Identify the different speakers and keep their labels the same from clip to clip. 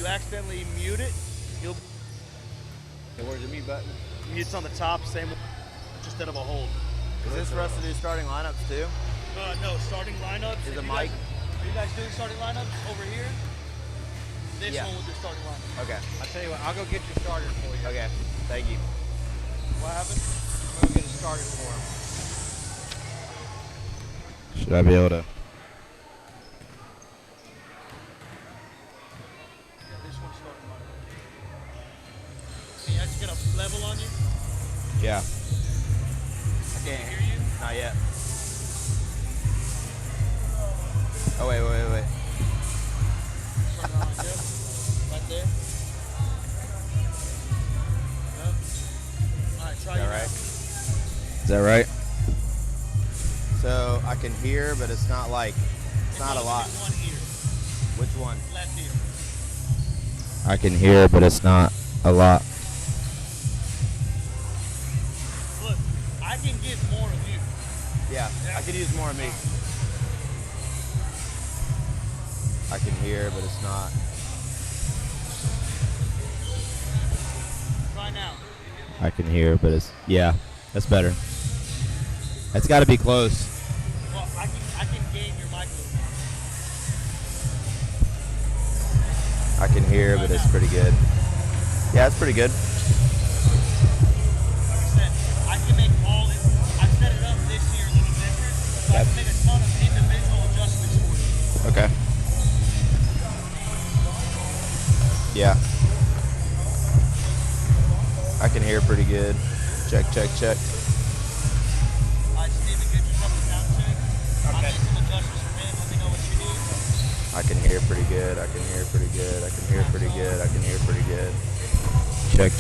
Speaker 1: you accidentally mute it, you'll
Speaker 2: Where's the mute button?
Speaker 1: mute on the top, same instead of a hold.
Speaker 3: Is this for us to do starting lineups too?
Speaker 1: No, starting lineups.
Speaker 3: Is
Speaker 1: if
Speaker 3: a
Speaker 1: you
Speaker 3: mic?
Speaker 1: guys- Are you guys doing starting lineups over here? This
Speaker 3: Yeah.
Speaker 1: one will do starting lineups.
Speaker 3: Okay.
Speaker 2: I'll tell you what, I'll go get your starter for you.
Speaker 3: Okay. Thank you.
Speaker 1: What happened?
Speaker 2: I'm gonna get it started for him.
Speaker 4: Should I be able to?
Speaker 1: Yeah, this one's starting lineup. Can you guys get a level on you?
Speaker 4: Yeah.
Speaker 3: I can't
Speaker 1: Hear you?
Speaker 3: Not yet. Oh wait.
Speaker 1: Turn it on, yep. Right there. Yep. Alright, try
Speaker 3: Is that
Speaker 1: it
Speaker 3: right?
Speaker 4: Is that right?
Speaker 3: So I can hear, but it's not like it's not a lot.
Speaker 1: In one ear,
Speaker 3: Which one?
Speaker 1: left ear.
Speaker 4: I can hear, but it's not a lot.
Speaker 1: Look, I can get more of you.
Speaker 3: Yeah, I could use more of me. I can hear, but it's not.
Speaker 1: Try now.
Speaker 4: I can hear, but it's yeah. That's better. It's got to be close.
Speaker 1: Well, I can gain your mic.
Speaker 3: I can hear, but it's pretty good. Yeah, it's pretty good.
Speaker 1: Like I said, I can make all it. I set it up this year a little different, so I can make a ton of individual adjustments for you.
Speaker 4: Okay.
Speaker 3: Yeah. I can hear pretty good. Check.
Speaker 1: Alright, Steven, get yourself a sound check. I'll make some adjustments for him. Let me know what you need.
Speaker 3: I can hear pretty good. I can hear pretty good. I can hear pretty good. I can hear pretty good. Check.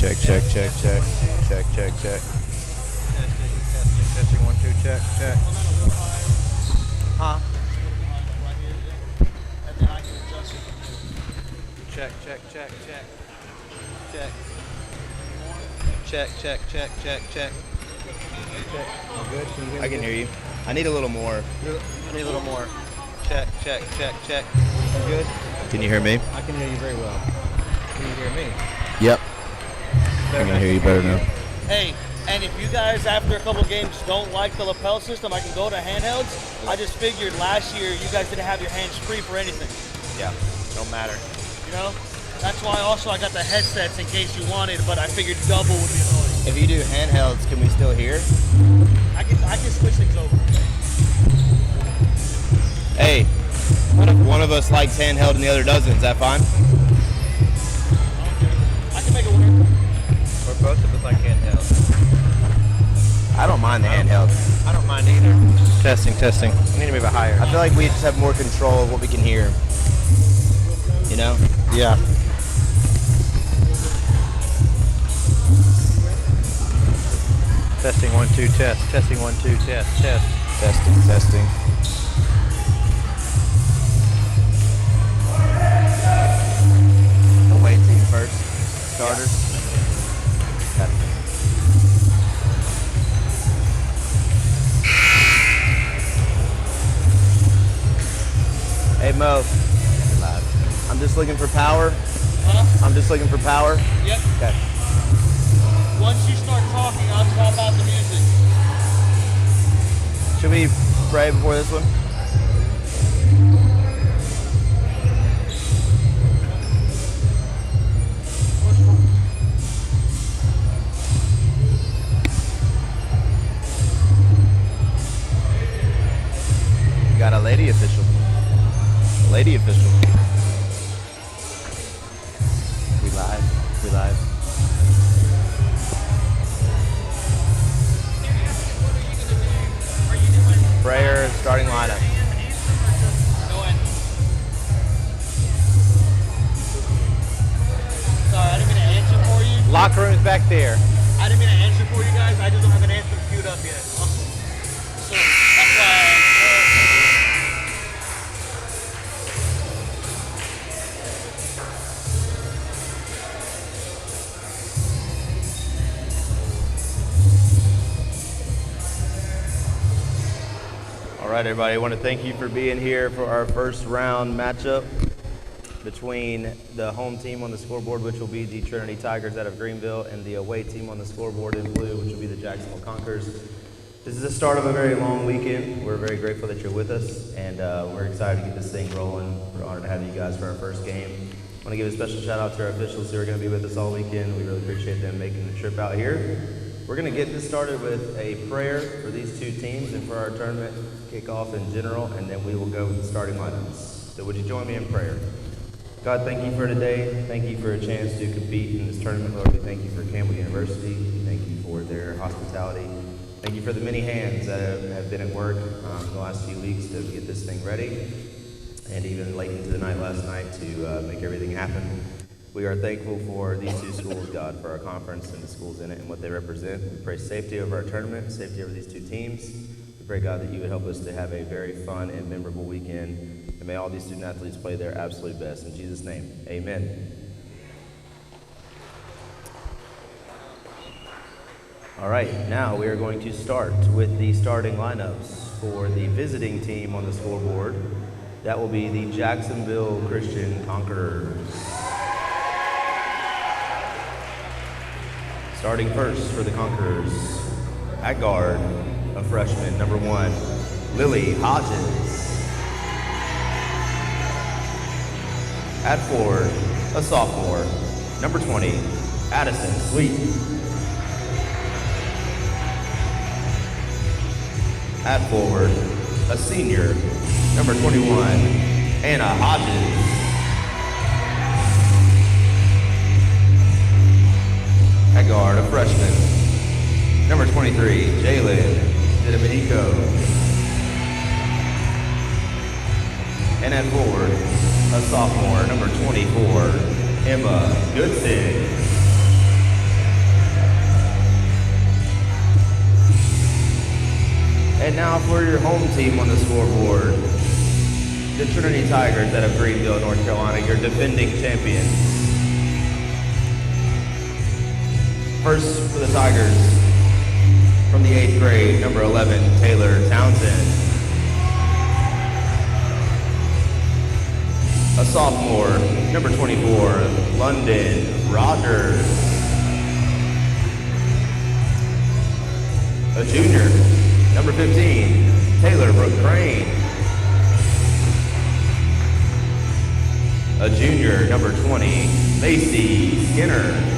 Speaker 2: Testing, 1, 2, check.
Speaker 1: One out a little higher,
Speaker 3: Huh?
Speaker 1: a little behind, like right here. And then I can adjust it from there.
Speaker 2: Check. I'm good. Can you hear me?
Speaker 3: I can hear you. I need a little more.
Speaker 2: I need a little more. Check. You good?
Speaker 4: Can you hear me?
Speaker 2: I can hear you very well. Can you hear me?
Speaker 4: Yep. I can hear you better now.
Speaker 1: Hey, and if you guys after a couple games don't like the lapel system, I can go to handhelds. I just figured last year you guys didn't have your hands free for anything.
Speaker 3: Yeah. Don't matter.
Speaker 1: You know? That's why also I got the headsets in case you wanted, but I figured double would be annoying.
Speaker 3: If you do handhelds, can we still hear?
Speaker 1: I can switch things over.
Speaker 3: Hey, what if one of us likes handheld and the other doesn't? Is that fine?
Speaker 1: I can make it work.
Speaker 2: Or both of us like handheld.
Speaker 3: I don't mind the handheld.
Speaker 2: I don't mind either. Testing. I need to move it higher.
Speaker 3: I feel like we just have more control of what we can hear. You know?
Speaker 2: Yeah. Testing 1, 2, test. Testing 1, 2, test.
Speaker 3: Testing. Away team first. Starters. Hey Mo. I'm just looking for power.
Speaker 1: Huh?
Speaker 3: I'm just looking for power.
Speaker 1: Yep.
Speaker 3: Okay.
Speaker 1: Once you start talking, I'll talk about the music.
Speaker 3: Should we pray before this one? We got a lady official. Lady official. We live. Prayer, starting lineup.
Speaker 1: Go in. Sorry, I didn't mean to answer for you.
Speaker 2: Locker room's back there.
Speaker 1: I didn't mean to answer for you guys. I just don't have an answer queued up yet. So that's why.
Speaker 3: All right, everybody. I want to thank you for being here for our first round matchup. between the home team on the scoreboard, which will be the Trinity Tigers out of Greenville, and the away team on the scoreboard in blue, which will be the Jacksonville Conquerors. This is the start of a very long weekend. We're very grateful that you're with us, and we're excited to get this thing rolling. We're honored to have you guys for our first game. I want to give a special shout out to our officials who are going to be with us all weekend. We really appreciate them making the trip out here. We're going to get this started with a prayer for these two teams and for our tournament kickoff in general, and then we will go with the starting lineups. So would you join me in prayer? God, thank you for today. Thank you for a chance to compete in this tournament, Lord. We thank you for Campbell University. Thank you for their hospitality. Thank you for the many hands that have been at work the last few weeks to get this thing ready, and even late into the night last night to make everything happen. We are thankful for these two schools, God, for our conference and the schools in it and what they represent. We pray safety over our tournament, safety over these two teams. We pray, God, that you would help us to have a very fun and memorable weekend, and may all these student athletes play their absolute best. In Jesus' name, amen. All right, now we are going to start with the starting lineups for the visiting team on the scoreboard. That will be the Jacksonville Christian Conquerors. Starting first for the Conquerors, at guard, a freshman, number 1, Lily Hodges. At forward, a sophomore, number 20, Addison Sweet. At forward, a senior, number 21, Anna Hodges. At guard, a freshman, number 23, Jalen Didamedico. And at forward, a sophomore, number 24, Emma Goodson. And now for your home team on the scoreboard, the Trinity Tigers out of Greenville, North Carolina, your defending champions. First for the Tigers, from the 8th grade, number 11, Taylor Townsend. A sophomore, number 24, London Rogers. A junior, number 15, Taylor Brooke Crane. A junior, number 20, Lacey Skinner.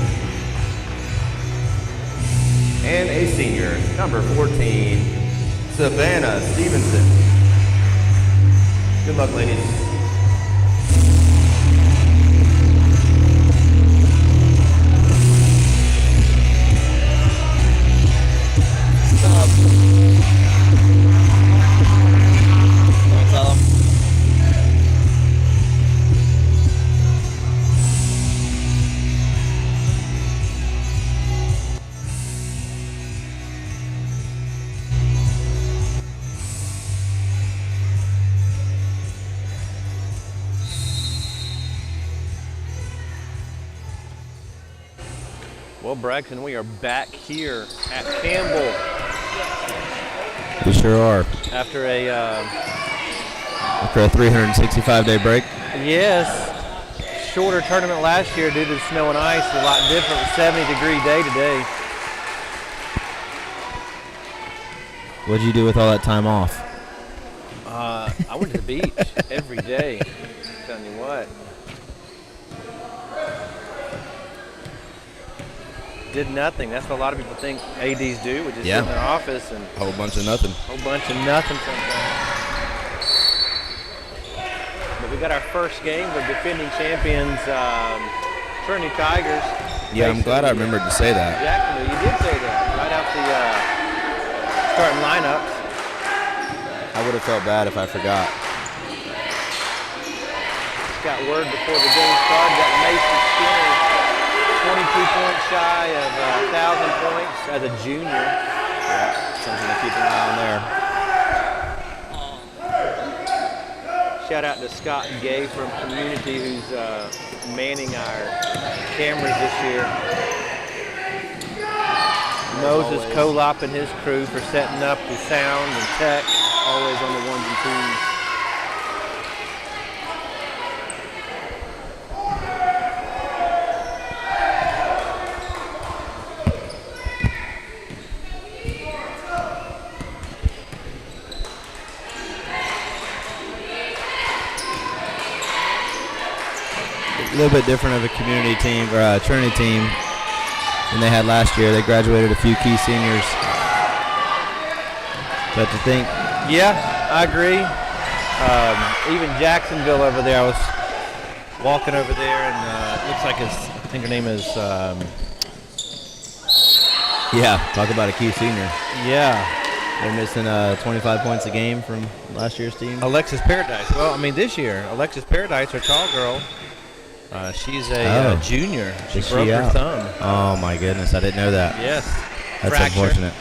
Speaker 3: And a senior, number 14, Savannah Stevenson. Good luck, ladies.
Speaker 1: Stop. Don't tell them.
Speaker 2: Well, Braxton, we are back here at Campbell
Speaker 4: We sure are.
Speaker 2: after a,
Speaker 4: After a 365-day break.
Speaker 2: yes, shorter tournament last year due to the snow and ice. A lot different, 70-degree day today.
Speaker 4: What'd you do with all that time off?
Speaker 2: I went to the beach every day. I'm telling you what. Did nothing. That's what a lot of people think ADs do. We just sit in their office and
Speaker 4: A whole bunch of nothing.
Speaker 2: whole bunch of nothing sometimes. But we got our first game with defending champions, Trinity Tigers.
Speaker 4: Yeah, I'm glad I remembered to say that.
Speaker 2: Jacksonville, you did say that right out the starting lineups.
Speaker 4: I would have felt bad if I forgot.
Speaker 2: Just got word before the game started that Mason Skinner, 22 points shy of 1,000 points as a junior.
Speaker 4: Yeah, something to keep an eye on there.
Speaker 2: Shout out to Scott Gay from Community, who's manning our cameras this year. Moses Kolop and his crew for setting up the sound and tech, always on the ones and twos.
Speaker 4: little bit different of a community team or a Trinity team than they had last year. They graduated a few key seniors. But to think,
Speaker 2: Yeah, I agree. Even Jacksonville over there, I was walking over there, and it looks like I think her name is,
Speaker 4: yeah, talk about a key senior.
Speaker 2: yeah,
Speaker 4: They're missing 25 points a game from last year's team.
Speaker 2: Alexis Paradise. Well, I mean, this year, Alexis Paradise, our tall girl, she's a junior. She
Speaker 4: Is
Speaker 2: broke
Speaker 4: she
Speaker 2: her
Speaker 4: out?
Speaker 2: thumb.
Speaker 4: Oh my goodness, I didn't know that.
Speaker 2: Yes.
Speaker 4: That's
Speaker 2: Fracture.
Speaker 4: unfortunate.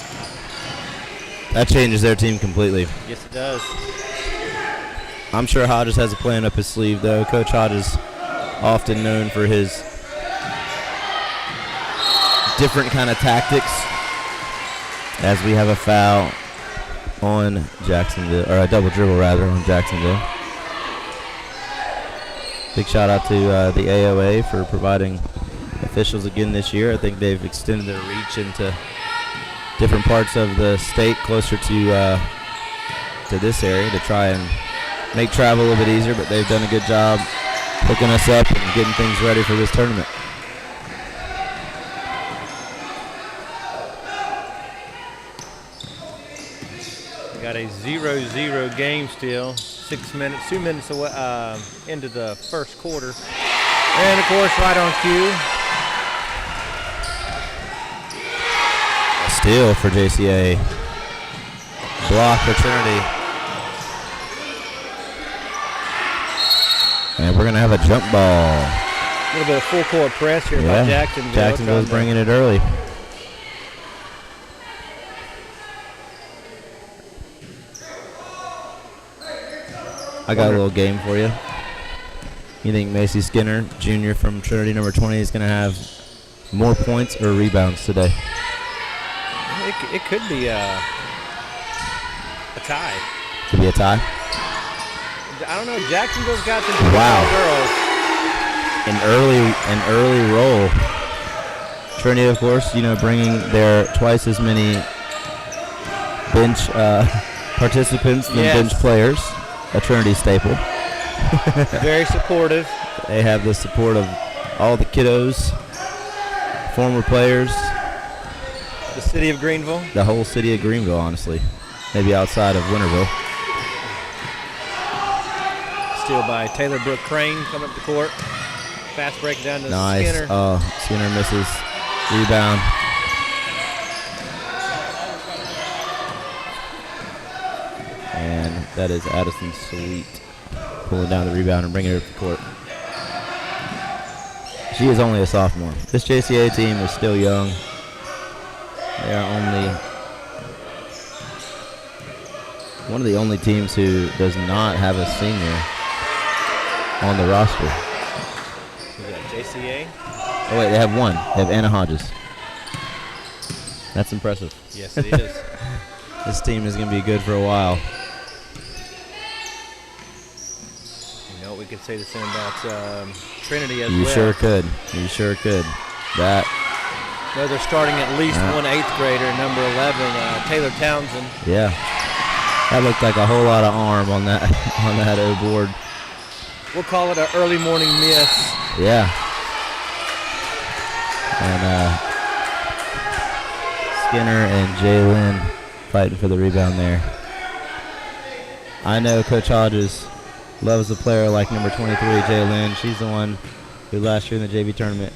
Speaker 4: That changes their team completely.
Speaker 2: Yes, it does.
Speaker 4: I'm sure Hodges has a plan up his sleeve, though. Coach Hodges, often known for his different kind of tactics. As we have a foul on Jacksonville, or a double dribble rather on Jacksonville. Big shout out to the AOA for providing officials again this year. I think they've extended their reach into different parts of the state closer to this area to try and make travel a little bit easier, but they've done a good job hooking us up and getting things ready for this tournament.
Speaker 2: We got a 0-0 game still. 6 minutes, 2 minutes away, into the first quarter. And of course, right on cue.
Speaker 4: A steal for JCA. Block for Trinity. And we're going to have a jump ball.
Speaker 2: A little bit of full court press here by Jacksonville.
Speaker 4: Jacksonville's bringing it early. I got a little game for you. You think Macy Skinner, junior from Trinity, number 20, is going to have more points or rebounds today?
Speaker 2: It could be a tie.
Speaker 4: Could be a tie.
Speaker 2: I don't know. Jacksonville's got some
Speaker 4: Wow.
Speaker 2: girls.
Speaker 4: An early roll. Trinity, of course, bringing their twice as many bench participants than
Speaker 2: Yes.
Speaker 4: bench players. A Trinity staple.
Speaker 2: Very supportive.
Speaker 4: They have the support of all the kiddos, former players,
Speaker 2: The city of Greenville.
Speaker 4: the whole city of Greenville, honestly. Maybe outside of Winterville.
Speaker 2: Steal by Taylor Brooke Crane coming up the court. Fast break down to
Speaker 4: Nice.
Speaker 2: Skinner.
Speaker 4: Oh, Skinner misses. Rebound. And that is Addison Sweet pulling down the rebound and bringing it up the court. She is only a sophomore. This JCA team is still young. They are only one of the only teams who does not have a senior on the roster.
Speaker 2: Who's that, JCA?
Speaker 4: Oh wait, they have one. They have Anna Hodges. That's impressive.
Speaker 2: Yes, it is.
Speaker 4: This team is going to be good for a while.
Speaker 2: You know, we could say the same about Trinity as
Speaker 4: You
Speaker 2: well.
Speaker 4: sure could. You sure could. That,
Speaker 2: No, they're starting at least one 8th grader, number 11, Taylor Townsend.
Speaker 4: yeah. That looked like a whole lot of arm on that on that O board.
Speaker 2: We'll call it an early morning miss.
Speaker 4: Yeah. And Skinner and Jalen fighting for the rebound there. I know Coach Hodges loves a player like number 23, Jalen. She's the one who last year in the JV tournament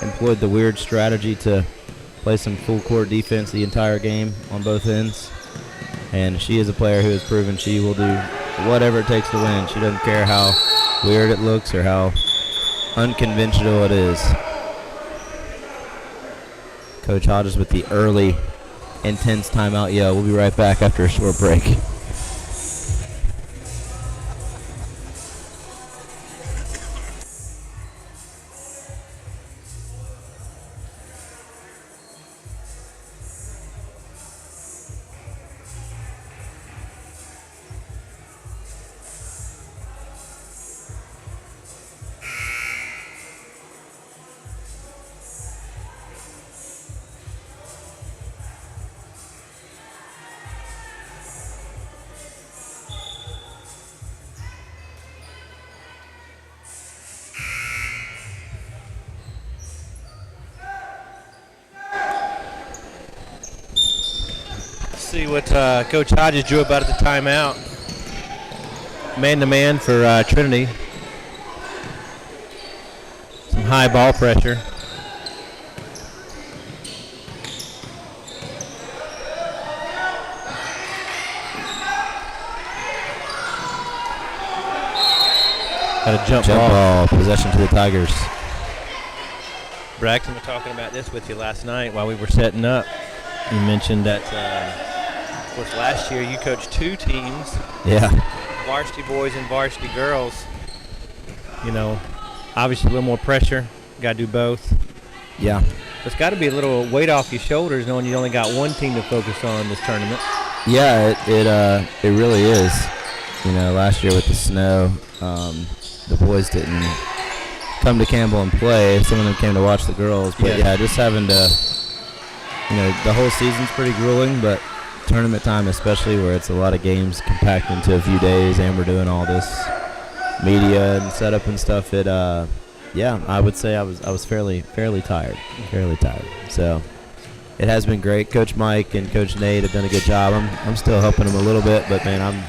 Speaker 4: employed the weird strategy to play some full court defense the entire game on both ends. And she is a player who has proven she will do whatever it takes to win. She doesn't care how weird it looks or how unconventional it is. Coach Hodges with the early, intense timeout yell. We'll be right back after a short break.
Speaker 2: see what Coach Hodges drew about at the timeout. Man-to-man for Trinity. Some high ball pressure. Got a jump
Speaker 4: ball. Possession to the Tigers.
Speaker 2: Braxton was talking about this with you last night while we were setting up. You mentioned that, of course, last year you coached 2 teams.
Speaker 4: Yeah.
Speaker 2: Varsity boys and varsity girls. You know, obviously a little more pressure. Got to do both.
Speaker 4: Yeah.
Speaker 2: It's got to be a little weight off your shoulders knowing you only got one team to focus on this tournament.
Speaker 4: Yeah, it really is. You know, last year with the snow, the boys didn't come to Campbell and play. Some of them came to watch the girls. But, yeah just having to, you know, the whole season's pretty grueling, but tournament time especially, where it's a lot of games compact into a few days, and we're doing all this media and setup and stuff. Yeah, I would say I was fairly tired. So it has been great. Coach Mike and Coach Nate have done a good job. I'm still helping them a little bit, but man, I'm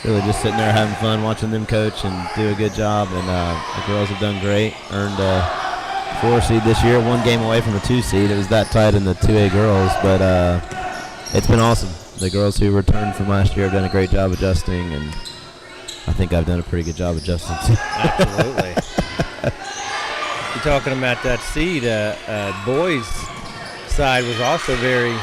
Speaker 4: really just sitting there having fun watching them coach and do a good job. And the girls have done great. Earned a 4 seed this year, 1 game away from a 2 seed. It was that tight in the 2A girls, but it's been awesome. The girls who returned from last year have done a great job adjusting, and I think I've done a pretty good job adjusting too.
Speaker 2: Absolutely. You're talking about that seed. Boys' side was also very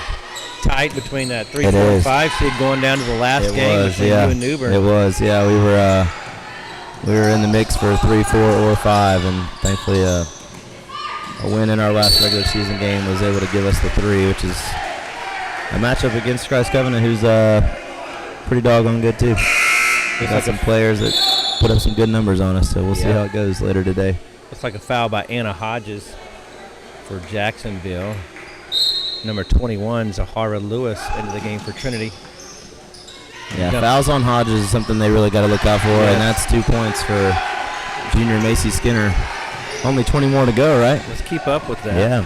Speaker 2: tight between that 3, 4, and 5 seed going down to the last game between you and New Bern.
Speaker 4: It was, yeah. We were in the mix for 3, 4, or 5, and thankfully a win in our last regular season game was able to give us the 3, which is a matchup against Christ Covenant, who's pretty doggone good too. We got some players that put up some good numbers on us, so we'll see how it goes later today.
Speaker 2: Looks like a foul by Anna Hodges for Jacksonville. Number 21, Zahara Lewis, into the game for Trinity.
Speaker 4: Yeah, fouls on Hodges is something they really got to look out for, and that's 2 points for junior Macy Skinner. Only 20 more to go, right?
Speaker 2: Let's keep up with that.
Speaker 4: Yeah.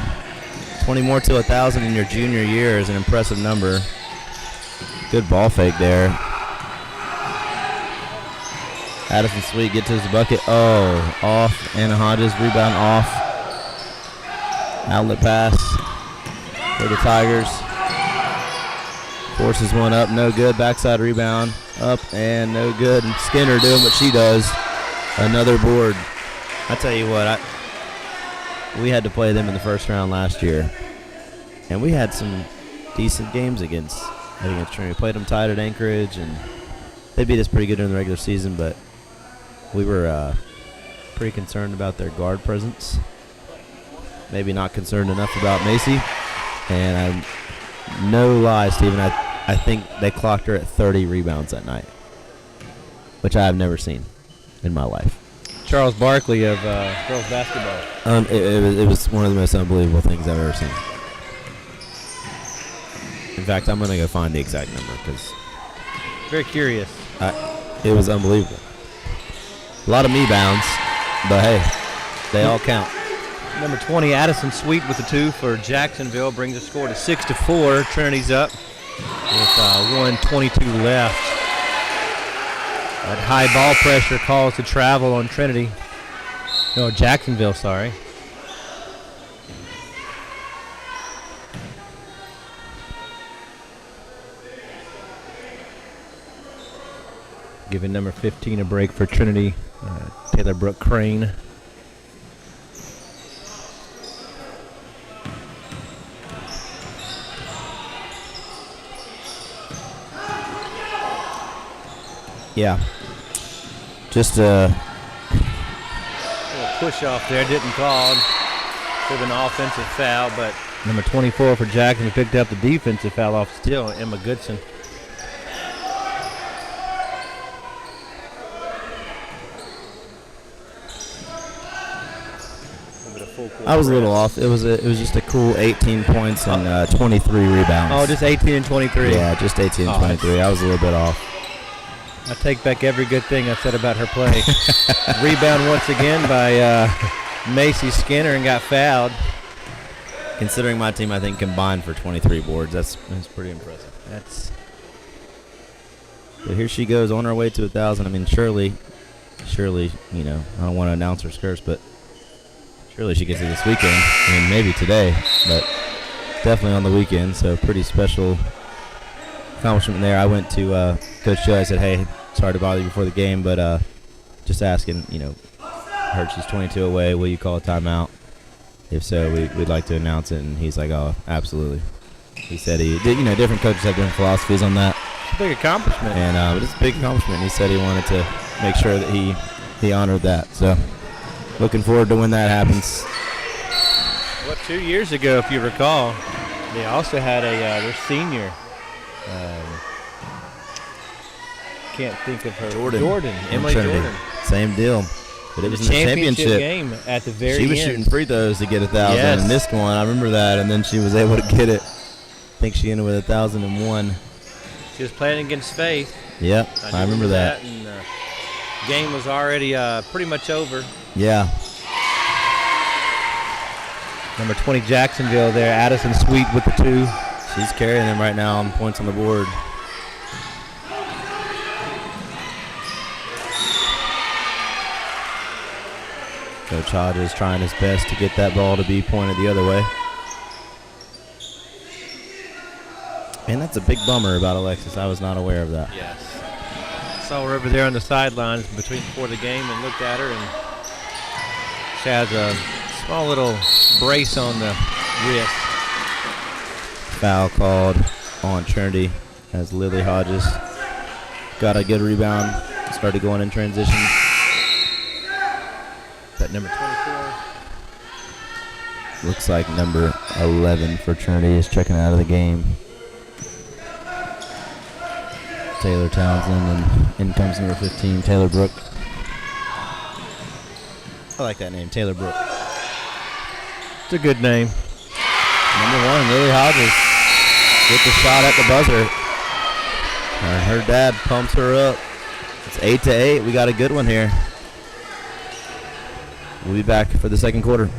Speaker 4: 20 more to 1,000 in your junior year is an impressive number. Good ball fake there. Addison Sweet gets to his bucket. Oh, off. Anna Hodges, rebound off. Outlet pass for the Tigers. Forces one up, no good. Backside rebound, up and no good. And Skinner doing what she does. Another board. I tell you what, we had to play them in the first round last year, and we had some decent games against Trinity. We played them tight at Anchorage, and they beat us pretty good during the regular season, but we were pretty concerned about their guard presence. Maybe not concerned enough about Macy. And no lie, Stephen, I think they clocked her at 30 rebounds that night, which I have never seen in my life.
Speaker 2: Charles Barkley of girls basketball.
Speaker 4: It was one of the most unbelievable things I've ever seen. In fact, I'm going to go find the exact number because
Speaker 2: very curious.
Speaker 4: It was unbelievable. A lot of me bounds, but hey, they all count.
Speaker 2: Number 20, Addison Sweet with the 2 for Jacksonville, brings the score to 6-4. Trinity's up with 1:22 left. That high ball pressure calls to travel on Trinity. No, Jacksonville, sorry. Giving number 15 a break for Trinity, Taylor Brooke Crane.
Speaker 4: Yeah. Just a
Speaker 2: push off there, didn't call. Should have been an offensive foul, but number 24 for Jackson picked up the defensive foul off still, Emma Goodson.
Speaker 4: I was a little off. It was just a cool 18 points and 23 rebounds.
Speaker 2: Oh, just 18 and 23.
Speaker 4: Yeah, just 18 and 23. I was a little bit off.
Speaker 2: I take back every good thing I said about her play. Rebound once again by Macy Skinner and got fouled.
Speaker 4: Considering my team, I think, combined for 23 boards. That's pretty impressive.
Speaker 2: That's
Speaker 4: But here she goes on her way to 1,000. I mean, surely, you know, I don't want to announce her curse, but surely she gets it this weekend. I mean, maybe today, but definitely on the weekend. So pretty special accomplishment there. I went to Coach Joe. I said, hey, sorry to bother you before the game, but just asking, you know, heard she's 22 away. Will you call a timeout? If so, we'd like to announce it. And he's like, oh, absolutely. He said he did. You know, different coaches have different philosophies on that.
Speaker 2: a big accomplishment.
Speaker 4: And but it's a big accomplishment. He said he wanted to make sure that he honored that. So looking forward to when that happens.
Speaker 2: Well, 2 years ago, if you recall, they also had their senior. Can't think of her. Jordan. Emily
Speaker 4: Trinity.
Speaker 2: Jordan.
Speaker 4: Same deal. But it was in the championship
Speaker 2: game at the very
Speaker 4: She was
Speaker 2: end.
Speaker 4: shooting free throws to get 1,000
Speaker 2: Yes.
Speaker 4: and missed one. I remember that. And then she was able to get it. I think she ended with 1,001.
Speaker 2: She was playing against Faith.
Speaker 4: Yep, I remember that.
Speaker 2: And the game was already pretty much over.
Speaker 4: Yeah.
Speaker 2: Number 20 Jacksonville there. Addison Sweet with the 2.
Speaker 4: She's carrying them right now on points on the board. Coach Hodges trying his best to get that ball to be pointed the other way. Man, that's a big bummer about Alexis. I was not aware of that.
Speaker 2: Yes. Saw her over there on the sidelines before the game and looked at her, and she has a small little brace on the wrist.
Speaker 4: Foul called on Trinity as Lily Hodges got a good rebound, started going in transition.
Speaker 2: That number 24.
Speaker 4: Looks like number 11 for Trinity is checking out of the game. Taylor Townsend, and in comes number 15, Taylor Brook. I like that name, Taylor Brook.
Speaker 2: It's a good name.
Speaker 4: Number 1, Lily Hodges. Get the shot at the buzzer. And her dad pumps her up. It's 8-8. We got a good one here. We'll be back for the second quarter.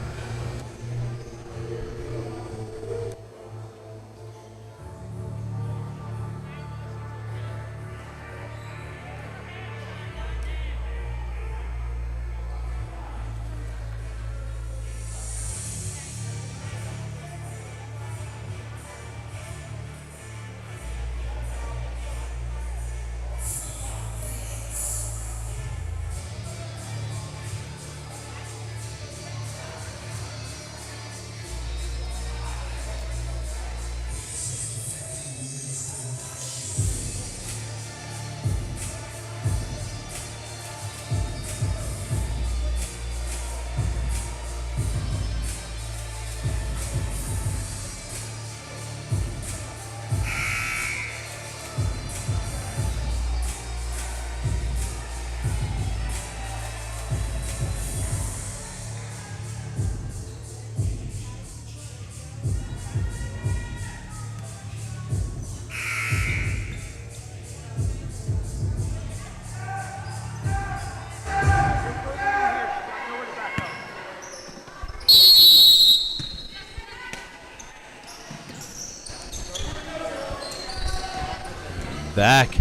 Speaker 2: Back.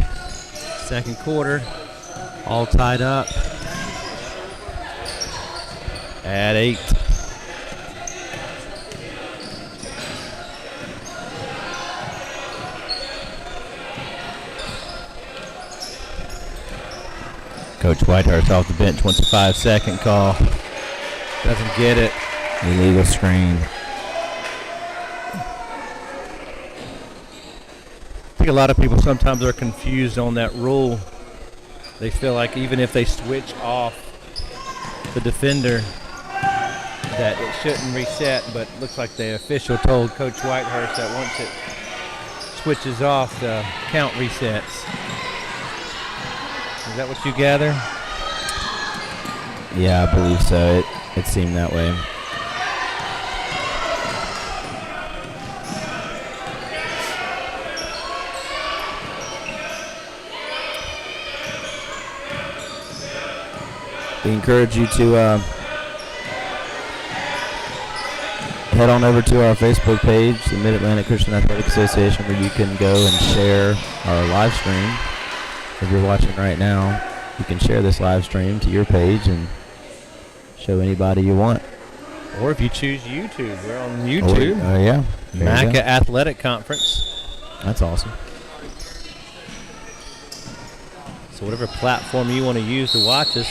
Speaker 2: Second quarter. All tied up. At 8. Coach Whitehurst off the bench wants a 5-second call. Doesn't get it.
Speaker 4: Illegal screen.
Speaker 2: I think a lot of people sometimes are confused on that rule. They feel like even if they switch off the defender that it shouldn't reset, but it looks like the official told Coach Whitehurst that once it switches off, the count resets. Is that what you gather?
Speaker 4: Yeah, I believe so. It seemed that way. We encourage you to head on over to our Facebook page, the Mid-Atlantic Christian Athletic Association, where you can go and share our live stream. If you're watching right now, you can share this live stream to your page and show anybody you want.
Speaker 2: Or if you choose YouTube, we're on YouTube.
Speaker 4: Yeah. There you
Speaker 2: MACA
Speaker 4: go.
Speaker 2: Athletic Conference.
Speaker 4: That's awesome.
Speaker 2: So whatever platform you want to use to watch us,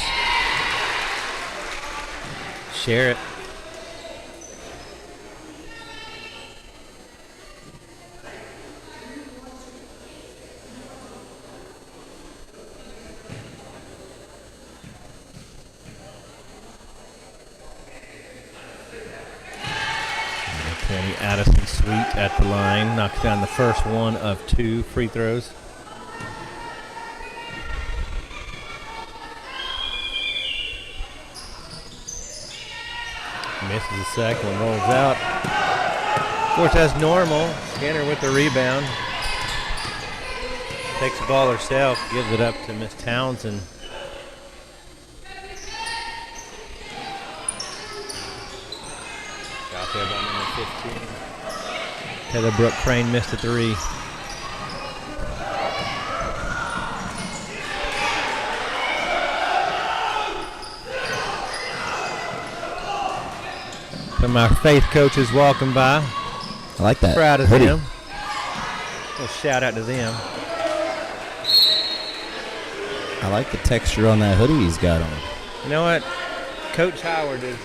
Speaker 2: share it. Kenny Addison Sweet at the line, knocks down the first one of 2 free throws. Misses the second one, rolls out. Of course, that's normal. Skinner with the rebound. Takes the ball herself, gives it up to Miss Townsend. Shot there by number 15. Heather Brooke Crane missed a 3. Some of our faith coaches walking by.
Speaker 4: I like that.
Speaker 2: Proud of
Speaker 4: hoodie.
Speaker 2: them. A shout out to them.
Speaker 4: I like the texture on that hoodie he's got on.
Speaker 2: You know what? Coach Howard is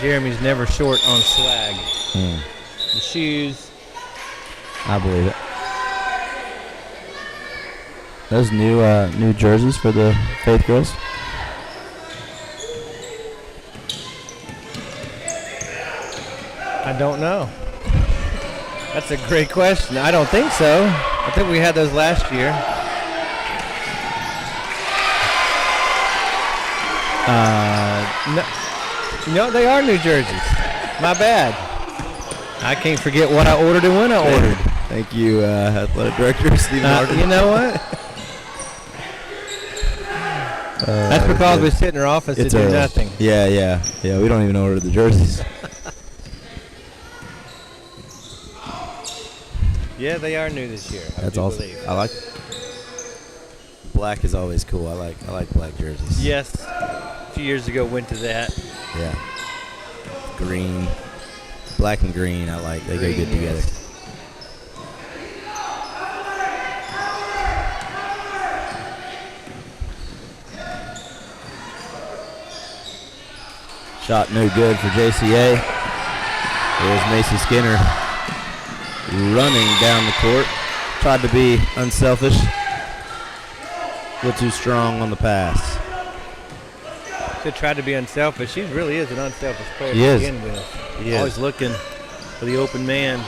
Speaker 2: Jeremy's never short on swag. The shoes.
Speaker 4: I believe it. Those new jerseys for the Faith girls.
Speaker 2: I don't know. That's a great question. I don't think so. I think we had those last year. No, they are New Jerseys. My bad. I can't forget what I ordered and when I ordered.
Speaker 4: Thank you, Athletic Director Steve Martin.
Speaker 2: You know what? That's because we sit in our office and do nothing.
Speaker 4: Yeah. We don't even order the jerseys.
Speaker 2: Yeah, they are new this year.
Speaker 4: That's awesome. I like. Black is always cool. I like black jerseys.
Speaker 2: Yes. A few years ago, went to that.
Speaker 4: Yeah. Green, black and green. I like. They go good together. Shot no good for JCA. There's Macy Skinner running down the court. Tried to be unselfish. A little too strong on the pass.
Speaker 2: She tried to be unselfish. She really is an unselfish player
Speaker 4: He
Speaker 2: to
Speaker 4: is.
Speaker 2: begin with.
Speaker 4: He is.
Speaker 2: Always looking for the open man.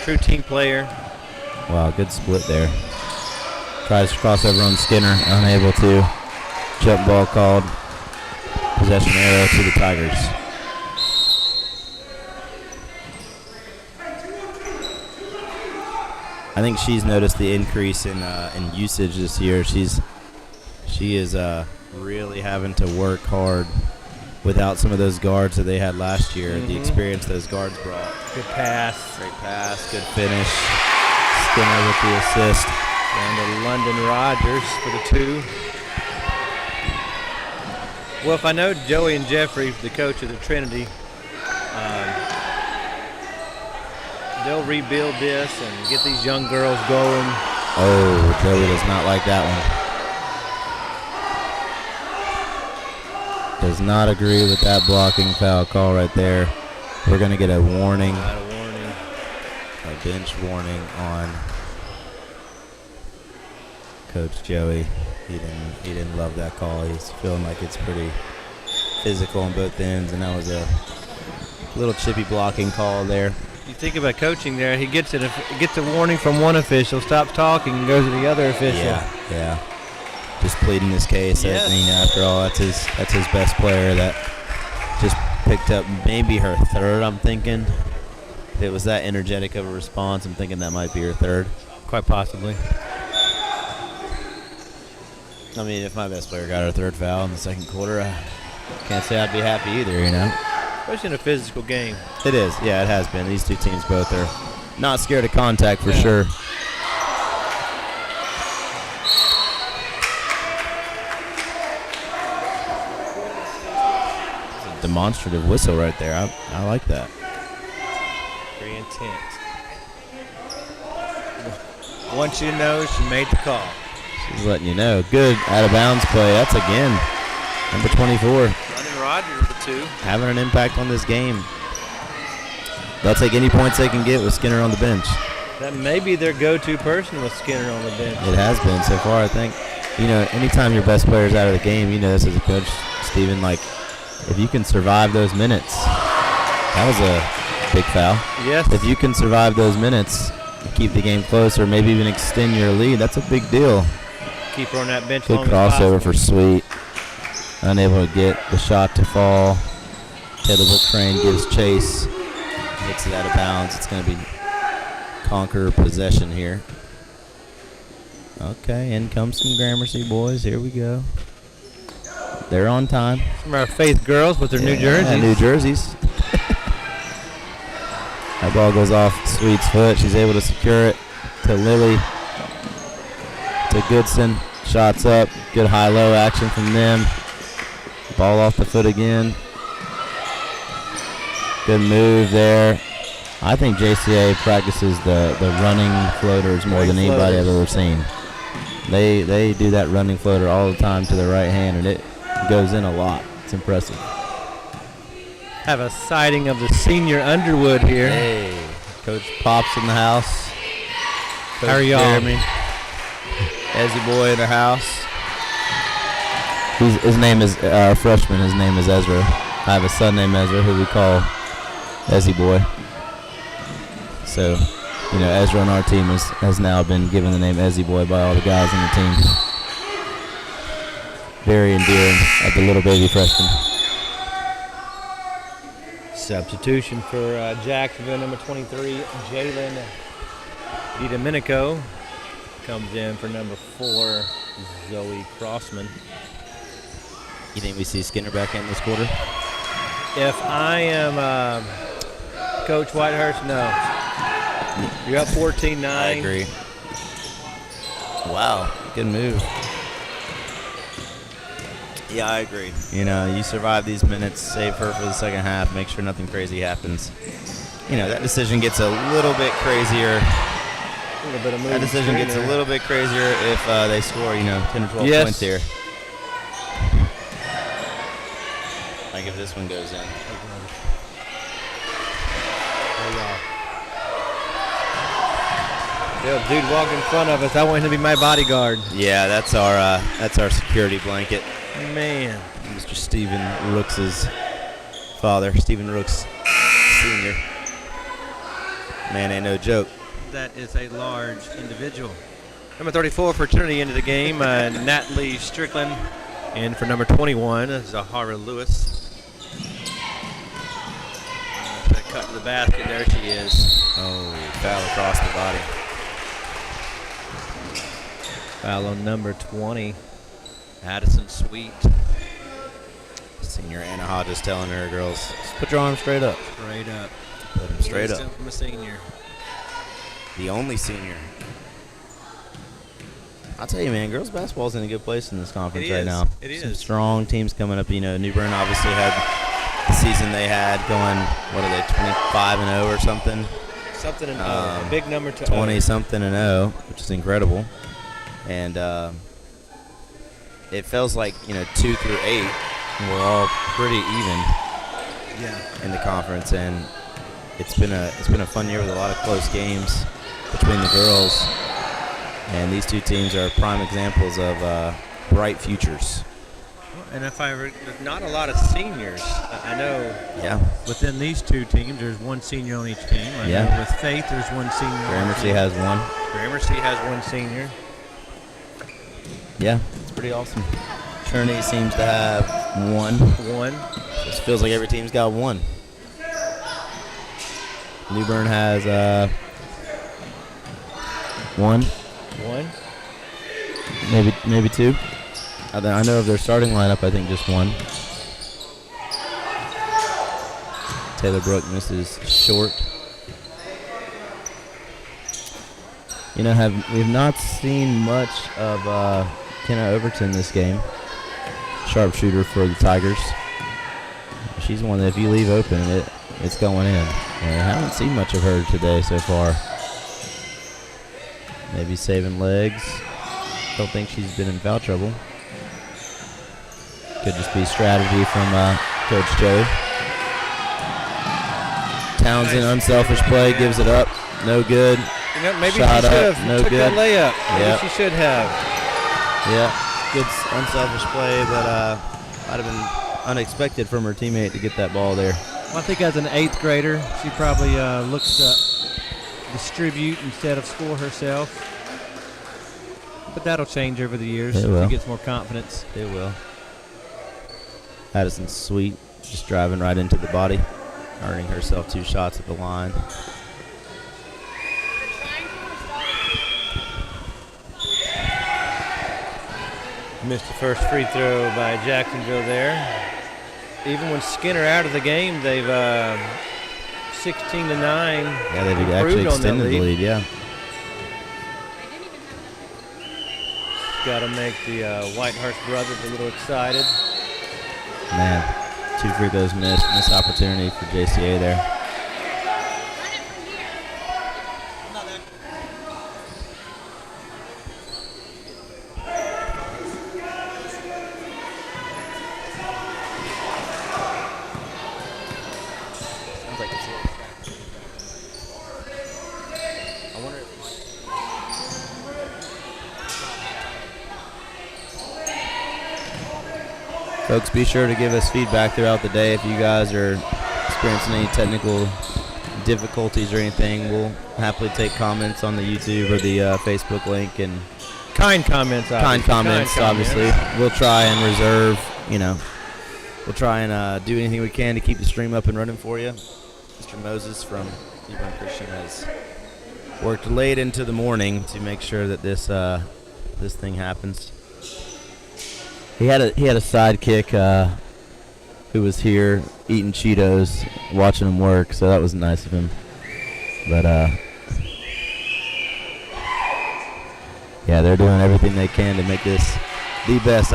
Speaker 2: True team player.
Speaker 4: Wow, good split there. Tries to cross over on Skinner, unable to. Jump ball called. Possession arrow to the Tigers. I think she's noticed the increase in usage this year. She is really having to work hard without some of those guards that they had last year. The experience those guards brought.
Speaker 2: Good pass.
Speaker 4: Great pass, good finish. Skinner with the assist.
Speaker 2: And to London Rogers for the 2. Well, if I know Joey and Jeffrey, the coach of the Trinity, they'll rebuild this and get these young girls going.
Speaker 4: Oh, Joey does not like that one. Does not agree with that blocking foul call right there. We're going to get a warning.
Speaker 2: Not a warning.
Speaker 4: A bench warning on Coach Joey. He didn't love that call. He's feeling like it's pretty physical on both ends, and that was a little chippy blocking call there.
Speaker 2: You think about coaching there, he gets a warning from one official, stops talking, and goes to the other official.
Speaker 4: Yeah. Just pleading his case.
Speaker 2: Yes.
Speaker 4: I mean, after all, that's his best player that just picked up maybe her third, I'm thinking. If it was that energetic of a response, I'm thinking that might be her third.
Speaker 2: Quite possibly.
Speaker 4: I mean, if my best player got her third foul in the second quarter, I can't say I'd be happy either, you know.
Speaker 2: especially in a physical game.
Speaker 4: It is. Yeah, it has been. These two teams both are not scared of contact for sure. It's a demonstrative whistle right there. I like that.
Speaker 2: Very intense. Want you to know she made the call.
Speaker 4: She's letting you know. Good out-of-bounds play. That's again number 24.
Speaker 2: Running Rogers with 2.
Speaker 4: Having an impact on this game. They'll take any points they can get with Skinner on the bench.
Speaker 2: That may be their go-to person with Skinner on the bench.
Speaker 4: It has been so far, I think. You know, anytime your best player's out of the game, you know this as a coach, Steven, like, if you can survive those minutes, that was a big foul.
Speaker 2: Yes.
Speaker 4: If you can survive those minutes, keep the game close, or maybe even extend your lead, that's a big deal.
Speaker 2: Keep her on that bench.
Speaker 4: Good
Speaker 2: long as
Speaker 4: crossover
Speaker 2: possible.
Speaker 4: for Sweet. Unable to get the shot to fall. Taylor Crane gives chase. Hits it out of bounds. It's going to be Conqueror possession here. Okay, in comes some Gramercy boys. Here we go. They're on time.
Speaker 2: From our Faith girls with their new jerseys.
Speaker 4: Yeah, new jerseys. That ball goes off Sweet's foot. She's able to secure it to Lily. To Goodson. Shots up. Good high-low action from them. Ball off the foot again. Good move there. I think JCA practices the running floaters more than anybody I've ever seen. They do that running floater all the time to the right hand, and it goes in a lot. It's impressive.
Speaker 2: Have a sighting of the senior Underwood here.
Speaker 4: Hey, Coach Pops in the house. Coach
Speaker 2: How are y'all?
Speaker 4: Jeremy. Ezzy boy in the house. His name is our freshman. His name is Ezra. I have a son named Ezra who we call Ezzy boy. So, you know, Ezra on our team has now been given the name Ezzy boy by all the guys on the team. Very endearing of the little baby freshman.
Speaker 2: Substitution for Jacksonville, number 23, Jalen DiDomenico. Comes in for number 4, Zoe Crossman.
Speaker 4: You think we see Skinner back in this quarter?
Speaker 2: If I am Coach Whitehurst, no. You're up 14-9.
Speaker 4: I agree. Wow, good move. Yeah, I agree. You know, you survive these minutes, save her for the second half, make sure nothing crazy happens. You know, that decision gets a little bit crazier.
Speaker 2: A little bit of
Speaker 4: That decision gets a little bit crazier if they score, 10 or 12
Speaker 2: Yes.
Speaker 4: points here. Like if this one goes in.
Speaker 2: Dude walk in front of us. I want him to be my bodyguard.
Speaker 4: Yeah, that's our security blanket.
Speaker 2: Man.
Speaker 4: Mr. Stephen Rooks' father, Stephen Rooks Sr. Man, ain't no joke.
Speaker 2: That is a large individual. Number 34 for Trinity into the game. Natalie Strickland. And for number 21, Zahara Lewis. Cut to the basket. There she is.
Speaker 4: Oh, foul across the body.
Speaker 2: Foul on number 20, Addison Sweet.
Speaker 4: Senior Anna Hodges telling her girls, just put your arms straight up.
Speaker 2: Straight up.
Speaker 4: Put them straight up.
Speaker 2: From a senior.
Speaker 4: The only senior. I'll tell you, man, girls basketball's in a good place in this conference right now.
Speaker 2: It
Speaker 4: Some
Speaker 2: is.
Speaker 4: strong teams coming up. New Bern obviously had the season they had going, what are they, 25-0 or something?
Speaker 2: Something in a big number to
Speaker 4: 20-something and 0, which is incredible. And it feels like, 2 through 8, we're all pretty even in the conference. And it's been a fun year with a lot of close games between the girls. And these two teams are prime examples of bright futures.
Speaker 2: And if there's not a lot of seniors. I know within these two teams, there's one senior on each team. I know with Faith, there's one senior.
Speaker 4: Gramercy has one.
Speaker 2: Gramercy has one senior.
Speaker 4: Yeah, it's pretty awesome. Trinity seems to have one. It feels like every team's got one. New Bern has one. Maybe two. I know of their starting lineup, I think just one. Taylor Brook misses short. You know, we've not seen much of Kenna Overton this game. Sharpshooter for the Tigers. She's one that if you leave open, it's going in. And I haven't seen much of her today so far. Maybe saving legs. Don't think she's been in foul trouble. Could just be strategy from Coach Joe. Townsend, unselfish play, gives it up. No good.
Speaker 2: You know, maybe
Speaker 4: Shot
Speaker 2: she should
Speaker 4: up,
Speaker 2: have
Speaker 4: no
Speaker 2: took
Speaker 4: good.
Speaker 2: that layup. Maybe
Speaker 4: Yep.
Speaker 2: she should have.
Speaker 4: Yeah, good unselfish play, but might have been unexpected from her teammate to get that ball there.
Speaker 2: Well, I think as an 8th grader, she probably looks to distribute instead of score herself. But that'll change over the years.
Speaker 4: It will.
Speaker 2: She gets more confidence.
Speaker 4: It will. Addison Sweet just driving right into the body, earning herself 2 shots at the line.
Speaker 2: Missed the first free throw by Jacksonville there. Even when Skinner out of the game, they've 16-9.
Speaker 4: Yeah, they've actually
Speaker 2: improved on that
Speaker 4: extended the lead, yeah.
Speaker 2: Got to make the Whitehurst brothers a little excited.
Speaker 4: Man, 2 free throws missed opportunity for JCA there. Folks, be sure to give us feedback throughout the day if you guys are experiencing any technical difficulties or anything. We'll happily take comments on the YouTube or the Facebook link and
Speaker 2: Kind comments,
Speaker 4: obviously. We'll try and reserve, we'll try and do anything we can to keep the stream up and running for you. Mr. Moses from Cleveland Christian has worked late into the morning to make sure that this thing happens. He had a sidekick who was here eating Cheetos, watching him work, so that was nice of him. But yeah, they're doing everything they can to make this the best.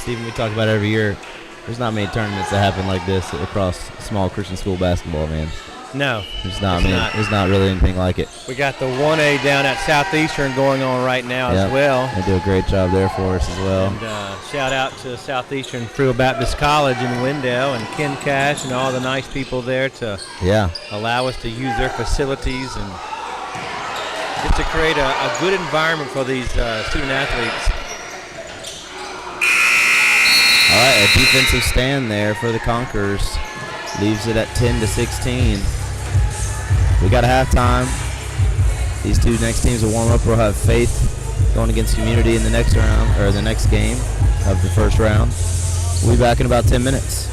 Speaker 4: Stephen, we talk about it every year. There's not many tournaments that happen like this across small Christian school basketball, man.
Speaker 2: No.
Speaker 4: There's not really anything like it.
Speaker 2: We got the 1A down at Southeastern going on right now as well.
Speaker 4: They do a great job there for us as well.
Speaker 2: And shout out to Southeastern Free Baptist College in Wendell and Ken Cash and all the nice people there to allow us to use their facilities and just to create a good environment for these student athletes.
Speaker 4: All right, a defensive stand there for the Conquerors. Leaves it at 10-16. We got a halftime. These 2 next teams will warm up. We'll have Faith going against Community in the next round, or the next game of the first round. We'll be back in about 10 minutes.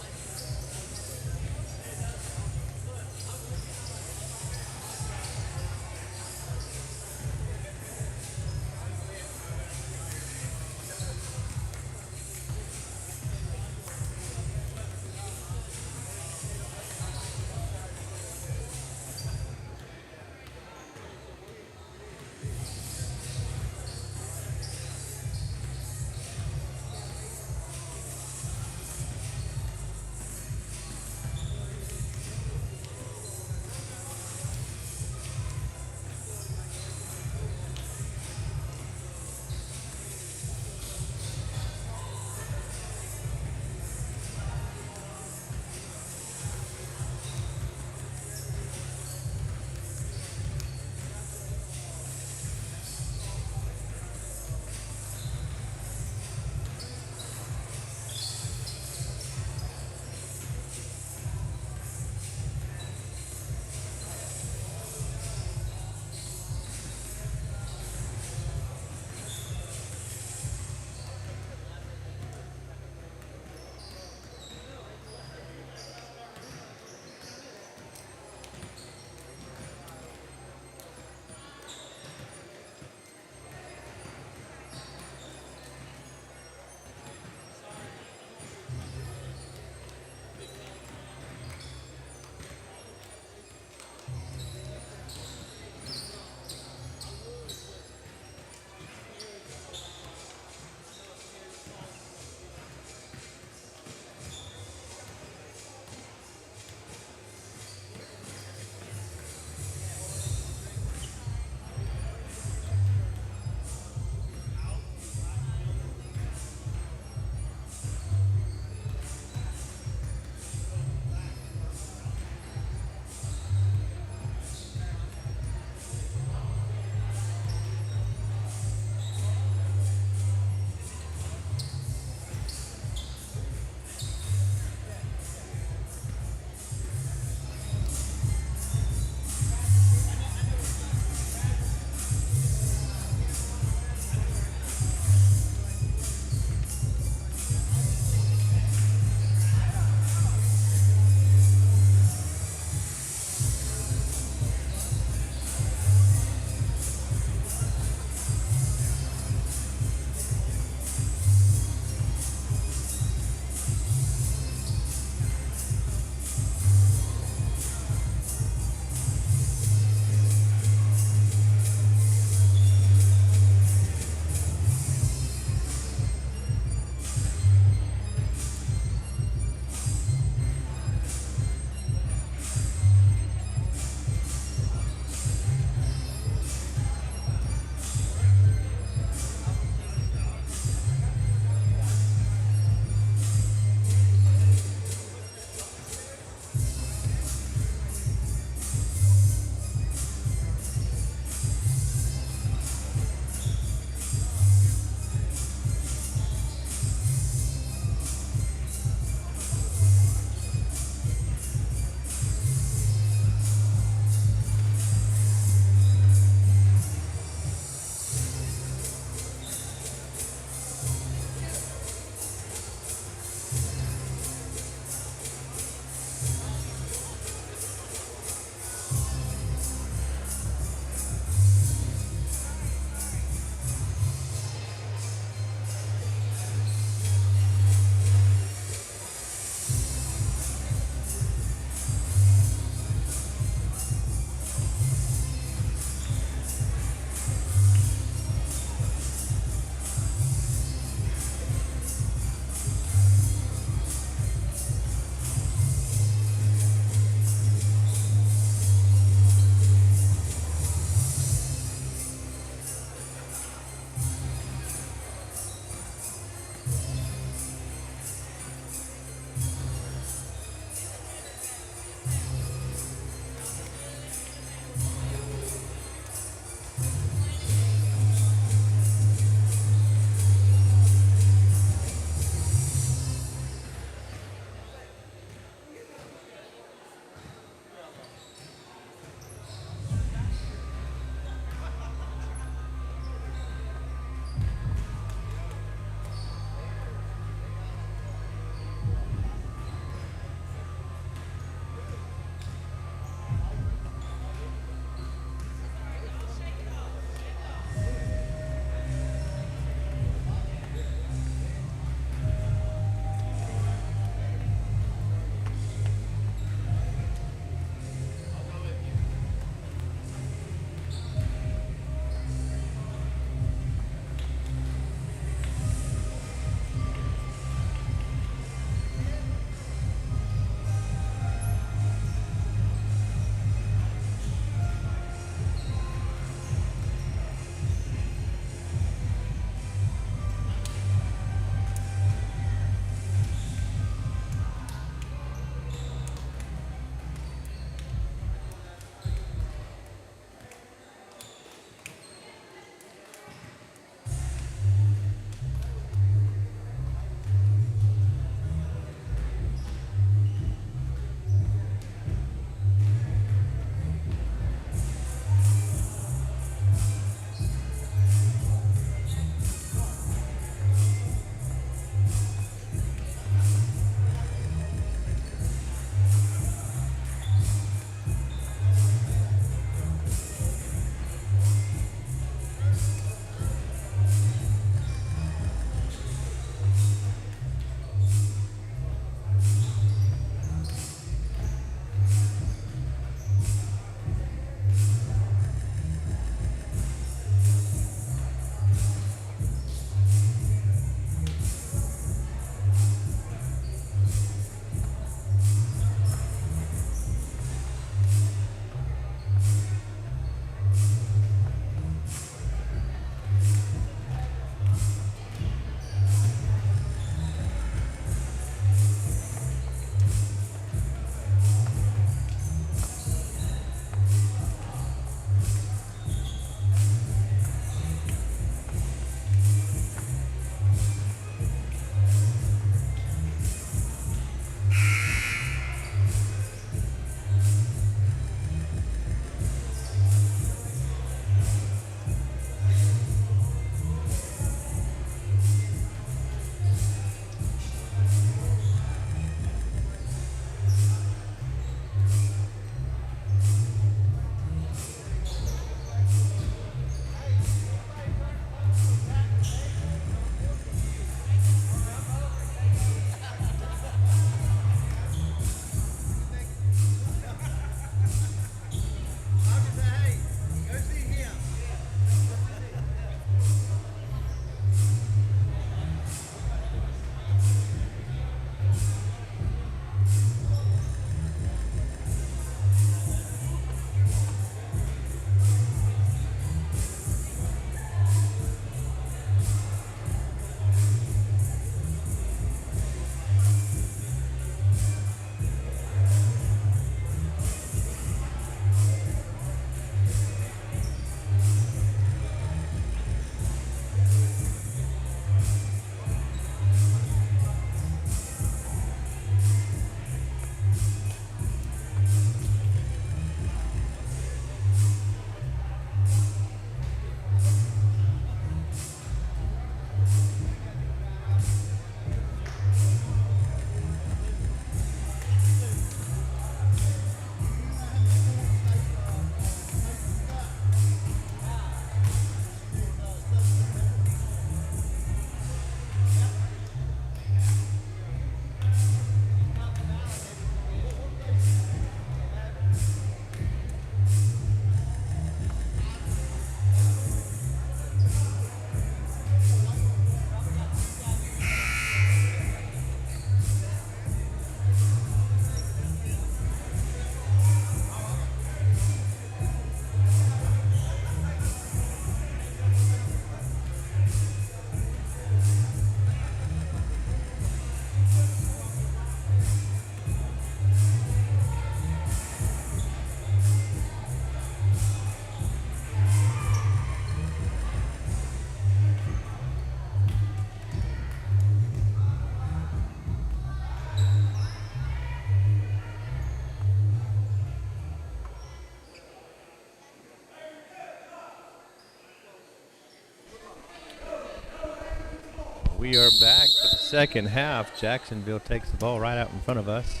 Speaker 2: We are back for the second half. Jacksonville takes the ball right out in front of us.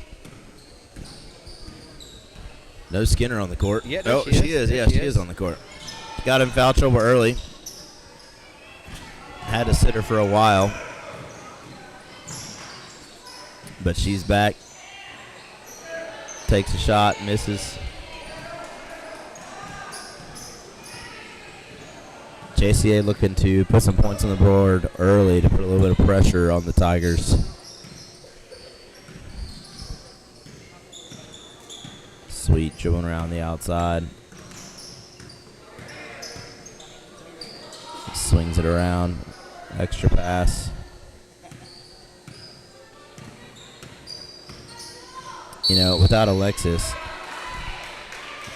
Speaker 4: No Skinner on the court.
Speaker 2: Yeah,
Speaker 4: oh, she is. Yeah, she is on the court. Got in foul trouble early. Had to sit her for a while. But she's back. Takes a shot, misses. JCA looking to put some points on the board early to put a little bit of pressure on the Tigers. Sweet dribbling around the outside. Swings it around. Extra pass. You know, without Alexis,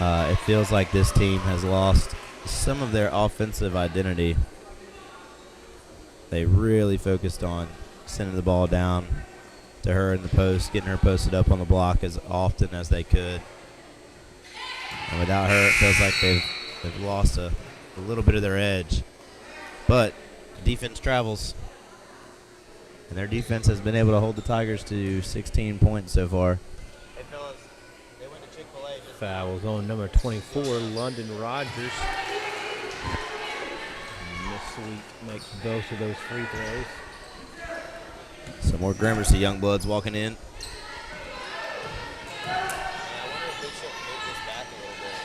Speaker 4: it feels like this team has lost some of their offensive identity. They really focused on sending the ball down to her in the post, getting her posted up on the block as often as they could. And without her, it feels like they've lost a little bit of their edge. But defense travels. And their defense has been able to hold the Tigers to 16 points so far.
Speaker 3: Hey, fellas, they went to Chick-fil-A.
Speaker 2: Fouls on number 24, London Rogers. Miss Sweet makes both of those free throws.
Speaker 4: Some more Gramercy young bloods walking in.
Speaker 3: I wonder if they should move this back a little bit.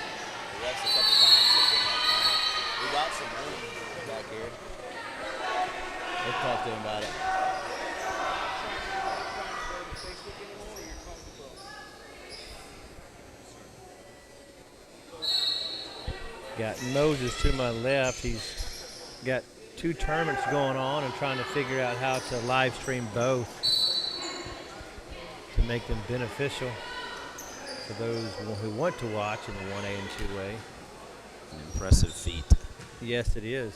Speaker 3: The refs a couple times have been like, we got some room back here. Let's talk to him about it.
Speaker 2: Got Moses to my left. He's got 2 tournaments going on and trying to figure out how to live stream both to make them beneficial for those who want to watch in the 1A and 2A.
Speaker 4: An impressive feat.
Speaker 2: Yes, it is.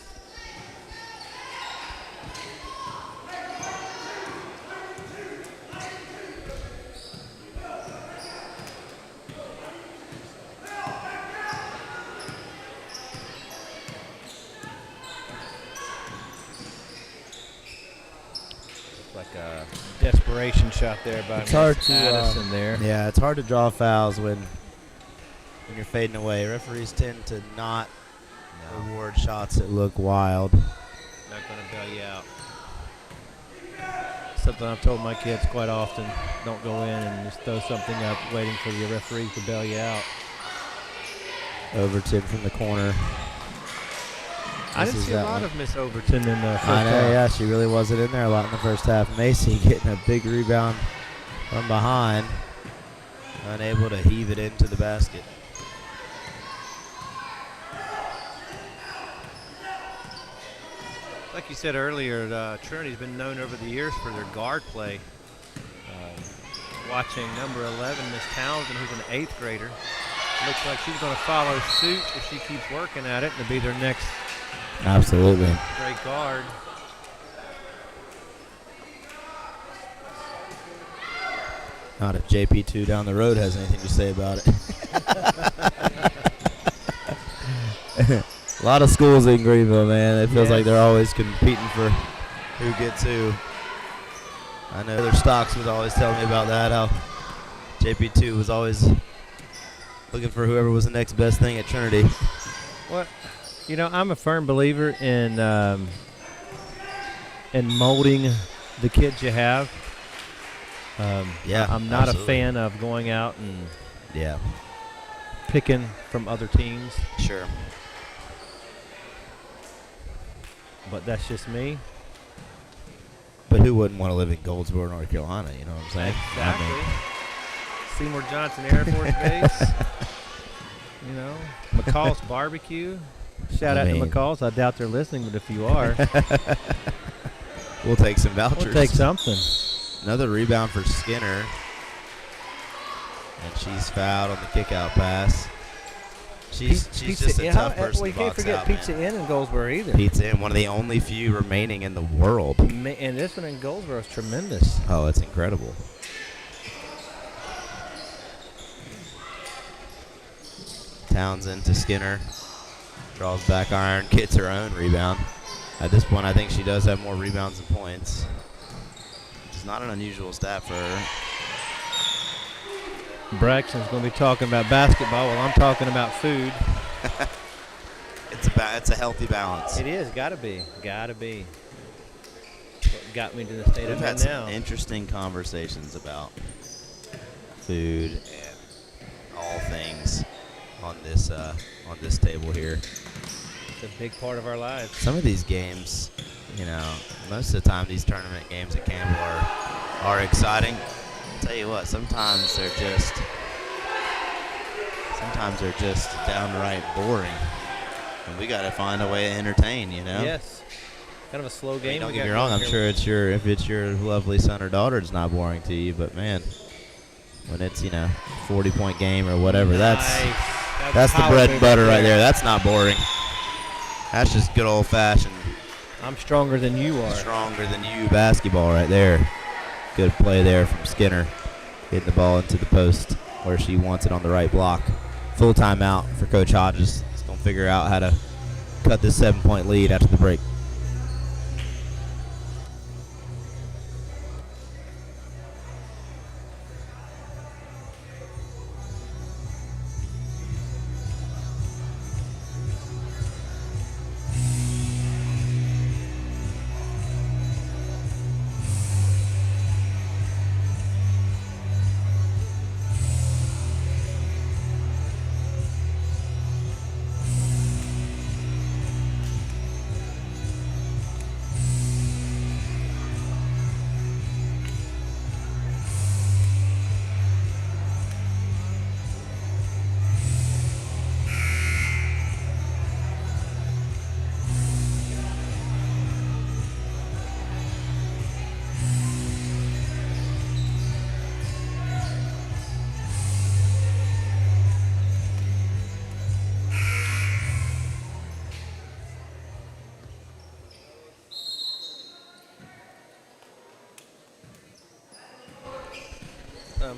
Speaker 2: Like a desperation shot there by
Speaker 4: It's hard
Speaker 2: Miss
Speaker 4: to,
Speaker 2: Addison there.
Speaker 4: Yeah, it's hard to draw fouls when you're fading away. Referees tend to not reward shots that look wild.
Speaker 2: Not going to bail you out. Something I've told my kids quite often. Don't go in and just throw something up waiting for the referee to bail you out.
Speaker 4: Overton from the corner.
Speaker 2: I didn't see a lot of Miss Overton in the first
Speaker 4: I know,
Speaker 2: half.
Speaker 4: yeah, she really wasn't in there a lot in the first half. Macy getting a big rebound from behind, unable to heave it into the basket.
Speaker 2: Like you said earlier, Trinity's been known over the years for their guard play. Watching number 11, Miss Townsend, who's an 8th grader. Looks like she's going to follow suit if she keeps working at it and to be their next
Speaker 4: Absolutely.
Speaker 2: great guard.
Speaker 4: Not if JP2 down the road has anything to say about it. A lot of schools in Greenville, man. It feels like they're always competing for who gets who. I know their Stocks was always telling me about that, how JP2 was always looking for whoever was the next best thing at Trinity.
Speaker 2: What? You know, I'm a firm believer in molding the kids you have.
Speaker 4: Yeah,
Speaker 2: I'm not
Speaker 4: absolutely.
Speaker 2: a fan of going out and
Speaker 4: Yeah,
Speaker 2: picking from other teams,
Speaker 4: sure.
Speaker 2: but that's just me.
Speaker 4: But who wouldn't want to live in Goldsboro, North Carolina? You know what I'm saying?
Speaker 2: Exactly. Seymour Johnson Air Force Base. You know, McCall's Barbecue. Shout
Speaker 4: I
Speaker 2: out
Speaker 4: mean-
Speaker 2: to McCall's. I doubt they're listening, but if you are,
Speaker 4: We'll take some vouchers.
Speaker 2: we'll take something.
Speaker 4: Another rebound for Skinner. And she's fouled on the kick-out pass. She's just a tough person
Speaker 2: Well, you
Speaker 4: to
Speaker 2: can't
Speaker 4: box
Speaker 2: forget
Speaker 4: out,
Speaker 2: Pizza
Speaker 4: man.
Speaker 2: Inn in Goldsboro either.
Speaker 4: Pizza Inn, one of the only few remaining in the world.
Speaker 2: And this one in Goldsboro is tremendous.
Speaker 4: Oh, it's incredible. Townsend to Skinner. Draws back iron, gets her own rebound. At this point, I think she does have more rebounds and points, which is not an unusual stat for her.
Speaker 2: Braxton's going to be talking about basketball while I'm talking about food.
Speaker 4: It's a healthy balance.
Speaker 2: It is. Got to be. Got to be. What got me to the state
Speaker 4: We've
Speaker 2: I'm
Speaker 4: had
Speaker 2: in
Speaker 4: some
Speaker 2: now.
Speaker 4: interesting conversations about food and all things on this table here.
Speaker 2: It's a big part of our lives.
Speaker 4: Some of these games, you know, most of the time these tournament games at Campbell are exciting. I'll tell you what, sometimes they're just downright boring. And we got to find a way to entertain, you know?
Speaker 2: Yes. Kind of a slow
Speaker 4: I mean,
Speaker 2: game.
Speaker 4: don't
Speaker 2: we
Speaker 4: get
Speaker 2: got
Speaker 4: me wrong,
Speaker 2: going
Speaker 4: I'm
Speaker 2: here.
Speaker 4: sure if it's your lovely son or daughter, it's not boring to you, but man, when it's, 40-point game or whatever, that's the
Speaker 2: power
Speaker 4: bread and
Speaker 2: move
Speaker 4: butter
Speaker 2: right
Speaker 4: right there. That's not boring. That's just good old-fashioned,
Speaker 2: I'm stronger than you are.
Speaker 4: stronger than you basketball right there. Good play there from Skinner, getting the ball into the post where she wants it on the right block. Full timeout for Coach Hodges. He's going to figure out how to cut this 7-point lead after the break.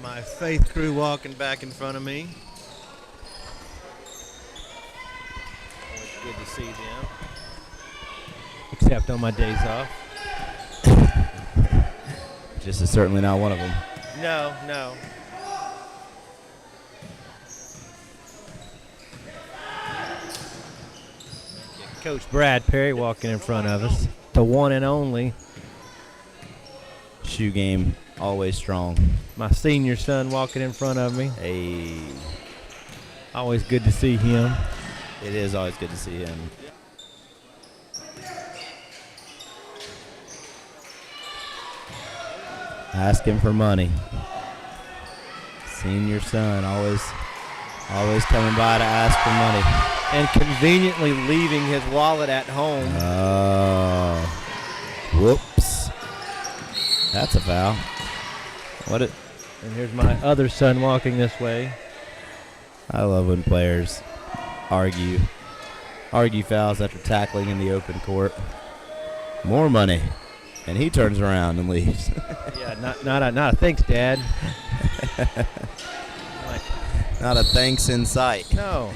Speaker 2: My faith crew walking back in front of me. Always good to see them. Except on my days off.
Speaker 4: Just is certainly not one of them.
Speaker 2: No. Coach Brad Perry walking in front of us. The one and only.
Speaker 4: Shoe game, always strong.
Speaker 2: My senior son walking in front of me.
Speaker 4: Hey,
Speaker 2: Always good to see him.
Speaker 4: it is always good to see him. Asking for money. Senior son, always coming by to ask for money.
Speaker 2: And conveniently leaving his wallet at home.
Speaker 4: Oh, whoops. That's a foul.
Speaker 2: And here's my other son walking this way.
Speaker 4: I love when players argue fouls after tackling in the open court. More money. And he turns around and leaves.
Speaker 2: Yeah, not a thanks, Dad. Like,
Speaker 4: Not a thanks in sight.
Speaker 2: no.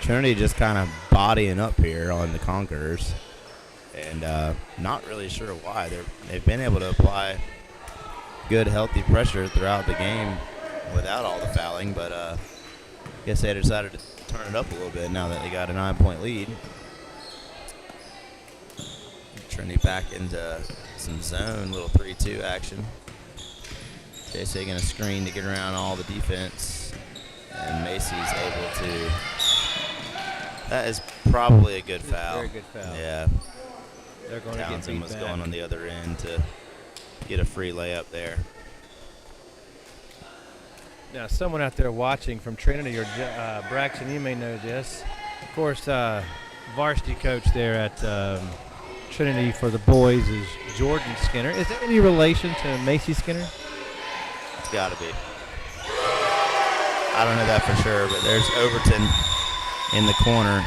Speaker 4: Trinity just kind of bodying up here on the Conquerors. And not really sure why. They've been able to apply good, healthy pressure throughout the game without all the fouling. But I guess they decided to turn it up a little bit now that they got a 9-point lead. Trinity back into some zone, little 3-2 action. Chase taking a screen to get around all the defense. And Macy's able to. That is probably a good foul.
Speaker 2: Very good foul.
Speaker 4: Yeah.
Speaker 2: They're going to get
Speaker 4: Townsend
Speaker 2: beat
Speaker 4: was
Speaker 2: back.
Speaker 4: going on the other end to get a free layup there.
Speaker 2: Now, someone out there watching from Trinity or Braxton, you may know this. Of course, varsity coach there at Trinity for the boys is Jordan Skinner. Is there any relation to Macy Skinner?
Speaker 4: It's got to be. I don't know that for sure, but there's Overton in the corner,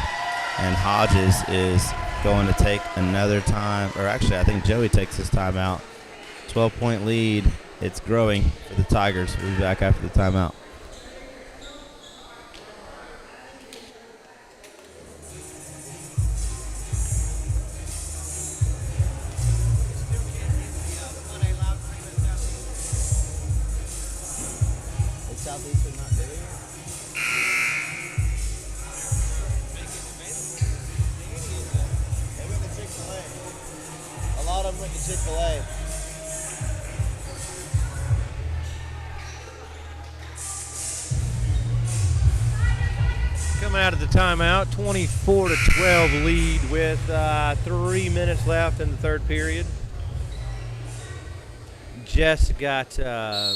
Speaker 4: and Hodges is going to take another time. Or actually, I think Joey takes his timeout. 12-point lead. It's growing for the Tigers. We'll be back after the timeout.
Speaker 1: son went to Chick-fil-A.
Speaker 2: Coming out of the timeout, 24-12 lead with 3 minutes left in the third period. Jess got, I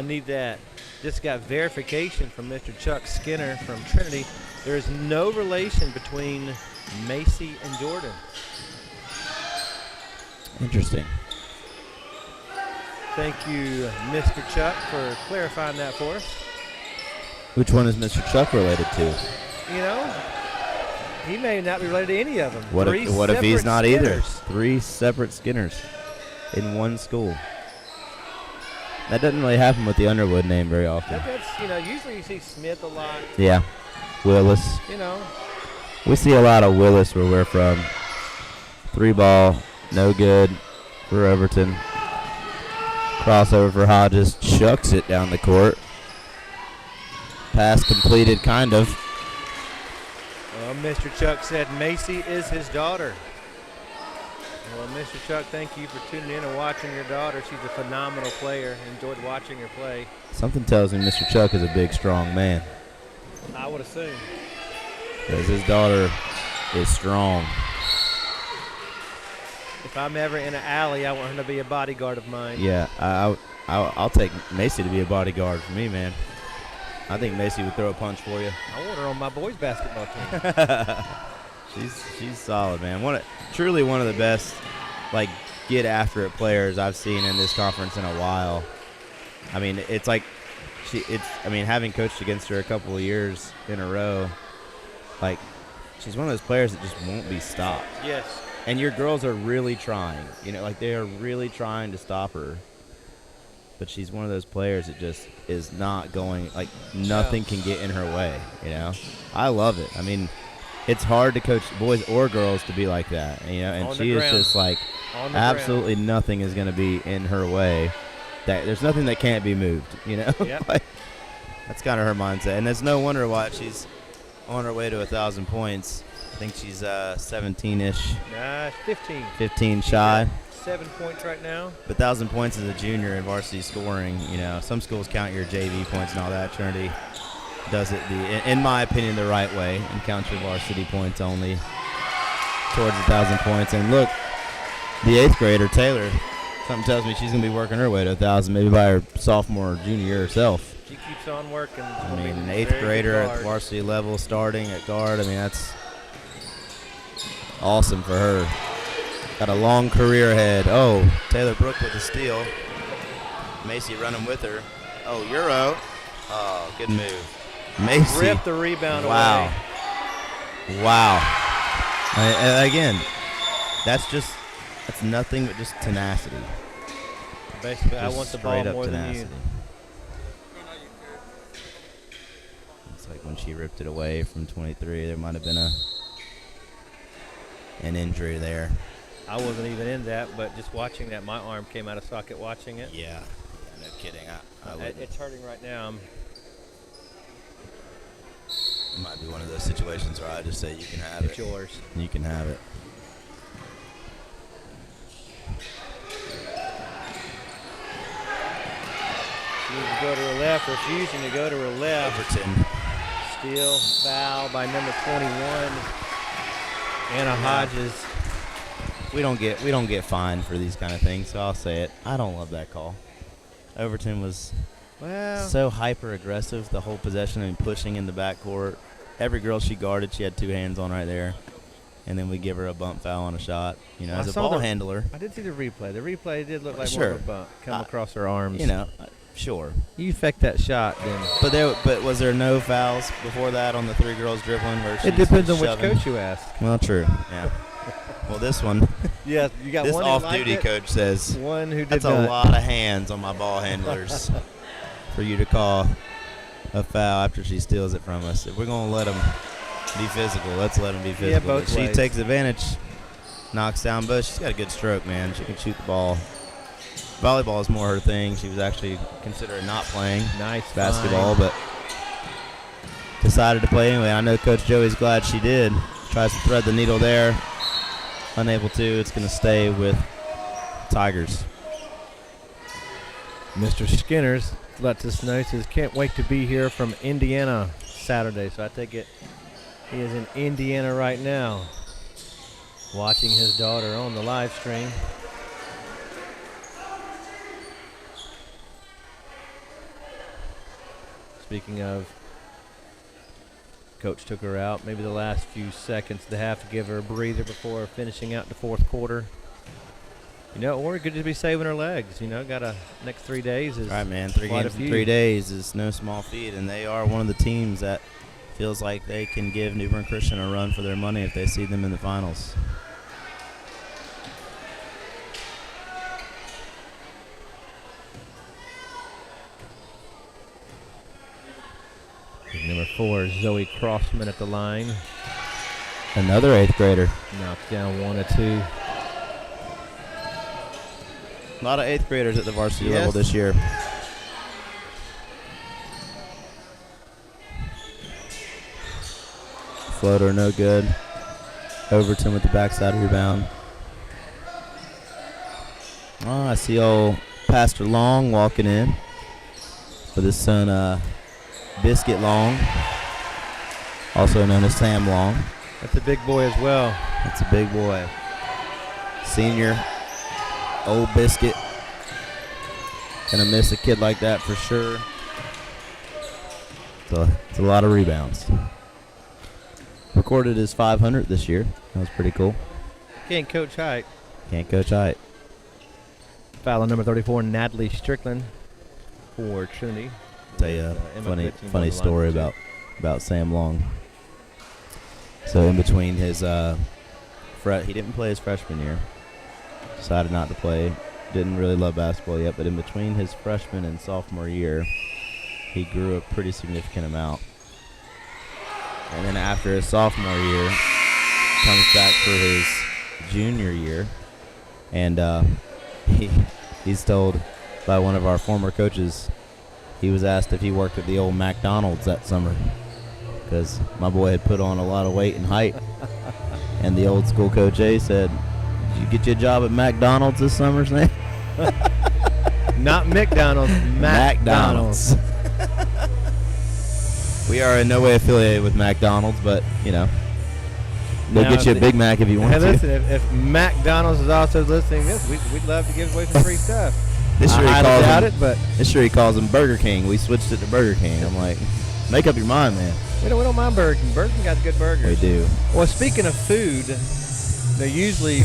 Speaker 2: need that. Just got verification from Mr. Chuck Skinner from Trinity. There is no relation between Macy and Jordan.
Speaker 4: Interesting.
Speaker 2: Thank you, Mr. Chuck, for clarifying that for us.
Speaker 4: Which one is Mr. Chuck related to?
Speaker 2: You know, he may not be related to any of them.
Speaker 4: What if he's not either?
Speaker 2: Skinners.
Speaker 4: 3 separate Skinners in one school. That doesn't really happen with the Underwood name very often.
Speaker 2: That's, you know, usually you see Smith a lot,
Speaker 4: Yeah. Willis.
Speaker 2: you know.
Speaker 4: We see a lot of Willis where we're from. 3 ball, no good for Overton. Crossover for Hodges, chucks it down the court. Pass completed, kind of.
Speaker 2: Well, Mr. Chuck said Macy is his daughter. Well, Mr. Chuck, thank you for tuning in and watching your daughter. She's a phenomenal player. Enjoyed watching her play.
Speaker 4: Something tells me Mr. Chuck is a big, strong man.
Speaker 2: I would assume.
Speaker 4: Because his daughter is strong.
Speaker 2: If I'm ever in an alley, I want her to be a bodyguard of mine.
Speaker 4: Yeah, I'll take Macy to be a bodyguard for me, man. I think Macy would throw a punch for you.
Speaker 2: I want her on my boys' basketball team.
Speaker 4: She's solid, man. Truly one of the best, like, get after it players I've seen in this conference in a while. I mean, it's like having coached against her a couple of years in a row, like, she's one of those players that just won't be stopped.
Speaker 2: Yes.
Speaker 4: And your girls are really trying, like they are really trying to stop her. But she's one of those players that just is not going, like, nothing can get in her way, I love it. I mean, it's hard to coach boys or girls to be like that, and she is just like, absolutely nothing is going to be in her way. There's nothing that can't be moved,
Speaker 2: Yep.
Speaker 4: Like, that's kind of her mindset. And it's no wonder why she's on her way to 1,000 points. I think she's 17-ish.
Speaker 2: 15.
Speaker 4: 15 shy.
Speaker 2: 7 points right now.
Speaker 4: But 1,000 points as a junior in varsity scoring, some schools count your JV points and all that. Trinity does it, in my opinion, the right way and counts your varsity points only towards 1,000 points. And look, the 8th grader, Taylor, something tells me she's going to be working her way to 1,000 maybe by her sophomore or junior year herself.
Speaker 2: She keeps on working.
Speaker 4: I mean, an 8th grader at the varsity level starting at guard, that's awesome for her. Got a long career ahead. Oh, Taylor Brook with a steal. Macy running with her. Oh, Euro. Oh, good move. Macy.
Speaker 2: Ripped the rebound away.
Speaker 4: Wow. Again, that's nothing but just tenacity.
Speaker 2: Basically, I
Speaker 4: Just
Speaker 2: want the ball
Speaker 4: straight up
Speaker 2: more
Speaker 4: tenacity.
Speaker 2: than you.
Speaker 4: It's like when she ripped it away from 23, there might have been an injury there.
Speaker 2: I wasn't even in that, but just watching that, my arm came out of socket watching it.
Speaker 4: Yeah, no kidding.
Speaker 2: It's hurting right now.
Speaker 4: It might be one of those situations where I just say you can have it.
Speaker 2: It's yours.
Speaker 4: You can have it.
Speaker 2: She needs to go to her left, refusing to go to her left.
Speaker 4: Overton.
Speaker 2: Steal, foul by number 21, Anna Hodges.
Speaker 4: We don't get fined for these kind of things, so I'll say it. I don't love that call. Overton was so hyper aggressive the whole possession and pushing in the backcourt. Every girl she guarded, she had 2 hands on right there, and then we give her a bump foul on a shot. As a ball handler.
Speaker 2: I did see the replay. The replay did look like
Speaker 4: Sure.
Speaker 2: more of a bump come across her arms.
Speaker 4: Sure.
Speaker 2: You affect that shot, then.
Speaker 4: But was there no fouls before that on the 3 girls dribbling?
Speaker 2: It depends on which coach you ask.
Speaker 4: Well, true. Yeah. Well, this one.
Speaker 2: Yeah, you got
Speaker 4: this
Speaker 2: one
Speaker 4: off-duty coach says
Speaker 2: one who did
Speaker 4: that's
Speaker 2: not.
Speaker 4: a lot of hands on my ball handlers for you to call a foul after she steals it from us. If we're gonna let them be physical, let's let them be physical.
Speaker 2: Yeah, both
Speaker 4: But she
Speaker 2: ways.
Speaker 4: takes advantage, knocks down Bush. She's got a good stroke, man. She can shoot the ball. Volleyball is more her thing. She was actually considering not playing
Speaker 2: Nice
Speaker 4: basketball,
Speaker 2: find.
Speaker 4: but decided to play anyway. I know Coach Joey's glad she did. Tries to thread the needle there. unable to, it's going to stay with Tigers.
Speaker 2: Mr. Skinner's lets us know, says, can't wait to be here from Indiana Saturday. So I take it he is in Indiana right now, watching his daughter on the live stream. Speaking of, Coach took her out, maybe the last few seconds of the half to give her a breather before finishing out the fourth quarter. You know, or it could just be saving her legs. You know, got a next 3 days is
Speaker 4: All right, man. 3
Speaker 2: quite a
Speaker 4: games in
Speaker 2: few.
Speaker 4: 3 days is no small feat, and they are one of the teams that feels like they can give New Bern Christian a run for their money if they see them in the finals.
Speaker 2: Number 4, Zoe Crossman at the line.
Speaker 4: Another 8th grader.
Speaker 2: Knocked down 1 or 2.
Speaker 4: A lot of 8th graders at the varsity
Speaker 1: Yes.
Speaker 4: level this year. Floater no good. Overton with the backside rebound. Oh, I see old Pastor Long walking in with his son Biscuit Long, also known as Sam Long.
Speaker 2: That's a big boy as well.
Speaker 4: That's a big boy. Senior, old Biscuit. Gonna miss a kid like that for sure. So it's a lot of rebounds. Recorded his 500 this year. That was pretty cool.
Speaker 2: Can't coach height.
Speaker 4: Can't coach height.
Speaker 2: Foul on number 34, Natalie Strickland for Trinity.
Speaker 4: Tell you a
Speaker 2: Emma
Speaker 4: funny
Speaker 2: Goodson on
Speaker 4: funny
Speaker 2: the line
Speaker 4: story
Speaker 2: for two.
Speaker 4: about Sam Long. So in between his he didn't play his freshman year. Decided not to play. Didn't really love basketball yet, but in between his freshman and sophomore year, he grew a pretty significant amount. And then after his sophomore year, comes back for his junior year, and he's told by one of our former coaches, he was asked if he worked at the old McDonald's that summer because my boy had put on a lot of weight and height. And the old school coach A said, "Did you get you a job at McDonald's this summer, Sam?"
Speaker 2: Not McDonald's, McDonald's.
Speaker 4: We are in no way affiliated with McDonald's, but, you know, they'll
Speaker 2: Now,
Speaker 4: get you a Big Mac if you want
Speaker 2: Hey,
Speaker 4: to.
Speaker 2: listen, if McDonald's is also listening to this, we'd love to give away some free stuff.
Speaker 4: This year,
Speaker 2: I
Speaker 4: he
Speaker 2: highly
Speaker 4: calls
Speaker 2: doubt
Speaker 4: them,
Speaker 2: it, but
Speaker 4: this year he calls them Burger King. We switched it to Burger King. I'm like, make up your mind, man.
Speaker 2: we don't mind Burger King. Burger King got good burgers.
Speaker 4: We do.
Speaker 2: Well, speaking of food, usually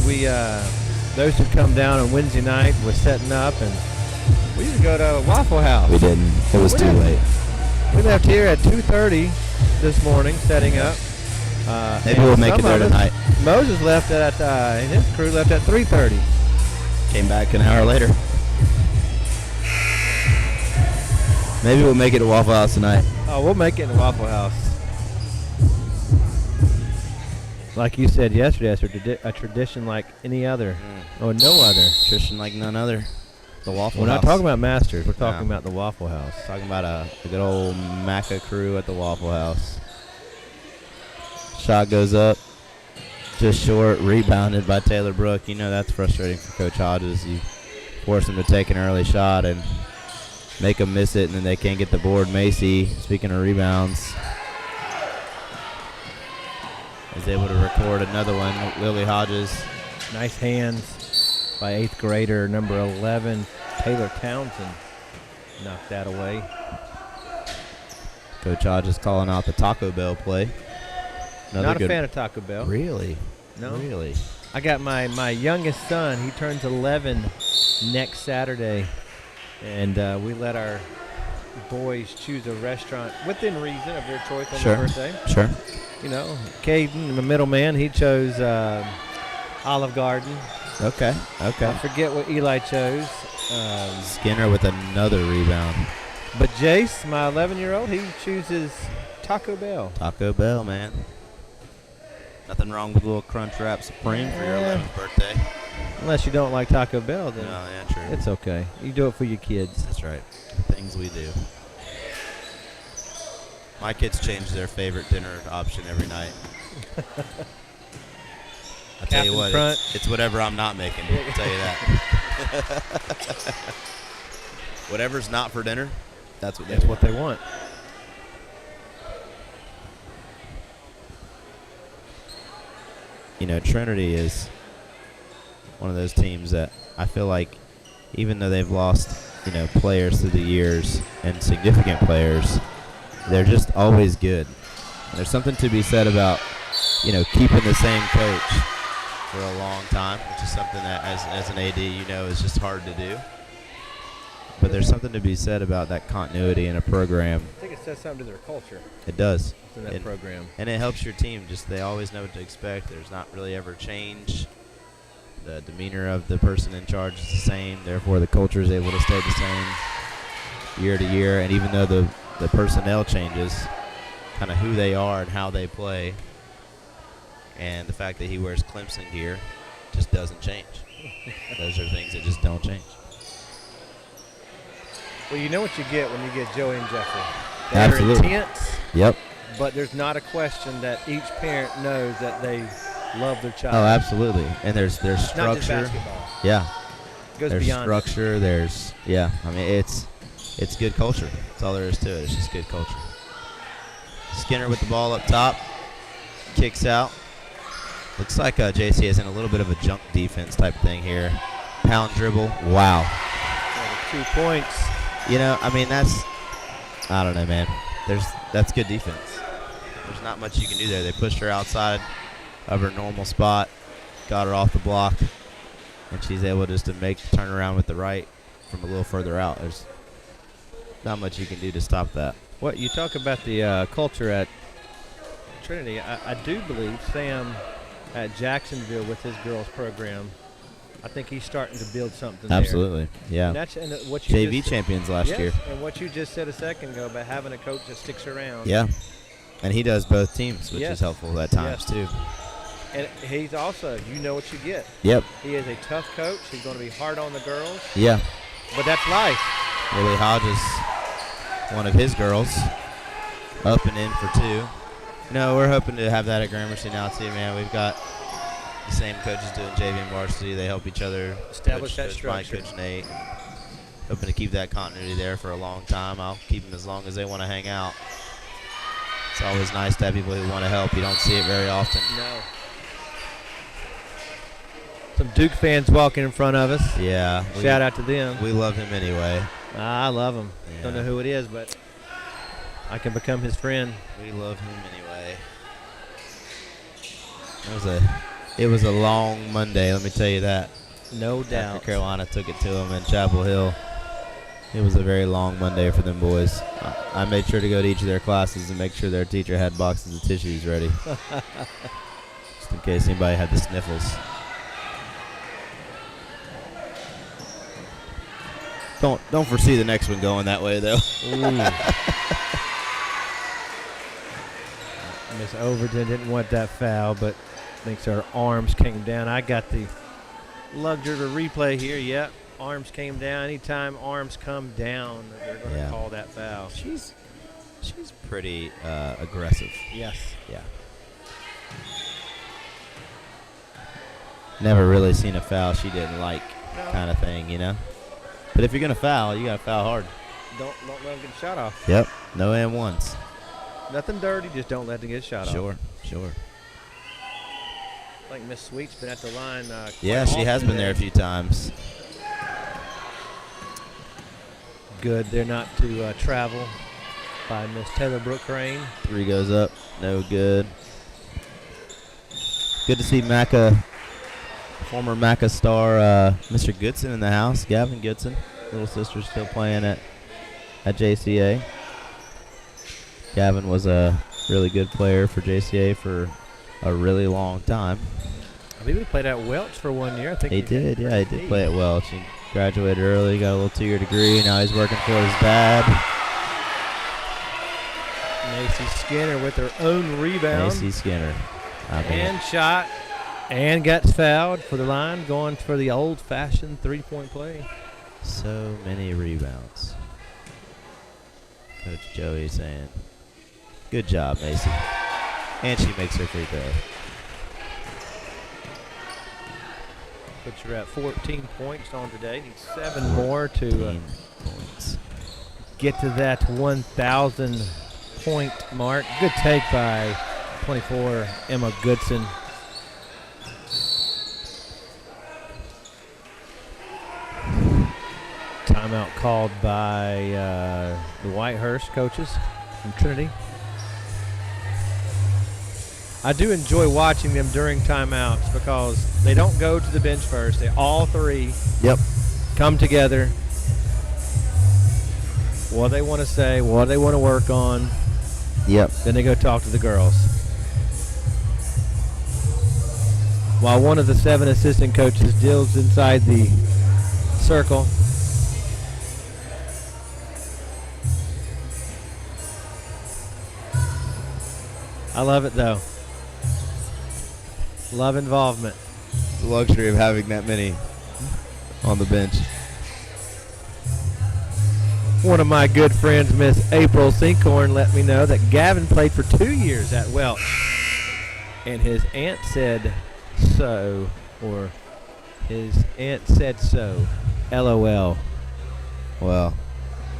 Speaker 2: those who come down on Wednesday night was setting up, and we used to go to Waffle House.
Speaker 4: We didn't. It was
Speaker 2: We
Speaker 4: too
Speaker 2: didn't.
Speaker 4: late.
Speaker 2: We left here at 2:30 this morning, setting up.
Speaker 4: Maybe
Speaker 2: and
Speaker 4: we'll make it
Speaker 2: some
Speaker 4: there
Speaker 2: of us-
Speaker 4: tonight.
Speaker 2: Moses left at, and his crew left at 3:30.
Speaker 4: Came back an hour later. Maybe we'll make it to Waffle House tonight.
Speaker 2: Oh, we'll make it in the Waffle House. Like you said yesterday, it's a tradition like any other, or no other.
Speaker 4: Tradition like none other. The Waffle
Speaker 2: We're
Speaker 4: House.
Speaker 2: not talking about Masters. We're talking
Speaker 4: No.
Speaker 2: about the Waffle House.
Speaker 4: Talking about a good old Maca crew at the Waffle House. Shot goes up, just short, rebounded by Taylor Brook. You know that's frustrating for Coach Hodges. You force him to take an early shot and make them miss it, and then they can't get the board. Macy, speaking of rebounds, is able to record another one. Lily Hodges.
Speaker 2: Nice hands by 8th grader number 11, Taylor Townsend. Knocked that away.
Speaker 4: Coach Hodges calling out the Taco Bell play. Another
Speaker 2: Not a
Speaker 4: good
Speaker 2: fan of Taco Bell.
Speaker 4: Really?
Speaker 2: No.
Speaker 4: Really?
Speaker 2: I got my youngest son. He turns 11 next Saturday, and we let our boys choose a restaurant within reason of their choice on
Speaker 4: Sure.
Speaker 2: their birthday.
Speaker 4: Sure.
Speaker 2: You know, Caden, the middleman, he chose Olive Garden.
Speaker 4: Okay. Okay.
Speaker 2: I forget what Eli chose.
Speaker 4: Skinner with another rebound.
Speaker 2: But Jace, my 11-year-old, he chooses Taco Bell.
Speaker 4: Taco Bell, man. Nothing wrong with a little Crunchwrap Supreme for your
Speaker 2: Yeah.
Speaker 4: 11th birthday.
Speaker 2: Unless you don't like Taco Bell, then
Speaker 4: No, yeah, true.
Speaker 2: it's okay. You do it for your kids.
Speaker 4: That's right. Things we do. My kids change their favorite dinner option every night.
Speaker 3: I tell you
Speaker 2: Cap in
Speaker 3: what,
Speaker 2: front.
Speaker 3: it's whatever I'm not making. I'll tell you that. Whatever's not for dinner, that's what they
Speaker 2: That's
Speaker 3: want.
Speaker 2: what they want.
Speaker 4: You know, Trinity is one of those teams that I feel like, even though they've lost, you know, players through the years and significant players, they're just always good. And there's something to be said about, you know, keeping the same coach for a long time, which is something that as an AD, you know, is just hard to do. But there's something to be said about that continuity in a program.
Speaker 2: I think it says something to their culture
Speaker 4: It does.
Speaker 2: in that program.
Speaker 4: And it helps your team. Just they always know what to expect. There's not really ever change. The demeanor of the person in charge is the same. Therefore, the culture is able to stay the same year to year. And even though the personnel changes, kind of who they are and how they play, and the fact that he wears Clemson gear just doesn't change. Those are things that just don't change.
Speaker 2: Well, you know what you get when you get Joey and Jeffrey.
Speaker 4: Absolutely.
Speaker 2: They're intense,
Speaker 4: Yep.
Speaker 2: but there's not a question that each parent knows that they love their child.
Speaker 4: Oh, absolutely. And there's
Speaker 2: Not just
Speaker 4: structure.
Speaker 2: basketball.
Speaker 4: Yeah.
Speaker 2: It goes
Speaker 4: There's
Speaker 2: beyond it.
Speaker 4: structure. There's I mean, it's good culture. That's all there is to it. It's just good culture. Skinner with the ball up top, kicks out. Looks like JC is in a little bit of a junk defense type thing here. Pound dribble. Wow.
Speaker 2: 2 points.
Speaker 4: You know, I mean, I don't know, man. That's good defense. There's not much you can do there. They pushed her outside of her normal spot, got her off the block, and she's able just to turn around with the right from a little further out. There's not much you can do to stop that.
Speaker 2: What you talk about the culture at Trinity, I do believe Sam at Jacksonville with his girls program, I think he's starting to build something there.
Speaker 4: Absolutely, yeah.
Speaker 2: And that's what you
Speaker 4: JV
Speaker 2: just,
Speaker 4: champions last
Speaker 2: yes,
Speaker 4: year.
Speaker 2: and what you just said a second ago about having a coach that sticks around.
Speaker 4: Yeah, and he does both teams, which
Speaker 2: Yes.
Speaker 4: is helpful at times too.
Speaker 2: And he's also, you know what you get.
Speaker 4: Yep.
Speaker 2: He is a tough coach. He's going to be hard on the girls,
Speaker 4: Yeah.
Speaker 2: but that's life.
Speaker 4: Lily Hodges, one of his girls, up and in for 2. No, we're hoping to have that at Gramercy now too, man. We've got the same coaches doing JV and varsity. They help each other
Speaker 2: Establish that
Speaker 4: Coach Mike,
Speaker 2: structure.
Speaker 4: Coach Nate. Hoping to keep that continuity there for a long time. I'll keep them as long as they want to hang out. It's always nice to have people who want to help. You don't see it very often.
Speaker 2: No. Some Duke fans walking in front of us.
Speaker 4: Yeah.
Speaker 2: Shout out to them.
Speaker 4: We love him anyway.
Speaker 2: I love him.
Speaker 4: Yeah.
Speaker 2: Don't know who it is, but I can become his friend.
Speaker 4: We love him anyway. It was a long Monday, let me tell you that.
Speaker 2: No doubt.
Speaker 4: After Carolina took it to them in Chapel Hill, it was a very long Monday for them boys. I made sure to go to each of their classes and make sure their teacher had boxes of tissues ready, just in case anybody had the sniffles. Don't foresee the next one going that way though.
Speaker 2: Miss Overton didn't want that foul, but thinks her arms came down. I got the luxury of a replay here. Yep, arms came down. Anytime arms come down, they're going to call that foul.
Speaker 4: She's pretty aggressive.
Speaker 2: Yes.
Speaker 4: Yeah. Never really seen a foul she didn't like, kind of thing, you know. But if you're gonna foul, you gotta foul hard.
Speaker 2: Don't let them get a shot off.
Speaker 4: Yep. No and ones.
Speaker 2: Nothing dirty, just don't let them get a shot off.
Speaker 4: Sure.
Speaker 2: I think Miss Sweet's been at the line.
Speaker 4: Yeah, she has been there a few times.
Speaker 2: Good. They're not to travel by Miss Taylor Brooke Crane.
Speaker 4: 3 goes up. No good. Good to see Maca, former Maca star, Mr. Goodson in the house. Gavin Goodson, little sister, still playing at JCA. Gavin was a really good player for JCA for a really long time.
Speaker 2: I believe he played at Welch for 1 year. I think
Speaker 4: He did play at Welch. He graduated early, got a little 2-year degree. Now he's working for his dad.
Speaker 2: Macy Skinner with her own rebound.
Speaker 4: Macy Skinner.
Speaker 2: And shot. And got fouled for the line, going for the old-fashioned three-point play.
Speaker 4: So many rebounds. Coach Joey saying, good job, Macy. And she makes her free throw.
Speaker 2: But you're at 14 points on today. Need 7 more to
Speaker 4: Points.
Speaker 2: get to that 1,000 point mark. Good take by 24 Emma Goodson. Timeout called by the Whitehurst coaches from Trinity. I do enjoy watching them during timeouts because they don't go to the bench first. They all three
Speaker 4: Yep.
Speaker 2: come together. What they want to say, what they want to work on.
Speaker 4: Yep.
Speaker 2: Then they go talk to the girls. While one of the 7 assistant coaches deals inside the circle. I love it though. Love involvement.
Speaker 4: The luxury of having that many on the bench.
Speaker 2: One of my good friends, Miss April Sinkhorn, let me know that Gavin played for 2 years at Welch. And his aunt said so, or his aunt said so. LOL.
Speaker 4: Well,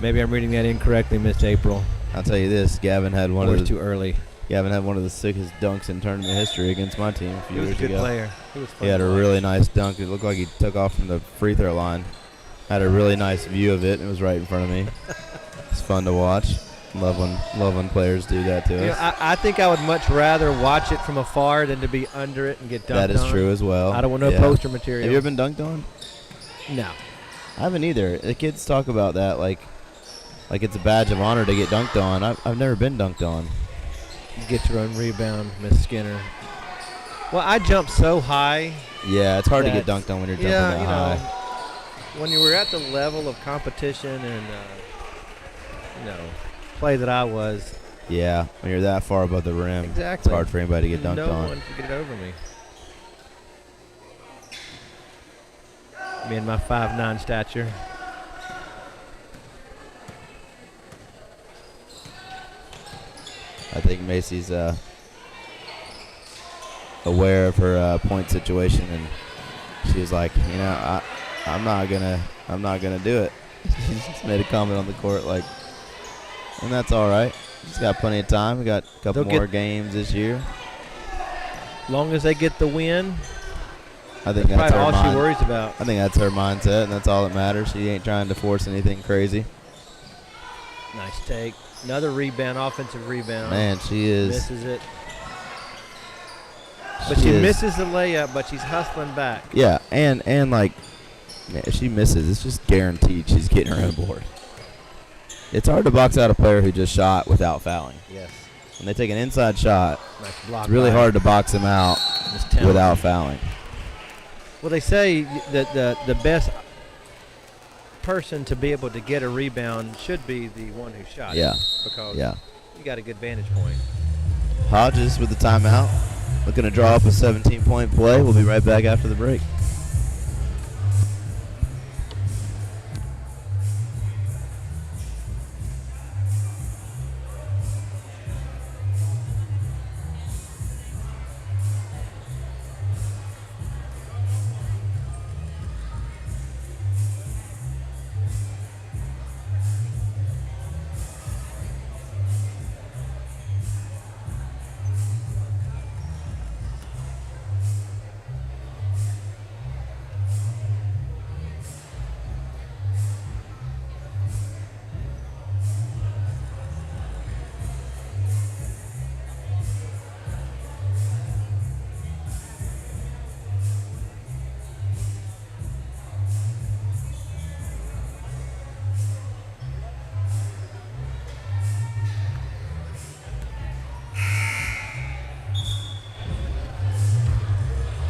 Speaker 2: Maybe I'm reading that incorrectly, Miss April.
Speaker 4: I'll tell you this: Gavin had one
Speaker 2: Or
Speaker 4: of
Speaker 2: it's
Speaker 4: the
Speaker 2: too early.
Speaker 4: one of the sickest dunks in tournament history against my team a few
Speaker 2: He was a
Speaker 4: years
Speaker 2: good
Speaker 4: ago.
Speaker 2: player. He was fun
Speaker 4: He had
Speaker 2: to
Speaker 4: a
Speaker 2: watch.
Speaker 4: really nice dunk. It looked like he took off from the free throw line. Had a really nice view of it. It was right in front of me. It's fun to watch. Love when players do that to
Speaker 2: You know,
Speaker 4: us.
Speaker 2: I think I would much rather watch it from afar than to be under it and get dunked on.
Speaker 4: That is true as well.
Speaker 2: I don't want no
Speaker 4: Yeah.
Speaker 2: poster material.
Speaker 4: Have you ever been dunked on?
Speaker 2: No.
Speaker 4: I haven't either. The kids talk about that like it's a badge of honor to get dunked on. I've never been dunked on.
Speaker 2: Get your own rebound, Miss Skinner. Well, I jumped so high.
Speaker 4: Yeah, it's hard to get
Speaker 2: That's-
Speaker 4: dunked on when you're jumping
Speaker 2: Yeah,
Speaker 4: that
Speaker 2: you
Speaker 4: high.
Speaker 2: know, when you were at the level of competition and, play that I was,
Speaker 4: Yeah, when you're that far above the rim,
Speaker 2: exactly.
Speaker 4: it's hard for anybody to get dunked
Speaker 2: no
Speaker 4: on.
Speaker 2: one could get it over me. Me and my 5'9" stature.
Speaker 4: I think Macy's aware of her point situation, and she was like, I'm not gonna do it. She just made a comment on the court, like, and that's all right. She's got plenty of time. We got a couple
Speaker 2: They'll
Speaker 4: more
Speaker 2: get-
Speaker 4: games this year.
Speaker 2: Long as they get the win,
Speaker 4: I think
Speaker 2: that's
Speaker 4: that's
Speaker 2: probably
Speaker 4: her
Speaker 2: all she
Speaker 4: mind.
Speaker 2: worries about.
Speaker 4: I think that's her mindset, and that's all that matters. She ain't trying to force anything crazy.
Speaker 2: Nice take. Another rebound, offensive rebound.
Speaker 4: Man, she is.
Speaker 2: Misses it. But she
Speaker 4: is-
Speaker 2: misses the layup, but she's hustling back.
Speaker 4: Yeah, and like, man, if she misses, it's just guaranteed she's getting her own board. It's hard to box out a player who just shot without fouling.
Speaker 2: Yes.
Speaker 4: When they take an inside shot,
Speaker 2: Nice block.
Speaker 4: it's really
Speaker 2: by
Speaker 4: hard to box them out
Speaker 2: Miss Townsend.
Speaker 4: without fouling.
Speaker 2: Well, they say that the best person to be able to get a rebound should be the one who shot.
Speaker 4: Yeah.
Speaker 2: it, because
Speaker 4: Yeah.
Speaker 2: you got a good vantage point.
Speaker 4: Hodges with the timeout, looking to draw up a 17-point play. We'll be right back after the break.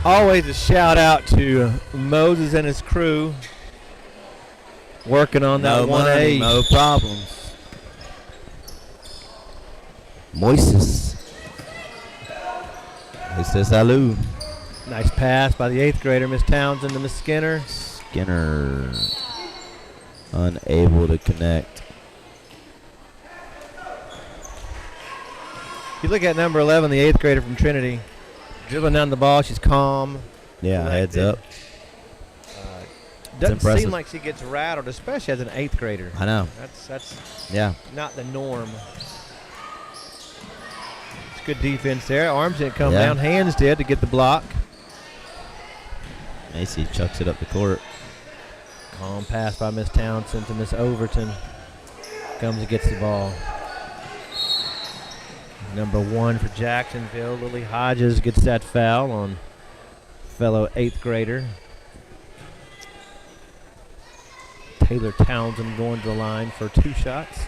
Speaker 2: Always a shout out to Moses and his crew working on that 1A.
Speaker 4: no problems. Moises. Moises Alou.
Speaker 2: Nice pass by the 8th grader, Miss Townsend to Miss Skinner.
Speaker 4: Skinner unable to connect.
Speaker 2: You look at number 11, the 8th grader from Trinity, dribbling down the ball. She's calm.
Speaker 4: Yeah, heads
Speaker 2: collected.
Speaker 4: up.
Speaker 2: Doesn't
Speaker 4: impressive.
Speaker 2: seem like she gets rattled, especially as an 8th grader.
Speaker 4: I know.
Speaker 2: That's
Speaker 4: Yeah.
Speaker 2: not the norm. It's good defense there. Arms didn't come
Speaker 4: Yeah.
Speaker 2: down. Hands did to get the block.
Speaker 4: Macy chucks it up the court.
Speaker 2: Calm pass by Miss Townsend to Miss Overton. Comes and gets the ball. Number 1 for Jacksonville. Lily Hodges gets that foul on fellow 8th grader. Taylor Townsend going to the line for 2 shots.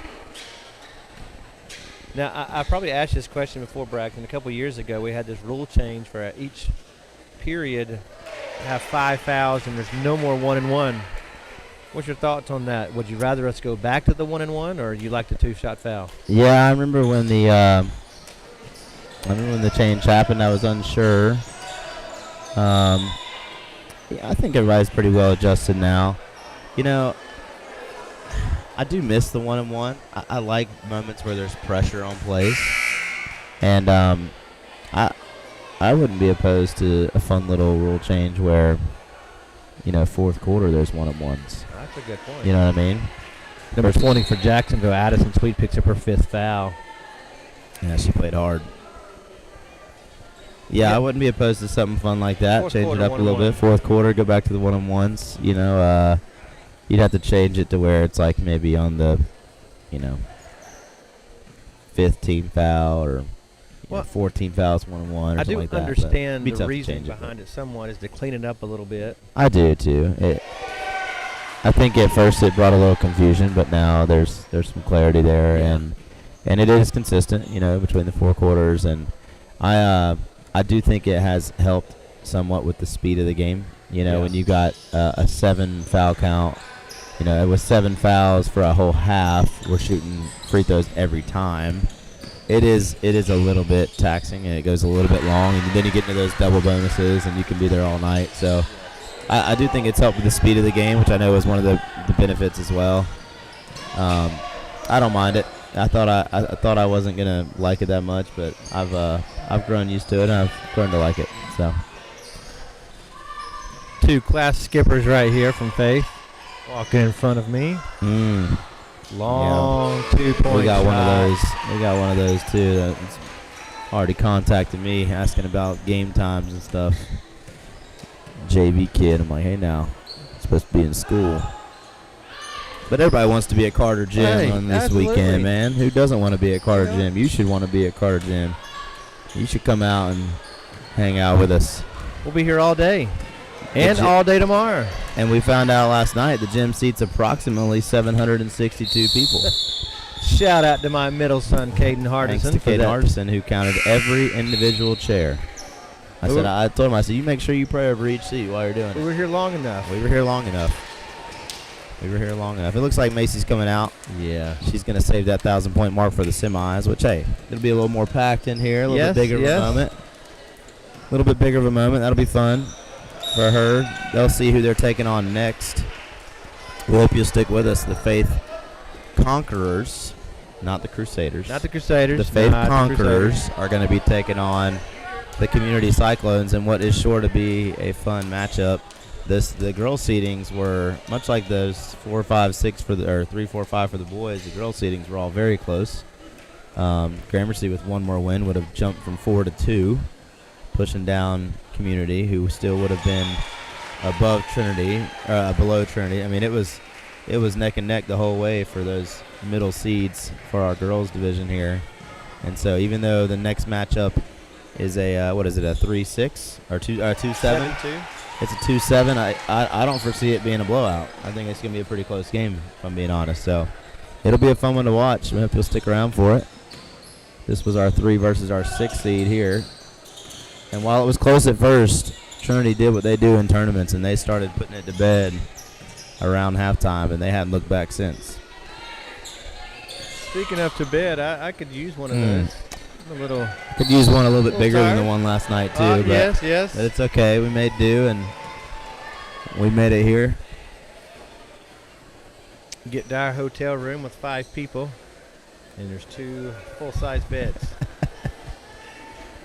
Speaker 2: Now, I probably asked this question before, Braxton. A couple years ago, we had this rule change for each period have 5 fouls and there's no more 1-and-1. What's your thoughts on that? Would you rather us go back to the 1-and-1, or you like the 2-shot foul?
Speaker 4: Yeah, I remember when the change happened. I was unsure. Yeah, I think everybody's pretty well adjusted now. You know, I do miss the 1-and-1. I like moments where there's pressure on plays, and I wouldn't be opposed to a fun little rule change where, you know, 4th quarter there's 1-and-1s.
Speaker 2: That's a good point.
Speaker 4: You know what I mean?
Speaker 2: Number 20 for Jacksonville, Addison Sweet picks up her 5th foul.
Speaker 4: Yeah, she played hard. Yeah, I wouldn't be opposed to something fun like that.
Speaker 2: Fourth
Speaker 4: Change it
Speaker 2: quarter,
Speaker 4: up a little
Speaker 2: 1-and-1.
Speaker 4: bit. 4th quarter, go back to the 1-on-1s. You know, you'd have to change it to where it's like maybe on the, you know, 15 foul or
Speaker 2: Well,
Speaker 4: 14 fouls, 1-on-1 or
Speaker 2: I
Speaker 4: something
Speaker 2: do
Speaker 4: like that. but
Speaker 2: understand
Speaker 4: it'd be
Speaker 2: the
Speaker 4: tough to
Speaker 2: reason
Speaker 4: change it,
Speaker 2: behind it somewhat is to clean it up a little bit.
Speaker 4: I do too. I think at first it brought a little confusion, but now there's some clarity there,
Speaker 2: Yeah.
Speaker 4: and it is consistent, you know, between the 4 quarters, and I do think it has helped somewhat with the speed of the game. You know,
Speaker 2: Yeah.
Speaker 4: when you got a 7 foul count, you know, it was 7 fouls for a whole half. We're shooting free throws every time. It is a little bit taxing, and it goes a little bit long, and then you get into those double bonuses, and you can be there all night. So I do think it's helped with the speed of the game, which I know is one of the benefits as well. I don't mind it. I thought I wasn't gonna like it that much, but I've grown used to it, and I've grown to like it. So
Speaker 2: 2 class skippers right here from Faith walking in front of me. Long 2-point
Speaker 4: we got
Speaker 2: shot.
Speaker 4: one of those. We got one of those too. That's already contacted me asking about game times and stuff. JV kid, I'm like, hey now, I'm supposed to be in school. But everybody wants to be at Carter Gym
Speaker 2: Hey,
Speaker 4: on this
Speaker 2: absolutely.
Speaker 4: weekend, man. Who doesn't want to be at Carter
Speaker 2: Yeah.
Speaker 4: Gym? You should want to be at Carter Gym. You should come out and hang out with us.
Speaker 2: We'll be here all day. And
Speaker 4: gy-
Speaker 2: all day tomorrow.
Speaker 4: And we found out last night the gym seats approximately 762 people.
Speaker 2: Shout out to my middle son, Caden Hardison.
Speaker 4: Thanks to
Speaker 2: for
Speaker 4: Kate
Speaker 2: that.
Speaker 4: Hardison, who counted every individual chair. I told him, I said, you make sure you pray over each seat while you're doing
Speaker 2: We
Speaker 4: it.
Speaker 2: were here long enough.
Speaker 4: We were here long enough. It looks like Macy's coming out.
Speaker 2: Yeah.
Speaker 4: She's going to save that 1,000-point mark for the semis, which, hey, it'll be a little more packed in here, a little
Speaker 2: Yes,
Speaker 4: bit bigger of
Speaker 2: yes.
Speaker 4: a moment. A little bit bigger of a moment. That'll be fun for her. They'll see who they're taking on next. We hope you'll stick with us. The Faith Conquerors, not the Crusaders.
Speaker 2: Not the Crusaders.
Speaker 4: The Faith
Speaker 2: not the
Speaker 4: Conquerors
Speaker 2: Crusaders.
Speaker 4: are going to be taking on the Community Cyclones in what is sure to be a fun matchup. The girls' seedings were much like those 4, 5, 6 for the, or 3, 4, 5 for the boys. The girls' seedings were all very close. Gramercy with one more win would have jumped from 4 to 2, pushing down Community, who still would have been above Trinity, below Trinity. I mean, it was neck and neck the whole way for those middle seeds for our girls' division here. And so even though the next matchup is a, what is it, a 3-6 or 2-7?
Speaker 2: 7-2.
Speaker 4: It's a 2-7. I don't foresee it being a blowout. I think it's going to be a pretty close game, if I'm being honest. So it'll be a fun one to watch. We hope you'll stick around for it. This was our 3 versus our 6 seed here. And while it was close at first, Trinity did what they do in tournaments, and they started putting it to bed around halftime, and they haven't looked back since.
Speaker 2: Speaking of to bed, I could use one of those. A little.
Speaker 4: Could use one a little bit
Speaker 2: Little
Speaker 4: bigger than
Speaker 2: tired?
Speaker 4: the one last night, too. but
Speaker 2: Yes.
Speaker 4: But it's okay. We made do, and we made it here.
Speaker 2: Get to our hotel room with 5 people, and there's 2 full-size beds.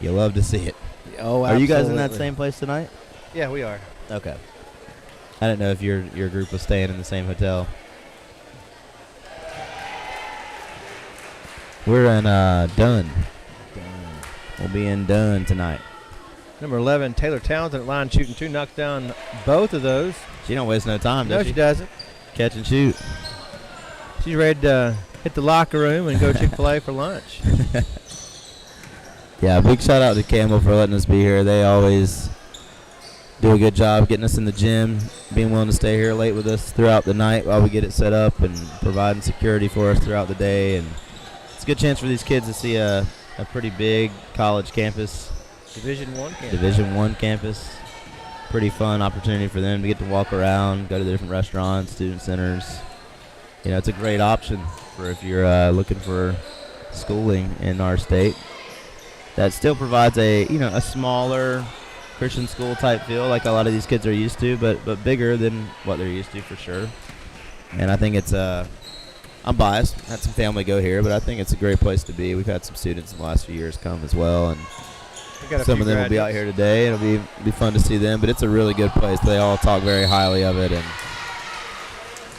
Speaker 4: You love to see it.
Speaker 2: Oh,
Speaker 4: Are you guys in that
Speaker 2: absolutely.
Speaker 4: same place tonight?
Speaker 2: Yeah, we are.
Speaker 4: Okay. I didn't know if your group was staying in the same hotel. We're in Dunn. We'll be in Dunn tonight.
Speaker 2: Number 11, Taylor Townsend at line shooting 2, knocks down both of those.
Speaker 4: She don't waste no time,
Speaker 2: No,
Speaker 4: does
Speaker 2: she doesn't.
Speaker 4: Catch and shoot.
Speaker 2: She's ready to hit the locker room and go Chick-fil-A for lunch.
Speaker 4: Yeah, big shout out to Campbell for letting us be here. They always do a good job getting us in the gym, being willing to stay here late with us throughout the night while we get it set up, and providing security for us throughout the day. And it's a good chance for these kids to see a pretty big college campus.
Speaker 2: Division I campus.
Speaker 4: Division I campus. Pretty fun opportunity for them to get to walk around, go to the different restaurants, student centers. You know, it's a great option for if you're looking for schooling in our state. That still provides a smaller Christian school type feel like a lot of these kids are used to, but bigger than what they're used to for sure. And I think it's I'm biased. I had some family go here, but I think it's a great place to be. We've had some students in the last few years come as well, and some of them will be out here today. It'll be fun to see them, but it's a really good place. They all talk very highly of it,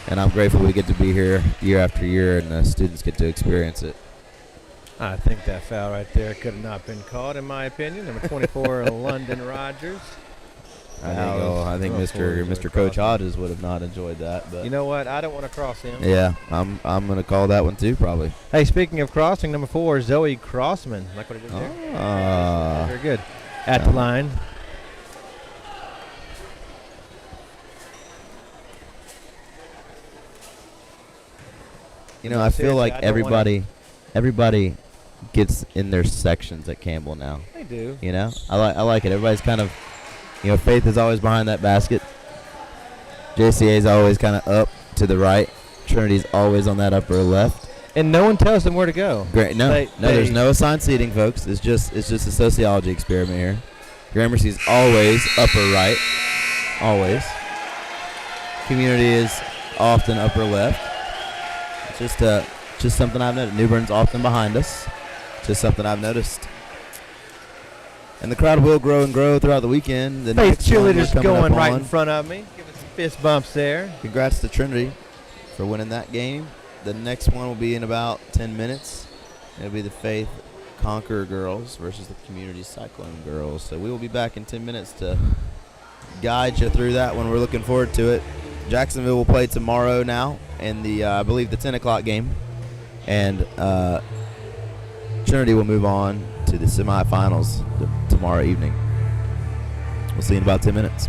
Speaker 4: and I'm grateful we get to be here year after year, and the students get to experience it.
Speaker 2: I think that foul right there could have not been called, in my opinion. Number 24, London Rogers.
Speaker 4: I think Mr. Coach Hodges would have not enjoyed that. But
Speaker 2: you know what? I don't want to cross him.
Speaker 4: Yeah, I'm going to call that one too, probably.
Speaker 2: Hey, speaking of crossing, number 4, Zoe Crossman. Like what he did there? Very good. At the line.
Speaker 4: You know, I feel like everybody gets in their sections at Campbell now.
Speaker 2: They do.
Speaker 4: You know, I like it. Everybody's kind of, Faith is always behind that basket. JCA is always kind of up to the right. Trinity's always on that upper left.
Speaker 2: And no one tells them where to go.
Speaker 4: Great. No, there's no assigned seating, folks. It's just a sociology experiment here. Gramercy's always upper right. Always. Community is often upper left. It's just something I've noticed. New Bern's often behind us. Just something I've noticed. And the crowd will grow and grow throughout the weekend. The
Speaker 2: Faith
Speaker 4: next one we're
Speaker 2: cheerleaders
Speaker 4: coming
Speaker 2: going
Speaker 4: up
Speaker 2: right
Speaker 4: on.
Speaker 2: in front of me. Giving some fist bumps there.
Speaker 4: Congrats to Trinity for winning that game. The next one will be in about 10 minutes. It'll be the Faith Conqueror girls versus the Community Cyclone girls. So we will be back in 10 minutes to guide you through that one. We're looking forward to it. Jacksonville will play tomorrow now in the, I believe, the 10 o'clock game. And Trinity will move on to the semifinals tomorrow evening. We'll see you in about 10 minutes.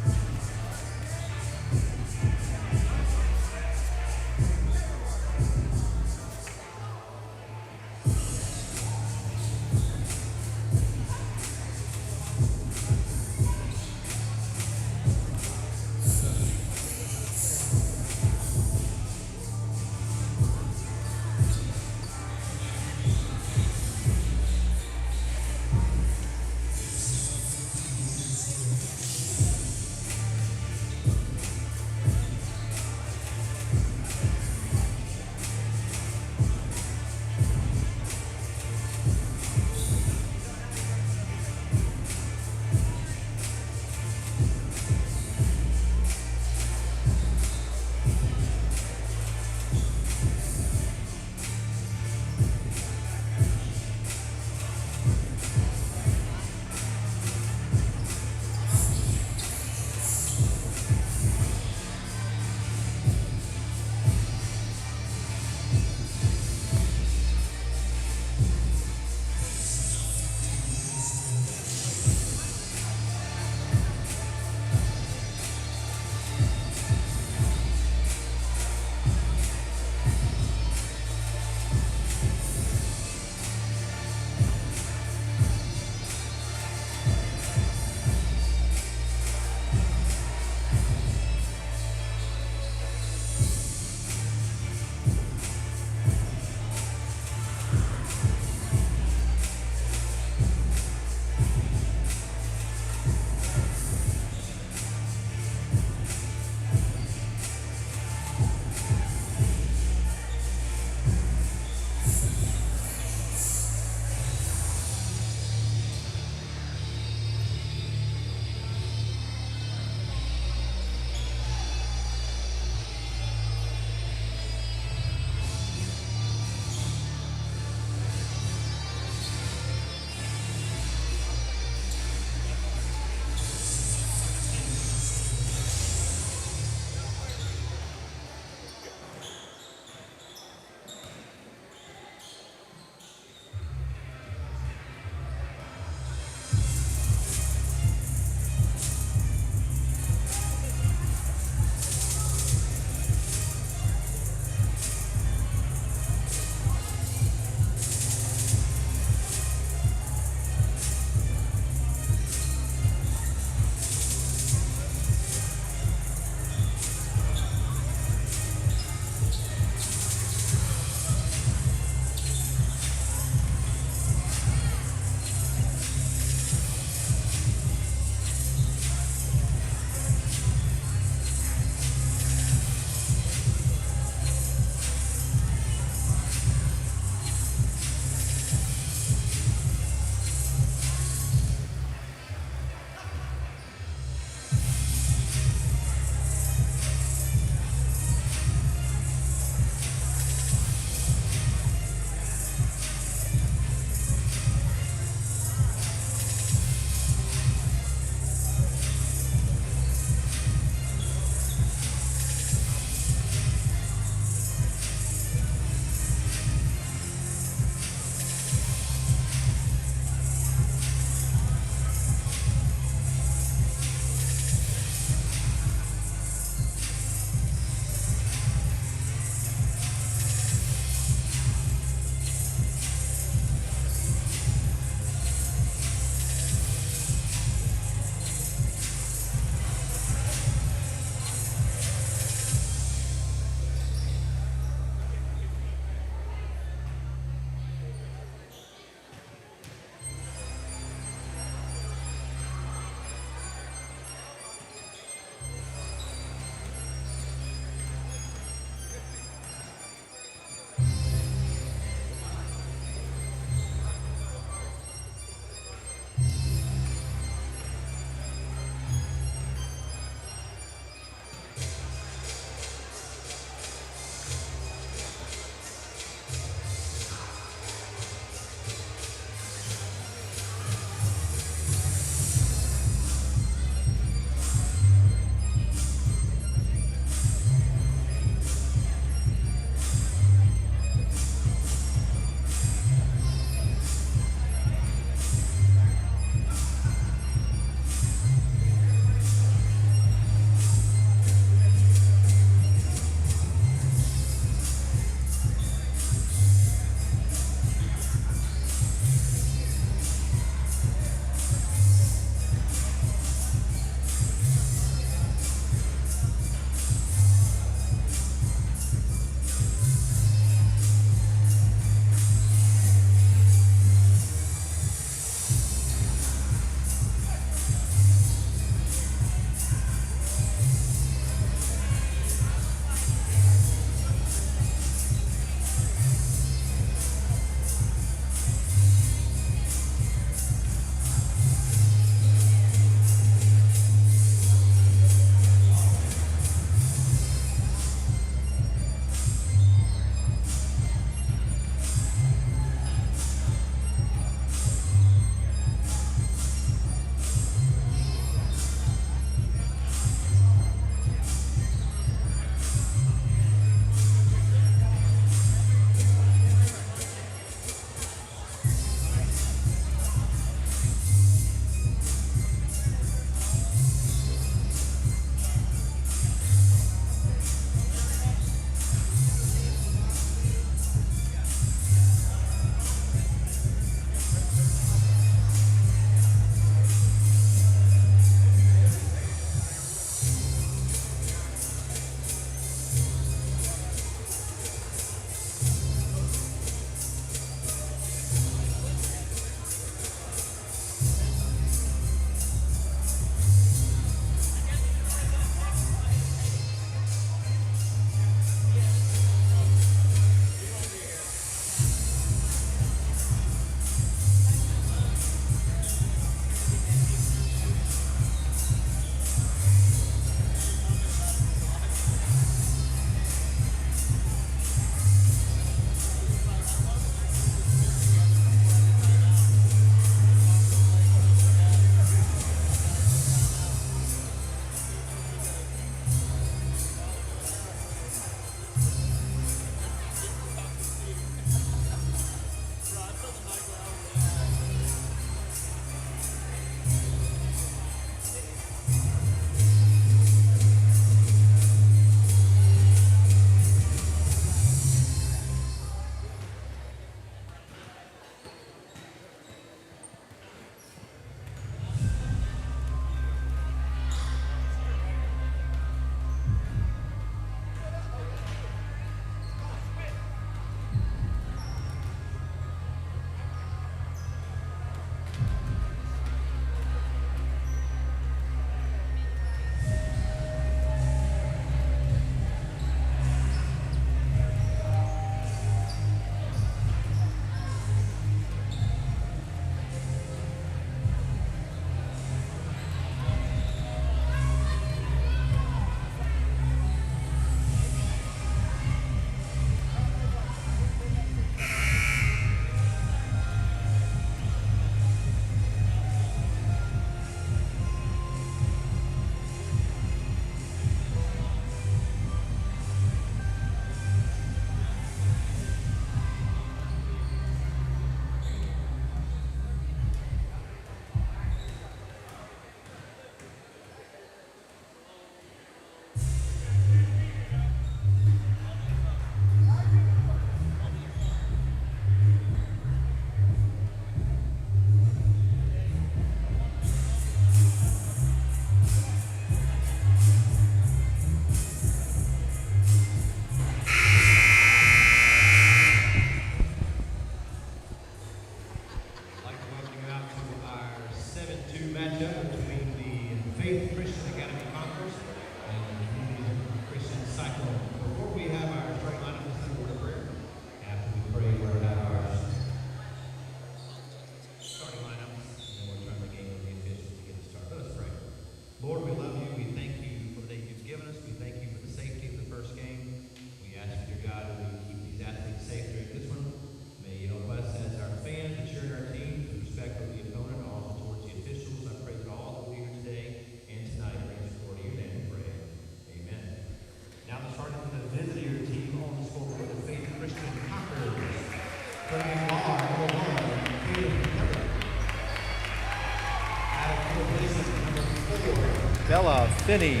Speaker 2: Bella Finney.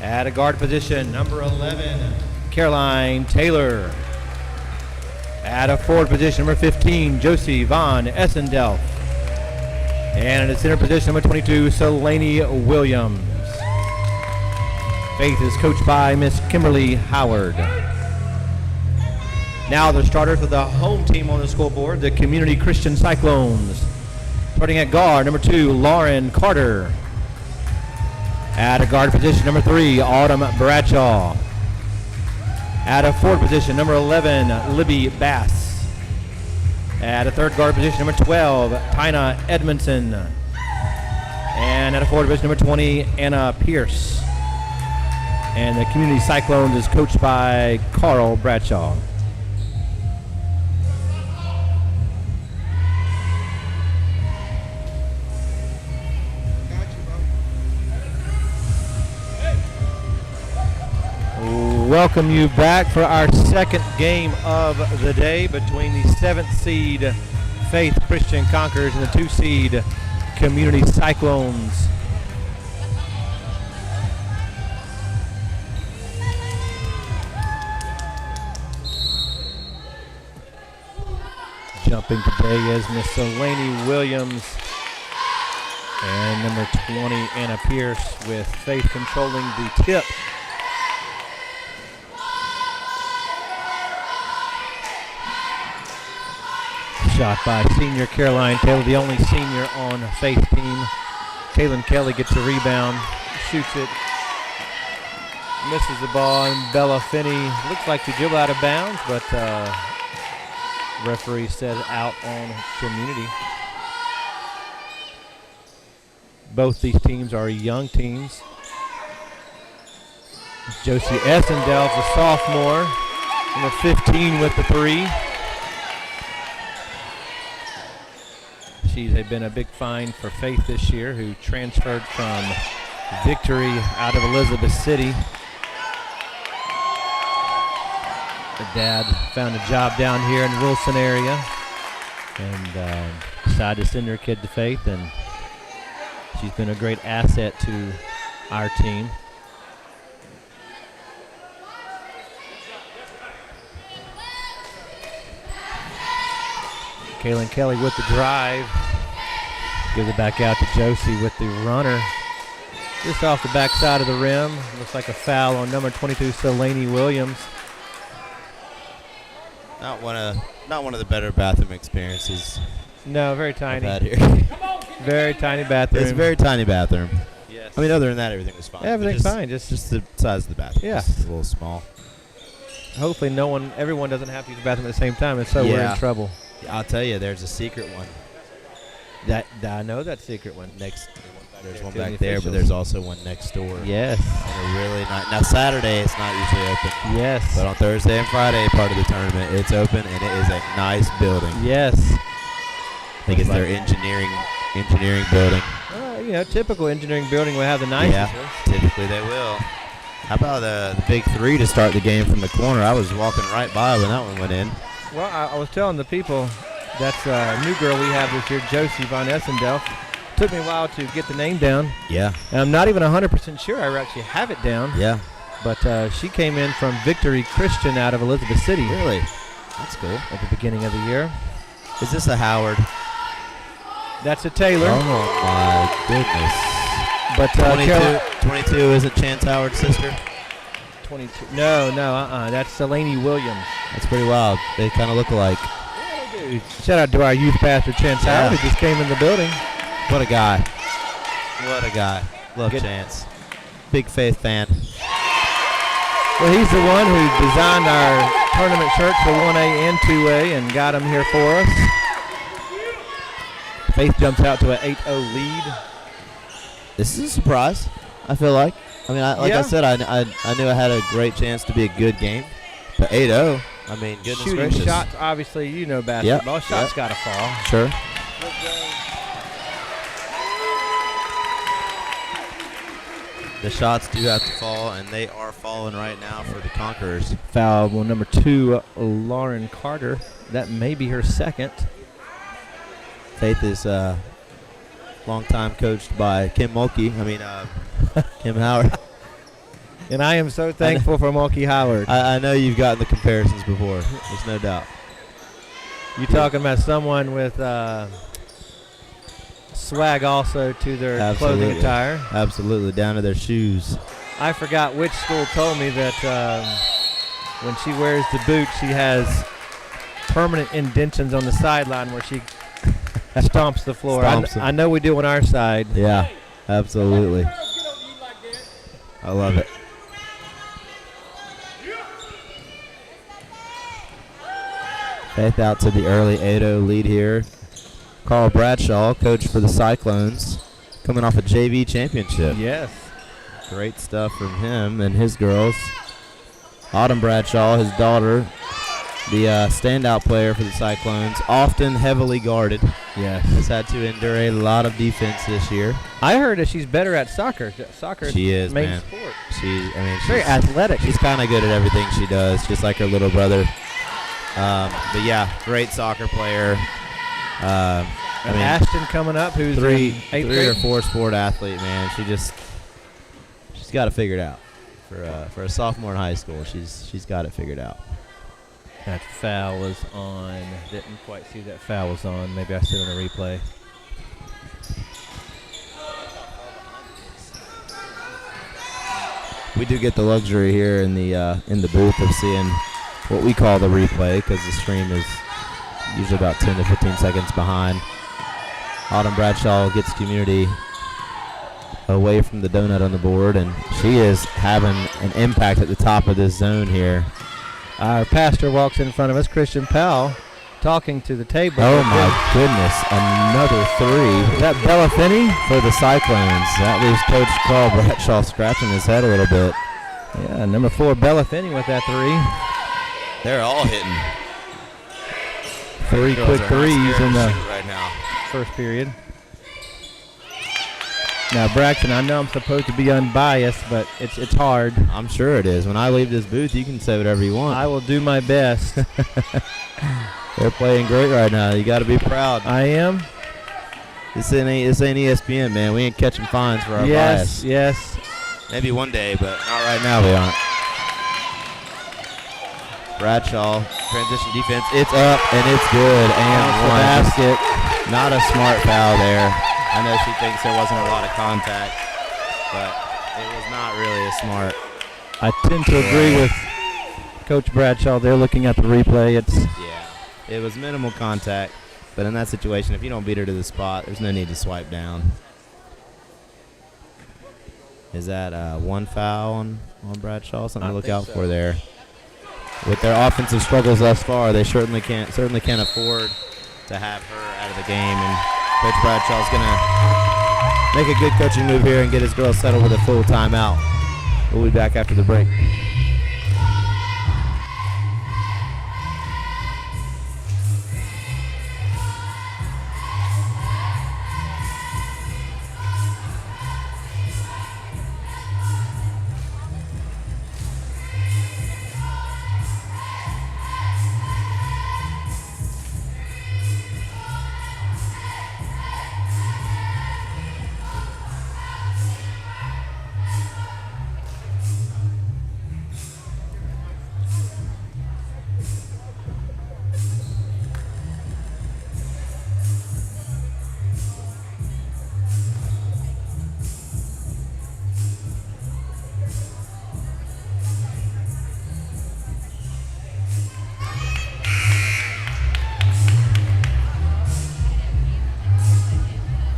Speaker 2: At a guard position, number 11, Caroline Taylor. At a forward position, number 15, Josie Von Essendelf. And at a center position, number 22, Selene Williams. Faith is coached by Miss Kimberly Howard. Now the starters for the home team on the scoreboard, the Community Christian Cyclones. Starting at guard, number 2, Lauren Carter. At a guard position, number 3, Autumn Bradshaw. At a forward position, number 11, Libby Bass. At a third guard position, number 12, Tina Edmondson. And at a forward position, number 20, Anna Pierce. And the Community Cyclones is coached by Carl Bradshaw. Welcome you back for our second game of the day between the 7th seed Faith Christian Conquerors and the 2 seed Community Cyclones. Jumping today is Miss Selene Williams and number 20 Anna Pierce, with Faith controlling the tip. Shot by senior Caroline Taylor, the only senior on Faith team. Kaylin Kelly gets the rebound, shoots it, misses the ball, and Bella Finney looks like to dribble out of bounds, but referee said out on Community. Both these teams are young teams. Josie Essendelf, a sophomore, number 15 with the 3. She's been a big find for Faith this year, who transferred from Victory out of Elizabeth City. Her dad found a job down here in the Wilson area and decided to send her kid to Faith, and she's been a great asset to our team. Kaylin Kelly with the drive. Gives it back out to Josie with the runner. Just off the backside of the rim. Looks like a foul on number 22, Selene Williams.
Speaker 5: Not one of the better bathroom experiences
Speaker 2: No, very tiny.
Speaker 5: I've had here.
Speaker 2: Very tiny bathroom.
Speaker 5: It's a very tiny bathroom.
Speaker 2: Yes.
Speaker 5: I mean, other than that, everything was fine.
Speaker 2: Everything's
Speaker 5: Just-
Speaker 2: fine.
Speaker 5: Just the size of the bathroom.
Speaker 2: Yeah.
Speaker 5: It's a little small.
Speaker 2: Hopefully everyone doesn't have to use the bathroom at the same time, and so we're
Speaker 5: Yeah.
Speaker 2: in trouble.
Speaker 5: I'll tell you, there's a secret one.
Speaker 2: I know that secret one.
Speaker 5: There's
Speaker 2: there
Speaker 5: one
Speaker 2: to the
Speaker 5: back there, but
Speaker 2: officials.
Speaker 5: there's also one next door.
Speaker 2: Yes.
Speaker 5: And a really nice. Now Saturday, it's not usually open.
Speaker 2: Yes.
Speaker 5: But on Thursday and Friday, part of the tournament, it's open, and it is a nice building.
Speaker 2: Yes.
Speaker 5: I think it's their engineering building.
Speaker 2: Typical engineering building will have the nicest
Speaker 5: Yeah,
Speaker 2: ones.
Speaker 5: typically they will. How about the big 3 to start the game from the corner? I was walking right by when that one went in.
Speaker 2: Well, I was telling the people, that's a new girl we have this year, Josie Von Essendelf. Took me a while to get the name down,
Speaker 5: Yeah,
Speaker 2: and I'm not even 100% sure I actually have it down.
Speaker 5: yeah.
Speaker 2: But she came in from Victory Christian out of Elizabeth City
Speaker 5: Really? That's cool.
Speaker 2: at the beginning of the year.
Speaker 5: Is this a Howard?
Speaker 2: That's a Taylor.
Speaker 5: Oh my goodness.
Speaker 2: But
Speaker 5: 22 isn't Chance Howard's sister?
Speaker 2: 22. No. That's Selene Williams.
Speaker 5: That's pretty wild. They kind of look alike.
Speaker 2: Shout out to our youth pastor, Chance
Speaker 5: Yeah.
Speaker 2: Howard, who just came in the building.
Speaker 5: What a guy. What a guy. Love
Speaker 2: Good.
Speaker 5: Chance. Big Faith fan.
Speaker 2: Well, he's the one who designed our tournament shirts for 1A and 2A and got them here for us. Faith jumps out to an 8-0 lead.
Speaker 5: This is a surprise, I feel like. I mean, I
Speaker 2: Yeah.
Speaker 5: said, I knew I had a great chance to be a good game. But 8-0, I mean, goodness
Speaker 2: Shooting
Speaker 5: gracious.
Speaker 2: shots, obviously, basketball.
Speaker 5: Yep,
Speaker 2: Shots
Speaker 5: yep.
Speaker 2: got to fall.
Speaker 5: Sure. The shots do have to fall, and they are falling right now for the Conquerors.
Speaker 2: Foul on number 2, Lauren Carter. That may be her second.
Speaker 5: Faith is long time coached by Kim Mulkey. Kim Howard.
Speaker 2: And I am so thankful for Mulkey Howard.
Speaker 5: I know you've gotten the comparisons before. There's no doubt.
Speaker 2: You talking about someone with swag also to their clothing attire.
Speaker 5: Absolutely, down to their shoes.
Speaker 2: I forgot which school told me that when she wears the boots, she has permanent indentions on the sideline where she stomps the floor. I know we do on our side.
Speaker 5: Yeah, absolutely. I love it. Faith out to the early 8-0 lead here. Carl Bradshaw, coach for the Cyclones, coming off a JV championship.
Speaker 2: Yes.
Speaker 5: Great stuff from him and his girls. Autumn Bradshaw, his daughter, the standout player for the Cyclones, often heavily guarded.
Speaker 2: Yes.
Speaker 5: Has had to endure a lot of defense this year.
Speaker 2: I heard that she's better at soccer. Soccer
Speaker 5: She is,
Speaker 2: main
Speaker 5: man.
Speaker 2: sport.
Speaker 5: She's
Speaker 2: Very athletic.
Speaker 5: She's kind of good at everything she does, just like her little brother. But yeah, great soccer player.
Speaker 2: Ashton coming up, who's
Speaker 5: three
Speaker 2: in
Speaker 5: or four sport athlete, man. She's got it figured out. For a sophomore in high school, she's got it figured out.
Speaker 2: That foul was on. Didn't quite see that foul was on. Maybe I see it on the replay.
Speaker 5: We do get the luxury here in the booth of seeing what we call the replay, because the stream is usually about 10 to 15 seconds behind. Autumn Bradshaw gets community away from the donut on the board, and she is having an impact at the top of this zone here.
Speaker 2: Our pastor walks in front of us, Christian Powell, talking to the table.
Speaker 5: Oh my goodness, another three.
Speaker 2: Is that Bella Finney?
Speaker 5: For the Cyclones. That leaves Coach Carl Bradshaw scratching his head a little bit.
Speaker 2: Yeah, number 4, Bella Finney with that 3.
Speaker 6: They're all hitting.
Speaker 2: 3 quick threes in the
Speaker 6: right now.
Speaker 2: first period. Now, Braxton, I know I'm supposed to be unbiased, but it's hard.
Speaker 5: I'm sure it is. When I leave this booth, you can say whatever you want.
Speaker 2: I will do my best.
Speaker 5: They're playing great right now. You got to be proud.
Speaker 2: I am.
Speaker 5: This ain't ESPN, man. We ain't catching fines for our bias.
Speaker 2: Yes.
Speaker 5: Maybe one day, but not right now. We aren't. Bradshaw, transition defense. It's up and it's good. And
Speaker 2: Off the
Speaker 5: one.
Speaker 2: basket.
Speaker 5: Not a smart foul there. I know she thinks there wasn't a lot of contact, but it was not really a smart.
Speaker 2: I tend to agree with Coach Bradshaw. They're looking at the replay.
Speaker 5: It was minimal contact, but in that situation, if you don't beat her to the spot, there's no need to swipe down. Is that one foul on Bradshaw? Something to look out for there. With their offensive struggles thus far, they certainly can't afford to have her out of the game. And Coach Bradshaw's going to make a good coaching move here and get his girls settled with a full timeout. We'll be back after the break.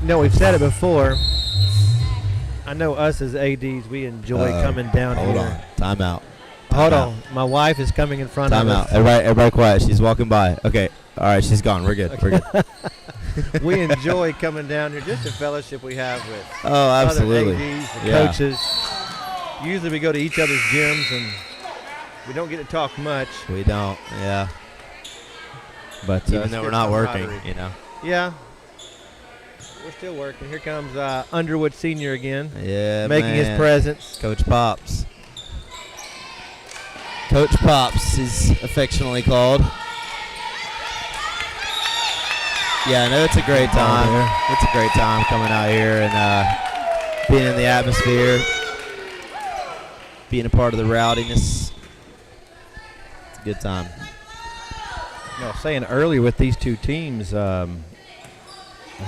Speaker 2: You know, we've said it before. I know us as ADs, we enjoy coming down
Speaker 5: Hold
Speaker 2: here.
Speaker 5: on. Timeout.
Speaker 2: Hold on. My wife is coming in front of
Speaker 5: Timeout.
Speaker 2: us.
Speaker 5: Everybody quiet. She's walking by. Okay. All right. She's gone. We're good.
Speaker 2: Okay.
Speaker 5: We're good.
Speaker 2: We enjoy coming down here, just the fellowship we have with
Speaker 5: Oh, absolutely.
Speaker 2: other ADs and
Speaker 5: Yeah.
Speaker 2: coaches. Usually we go to each other's gyms and we don't get to talk much.
Speaker 5: We don't. Yeah.
Speaker 2: But
Speaker 5: Even though we're not working, you know.
Speaker 2: Yeah. We're still working. Here comes Underwood Sr. again,
Speaker 5: Yeah,
Speaker 2: making his
Speaker 5: man.
Speaker 2: presence.
Speaker 5: Coach Pops. Coach Pops is affectionately called. Yeah, I know it's a great time. It's a great time coming out here and being in the atmosphere, being a part of the rowdiness. It's a good time.
Speaker 2: You know, saying earlier with these two teams, I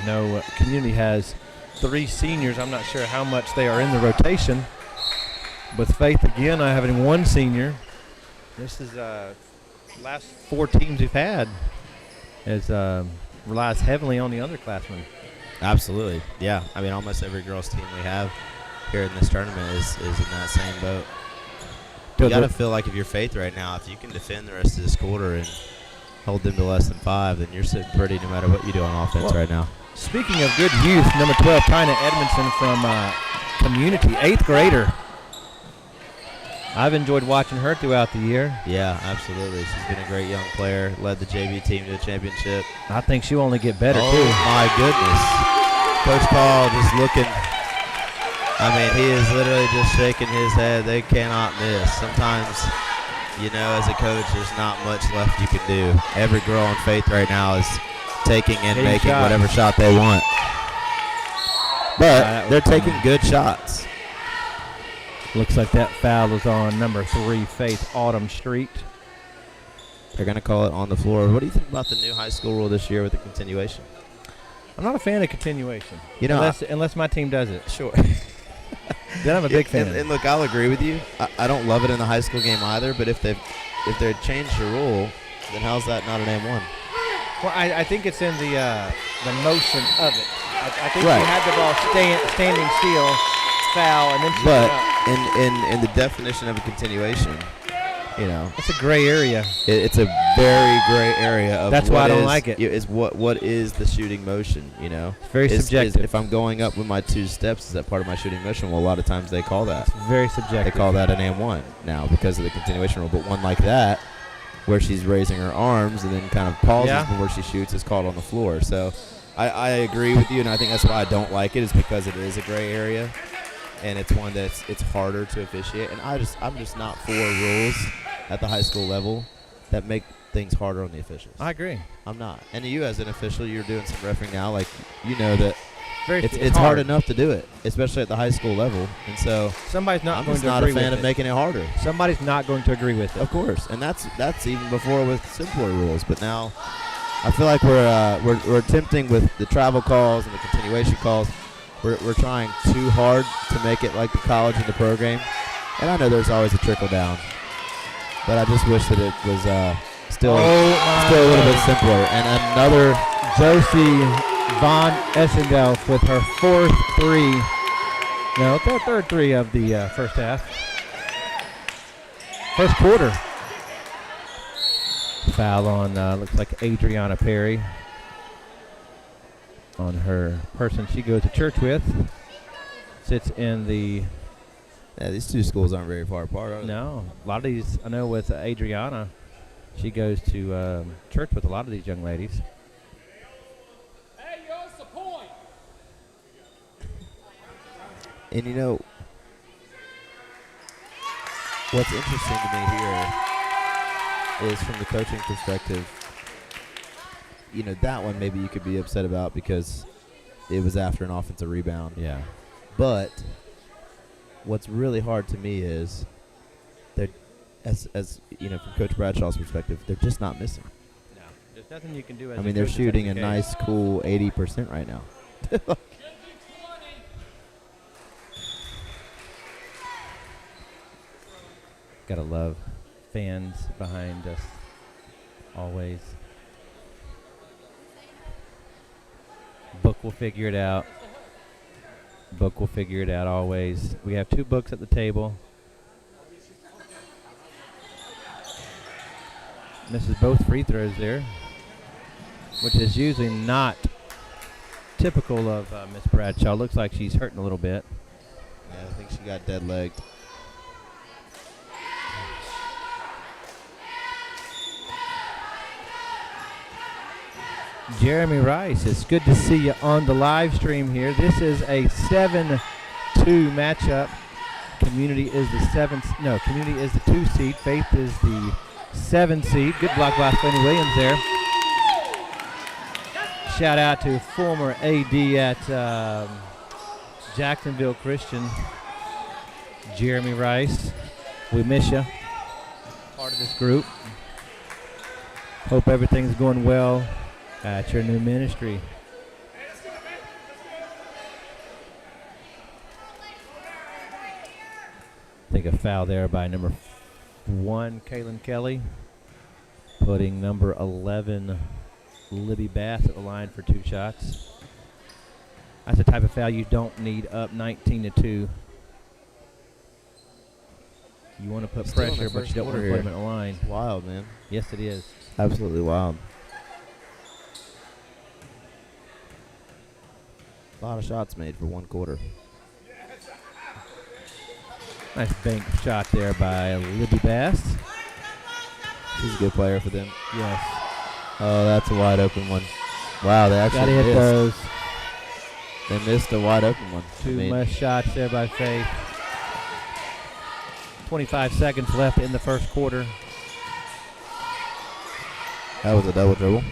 Speaker 2: know Community has 3 seniors. I'm not sure how much they are in the rotation. With Faith again, I having 1 senior. This is last 4 teams we've had is relies heavily on the underclassmen.
Speaker 5: Absolutely, yeah. I mean, almost every girls' team we have here in this tournament is in that same boat. You got to feel like if you're Faith right now, if you can defend the rest of this quarter and hold them to less than 5, then you're sitting pretty no matter what you do on offense right now.
Speaker 2: Speaking of good youth, number 12, Tina Edmondson from Community, 8th grader. I've enjoyed watching her throughout the year.
Speaker 5: Yeah, absolutely. She's been a great young player, led the JV team to a championship.
Speaker 2: I think she'll only get better,
Speaker 5: oh,
Speaker 2: too.
Speaker 5: My goodness. Coach Paul just looking. I mean, he is literally just shaking his head. They cannot miss. Sometimes, you know, as a coach, there's not much left you can do. Every girl on Faith right now is taking and making whatever shot they want. But they're taking good shots.
Speaker 2: Looks like that foul is on number 3, Faith Autumn Street.
Speaker 5: They're going to call it on the floor. What do you think about the new high school rule this year with the continuation?
Speaker 2: I'm not a fan of continuation.
Speaker 5: You know,
Speaker 2: unless my team does it.
Speaker 5: Sure.
Speaker 2: Then I'm a big fan.
Speaker 5: And look, I'll agree with you. I don't love it in the high school game either, but if they changed the rule, then how's that not an M1?
Speaker 2: Well, I think it's in the motion of it. I think
Speaker 5: right.
Speaker 2: you had the ball standing still, foul, and then shoot it up.
Speaker 5: In the definition of a continuation, you know,
Speaker 2: it's a gray area.
Speaker 5: It's a very gray area of.
Speaker 2: That's why I don't like it.
Speaker 5: Is what is the shooting motion? You know,
Speaker 2: it's very subjective.
Speaker 5: If I'm going up with my 2 steps, is that part of my shooting motion? Well, a lot of times they call that.
Speaker 2: It's very subjective.
Speaker 5: They call that an M1 now because of the continuation rule. But one like that, where she's raising her arms and then kind of pauses before she shoots, is called on the floor. So I agree with you, and I think that's why I don't like it, is because it is a gray area. And it's one that's harder to officiate, and I'm just not for rules at the high school level that make things harder on the officials.
Speaker 2: I agree.
Speaker 5: I'm not. And you as an official, you're doing some refereeing now, like you know that
Speaker 2: it's
Speaker 5: hard enough to do it, especially at the high school level. And so
Speaker 2: somebody's not
Speaker 5: I'm
Speaker 2: going
Speaker 5: just
Speaker 2: to
Speaker 5: not
Speaker 2: agree
Speaker 5: a fan
Speaker 2: with
Speaker 5: of
Speaker 2: it.
Speaker 5: making it harder.
Speaker 2: Somebody's not going to agree with it.
Speaker 5: Of course, and that's even before with simpler rules. But now I feel like we're attempting with the travel calls and the continuation calls. We're trying too hard to make it like the college and the pro game. And I know there's always a trickle down. But I just wish that it was still a little bit simpler. And another
Speaker 2: Josie Von Essendelf with her 4th 3. No, the 3rd 3 of the first half. First quarter. Foul on, looks like Adriana Perry. On her person she goes to church with. Sits in the...
Speaker 5: Yeah, these 2 schools aren't very far apart, are they?
Speaker 2: No. A lot of these, I know with Adriana, she goes to church with a lot of these young ladies.
Speaker 7: Hey, what's the point?
Speaker 5: And you know, what's interesting to me here is from the coaching perspective, you know, that one maybe you could be upset about because it was after an offensive rebound.
Speaker 2: Yeah.
Speaker 5: But what's really hard to me is they're, as you know, from Coach Bradshaw's perspective, they're just not missing.
Speaker 2: No. There's nothing you can do as
Speaker 5: I mean, they're shooting a nice, cool 80% right now.
Speaker 2: Gotta love fans behind us always. Book will figure it out. Book will figure it out always. We have 2 books at the table. Misses both free throws there, which is usually not typical of Miss Bradshaw. Looks like she's hurting a little bit.
Speaker 5: Yeah, I think she got dead-legged.
Speaker 2: Jeremy Rice, it's good to see you on the live stream here. This is a 7-2 matchup. Community is the 2 seed. Faith is the 7 seed. Good block by Fannie Williams there. shout out to former AD at Jacksonville Christian, Jeremy Rice. We miss you. Part of this group. Hope everything's going well at your new ministry. Take a foul there by number 1, Kaylin Kelly, putting number 11, Libby Bass, at the line for 2 shots. That's the type of foul you don't need up 19-2. You want to put
Speaker 5: Still in the
Speaker 2: pressure, but
Speaker 5: first
Speaker 2: you don't want to
Speaker 5: quarter
Speaker 2: put
Speaker 5: here.
Speaker 2: them at the line.
Speaker 5: It's wild, man.
Speaker 2: Yes, it is.
Speaker 5: Absolutely wild. A lot of shots made for 1 quarter.
Speaker 2: Nice bank shot there by Libby Bass.
Speaker 5: She's a good player for them.
Speaker 2: Yes.
Speaker 5: Oh, that's a wide open one. Wow, they
Speaker 2: Gotta
Speaker 5: actually
Speaker 2: hit
Speaker 5: missed.
Speaker 2: those.
Speaker 5: They missed a wide open one. I
Speaker 2: 2
Speaker 5: mean,
Speaker 2: missed shots there by Faith. 25 seconds left in the first quarter.
Speaker 5: that was a double dribble.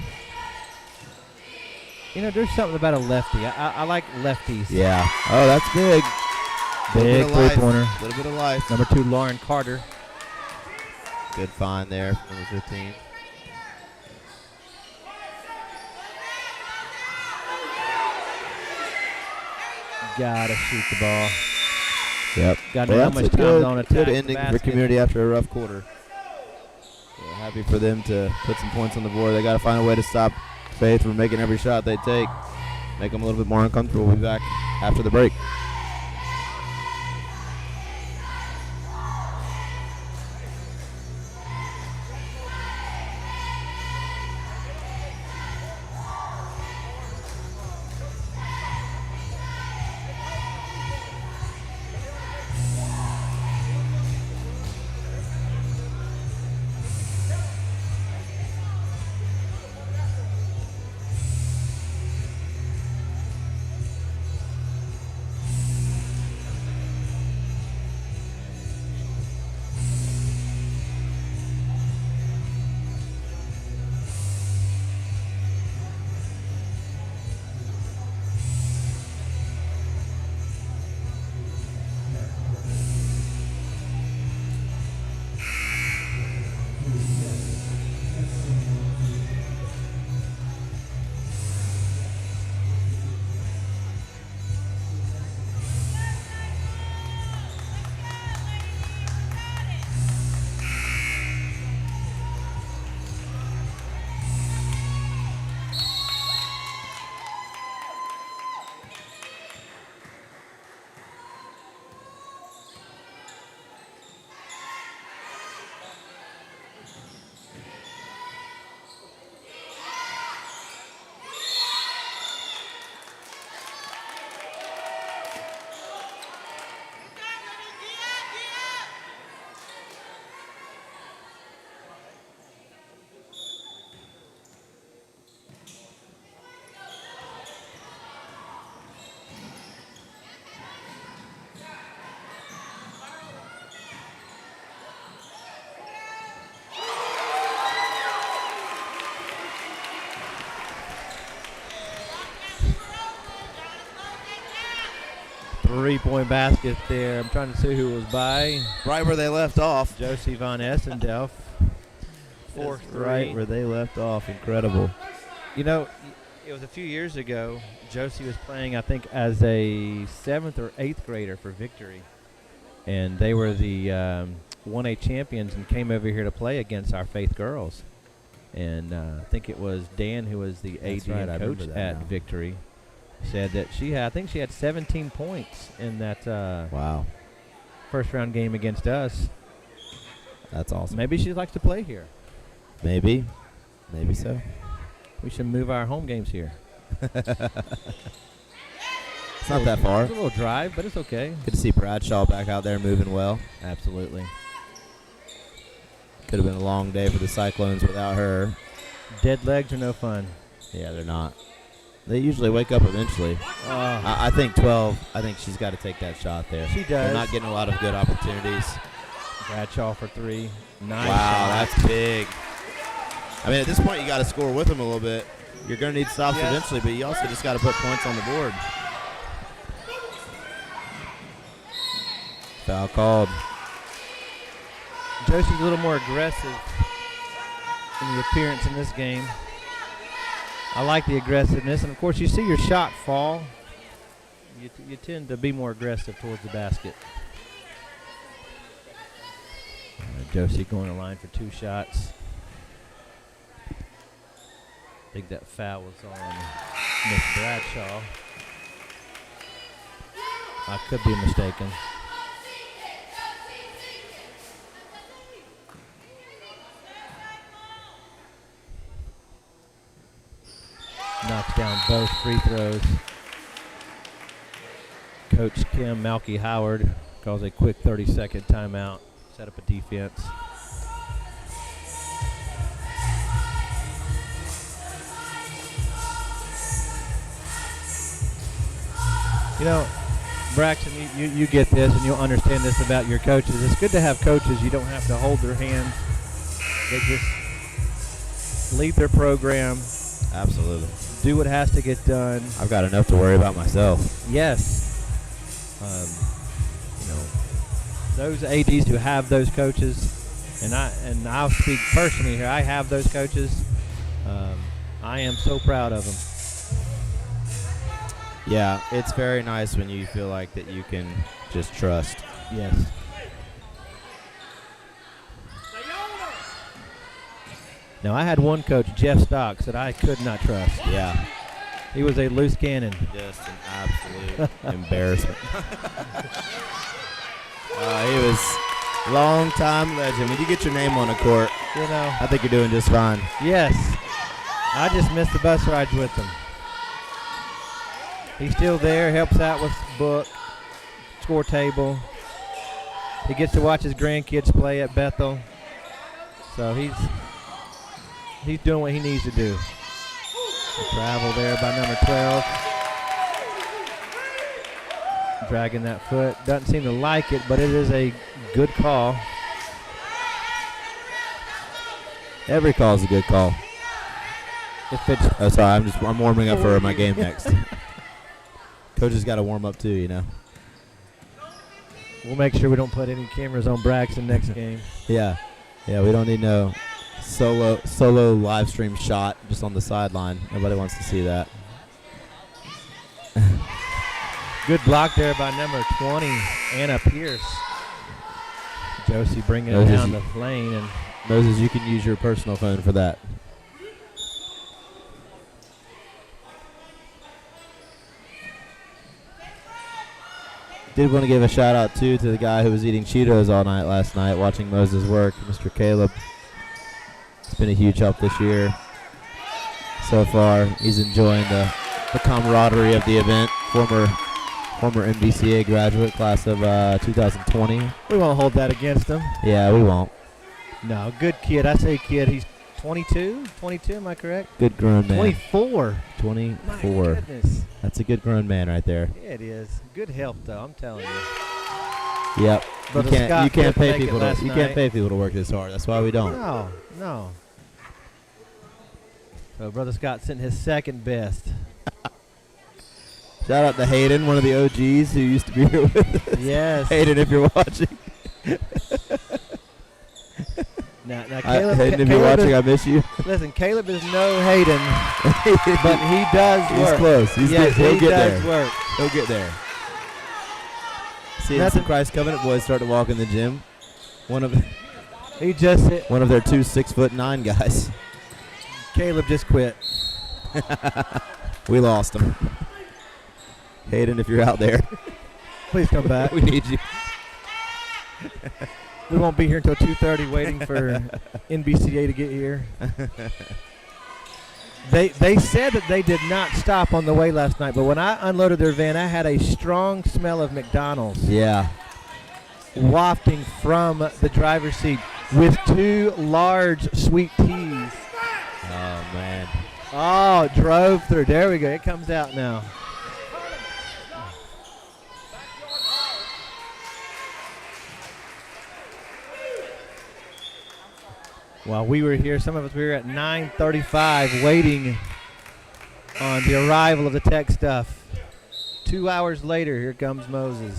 Speaker 2: You know, there's something about a lefty. I like lefties.
Speaker 5: Yeah. Oh, that's big.
Speaker 2: Big three-pointer.
Speaker 5: A little bit of life.
Speaker 2: Number 2, Lauren Carter.
Speaker 5: Good find there from number 15.
Speaker 2: Gotta shoot the ball.
Speaker 5: Yep.
Speaker 2: Gotta know how
Speaker 5: that's
Speaker 2: much
Speaker 5: a
Speaker 2: time's
Speaker 5: good,
Speaker 2: on attack.
Speaker 5: good
Speaker 2: the
Speaker 5: ending for
Speaker 2: basket.
Speaker 5: community after a rough quarter. So happy for them to put some points on the board. They got to find a way to stop Faith from making every shot they take. Make them a little bit more uncomfortable. We'll be back after the break.
Speaker 2: Three-point basket there. I'm trying to see who it was by.
Speaker 5: Right where they left off.
Speaker 2: Josie Von Essendelf. 4-3.
Speaker 5: Right where they left off. Incredible.
Speaker 2: You know, it was a few years ago. Josie was playing, I think, as a 7th or 8th grader for Victory. And they were the 1A champions and came over here to play against our Faith girls. And I think it was Dan, who was the
Speaker 5: That's
Speaker 2: AD
Speaker 5: right, I
Speaker 2: and coach
Speaker 5: remember that
Speaker 2: at
Speaker 5: now.
Speaker 2: Victory, said that I think she had 17 points in that
Speaker 5: Wow.
Speaker 2: first round game against us.
Speaker 5: That's awesome.
Speaker 2: Maybe she likes to play here.
Speaker 5: Maybe. Maybe so.
Speaker 2: We should move our home games here.
Speaker 5: It's not that far.
Speaker 2: It's a little drive, but it's okay.
Speaker 5: Good to see Bradshaw back out there moving well.
Speaker 2: Absolutely.
Speaker 5: Could have been a long day for the Cyclones without her.
Speaker 2: Dead legs are no fun.
Speaker 5: Yeah, they're not. They usually wake up eventually. I think 12. I think she's got to take that shot there.
Speaker 2: She does.
Speaker 5: They're not getting a lot of good opportunities.
Speaker 2: Bradshaw for 3. Nice.
Speaker 5: Wow, that's big. I mean, at this point, you got to score with them a little bit. You're going to need stops
Speaker 1: Yes.
Speaker 5: eventually, but you also just got to put points on the board. Foul called.
Speaker 2: Josie's a little more aggressive in the appearance in this game. I like the aggressiveness, and of course you see your shot fall. You tend to be more aggressive towards the basket. Josie going to line for 2 shots. I think that foul was on Miss Bradshaw. I could be mistaken. Knocks down both free throws. Coach Kim Malky Howard calls a quick 30-second timeout. Set up a defense. You know, Braxton, you get this and you'll understand this about your coaches. It's good to have coaches you don't have to hold their hands. They just lead their program,
Speaker 5: Absolutely.
Speaker 2: do what has to get done.
Speaker 5: I've got enough to worry about myself.
Speaker 2: Yes. You know, those ADs who have those coaches, and I'll speak personally here, I have those coaches. I am so proud of them.
Speaker 5: Yeah, it's very nice when you feel like that you can just trust.
Speaker 2: Yes. Now, I had one coach, Jeff Stocks, that I could not trust.
Speaker 5: Yeah,
Speaker 2: He was a loose cannon.
Speaker 5: just an absolute embarrassment. He was long-time legend. When you get your name on a court,
Speaker 2: You know,
Speaker 5: I think you're doing just fine.
Speaker 2: yes. I just missed the bus rides with him. He's still there, helps out with book, score table. He gets to watch his grandkids play at Bethel. So he's doing what he needs to do. The travel there by number 12. Dragging that foot. Doesn't seem to like it, but it is a good call.
Speaker 5: Every call is a good call.
Speaker 2: If it's
Speaker 5: Oh, sorry, I'm warming up for my game next. Coach has got to warm up too, you know.
Speaker 2: We'll make sure we don't put any cameras on Braxton next game.
Speaker 5: Yeah, we don't need no solo live stream shot just on the sideline. Nobody wants to see that.
Speaker 2: Good block there by number 20, Anna Pierce. Josie bringing it
Speaker 5: Moses,
Speaker 2: down the lane, and
Speaker 5: Moses, you can use your personal phone for that. Did want to give a shout out too to the guy who was eating Cheetos all night last night watching Moses work, Mr. Caleb. It's been a huge help this year. So far, he's enjoying the camaraderie of the event. Former MBCA graduate, class of 2020.
Speaker 2: we won't hold that against him.
Speaker 5: Yeah, we won't.
Speaker 2: No, good kid. I say kid. He's 22? 22, am I correct?
Speaker 5: Good grown man.
Speaker 2: 24.
Speaker 5: 24.
Speaker 2: My goodness.
Speaker 5: That's a good grown man right there.
Speaker 2: Yeah, it is. Good help, though, I'm telling you.
Speaker 5: Yep.
Speaker 2: Brother
Speaker 5: You
Speaker 2: Scott
Speaker 5: can't
Speaker 2: couldn't
Speaker 5: pay
Speaker 2: make it
Speaker 5: people
Speaker 2: last
Speaker 5: to
Speaker 2: night.
Speaker 5: work this hard. That's why we don't.
Speaker 2: No. So Brother Scott sent his second best.
Speaker 5: Shout out to Hayden, one of the OGs who used to be here with us.
Speaker 2: Yes.
Speaker 5: Hayden, if you're watching.
Speaker 2: Now Caleb,
Speaker 5: Hayden, if you're
Speaker 2: Caleb
Speaker 5: watching,
Speaker 2: is,
Speaker 5: I miss you.
Speaker 2: listen, Caleb is no Hayden, but he does
Speaker 5: He's
Speaker 2: work.
Speaker 5: close.
Speaker 2: Yes,
Speaker 5: he'll
Speaker 2: he
Speaker 5: get
Speaker 2: does
Speaker 5: there.
Speaker 2: work.
Speaker 5: He'll get there. Seeing
Speaker 2: Nothing-
Speaker 5: some Christ Covenant boys start to walk in the gym. One of
Speaker 2: He just hit.
Speaker 5: their 2 6'9" guys.
Speaker 2: Caleb just quit.
Speaker 5: We lost him. Hayden, if you're out there,
Speaker 2: Please come back.
Speaker 5: we need you.
Speaker 2: We won't be here until 2:30 waiting for NBCA to get here. They said that they did not stop on the way last night, but when I unloaded their van, I had a strong smell of McDonald's
Speaker 5: Yeah.
Speaker 2: wafting from the driver's seat with 2 large sweet teas.
Speaker 5: Oh, man.
Speaker 2: Oh, drove through. There we go. It comes out now. While we were here, some of us, we were at 9:35 waiting on the arrival of the Tech stuff. 2 hours later, here comes Moses.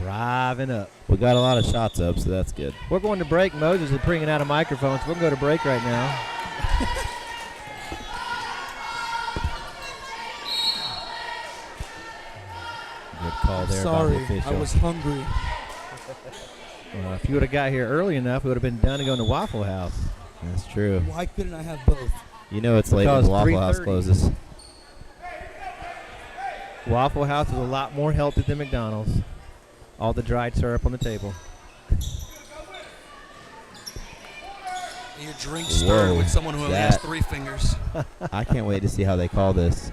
Speaker 2: Driving up.
Speaker 5: We got a lot of shots up, so that's good.
Speaker 2: We're going to break. Moses is bringing out a microphone, so we're going to go to break right now. Good call there by the official.
Speaker 8: I was hungry.
Speaker 2: If you would have got here early enough, it would have been done to go to Waffle House.
Speaker 5: That's true.
Speaker 8: Why couldn't I have both?
Speaker 5: You know it's late when
Speaker 2: Because
Speaker 5: the Waffle House
Speaker 2: 3:30.
Speaker 5: closes.
Speaker 2: Waffle House is a lot more healthy than McDonald's. All the dried syrup on the table.
Speaker 8: Your drink stirred
Speaker 5: Whoa,
Speaker 8: with someone who only has
Speaker 5: that-
Speaker 8: 3 fingers.
Speaker 5: I can't wait to see how they call this.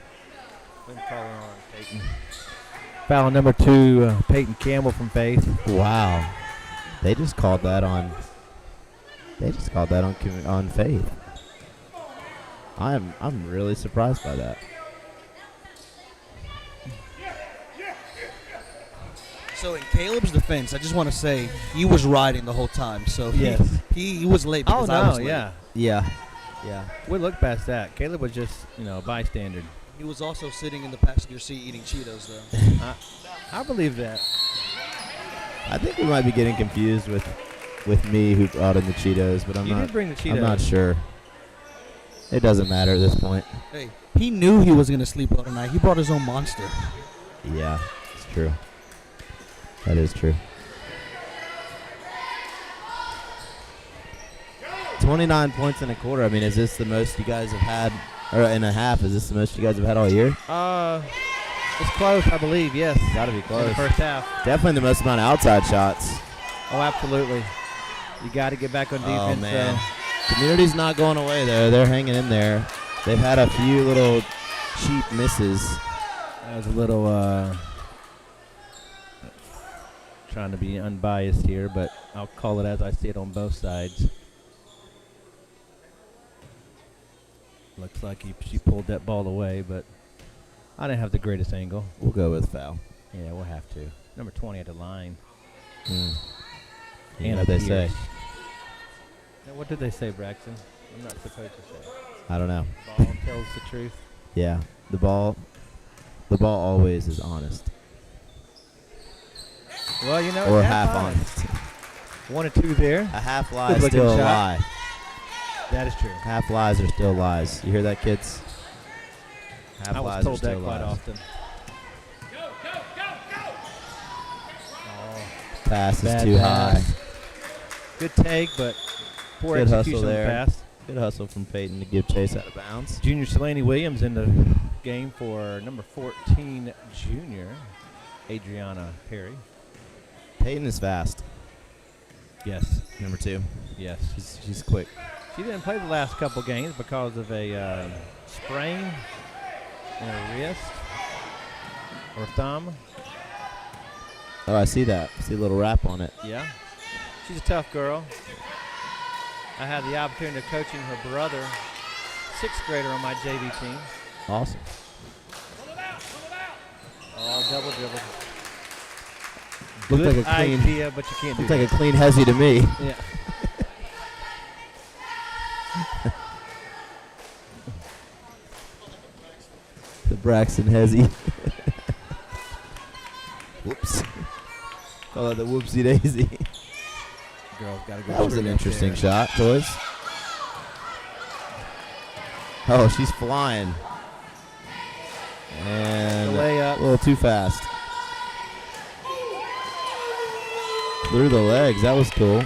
Speaker 2: Foul number 2, Peyton Campbell from Faith.
Speaker 5: Wow. They just called that on. They just called that on Faith. I'm really surprised by that.
Speaker 8: So in Caleb's defense, I just want to say he was riding the whole time. So
Speaker 2: Yes.
Speaker 8: he was late
Speaker 2: Oh,
Speaker 8: because I was
Speaker 2: no,
Speaker 8: late.
Speaker 2: yeah.
Speaker 5: Yeah.
Speaker 2: We looked past that. Caleb was just, a bystander.
Speaker 8: He was also sitting in the passenger seat eating Cheetos, though.
Speaker 2: I believe that.
Speaker 5: I think we might be getting confused with me who brought in the Cheetos, but
Speaker 2: You did bring the Cheetos.
Speaker 5: I'm not sure. It doesn't matter at this point.
Speaker 8: Hey, he knew he was going to sleep out tonight. He brought his own Monster.
Speaker 5: Yeah, it's true. That is true. 29 points in a quarter. I mean, is this the most you guys have had, or in a half? Is this the most you guys have had all year?
Speaker 2: It's close, I believe, yes.
Speaker 5: Got to be
Speaker 2: In the
Speaker 5: close.
Speaker 2: first half.
Speaker 5: Definitely the most amount of outside shots.
Speaker 2: Oh, absolutely. You got to get back on defense.
Speaker 5: Oh, man. Community's not going away there. They're hanging in there. They've had a few little cheap misses.
Speaker 2: That was a little trying to be unbiased here, but I'll call it as I see it on both sides. Looks like she pulled that ball away, but I didn't have the greatest angle.
Speaker 5: We'll go with foul.
Speaker 2: Yeah, we'll have to. Number 20 at the line.
Speaker 5: You
Speaker 2: And
Speaker 5: know what they say.
Speaker 2: Pierce. Now, what did they say, Braxton? I'm not supposed to say.
Speaker 5: I don't know.
Speaker 2: Ball tells the truth.
Speaker 5: Yeah, the ball always is honest.
Speaker 2: Well,
Speaker 5: Or
Speaker 2: that's
Speaker 5: half
Speaker 2: honest.
Speaker 5: honest.
Speaker 2: 1 or 2 there.
Speaker 5: A half lie is
Speaker 2: Good-looking
Speaker 5: still a
Speaker 2: shot.
Speaker 5: lie.
Speaker 2: That is true.
Speaker 5: Half lies are still lies. You hear that, kids? Half
Speaker 2: I was
Speaker 5: lies
Speaker 2: told
Speaker 5: are still
Speaker 2: that quite
Speaker 5: lies.
Speaker 2: often.
Speaker 5: Pass is
Speaker 2: Bad
Speaker 5: too
Speaker 2: pass.
Speaker 5: high.
Speaker 2: Good take, but poor
Speaker 5: Good hustle
Speaker 2: execution on the
Speaker 5: there.
Speaker 2: pass.
Speaker 5: Good hustle from Peyton to give Chase out of bounds.
Speaker 2: Junior Selaney Williams in the game for number 14 junior, Adriana Perry.
Speaker 5: Peyton is fast.
Speaker 2: Yes,
Speaker 5: Number 2.
Speaker 2: yes.
Speaker 5: She's quick.
Speaker 2: She didn't play the last couple games because of a sprain in her wrist or thumb.
Speaker 5: Oh, I see that. I see a little wrap on it.
Speaker 2: Yeah. She's a tough girl. I had the opportunity of coaching her brother, 6th grader, on my JV team.
Speaker 5: Awesome.
Speaker 2: Oh, double dribble.
Speaker 5: Looked
Speaker 2: Good
Speaker 5: like a clean,
Speaker 2: idea, but you can't do
Speaker 5: looked like
Speaker 2: that.
Speaker 5: a clean hezzy to me.
Speaker 2: Yeah.
Speaker 5: The Braxton hezzy. Whoops. Call that the whoopsie daisy.
Speaker 2: Girl's got to go.
Speaker 5: That was
Speaker 2: straight
Speaker 5: an
Speaker 2: up
Speaker 5: interesting
Speaker 2: there.
Speaker 5: shot, boys. Oh, she's flying. And
Speaker 2: The layup.
Speaker 5: a little too fast. Through the legs. That was cool.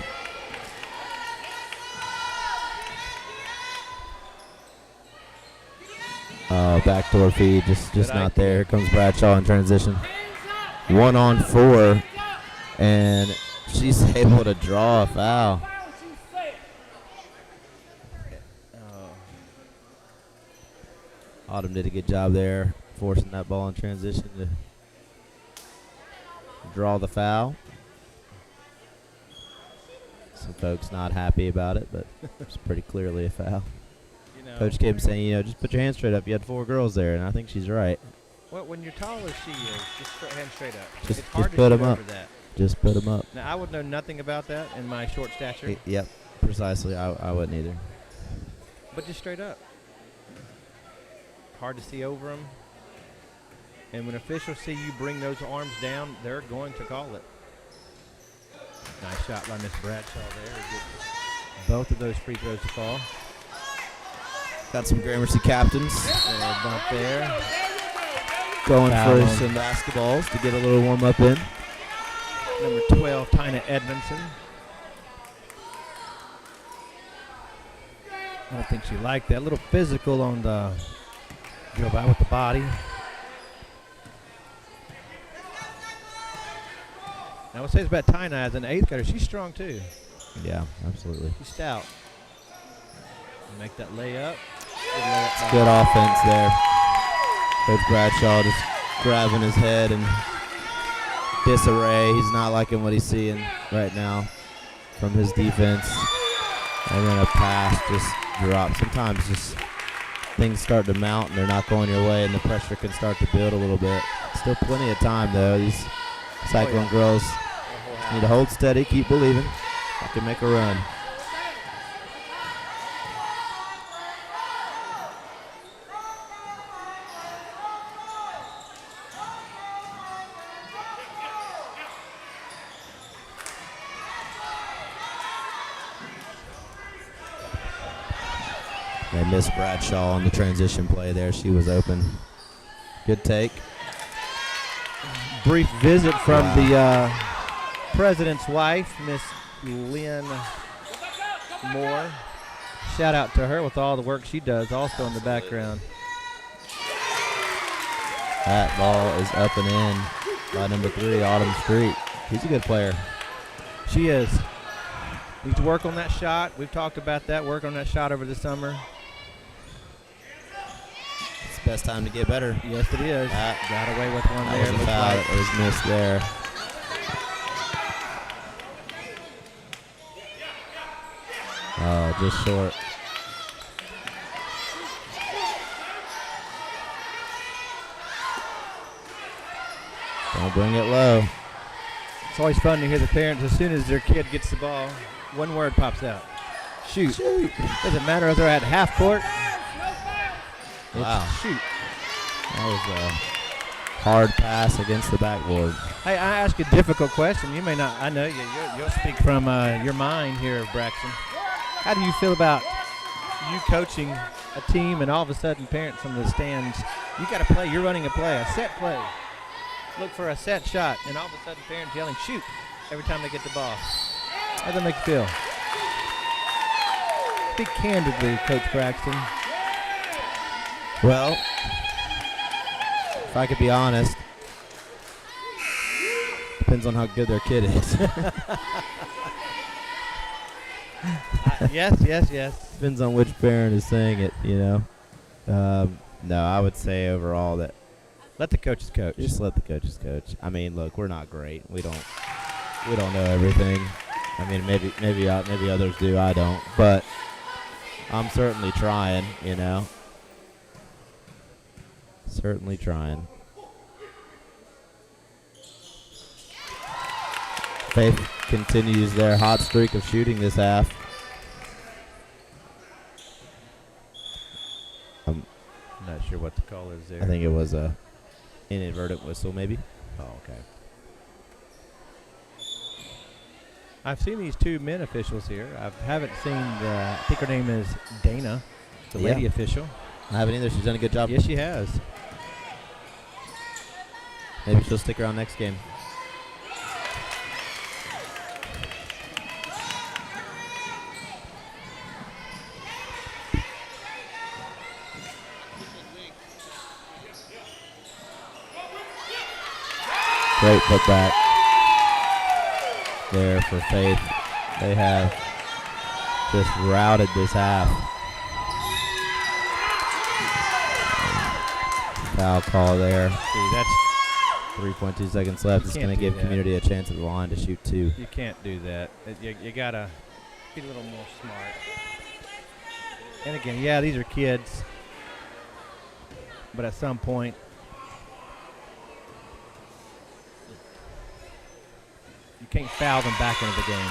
Speaker 5: Oh, backdoor feed. Just
Speaker 2: Good
Speaker 5: not
Speaker 2: idea.
Speaker 5: there. Here comes Bradshaw in transition. 1-on-4. And she's able to draw a foul. Autumn did a good job there, forcing that ball in transition to draw the foul. Some folks not happy about it, but it's pretty clearly a foul. Coach Kim saying, just put your hands straight up. You had 4 girls there, and I think she's right.
Speaker 2: Well, when you're tall as she is, just hand straight up.
Speaker 5: Just-
Speaker 2: it's hard
Speaker 5: just
Speaker 2: to
Speaker 5: put
Speaker 2: shoot
Speaker 5: 'em up.
Speaker 2: over that.
Speaker 5: Just put them up.
Speaker 2: Now, I would know nothing about that in my short stature,
Speaker 5: Yep, precisely. I wouldn't either.
Speaker 2: but just straight up. hard to see over them. And when officials see you bring those arms down, they're going to call it. Nice shot by Miss Bradshaw there. He gets both of those free throws to fall.
Speaker 5: Got some Gramercy captains
Speaker 2: Little bump there.
Speaker 5: going
Speaker 2: Foul
Speaker 5: for
Speaker 2: on.
Speaker 5: some basketballs to get a little warm up in.
Speaker 2: Number 12, Tina Edmondson. I don't think she liked that. A little physical on the go by with the body. Now, I would say it's about Tina as an eighth grader. She's strong too.
Speaker 5: Yeah, absolutely.
Speaker 2: She's stout. Make that layup. Good layup by-
Speaker 5: Good offense there. Coach Bradshaw just grabbing his head in disarray. He's not liking what he's seeing right now from his defense. And then a pass just drops. Sometimes just things start to mount and they're not going your way and the pressure can start to build a little bit. Still plenty of time though. These Cyclone girls need to hold steady, keep believing. I can make a run. They missed Bradshaw on the transition play there. She was open. Good take.
Speaker 2: Brief visit from
Speaker 5: Wow.
Speaker 2: the president's wife, Miss Lynn Moore. Shout out to her with all the work she does also in the background.
Speaker 5: That ball is up and in by number 3, Autumn Street. She's a good player.
Speaker 2: She is. Needs to work on that shot. We've talked about that, work on that shot over the summer.
Speaker 5: It's the best time to get better.
Speaker 2: Yes, it is. Got away with one
Speaker 5: That
Speaker 2: there.
Speaker 5: was a
Speaker 2: Looks
Speaker 5: foul
Speaker 2: like.
Speaker 5: that was missed there. Oh, just short. Don't bring it low.
Speaker 2: It's always fun to hear the parents, as soon as their kid gets the ball, one word pops out. Shoot. Doesn't matter if they're at half court. It's
Speaker 5: Wow.
Speaker 2: shoot.
Speaker 5: That was a hard pass against the backboard.
Speaker 2: Hey, I ask a difficult question. You may not. I know you'll speak from your mind here, Braxton. How do you feel about you coaching a team and all of a sudden parents from the stands? You got to play. You're running a play, a set play. Look for a set shot, and all of a sudden parents yelling "shoot" every time they get the ball. How does that make you feel? Speak candidly, Coach Braxton.
Speaker 5: Well, if I could be honest, depends on how good their kid is.
Speaker 2: Yes.
Speaker 5: Depends on which parent is saying it, you know. No, I would say overall that
Speaker 2: Let the coaches coach.
Speaker 5: just let the coaches coach. I mean, look, we're not great. We don't know everything. I mean, maybe others do. I don't, but I'm certainly trying. You know, certainly trying. Faith continues their hot streak of shooting this half.
Speaker 2: Not sure what the call is there.
Speaker 5: I think it was a inadvertent whistle, maybe.
Speaker 2: Oh, okay. I've seen these two men officials here. I haven't seen I think her name is Dana, the
Speaker 5: Yeah.
Speaker 2: lady official.
Speaker 5: I haven't either. She's done a good job.
Speaker 2: Yes, she has.
Speaker 5: Maybe she'll stick around next game. Great putback there for Faith. They have just routed this half. Foul call there.
Speaker 2: See, that's
Speaker 5: 3.2 seconds left.
Speaker 2: You
Speaker 5: It's
Speaker 2: can't
Speaker 5: going to
Speaker 2: do
Speaker 5: give
Speaker 2: that.
Speaker 5: Community a chance at the line to shoot 2.
Speaker 2: you can't do that. You gotta be a little more smart. And again, yeah, these are kids, but at some point, you can't foul them back into the game.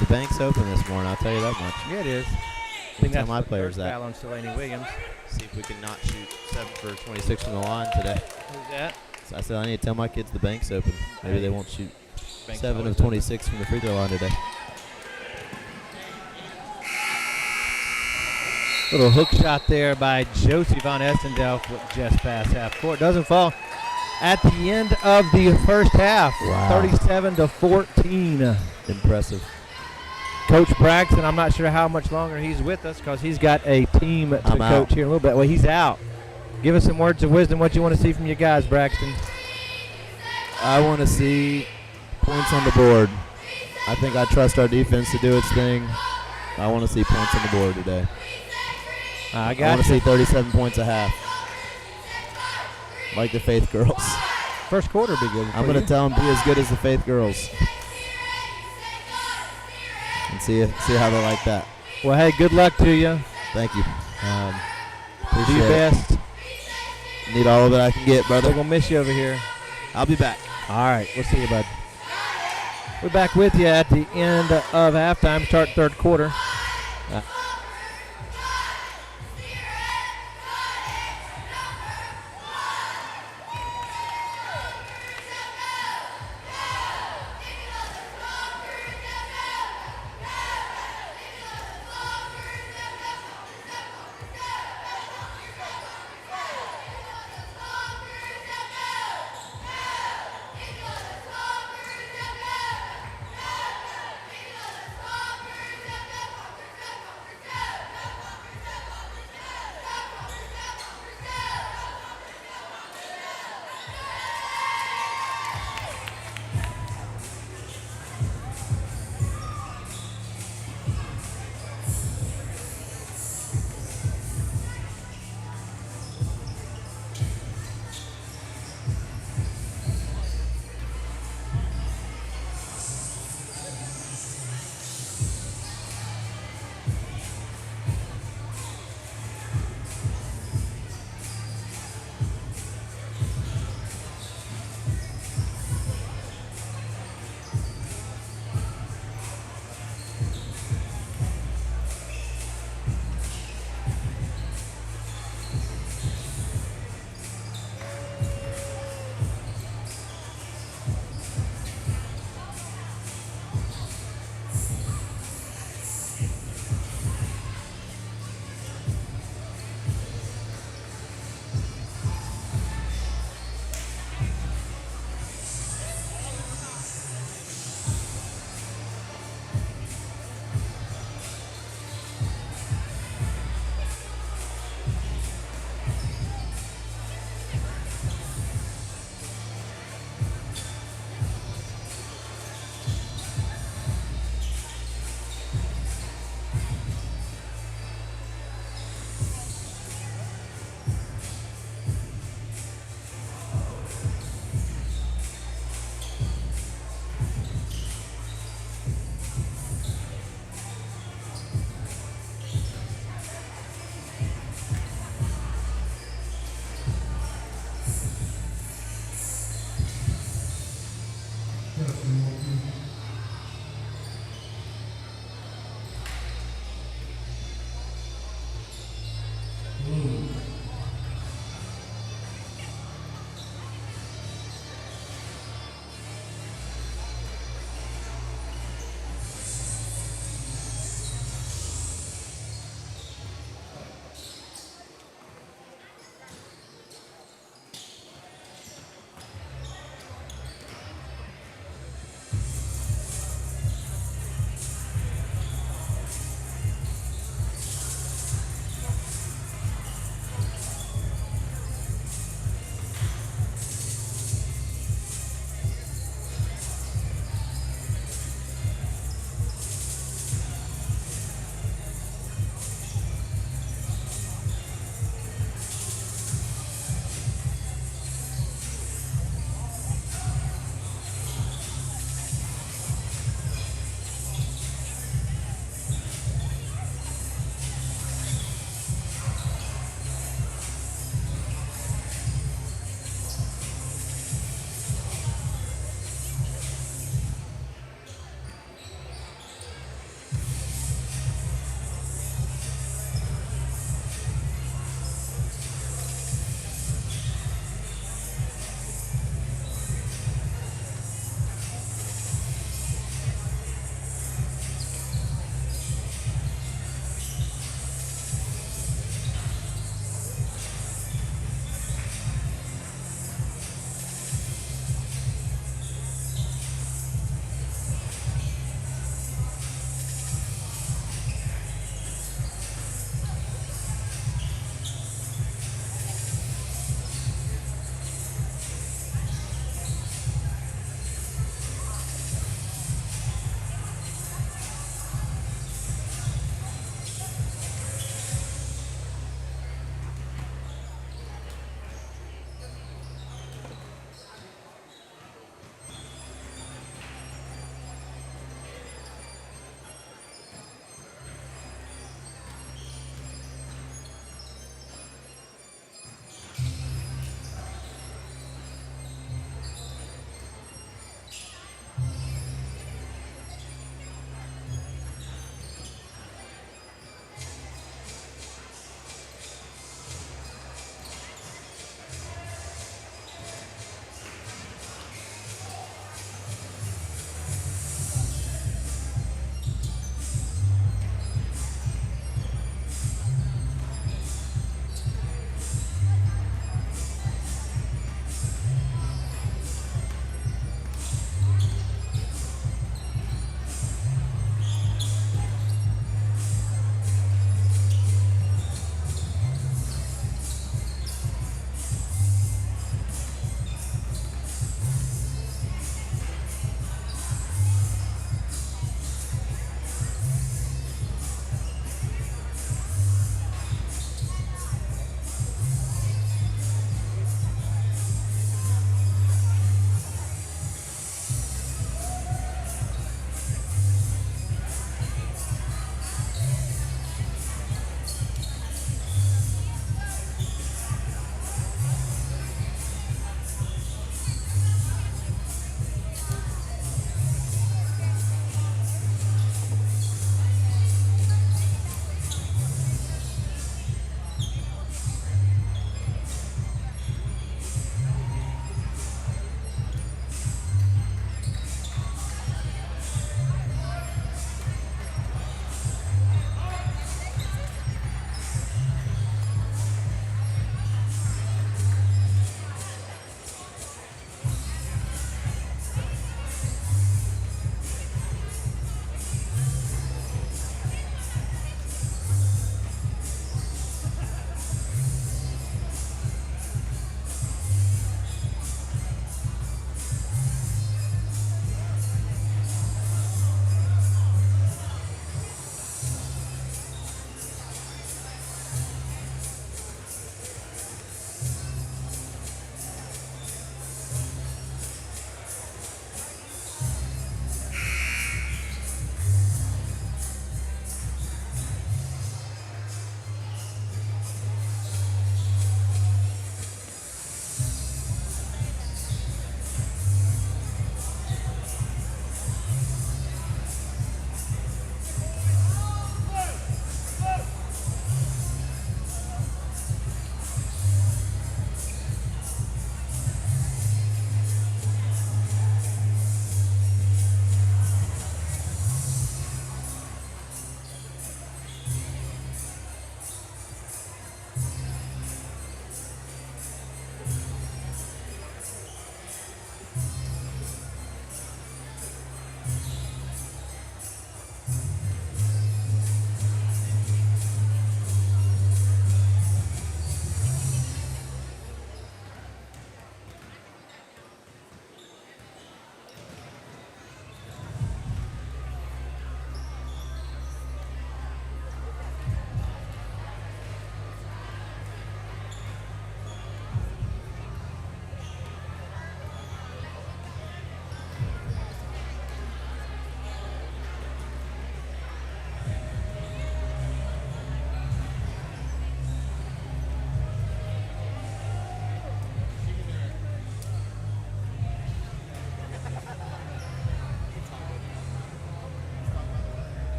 Speaker 5: The bank's open this morning, I'll tell you that much.
Speaker 2: Yeah, it is. I
Speaker 5: Anytime
Speaker 2: think that's
Speaker 5: my
Speaker 2: the
Speaker 5: players
Speaker 2: third
Speaker 5: that.
Speaker 2: foul on Delaney Williams.
Speaker 5: See if we can not shoot 7 for 26 from the line today.
Speaker 2: Who's that?
Speaker 5: So I said I need to tell my kids the bank's open. Maybe they won't shoot
Speaker 2: Bank's
Speaker 5: 7
Speaker 2: always
Speaker 5: of 26 from the free throw line today.
Speaker 2: Little hook shot there by Josie Von Estendel just past half court. Doesn't fall at the end of the first half.
Speaker 5: Wow.
Speaker 2: 37-14.
Speaker 5: Impressive.
Speaker 2: Coach Braxton, I'm not sure how much longer he's with us because he's got a team to
Speaker 5: I'm
Speaker 2: coach
Speaker 5: out.
Speaker 2: here in a little bit. Well, he's out. Give us some words of wisdom. What you want to see from your guys, Braxton?
Speaker 5: I want to see points on the board. I think I trust our defense to do its thing. I want to see points on the board today.
Speaker 2: I
Speaker 5: I
Speaker 2: got
Speaker 5: want to
Speaker 2: you.
Speaker 5: see 37 points a half. Like the Faith girls.
Speaker 2: First quarter be good.
Speaker 5: I'm going to tell them be as good as the Faith girls. And see how they like that.
Speaker 2: Well, hey, good luck to you.
Speaker 5: Thank you.
Speaker 2: Do
Speaker 5: Appreciate
Speaker 2: your
Speaker 5: it.
Speaker 2: best.
Speaker 5: Need all of it I can get,
Speaker 2: We're
Speaker 5: brother.
Speaker 2: going to miss you over here.
Speaker 5: I'll be back.
Speaker 2: All right, we'll see you, bud. We're back with you at the end of halftime, start third quarter.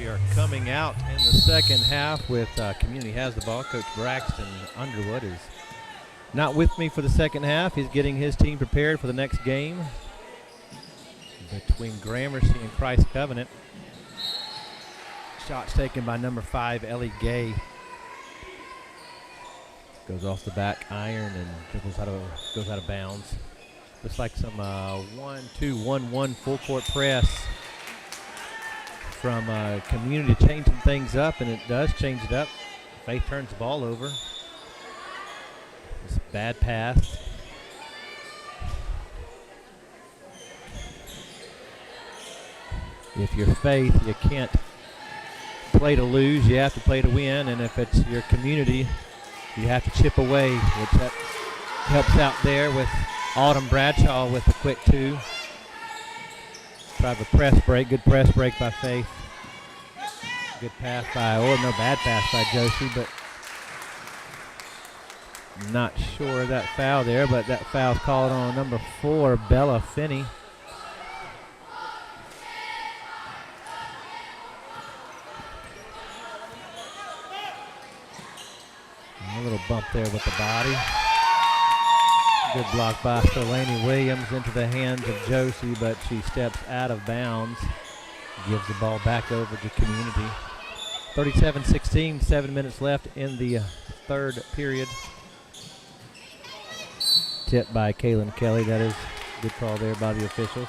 Speaker 2: are coming out in the second half with Community has the ball. Coach Braxton Underwood is not with me for the second half. He's getting his team prepared for the next game between Gramercy and Christ Covenant. Shots taken by number 5, Ellie Gay. Goes off the back iron and goes out of bounds. Looks like some 1-2-1-1 full court press from Community changing things up, and it does change it up. Faith turns the ball over. It's a bad pass. If you're Faith, you can't play to lose. You have to play to win, and if it's your Community, you have to chip away, which that helps out there with Autumn Bradshaw with the quick 2. Try the press break. Good press break by Faith. Good pass by, no bad pass by Josie, but not sure of that foul there, but that foul's called on number 4, Bella Finney. A little bump there with the body. Good block by Delaney Williams into the hands of Josie, but she steps out of bounds. Gives the ball back over to Community. 37-16, 7 minutes left in the third period. Tipped by Kaylin Kelly. That is a good call there by the officials.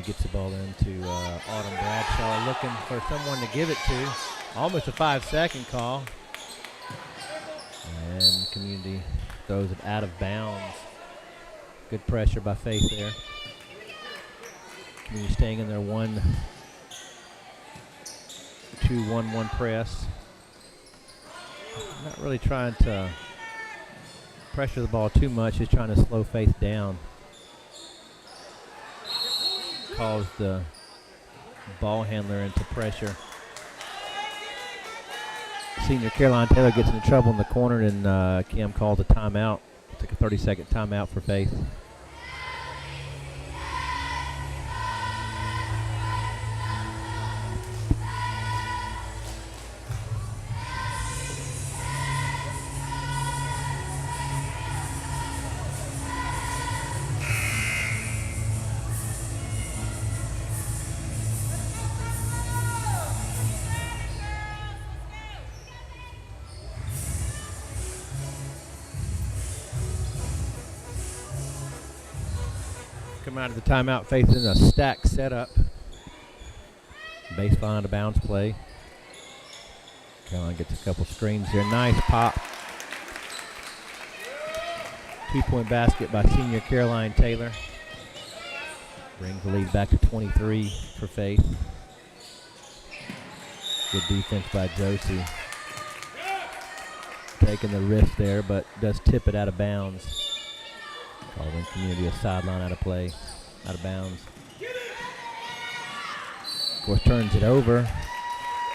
Speaker 2: Gets the ball into Autumn Bradshaw, looking for someone to give it to. Almost a 5-second call. And Community throws it out of bounds. Good pressure by Faith there. Community staying in their 1-2-1-1 press. Not really trying to pressure the ball too much, just trying to slow Faith down. Calls the ball handler into pressure. Senior Caroline Taylor gets into trouble in the corner, and Kim calls a timeout. Took a 30-second timeout for Faith. Come out of the timeout, Faith in a stack setup. Baseline out of bounds play. Caroline gets a couple screens here. Nice pop. 2-point basket by senior Caroline Taylor. Brings the lead back to 23 for Faith. Good defense by Josie. Taking the risk there, but does tip it out of bounds. Calling Community a sideline out of play, out of bounds. Of course, turns it over.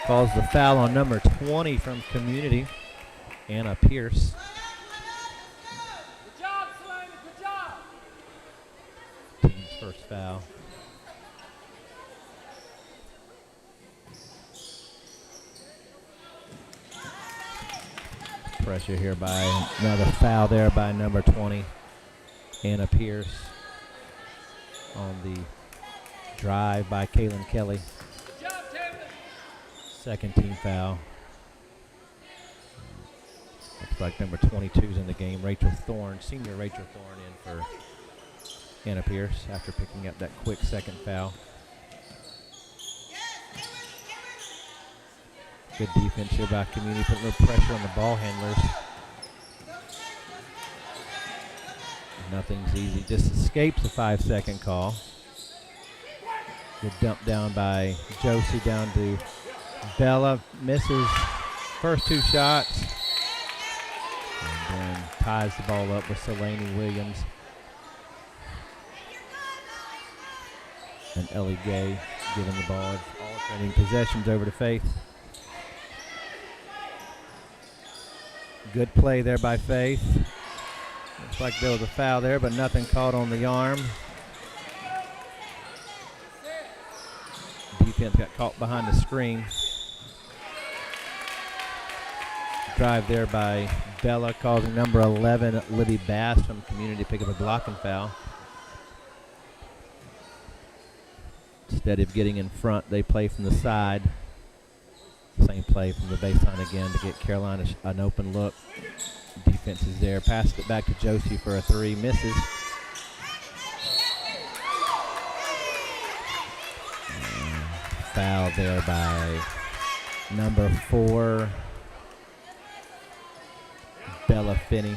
Speaker 2: Calls the foul on number 20 from Community, Anna Pierce.
Speaker 7: Good job, Selena. Good job.
Speaker 2: Team's first foul. Pressure here by another foul there by number 20. Anna Pierce on the drive by Kaylin Kelly.
Speaker 7: Good job, Taylor.
Speaker 2: Second team foul. Looks like number 22 is in the game. Rachel Thorne, senior Rachel Thorne in for Anna Pierce after picking up that quick second foul. Good defense here by Community, put a little pressure on the ball handlers. Nothing's easy, just escapes a 5-second call. Good dump down by Josie down to Bella, misses first 2 shots. And then ties the ball up with Selene Williams. And Ellie Gay giving the ball, alternating possessions over to Faith. Good play there by Faith. Looks like there was a foul there, but nothing called on the arm. Defense got caught behind the screen. Drive there by Bella, causing number 11, Libby Bass from Community to pick up a blocking foul. Instead of getting in front, they play from the side. Same play from the baseline again to get Carolina an open look. Defense is there. Passed it back to Josie for a three. Misses. Foul there by number 4, Bella Finney.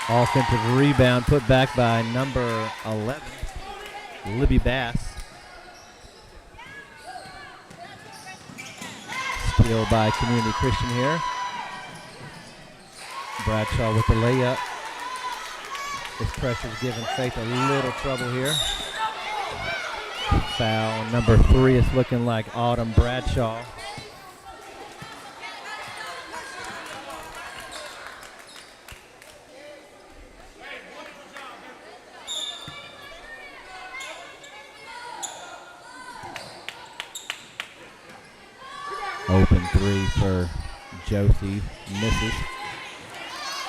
Speaker 2: Offensive rebound put back by number 11, Libby Bass. Steal by Community Christian here. Bradshaw with the layup. This pressure's giving Faith a little trouble here. Foul. Number 3 is looking like Autumn Bradshaw. Open three for Josie, misses.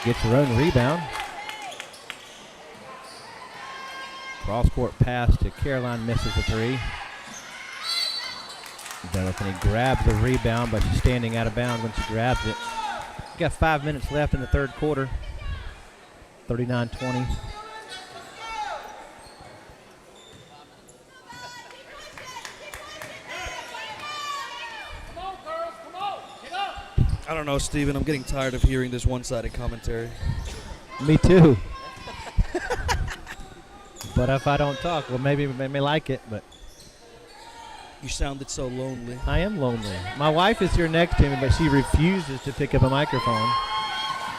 Speaker 2: Gets her own rebound. Cross court pass to Caroline, misses a three. Bella Finney grabs the rebound, but she's standing out of bounds when she grabs it. Got 5 minutes left in the third quarter. 39-20.
Speaker 8: I don't know, Steven. I'm getting tired of hearing this one-sided commentary.
Speaker 2: Me too. But if I don't talk, well, maybe they may like it, but
Speaker 8: You sounded so lonely.
Speaker 2: I am lonely. My wife is here next to me, but she refuses to pick up a microphone.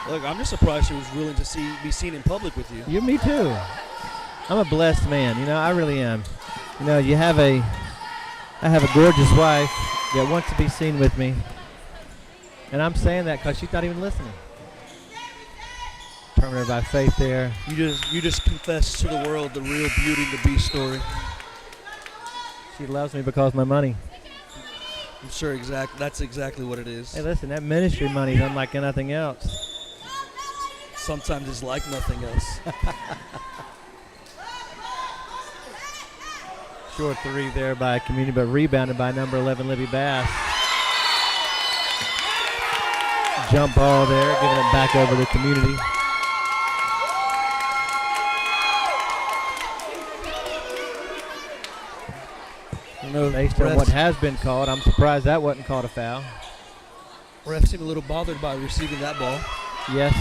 Speaker 8: Look, I'm just surprised she was willing to be seen in public with you.
Speaker 2: Me too. I'm a blessed man. I really am. I have a gorgeous wife that wants to be seen with me. And I'm saying that because she's not even listening. Terminator by Faith there.
Speaker 8: You just confessed to the world the real Beauty and the Beast story.
Speaker 2: She loves me because of my money.
Speaker 8: I'm sure that's exactly what it is.
Speaker 2: Hey, listen, that ministry money is unlike nothing else.
Speaker 8: Sometimes it's like nothing else.
Speaker 2: Short three there by Community, but rebounded by number 11, Libby Bass. Jump ball there, giving it back over to Community. Based on what has been called, I'm surprised that wasn't called a foul.
Speaker 8: Ref seemed a little bothered by receiving that ball.
Speaker 2: Yes.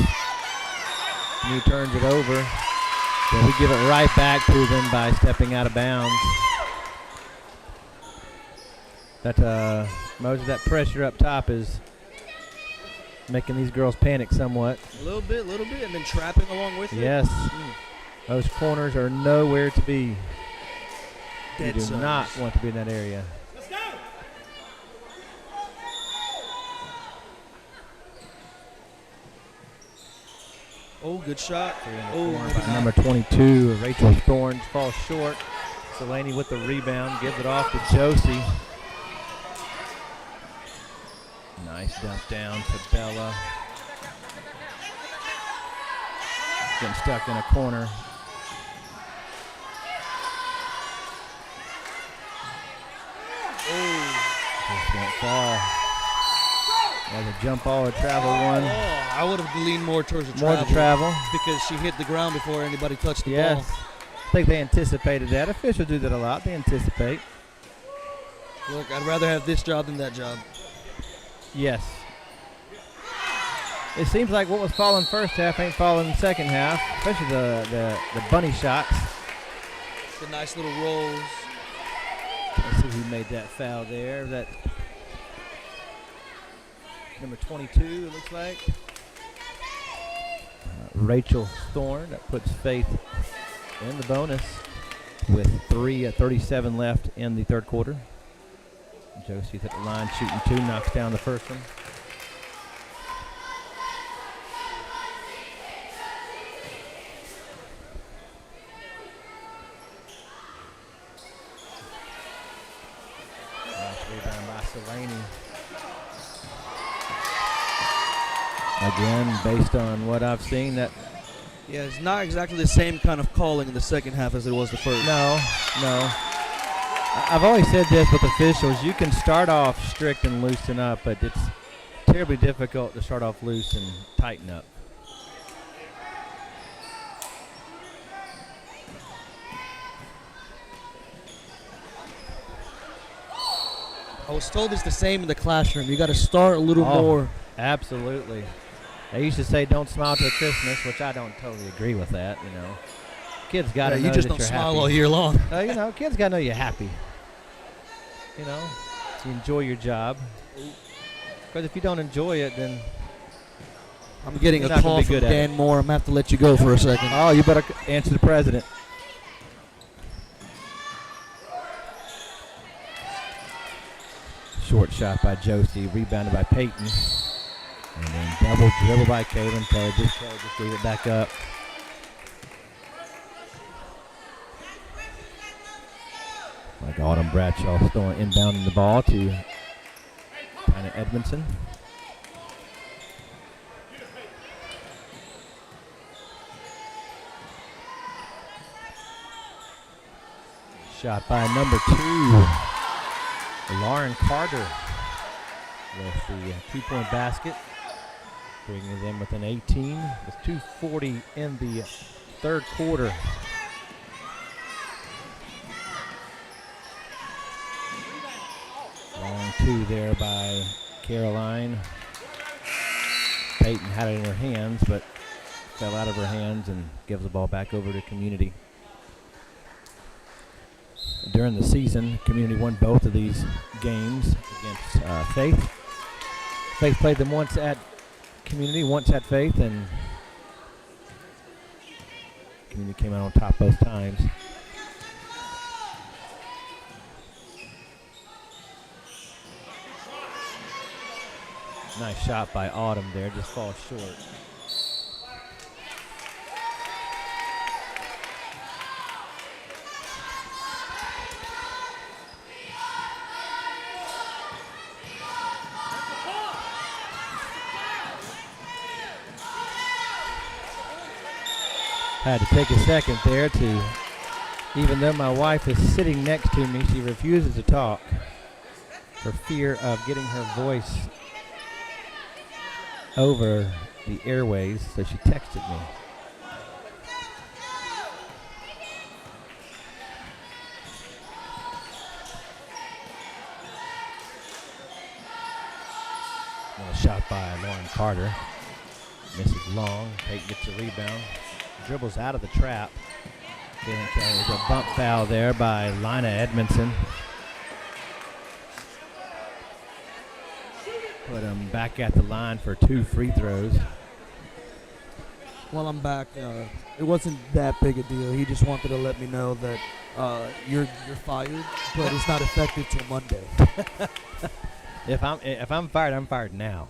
Speaker 2: And he turns it over. Then we give it right back to them by stepping out of bounds. Most of that pressure up top is making these girls panic somewhat.
Speaker 8: A little bit, and then trapping along with it.
Speaker 2: Yes. Those corners are nowhere to be. You do
Speaker 8: zones.
Speaker 2: not want to be in that area.
Speaker 7: Let's go!
Speaker 8: Oh, good shot.
Speaker 2: Number 22, Rachel Thorns falls short. Delaney with the rebound, gives it off to Josie. Nice dump down to Bella. Getting stuck in a corner. Just won't fall. There's a jump ball or travel one.
Speaker 8: Oh, I would have leaned more towards the
Speaker 2: More
Speaker 8: travel.
Speaker 2: to travel.
Speaker 8: Because she hit the ground before anybody touched the
Speaker 2: Yes.
Speaker 8: ball.
Speaker 2: I think they anticipated that. Officials do that a lot. They anticipate.
Speaker 8: Look, I'd rather have this job than that job.
Speaker 2: Yes. It seems like what was falling first half ain't falling second half, especially the bunny shots.
Speaker 8: The nice little rolls.
Speaker 2: Let's see who made that foul there. That number 22, it looks like. Rachel Thorne, that puts Faith in the bonus with 3:37 left in the third quarter. Josie's at the line shooting 2, knocks down the first one. Nice rebound by Selaney. Again, based on what I've seen, that
Speaker 8: Yeah, it's not exactly the same kind of calling in the second half as it was the first.
Speaker 2: no. I've always said this with officials: you can start off strict and loosen up, but it's terribly difficult to start off loose and tighten up.
Speaker 8: I was told it's the same in the classroom. You got to start a little more.
Speaker 2: Absolutely. They used to say, "Don't smile till Christmas," which I don't totally agree with that. You know, kids got to know
Speaker 8: you just
Speaker 2: that
Speaker 8: don't
Speaker 2: you're
Speaker 8: smile
Speaker 2: happy.
Speaker 8: all year long.
Speaker 2: You know, kids got to know you're happy. You know, to enjoy your job. Because if you don't enjoy it, then
Speaker 8: I'm getting
Speaker 2: You're
Speaker 8: a
Speaker 2: not gonna
Speaker 8: call
Speaker 2: be
Speaker 8: from
Speaker 2: good at
Speaker 8: Dan Moore. I'm going to have to let you go for a second.
Speaker 2: oh, you better answer the president. Short shot by Josie, rebounded by Peyton. And then double dribble by Kaylin. Kelly just gave it back up. Like Autumn Bradshaw throwing inbounding the ball to Tyna Edmondson. Shot by number 2, Lauren Carter, with the 2-point basket, bringing them within 18 with 2:40 in the third quarter. Long 2 there by Caroline. Peyton had it in her hands, but fell out of her hands and gives the ball back over to Community. During the season, Community won both of these games against Faith. Faith played them once at Community, once at Faith, and Community came out on top both times. Nice shot by Autumn there, just falls short. Had to take a second there to, even though my wife is sitting next to me, she refuses to talk for fear of getting her voice over the airways, so she texted me. Another shot by Lauren Carter. Misses long. Peyton gets a rebound. Dribbles out of the trap. There's a bump foul there by Lina Edmondson. Put him back at the line for 2 free throws.
Speaker 8: Well, I'm back. It wasn't that big a deal. He just wanted to let me know that you're fired, but it's not effective till Monday.
Speaker 2: If I'm fired now.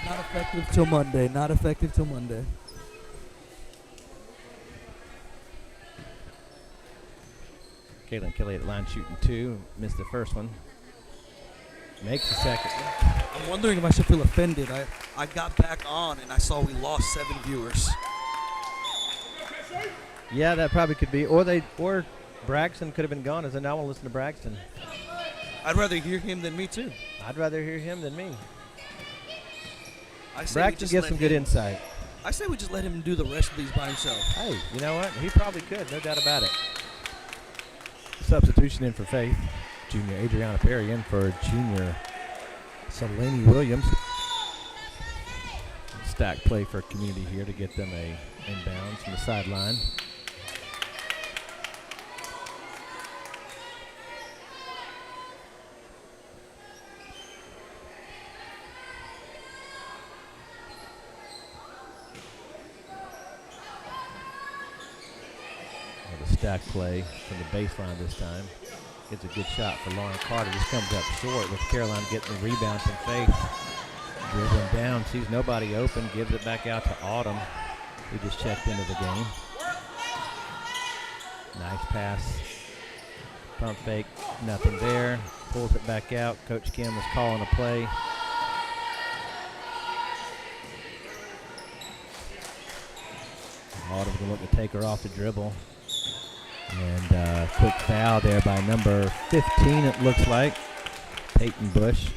Speaker 8: Not effective till Monday. Not effective till Monday.
Speaker 2: Caitlin Kelly at the line shooting 2. Missed the first one. Makes the second.
Speaker 8: I'm wondering if I should feel offended. I got back on and I saw we lost 7 viewers.
Speaker 2: Yeah, that probably could be. Or Braxton could have been gone, as I now want to listen to Braxton.
Speaker 8: I'd rather hear him than me too.
Speaker 2: I'd rather hear him than me.
Speaker 8: I say we
Speaker 2: Braxton
Speaker 8: just
Speaker 2: gives
Speaker 8: let
Speaker 2: some good
Speaker 8: him-
Speaker 2: insight.
Speaker 8: I say we just let him do the rest of these by himself.
Speaker 2: Hey, you know what? He probably could, no doubt about it. Substitution in for Faith. Junior Adriana Perry in for junior Selene Williams. Stack play for Community here to get them a inbounds from the sideline. stack play from the baseline this time. Gets a good shot for Lauren Carter. Just comes up short with Caroline getting the rebound from Faith. Dribbling down, sees nobody open, gives it back out to Autumn, who just checked into the game. Nice pass. Pump fake, nothing there. Pulls it back out. Coach Kim was calling a play. Autumn's going to look to take her off the dribble. And quick foul there by number 15, it looks like. Peyton Bush.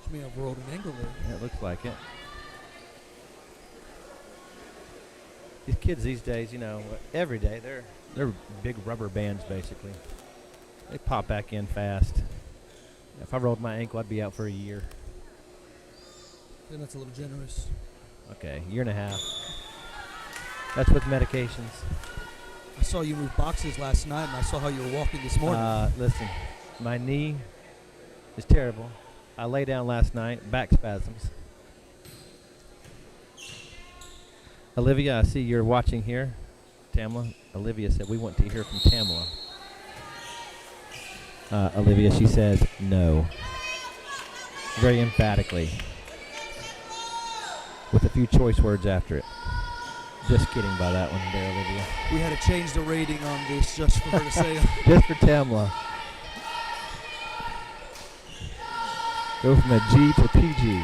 Speaker 8: She may have rolled an ankle there.
Speaker 2: Yeah, it looks like it. These kids these days, you know, every day, they're big rubber bands, basically. They pop back in fast. If I rolled my ankle, I'd be out for a year.
Speaker 8: Then that's a little generous.
Speaker 2: Okay, year and a half. That's with medications.
Speaker 8: I saw you move boxes last night, and I saw how you were walking this morning.
Speaker 2: Listen, my knee is terrible. I lay down last night, back spasms. Olivia, I see you're watching here. Tamla, Olivia said we want to hear from Tamla. Olivia, she says no. Very emphatically. With a few choice words after it. Just kidding by that one there, Olivia.
Speaker 8: We had to change the rating on this just for her to say it.
Speaker 2: Just for Tamla. Go from a G to PG.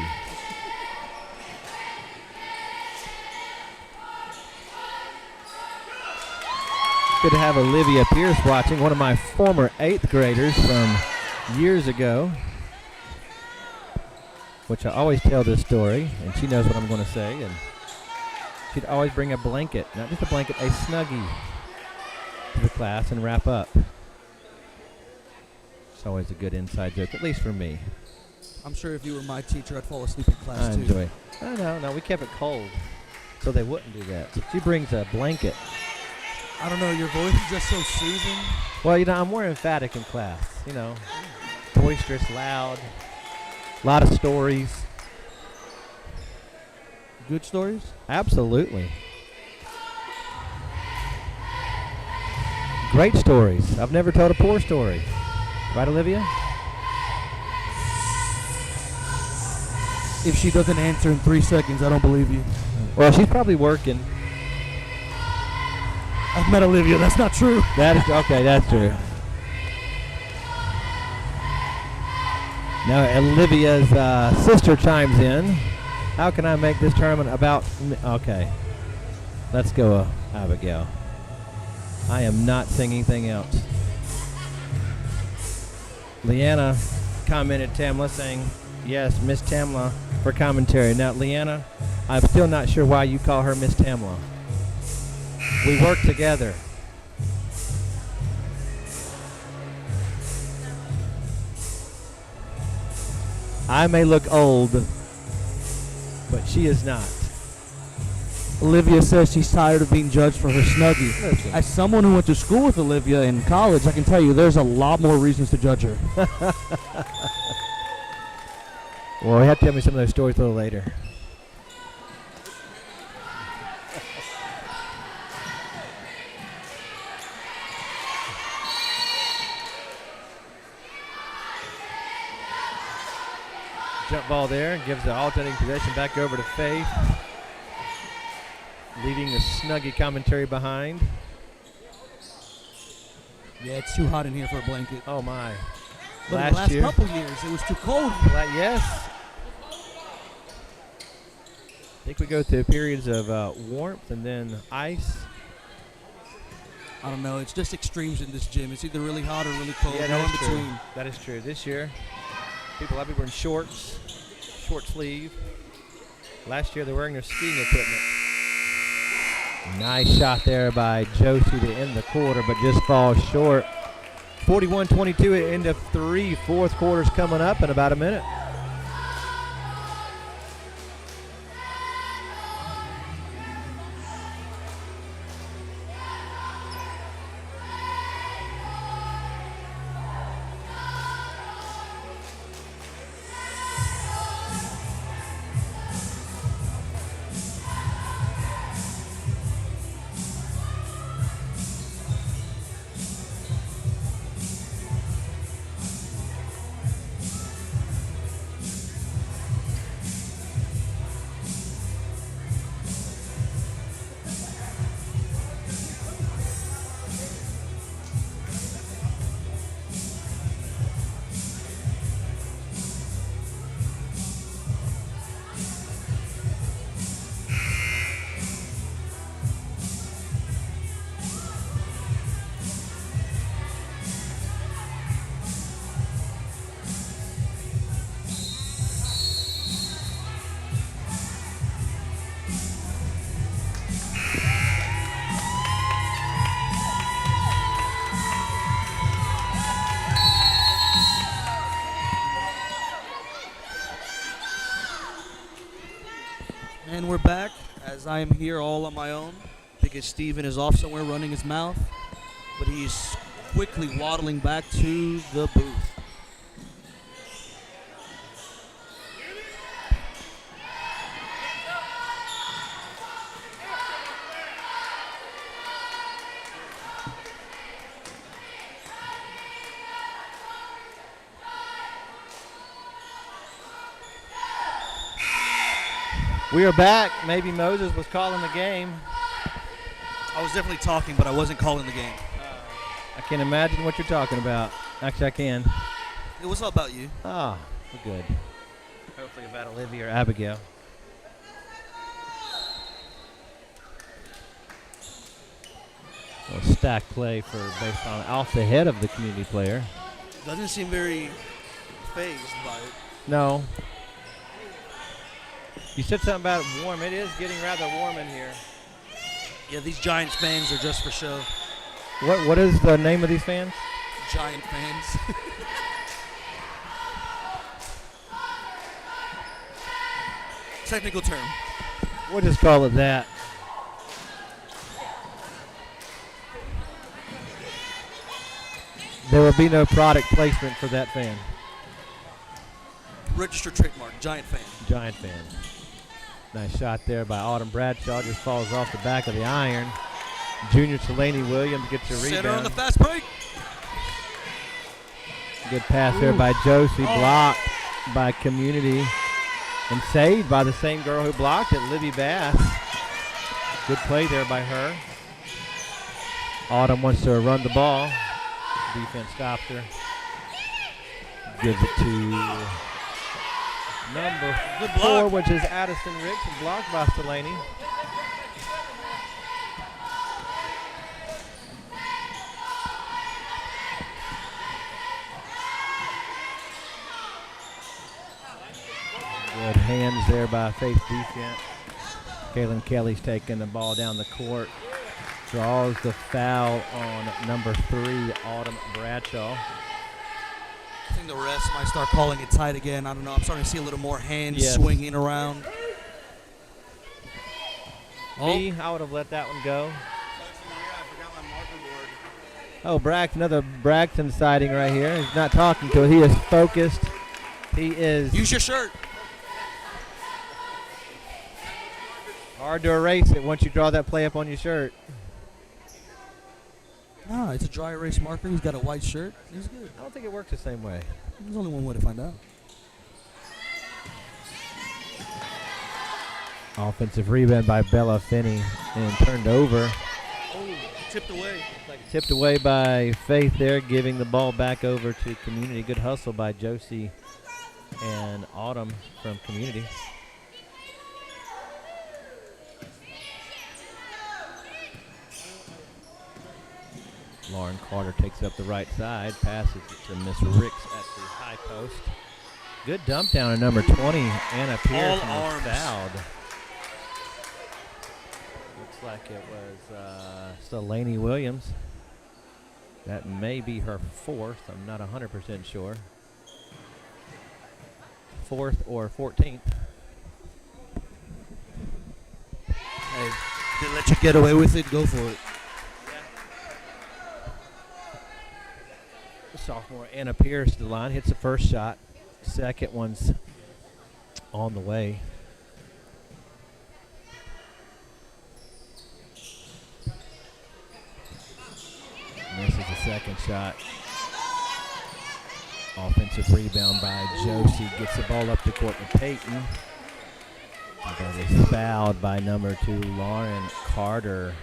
Speaker 2: Good to have Olivia Pierce watching, one of my former 8th graders from years ago, which I always tell this story, and she knows what I'm going to say, and she'd always bring a blanket, not just a blanket, a Snuggie to the class and wrap up. It's always a good inside joke, at least for me.
Speaker 8: I'm sure if you were my teacher, I'd fall asleep in class
Speaker 2: I
Speaker 8: too.
Speaker 2: enjoy it. No, we kept it cold, so they wouldn't do that. So she brings a blanket.
Speaker 8: I don't know, your voice is just so soothing.
Speaker 2: Well, you know, I'm more emphatic in class, you know. Boisterous, loud, a lot of stories.
Speaker 8: Good stories?
Speaker 2: Absolutely. Great stories. I've never told a poor story. Right, Olivia?
Speaker 8: If she doesn't answer in 3 seconds, I don't believe you.
Speaker 2: Well, she's probably working.
Speaker 8: I've met Olivia. That's not true.
Speaker 2: That is okay. That's true. Now Olivia's sister chimes in. How can I make this tournament about me? Okay. Let's go, Abigail. I am not saying anything else. Leanna commented Tamla saying, yes, Miss Tamla for commentary. Now, Leanna, I'm still not sure why you call her Miss Tamla. We work together. I may look old, but she is not.
Speaker 8: Olivia says she's tired of being judged for her Snuggie.
Speaker 2: Listen.
Speaker 8: As someone who went to school with Olivia in college, I can tell you there's a lot more reasons to judge her.
Speaker 2: Well, you have to tell me some of those stories a little later. Jump ball there, gives the alternating possession back over to Faith. Leaving the Snuggie commentary behind.
Speaker 8: Yeah, it's too hot in here for a blanket.
Speaker 2: Oh my.
Speaker 8: But in the last couple years, it was too cold.
Speaker 2: Yes. I think we go through periods of warmth and then ice.
Speaker 8: I don't know. It's just extremes in this gym. It's either really hot or really cold.
Speaker 2: Yeah,
Speaker 8: no
Speaker 2: that
Speaker 8: in
Speaker 2: is
Speaker 8: between.
Speaker 2: true. That is true. This year, people have been wearing shorts, short sleeve. Last year, they're wearing their skiing equipment. Nice shot there by Josie to end the quarter, but just falls short. 41-22 at end of 3. Fourth quarter's coming up in about a minute.
Speaker 8: as I am here all on my own because Steven is off somewhere running his mouth, but he's quickly waddling back to the booth.
Speaker 2: We are back. Maybe Moses was calling the game.
Speaker 8: I was definitely talking, but I wasn't calling the game.
Speaker 2: I can't imagine what you're talking about. Actually, I can.
Speaker 8: It was all about you.
Speaker 2: Ah, good. Hopefully about Olivia or Abigail. A stack play for based on off the head of the community player.
Speaker 8: Doesn't seem very phased by it.
Speaker 2: No. You said something about it warm. It is getting rather warm in here.
Speaker 8: Yeah, these Giants fans are just for show.
Speaker 2: What is the name of these fans?
Speaker 8: Giant fans. Technical term.
Speaker 2: We'll just call it that. There will be no product placement for that fan.
Speaker 8: Registered trademark. Giant fan.
Speaker 2: Giant fan. Nice shot there by Autumn Bradshaw. Just falls off the back of the iron. Junior Delaney Williams gets a rebound.
Speaker 8: Center on the fast break.
Speaker 2: Good pass there by Josie. Blocked by Community. And saved by the same girl who blocked it, Libby Bass. Good play there by her. Autumn wants to run the ball. Defense stopped her. Gives it to number 4, which is Addison Ricks, and blocked by Delaney. Good hands there by Faith defense. Kaylin Kelly's taking the ball down the court. Draws the foul on number 3, Autumn Bradshaw.
Speaker 8: I think the refs might start calling it tight again. I don't know. I'm starting to see a little more hands
Speaker 2: Yes.
Speaker 8: swinging around.
Speaker 2: Me, I would have let that one go. Oh, another Braxton sighting right here. He's not talking to it. He is focused. He is
Speaker 8: Use your shirt.
Speaker 2: hard to erase it once you draw that play up on your shirt.
Speaker 8: Ah, it's a dry erase marker. He's got a white shirt. He's good.
Speaker 2: I don't think it works the same way.
Speaker 8: There's only one way to find out.
Speaker 2: Offensive rebound by Bella Finney and turned over.
Speaker 8: Oh, tipped away.
Speaker 2: Tipped away by Faith there, giving the ball back over to Community. Good hustle by Josie and Autumn from Community. Lauren Carter takes up the right side, passes it to Miss Ricks at the high post. Good dump down at number 20, Anna Pearson was fouled. Looks like it was Delaney Williams. That may be her 4th. I'm not 100% sure. 4th or 14th.
Speaker 8: Hey, they let you get away with it. Go for it.
Speaker 2: Sophomore Anna Pierce to the line, hits the first shot. Second one's on the way. Misses the second shot. Offensive rebound by Josie. Gets the ball up the court to Peyton. That is fouled by number 2, Lauren Carter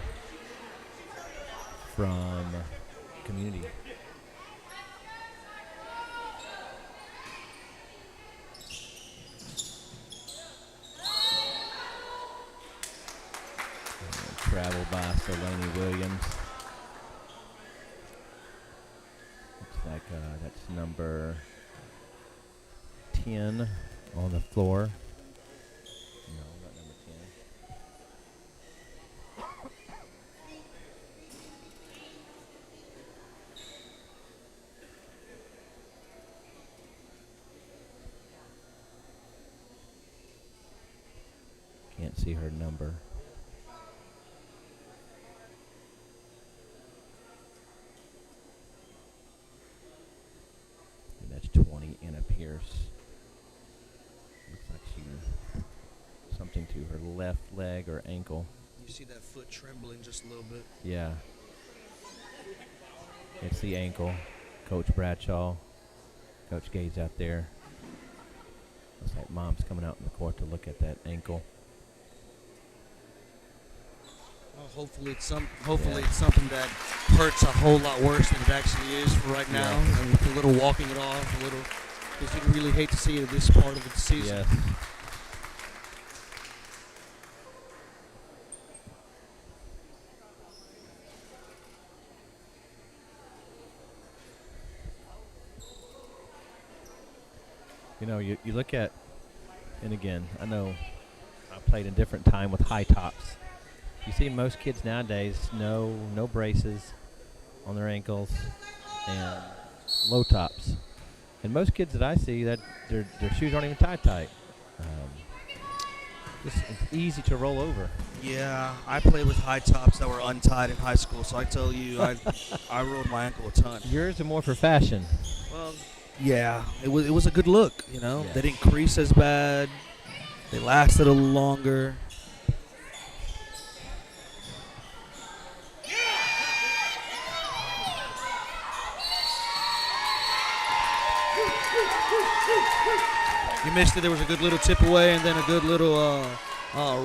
Speaker 2: from Community. Travel by Delaney Williams. Looks like that's number 10 on the floor. No, not number 10. Can't see her number. to her left leg or ankle.
Speaker 8: You see that foot trembling just a little bit.
Speaker 2: Yeah. It's the ankle. Coach Bradshaw, Coach Gage out there. Looks like Mom's coming out in the court to look at that ankle.
Speaker 8: Well, hopefully it's something that hurts a whole lot worse than it actually is for right now. And with a little walking it off, because you'd really hate to see it at this part of the season.
Speaker 2: Yes. You know, you look at, and again, I know I played a different time with high tops. You see most kids nowadays, no braces on their ankles and low tops. And most kids that I see, that their shoes aren't even tight. Just it's easy to roll over.
Speaker 8: Yeah, I played with high tops that were untied in high school, so I tell you, I rolled my ankle a ton.
Speaker 2: Yours are more for fashion.
Speaker 8: Well, yeah, it was a good look, you know.
Speaker 2: Yeah.
Speaker 8: They didn't crease as bad. They lasted a little longer. You missed it. There was a good little tip away and then a good little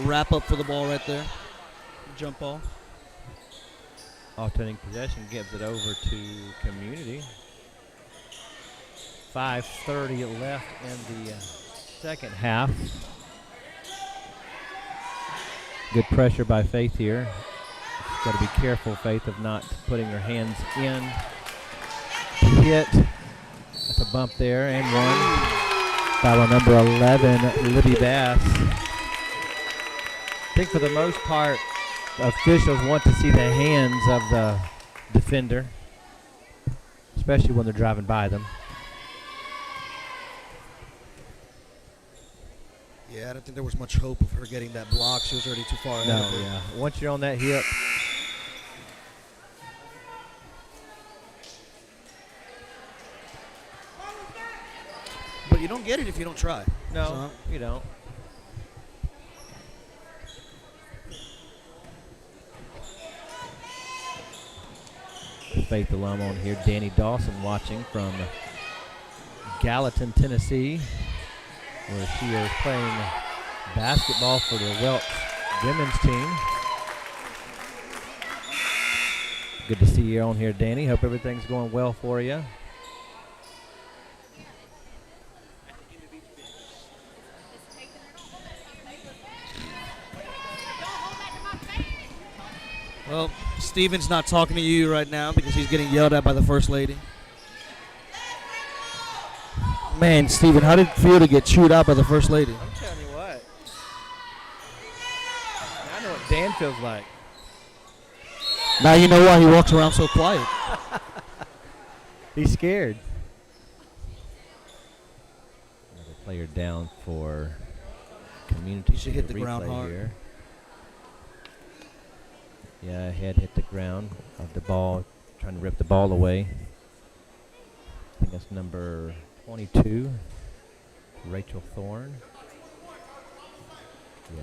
Speaker 8: wrap up for the ball right there. Jump ball.
Speaker 2: Alternating possession gives it over to Community. 5:30 left in the second half. Good pressure by Faith here. Got to be careful, Faith, of not putting her hands in to hit. That's a bump there, and one. Foul number 11, Libby Bass. I think for the most part, officials want to see the hands of the defender, especially when they're driving by them.
Speaker 8: Yeah, I don't think there was much hope of her getting that block. She was already too far ahead of her.
Speaker 2: Yeah. Once you're on that hip,
Speaker 8: But you don't get it if you don't try.
Speaker 2: no, you don't. Faith alum on here, Danny Dawson watching from Gallatin, Tennessee, where she is playing basketball for the Welch women's team. Good to see you on here, Danny. Hope everything's going well for you.
Speaker 8: Well, Steven's not talking to you right now because he's getting yelled at by the First Lady. Man, Steven, how did it feel to get chewed out by the First Lady?
Speaker 2: I'm telling you what. I know what Dan feels like.
Speaker 8: Now you know why he walks around so quiet.
Speaker 2: He's scared. Another player down for Community.
Speaker 8: He should hit the
Speaker 2: Replay
Speaker 8: ground hard.
Speaker 2: here. Yeah, head hit the ground of the ball, trying to rip the ball away. I think that's number 22, Rachel Thorne. Yeah.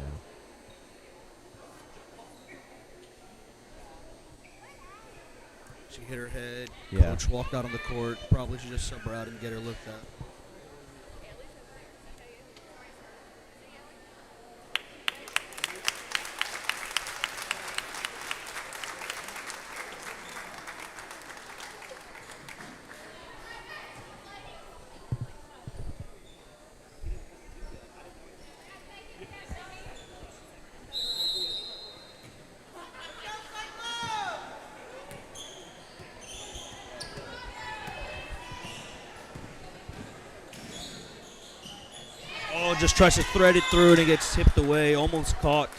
Speaker 8: She hit her head.
Speaker 2: Yeah.
Speaker 8: Coach walked out on the court. Probably should just sub her out and get her looked at. Oh, just tries to thread it through and it gets tipped away, almost caught.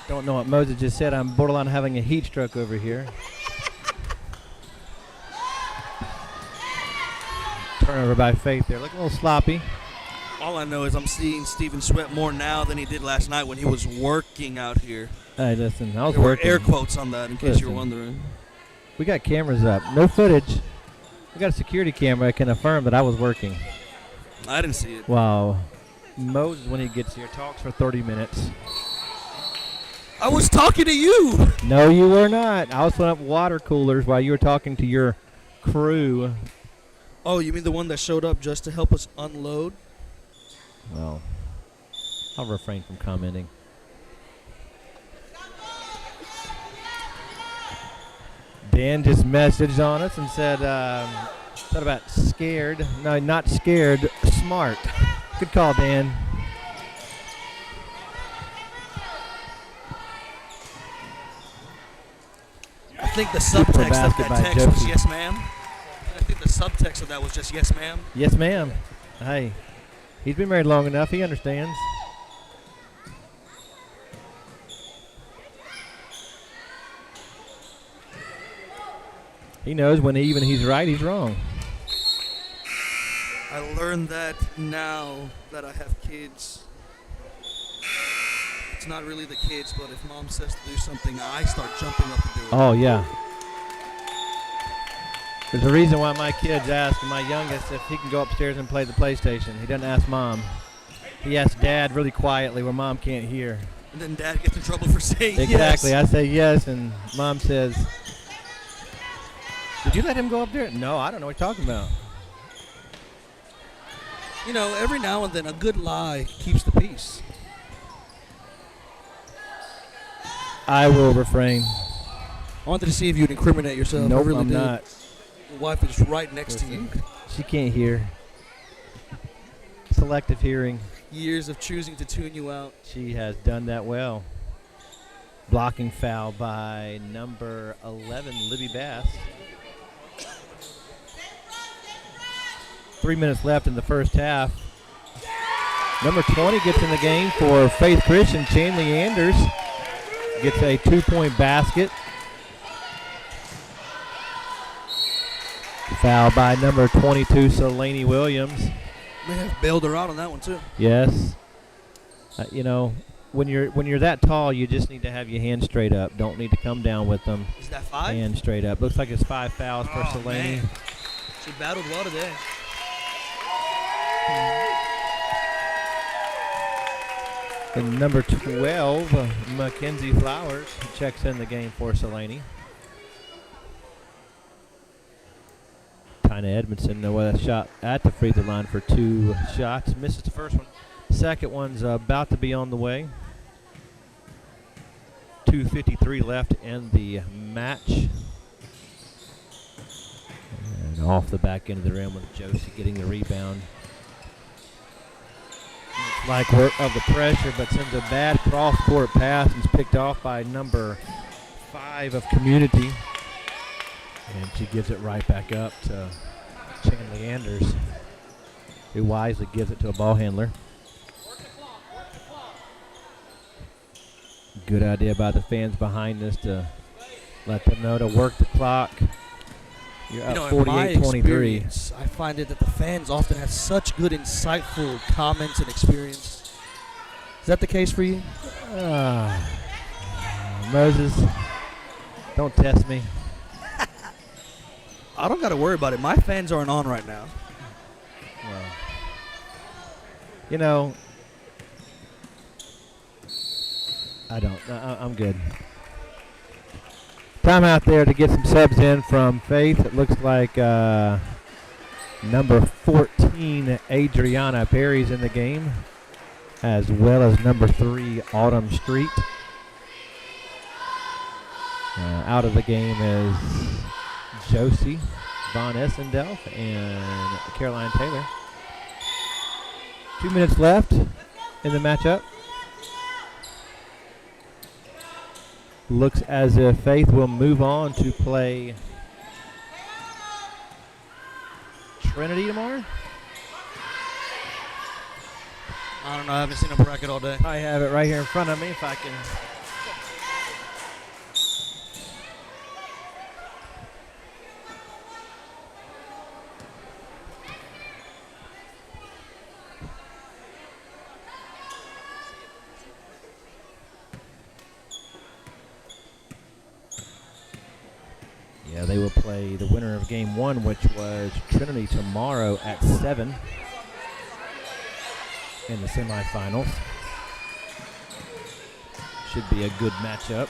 Speaker 2: Don't know what Moses just said. I'm borderline having a heat stroke over here. Turnover by Faith there. Looking a little sloppy.
Speaker 8: All I know is I'm seeing Steven sweat more now than he did last night when he was working out here.
Speaker 2: Hey, listen, I was
Speaker 8: There were
Speaker 2: working.
Speaker 8: air quotes on that in case you were
Speaker 2: Listen.
Speaker 8: wondering.
Speaker 2: We got cameras up. No footage. We got a security camera. I can affirm that I was working.
Speaker 8: I didn't see it.
Speaker 2: Wow. Moses, when he gets here, talks for 30 minutes.
Speaker 8: I was talking to you.
Speaker 2: No, you were not. I was filling up water coolers while you were talking to your crew.
Speaker 8: Oh, you mean the one that showed up just to help us unload?
Speaker 2: Well, I'll refrain from commenting. Dan just messaged on us and said, thought about scared. No, not scared, smart. Good call, Dan.
Speaker 8: I think the
Speaker 2: Super
Speaker 8: subtext of
Speaker 2: basket
Speaker 8: that
Speaker 2: by
Speaker 8: text was
Speaker 2: Josie.
Speaker 8: yes, ma'am. I think the subtext of that was just yes, ma'am.
Speaker 2: Yes, ma'am. Hey, he's been married long enough. He understands. He knows when even he's right, he's wrong.
Speaker 8: I learned that now that I have kids. It's not really the kids, but if mom says to do something, I start jumping up to do it.
Speaker 2: Oh, yeah. There's a reason why my kids ask my youngest if he can go upstairs and play the PlayStation. He doesn't ask mom. He asks dad really quietly where mom can't hear.
Speaker 8: And then dad gets in trouble for saying
Speaker 2: Exactly.
Speaker 8: yes.
Speaker 2: I say yes, and mom says, "Did you let him go up there?" No, I don't know what you're talking about.
Speaker 8: You know, every now and then a good lie keeps the peace.
Speaker 2: I will refrain.
Speaker 8: I wanted to see if you'd incriminate yourself.
Speaker 2: Nope,
Speaker 8: I really
Speaker 2: I'm
Speaker 8: did.
Speaker 2: not.
Speaker 8: Your wife is right next to you.
Speaker 2: She can't hear. Selective hearing.
Speaker 8: Years of choosing to tune you out.
Speaker 2: She has done that well. Blocking foul by number 11, Libby Bass. 3 minutes left in the first half. Number 20 gets in the game for Faith Christian. Chanley Anders gets a 2-point basket. Foul by number 22, Solaney Williams.
Speaker 8: May have bailed her out on that one too.
Speaker 2: Yes. You know, when you're that tall, you just need to have your hands straight up. Don't need to come down with them.
Speaker 8: Is that 5?
Speaker 2: Hands straight up. Looks like it's 5 fouls for Solaney.
Speaker 8: Man. She battled well today.
Speaker 2: And number 12, Mackenzie Flowers, checks in the game for Solaney. Tina Edmondson, with a shot at the free throw line for 2 shots. Misses the first one. Second one's about to be on the way. 2:53 left in the match. And off the back end of the rim with Josie getting the rebound. Like work of the pressure, but sends a bad cross-court pass and is picked off by number 5 of Community. And she gives it right back up to Chanley Anders, who wisely gives it to a ball handler. Good idea by the fans behind us to let them know to work the clock. You're up
Speaker 8: in my
Speaker 2: 48-23.
Speaker 8: experience, I find it that the fans often have such good, insightful comments and experience. Is that the case for you?
Speaker 2: Moses, don't test me.
Speaker 8: I don't got to worry about it. My fans aren't on right now.
Speaker 2: Well, you know, I don't. I'm good. Time out there to get some subs in from Faith. It looks like number 14, Adriana Perry's in the game, as well as number 3, Autumn Street. Out of the game is Josie Von Essendelf and Caroline Taylor. 2 minutes left in the matchup. Looks as if Faith will move on to play Trinity tomorrow.
Speaker 8: I don't know. I haven't seen a bracket all day.
Speaker 2: I have it right here in front of me if I can. Yeah, they play the winner of game 1, which was Trinity tomorrow at 7 in the semifinals. Should be a good matchup.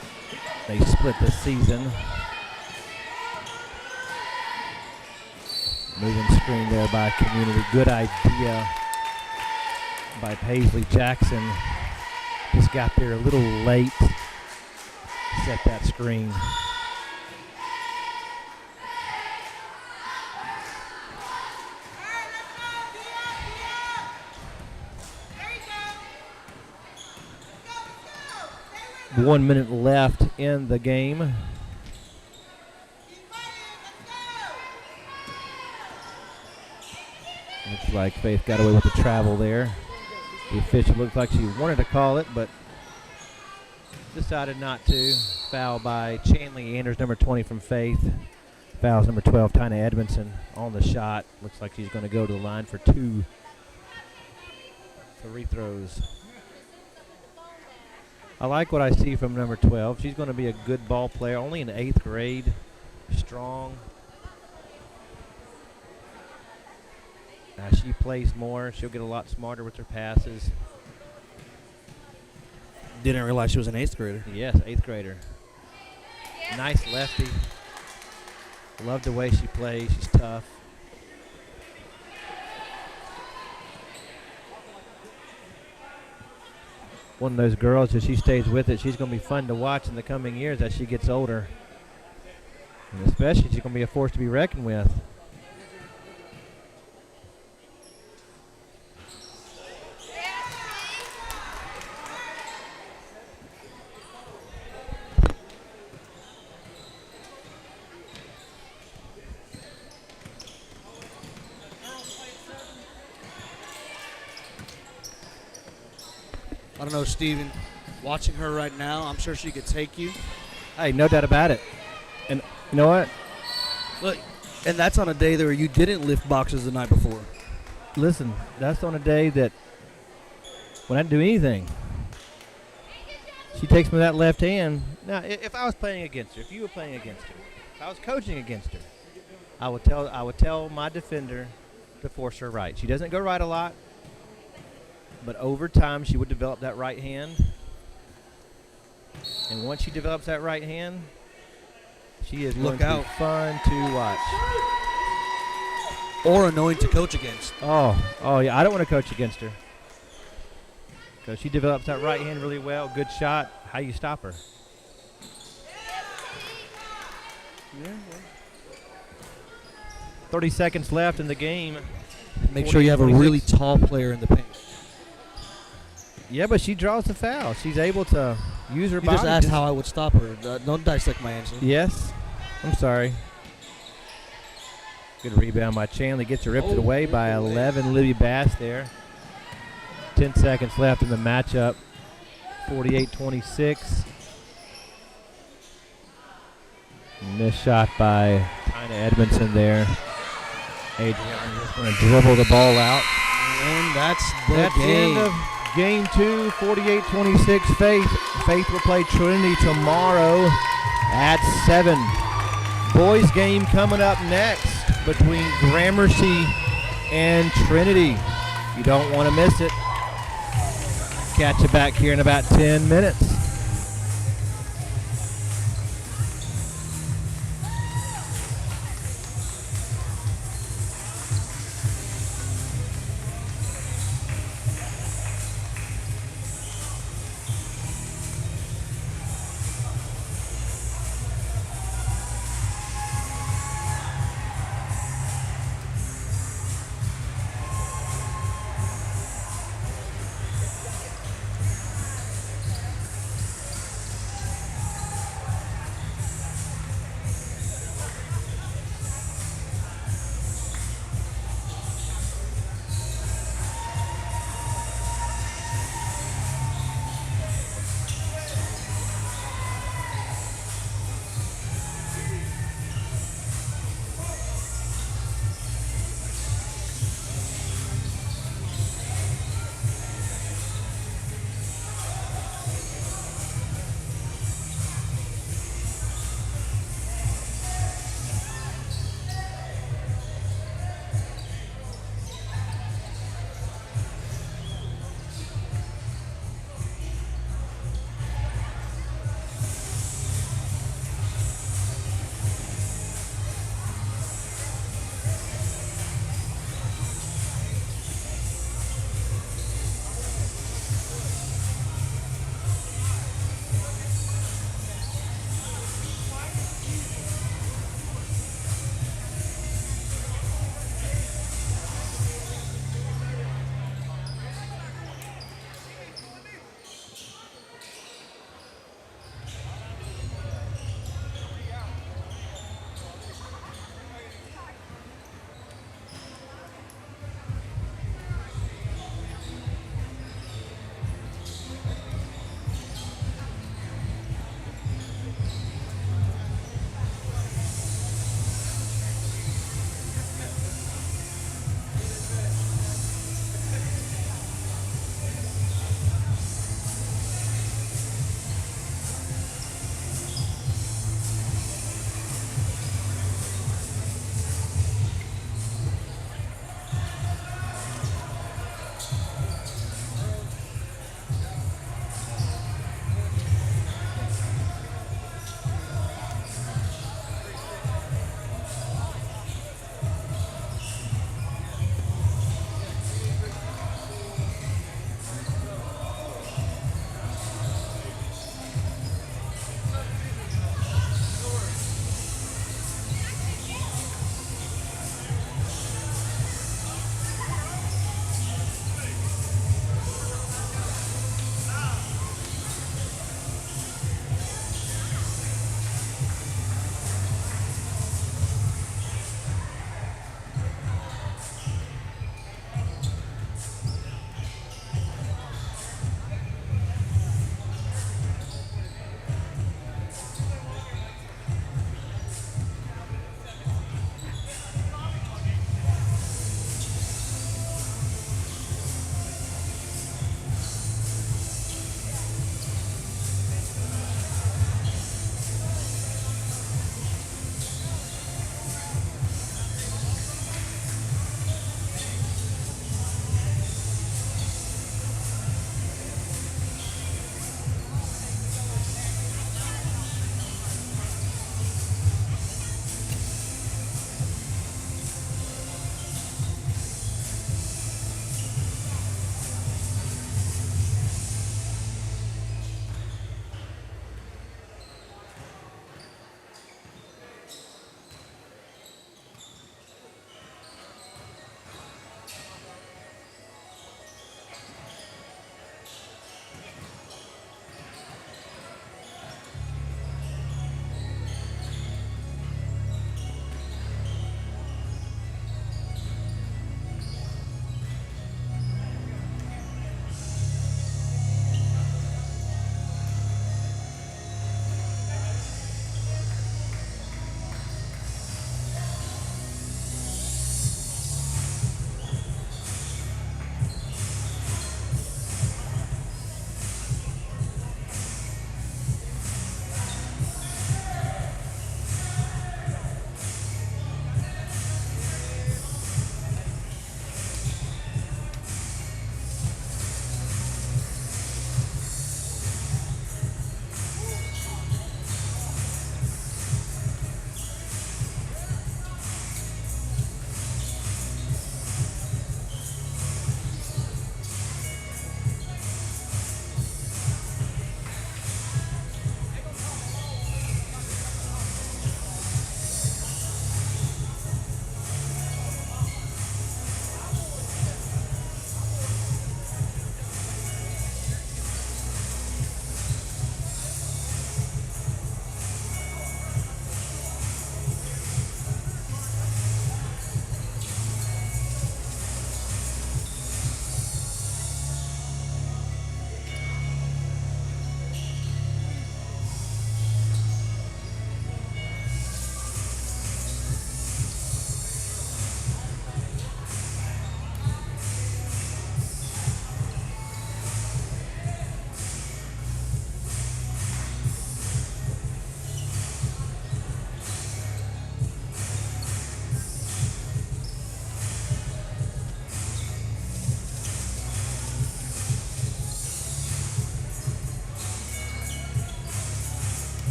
Speaker 2: They split the season. Moving screen there by Community. Good idea by Paisley Jackson. Just got there a little late. Set that screen. One minute left in the game. Looks like Faith got away with the travel there. The official looked like she wanted to call it, but decided not to. Foul by Chanley Anders, number 20 from Faith. Fouls number 12, Tina Edmondson on the shot. Looks like she's going to go to the line for 2 free throws. I like what I see from number 12. She's going to be a good ball player, only in the 8th grade, strong. As she plays more, she'll get a lot smarter with her passes.
Speaker 8: Didn't realize she was an 8th grader.
Speaker 2: Yes, 8th grader. Nice lefty. Love the way she plays. She's tough. One of those girls, if she stays with it, she's going to be fun to watch in the coming years as she gets older. And especially, she's going to be a force to be reckoned with.
Speaker 8: I don't know, Steven, watching her right now, I'm sure she could take you.
Speaker 2: Hey, no doubt about it. And you know what?
Speaker 8: Look, and that's on a day where you didn't lift boxes the night before.
Speaker 2: Listen, that's on a day that when I didn't do anything, she takes me that left hand. Now, if I was playing against her, if you were playing against her, if I was coaching against her, I would tell my defender to force her right. She doesn't go right a lot, but over time she would develop that right hand. And once she develops that right hand, she is going to be fun to watch.
Speaker 8: Or annoying to coach against.
Speaker 2: Oh yeah, I don't want to coach against her. Because she develops that right hand really well. Good shot. How you stop her? Yeah. 30 seconds left in the game.
Speaker 8: Make sure you have a really tall player in the paint.
Speaker 2: Yeah, but she draws the foul. She's able to use her body.
Speaker 8: You just asked how I would stop her. Don't dissect my answer.
Speaker 2: Yes. I'm sorry. Good rebound by Chanley. Gets her ripped away by 11. Libby Bass there. 10 seconds left in the matchup. 48-26. Missed shot by Tina Edmondson there. Adriana just going to dribble the ball out.
Speaker 8: And that's the
Speaker 2: game. End of game 2, 48-26. Faith will play Trinity tomorrow at 7. Boys game coming up next between Gramercy and Trinity. You don't want to miss it. Catch you back here in about 10 minutes.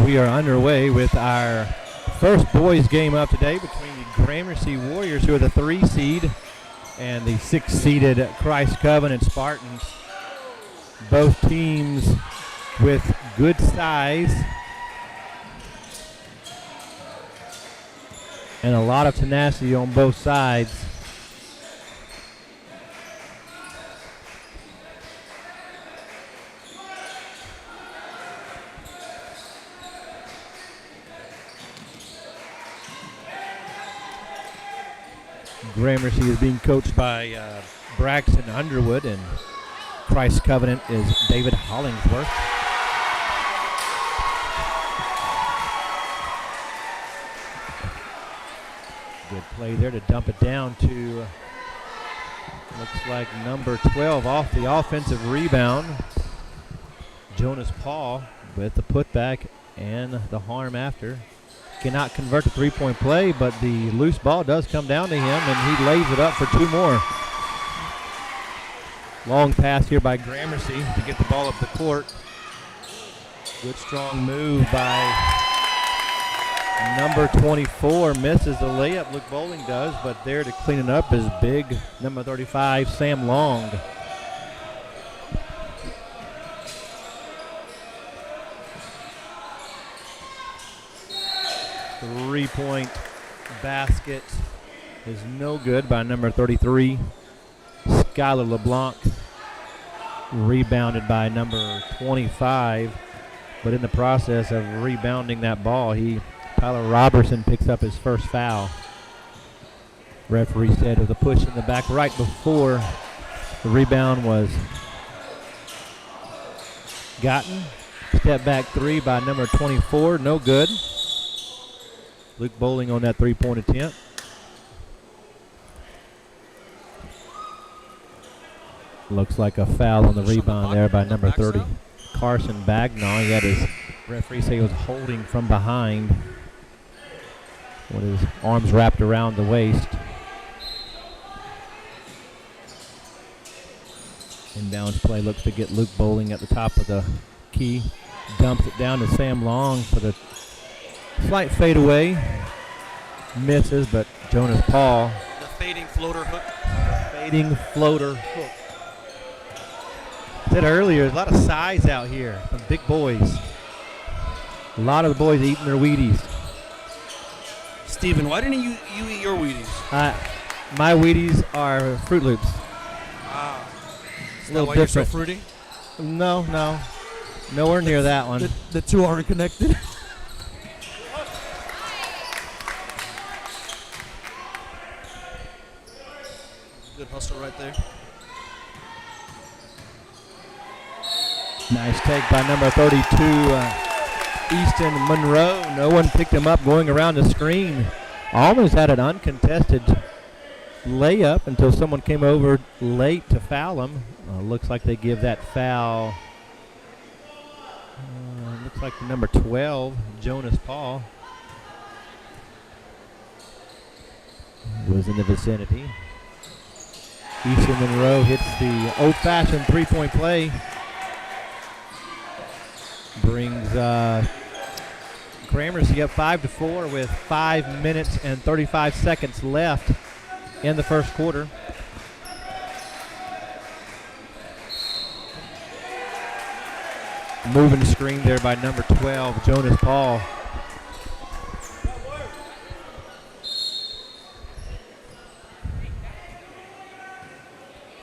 Speaker 2: We are underway with our first boys game of today between the Gramercy Warriors, who are the 3 seed, and the 6-seeded Christ Covenant Spartans. Both teams with good size and a lot of tenacity on both sides. Gramercy is being coached by Braxton Underwood, and Christ Covenant is David Hollingsworth. Good play there to dump it down to, looks like number 12 off the offensive rebound. Jonas Paul with the putback and the harm after. Cannot convert the three-point play, but the loose ball does come down to him, and he lays it up for 2 more. Long pass here by Gramercy to get the ball up the court. Good strong move by number 24. Misses the layup, Luke Bowling does, but there to clean it up is big number 35, Sam Long. Three-point basket is no good by number 33, Skylar LeBlanc. Rebounded by number 25, but in the process of rebounding that ball, Tyler Robertson picks up his first foul. Referee said it was a push in the back right before the rebound was gotten. Step back 3 by number 24, no good. Luke Bowling on that 3-point attempt. Looks like a foul on the rebound there by number 30, Carson Bagnall. He had his referee say he was holding from behind with his arms wrapped around the waist. Inbounds play looks to get Luke Bowling at the top of the key. Dumps it down to Sam Long for the slight fade away. Misses, but Jonas Paul.
Speaker 8: The fading floater hook.
Speaker 2: Fading floater hook. Said earlier, there's a lot of size out here. Some big boys. A lot of the boys eating their Wheaties.
Speaker 8: Steven, why didn't you eat your Wheaties?
Speaker 2: My Wheaties are Fruit Loops.
Speaker 8: Is
Speaker 2: A little
Speaker 8: that why you're so
Speaker 2: different.
Speaker 8: fruity?
Speaker 2: No. Nowhere near that one.
Speaker 8: The two aren't connected. Good hustle right there.
Speaker 2: Nice take by number 32, Easton Monroe. No one picked him up going around the screen. Almost had an uncontested layup until someone came over late to foul him. Looks like they give that foul. Looks like the number 12, Jonas Paul, was in the vicinity. Easton Monroe hits the old-fashioned three-point play. Brings Gramercy up 5-4 with 5 minutes and 35 seconds left in the first quarter. Moving screen there by number 12, Jonas Paul.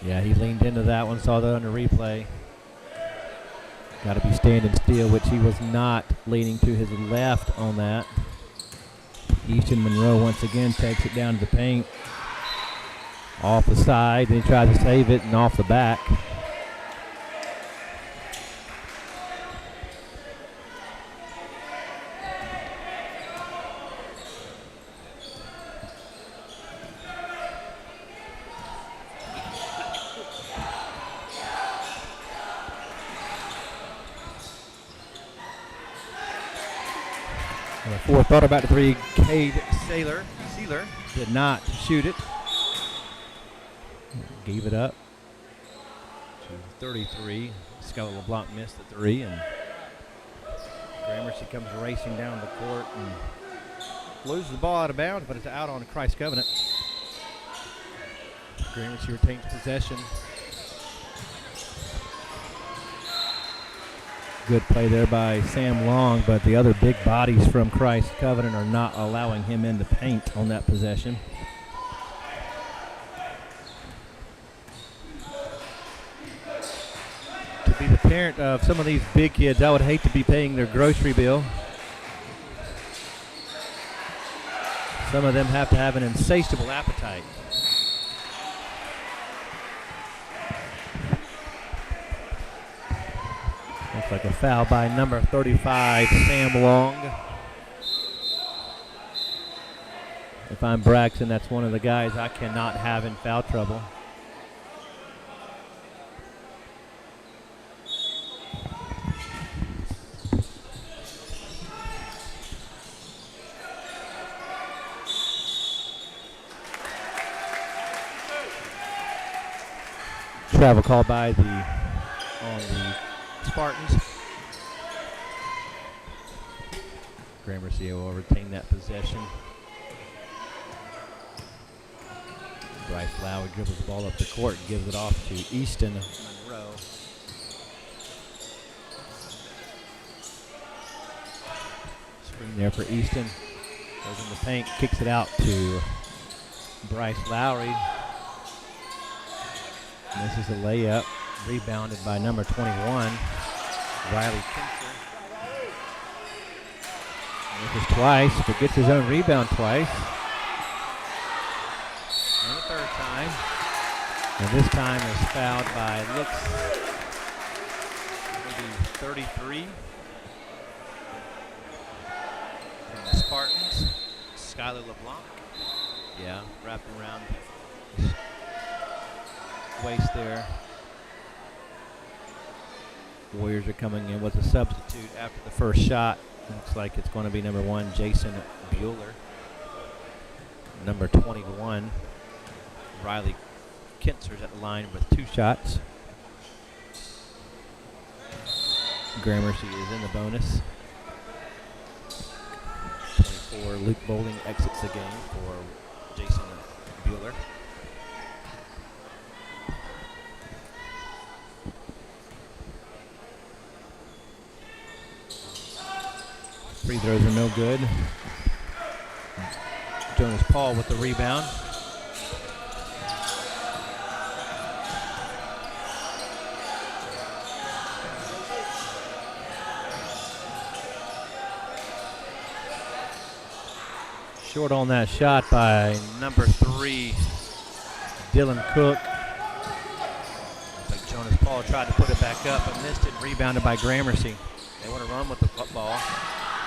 Speaker 2: Yeah, he leaned into that one, saw that under replay. Got to be standing still, which he was not, leaning to his left on that. Easton Monroe once again takes it down to the paint. Off the side, then he tries to save it and off the back. Fourth thought about the three. Cade Sealer did not shoot it. Gave it up to 33. Skylar LeBlanc missed the three, and Gramercy comes racing down the court and loses the ball out of bounds, but it's out on Christ Covenant. Gramercy retains possession. Good play there by Sam Long, but the other big bodies from Christ Covenant are not allowing him in the paint on that possession. To be the parent of some of these big kids, I would hate to be paying their grocery bill. Some of them have to have an insatiable appetite. Looks like a foul by number 35, Sam Long. If I'm Braxton, that's one of the guys I cannot have in foul trouble. Travel call by the Spartans. Gramercy will retain that possession. Bryce Lowry dribbles the ball up the court and gives it off to Easton Monroe. Screen there for Easton. Goes in the paint, kicks it out to Bryce Lowry. This is a layup, rebounded by number 21, Riley Kinzer. Misses twice, but gets his own rebound twice. And the third time. And this time is fouled by, looks, maybe 33. From the Spartans, Skylar LeBlanc. Yeah, wrapped around waist there. Warriors are coming in with a substitute after the first shot. Looks like it's going to be number 1, Jason Bueller. Number 21, Riley Kintzer's at the line with 2 shots. Gramercy is in the bonus. 24, Luke Bowling exits the game for Jason Bueller. Free throws are no good. Jonas Paul with the rebound. Short on that shot by number 3, Dylan Cook. Looks like Jonas Paul tried to put it back up but missed it. Rebounded by Gramercy. They want to run with the football.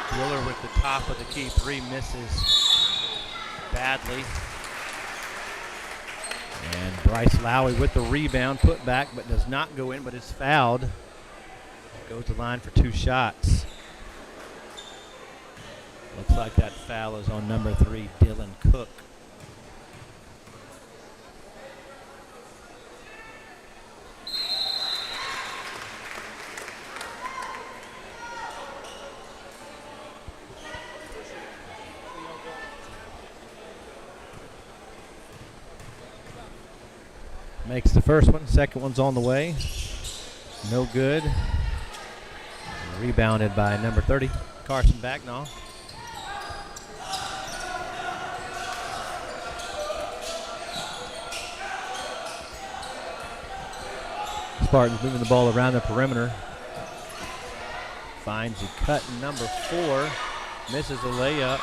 Speaker 2: Bueller with the top of the key 3 misses badly. And Bryce Lowry with the rebound, put back, but does not go in, but is fouled. Goes to the line for 2 shots. Looks like that foul is on number 3, Dylan Cook. Makes the first one, second one's on the way. No good. Rebounded by number 30, Carson Bagnall. Spartans moving the ball around the perimeter. Finds a cut number 4. Misses a layup.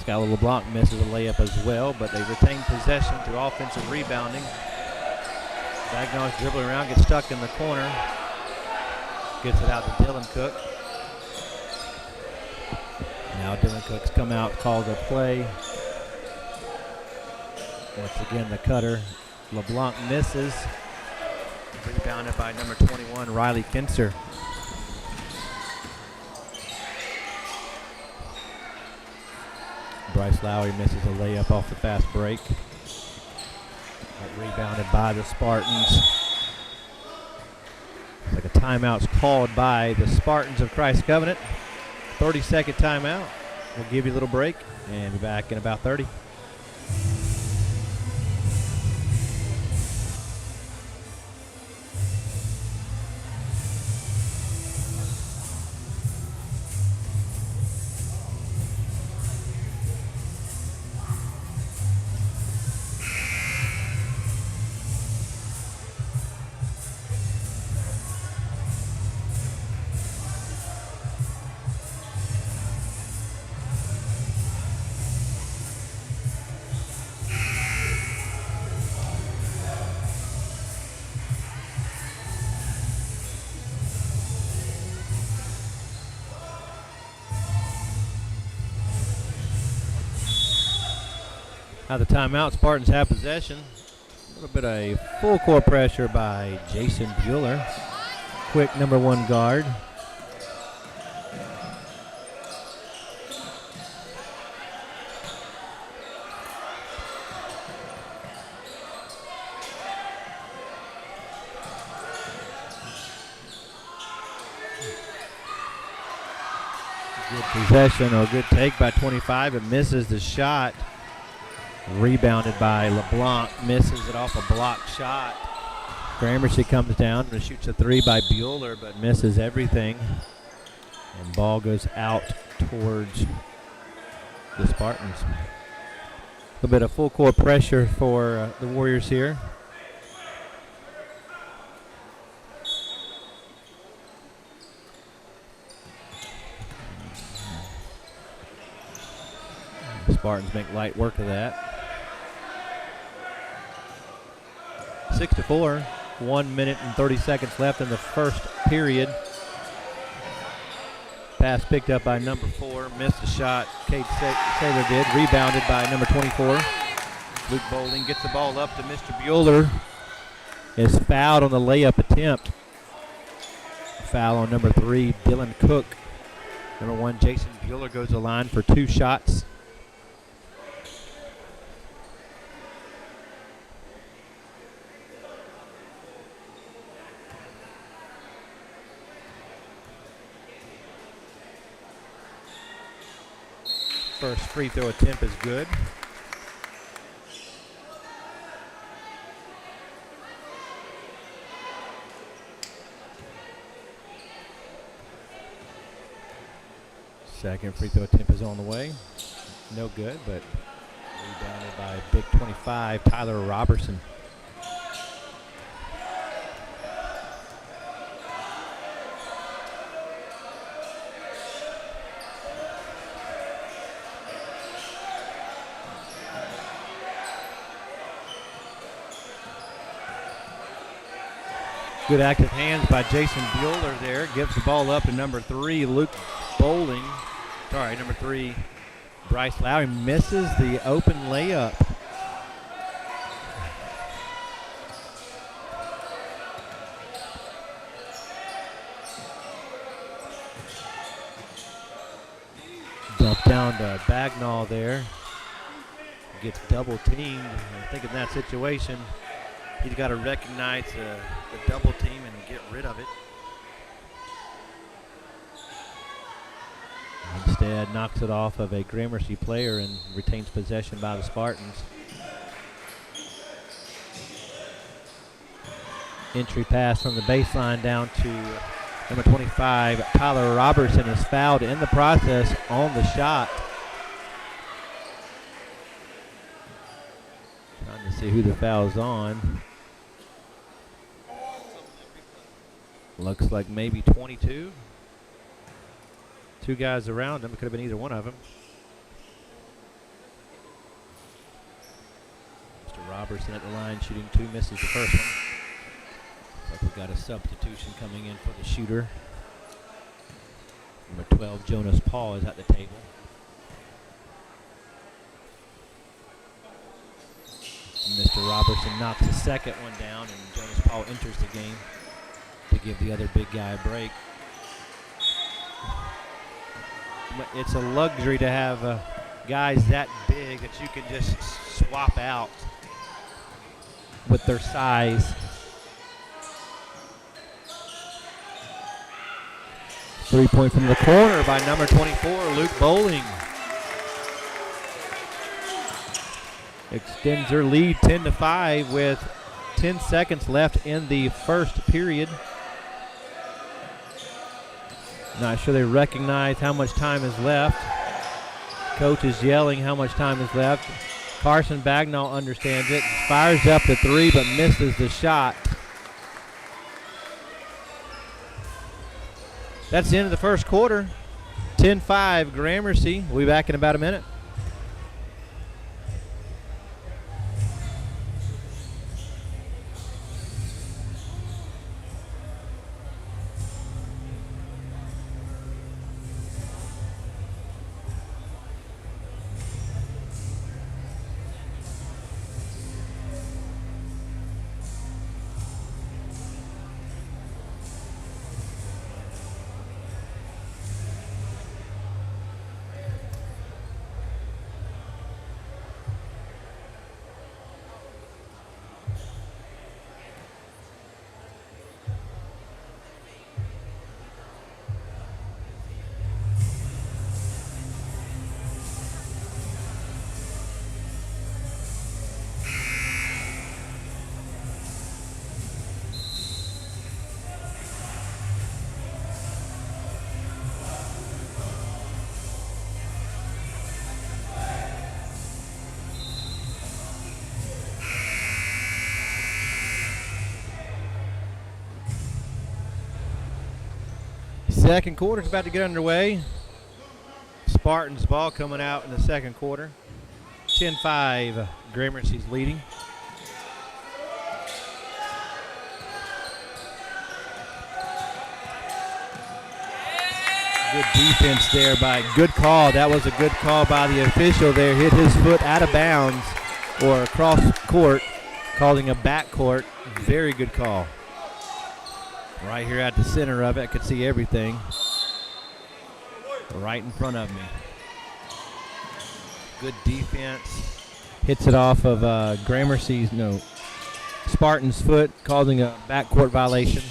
Speaker 2: Skylar LeBlanc misses a layup as well, but they retain possession through offensive rebounding. Bagnall's dribbling around, gets stuck in the corner. Gets it out to Dylan Cook. Now Dylan Cook's come out, called a play. Once again, the cutter. LeBlanc misses. Rebounded by number 21, Riley Kinzer. Bryce Lowry misses a layup off the fast break. Rebounded by the Spartans. It's like a timeouts called by the Spartans of Christ Covenant. 30-second timeout. We'll give you a little break and be back in about 30. Out of the timeout, Spartans have possession. A little bit of full court pressure by Jason Bueller. Quick number 1 guard. Good possession or good take by 25. It misses the shot. Rebounded by LeBlanc, misses it off a block shot. Gramercy comes down and shoots a 3 by Bueller, but misses everything. And ball goes out towards the Spartans. A little bit of full court pressure for the Warriors here. The Spartans make light work of that. 6-4, 1 minute and 30 seconds left in the first period. Pass picked up by number 4, missed the shot. Cade Saylor did, rebounded by number 24. Luke Bowling gets the ball up to Mr. Bueller. Is fouled on the layup attempt. Foul on number 3, Dylan Cook. Number 1, Jason Bueller goes to the line for 2 shots. First free throw attempt is good. Second free throw attempt is on the way. No good, but rebounded by big 25, Tyler Robertson. Good active hands by Jason Bueller there. Gives the ball up to number 3, Luke Bowling. Sorry, number 3, Bryce Lowry. Misses the open layup. Dump down to Bagnall there. Gets double teamed. I think in that situation, he's got to recognize the double team and get rid of it. Instead, knocks it off of a Gramercy player and retains possession by the Spartans. Entry pass from the baseline down to number 25. Tyler Robertson is fouled in the process on the shot. Trying to see who the foul's on. Looks like maybe 22. 2 guys around him. It could have been either one of them. Mr. Robertson at the line shooting 2, misses the first one. Looks like we got a substitution coming in for the shooter. Number 12, Jonas Paul, is at the table. Mr. Robertson knocks the second one down, and Jonas Paul enters the game to give the other big guy a break. It's a luxury to have guys that big that you can just swap out with their size. 3-point from the corner by number 24, Luke Bowling. Extends their lead 10-5 with 10 seconds left in the first period. Not sure they recognize how much time is left. Coach is yelling how much time is left. Carson Bagnall understands it. Fires up the three but misses the shot. That's the end of the first quarter. 10-5 Gramercy. We'll be back in about a minute. Second quarter's about to get underway. Spartans ball coming out in the second quarter. 10-5, Gramercy's leading. Good defense there by, good call. That was a good call by the official there. Hit his foot out of bounds or across court, calling a back court. Very good call. Right here at the center of it, I could see everything. Right in front of me. Good defense. Hits it off of Gramercy's, no, Spartan's foot, causing a backcourt violation.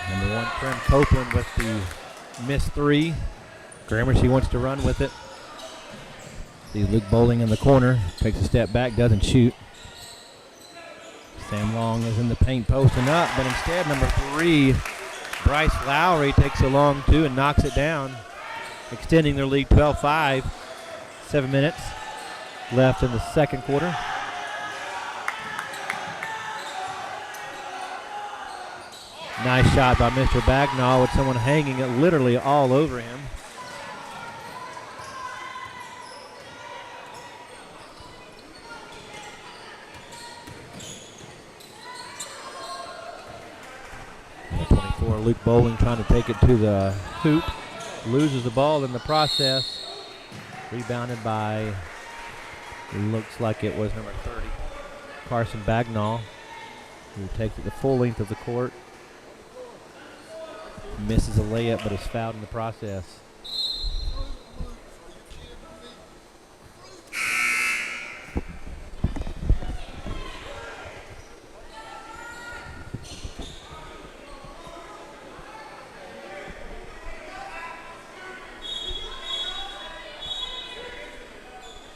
Speaker 2: Number one, Prem Copeland with the missed three. Gramercy wants to run with it. See Luke Bowling in the corner. Takes a step back, doesn't shoot. Sam Long is in the paint posting up, but instead number three, Bryce Lowry, takes a long two and knocks it down, extending their lead 12-5. 7 minutes left in the second quarter. Nice shot by Mr. Bagnall with someone hanging it literally all over him. Number 24, Luke Bowling trying to take it to the hoop. Loses the ball in the process. Rebounded by, looks like it was number 30, Carson Bagnall, who takes it the full length of the court. Misses a layup, but is fouled in the process.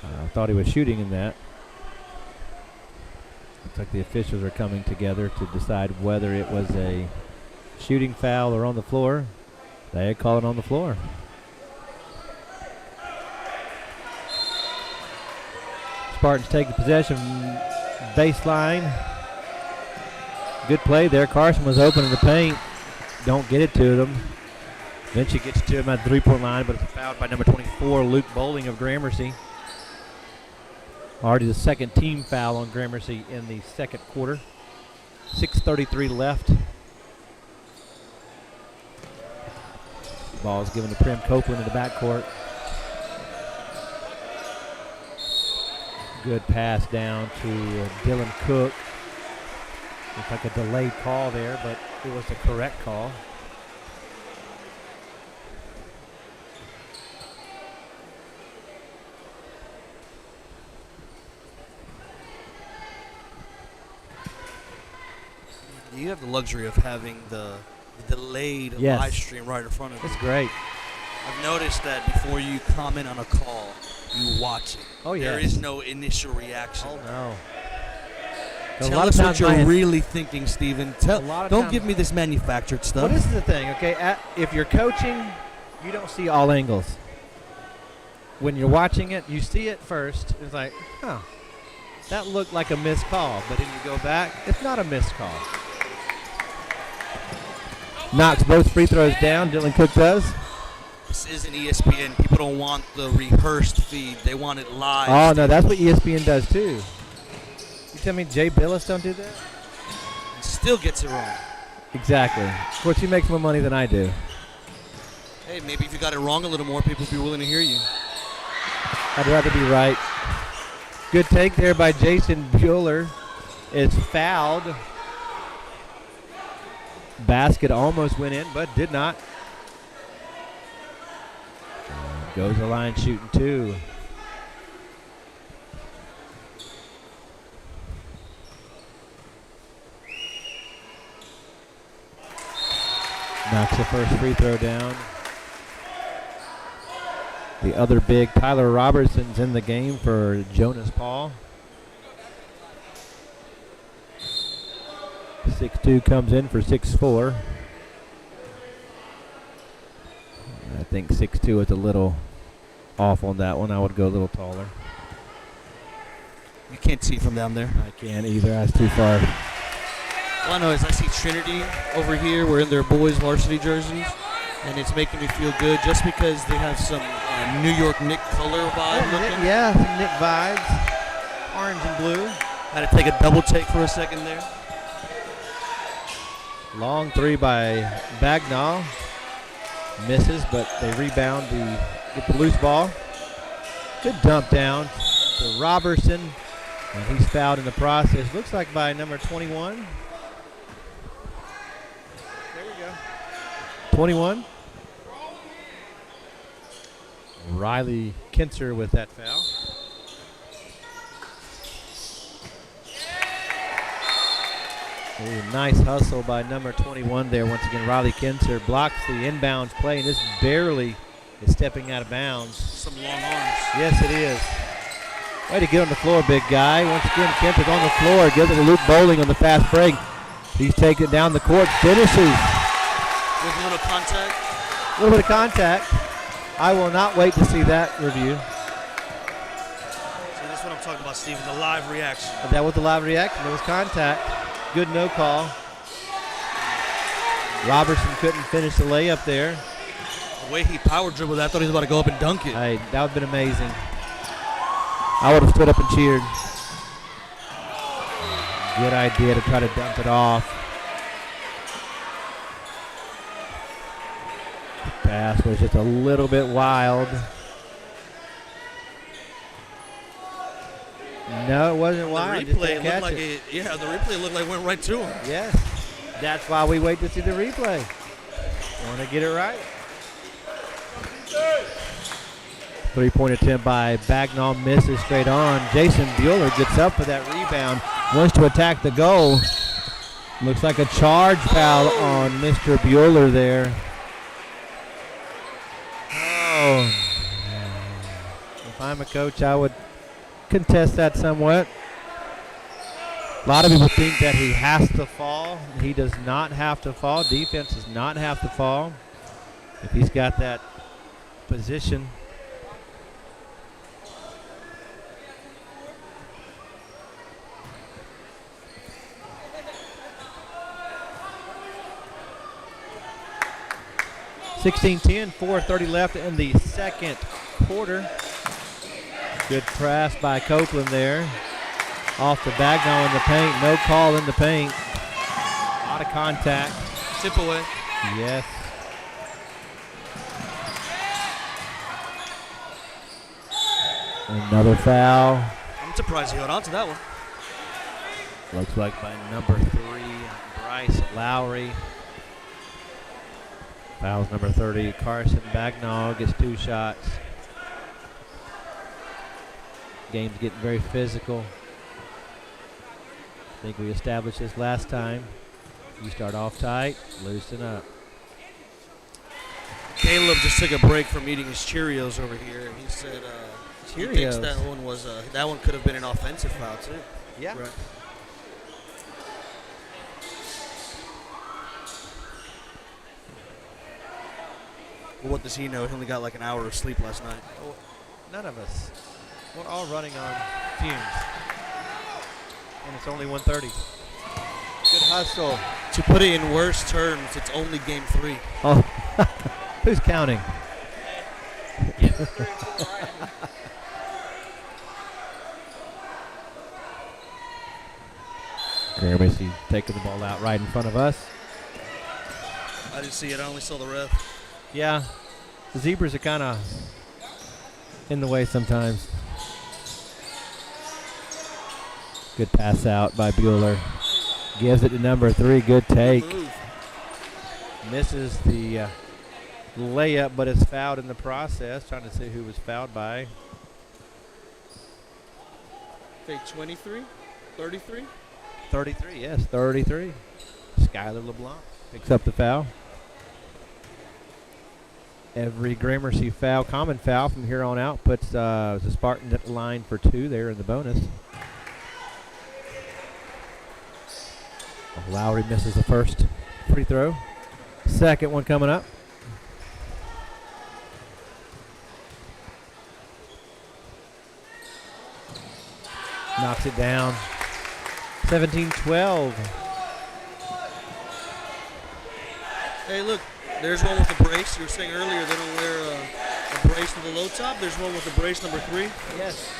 Speaker 2: I thought he was shooting in that. Looks like the officials are coming together to decide whether it was a shooting foul or on the floor. They call it on the floor. Spartans taking possession, baseline. Good play there. Carson was open in the paint. Don't get it to them. Eventually gets to him at the three-point line, but it's fouled by number 24, Luke Bowling of Gramercy. Already the second team foul on Gramercy in the second quarter. 6:33 left. Ball is given to Prem Copeland in the backcourt. Good pass down to Dylan Cook. Looks like a delayed call there, but it was the correct call.
Speaker 8: you have the luxury of having the delayed
Speaker 2: Yes.
Speaker 8: live stream right in front of you.
Speaker 2: It's great.
Speaker 8: I've noticed that before you comment on a call, you watch it.
Speaker 2: Oh,
Speaker 8: There
Speaker 2: yes.
Speaker 8: is no initial reaction.
Speaker 2: Oh, no. A
Speaker 8: Tell
Speaker 2: lot of
Speaker 8: us what
Speaker 2: times
Speaker 8: you're
Speaker 2: my-
Speaker 8: really thinking, Steven.
Speaker 2: lot of
Speaker 8: Don't
Speaker 2: times-
Speaker 8: give me this manufactured stuff.
Speaker 2: Well, this is the thing, okay? If you're coaching, you don't see all angles. When you're watching it, you see it first. It's like, huh, that looked like a missed call. But then you go back, it's not a missed call. Knocks both free throws down. Dylan Cook does.
Speaker 8: This isn't ESPN. People don't want the rehearsed feed. They want it live.
Speaker 2: Oh, no, that's what ESPN does, too. You tell me Jay Billis don't do that?
Speaker 8: Still gets it wrong.
Speaker 2: Exactly. Of course, he makes more money than I do.
Speaker 8: Hey, maybe if you got it wrong a little more, people would be willing to hear you.
Speaker 2: I'd rather be right. Good take there by Jason Bueller. It's fouled. Basket almost went in, but did not. Goes the line shooting 2. Knocks the first free throw down. The other big, Tyler Robertson's in the game for Jonas Paul. 6'2" comes in for 6'4". I think 6'2" is a little off on that one. I would go a little taller.
Speaker 8: You can't see from down there.
Speaker 2: I can't either. That's too far.
Speaker 8: All I know is I see Trinity over here wearing their boys' varsity jerseys, and it's making me feel good just because they have some New York Knicks color vibe looking.
Speaker 2: Yeah, some Nick vibes. Orange and blue.
Speaker 8: Had to take a double take for a second there.
Speaker 2: Long three by Bagnall. Misses, but they rebound get the loose ball. Good dump down to Robertson. And he's fouled in the process. Looks like by number 21. There we go. 21. Riley Kinzer with that foul. Ooh, nice hustle by number 21 there. Once again, Riley Kinzer blocks the inbounds play, and this barely is stepping out of bounds.
Speaker 8: Some long arms.
Speaker 2: Yes, it is. Way to get on the floor, big guy. Once again, Kinzer's on the floor. Gives it to Luke Bowling on the fast break. He's taking it down the court. Finishes.
Speaker 8: With a little contact.
Speaker 2: A little bit of contact. I will not wait to see that review.
Speaker 8: See, that's what I'm talking about, Steven, the live reaction.
Speaker 2: But that was the live reaction. It was contact. Good no call. Robertson couldn't finish the layup there.
Speaker 8: The way he power dribbled, I thought he was about to go up and dunk it.
Speaker 2: Hey, that would have been amazing. I would have stood up and cheered. Good idea to try to dump it off. The pass was just a little bit wild. No, it wasn't wild.
Speaker 8: The
Speaker 2: Just
Speaker 8: replay
Speaker 2: didn't
Speaker 8: looked
Speaker 2: catch
Speaker 8: like
Speaker 2: it.
Speaker 8: the replay looked like it went right to him.
Speaker 2: Yes. That's why we wait to see the replay. Want to get it right. 3-point attempt by Bagnall, misses straight on. Jason Bueller gets up for that rebound, wants to attack the goal. Looks like a charge foul on Mr. Bueller there. Oh. If I'm a coach, I would contest that somewhat. A lot of people think that he has to fall. He does not have to fall. Defense does not have to fall. If he's got that position. (16-10), 4:30 left in the second quarter. Good pass by Copeland there. Off the Bagnall in the paint. No call in the paint. A lot of contact.
Speaker 8: Tip away.
Speaker 2: Yes. Another foul.
Speaker 8: I'm surprised he held on to that one.
Speaker 2: Looks like by number 3, Bryce Lowry. Fouls number 30. Carson Bagnall gets 2 shots. Game's getting very physical. I think we established this last time. You start off tight, loosen up.
Speaker 8: Caleb just took a break from eating his Cheerios over here, and he said he thinks
Speaker 2: Cheerios.
Speaker 8: that one could have been an offensive foul too.
Speaker 2: Yeah.
Speaker 8: Right. Well, what does he know? He only got like an hour of sleep last night.
Speaker 2: Well, none of us. We're all running on fumes. And it's only 1:30. Good hustle.
Speaker 8: To put it in worse terms, it's only game 3.
Speaker 2: Oh, who's counting? Gramercy taking the ball out right in front of us.
Speaker 8: I didn't see it. I only saw the ref.
Speaker 2: Yeah, the Zebras are kind of in the way sometimes. Good pass out by Bueller. Gives it to number 3. Good take.
Speaker 8: Move.
Speaker 2: Misses the layup, but is fouled in the process. Trying to see who was fouled by.
Speaker 8: Fake 23, 33.
Speaker 2: 33, yes, 33. Skylar LeBlanc picks up the foul. Every Gramercy foul, common foul from here on out, puts the Spartans at the line for 2 there in the bonus. Lowry misses the first free throw. Second one coming up. Knocks it down. 17-12.
Speaker 8: Hey, look, there's one with the brace. You were saying earlier they don't wear a brace with a low top. There's one with the brace number 3.
Speaker 2: Yes.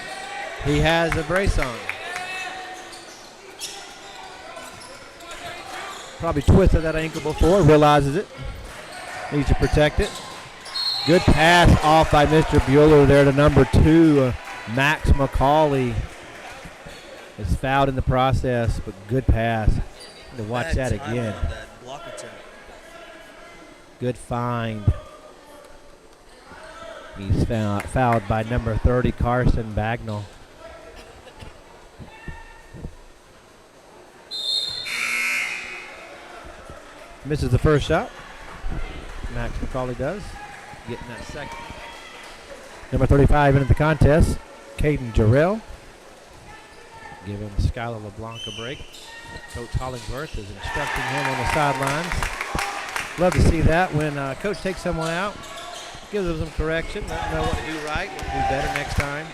Speaker 2: He has a brace on. Probably twisted that ankle before, realizes it. Needs to protect it. Good pass off by Mr. Bueller there to number 2, Max McCauley. Is fouled in the process, but good pass. To watch that
Speaker 8: Bad timing
Speaker 2: again.
Speaker 8: on that block attempt.
Speaker 2: Good find. He's fouled by number 30, Carson Bagnall. Misses the first shot. Max McCauley does. Getting that second. Number 35 into the contest, Caden Jarrell. Giving Skylar LeBlanc a break. Coach Hollingsworth is instructing him on the sidelines. Love to see that when Coach takes someone out, gives them some correction, let them know what to do right, what to do better next time.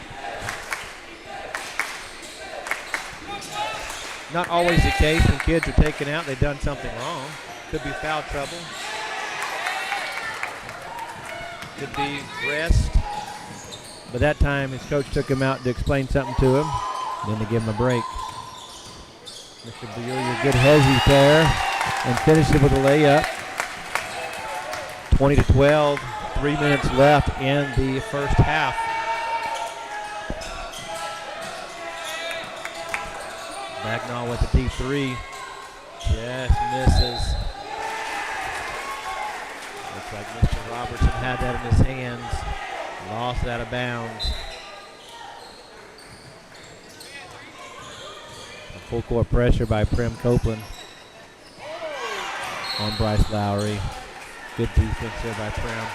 Speaker 2: Not always the case when kids are taken out, they've done something wrong. Could be foul trouble. Could be rest. But that time his coach took him out to explain something to him. Then to give him a break. Mr. Bueller, good hezzy there. And finishes it with a layup. 20-12. 3 minutes left in the first half. Bagnall with the deep 3. Yes, misses. Looks like Mr. Robertson had that in his hands. Lost it out of bounds. Full court pressure by Prem Copeland on Bryce Lowry. Good defense there by Prem.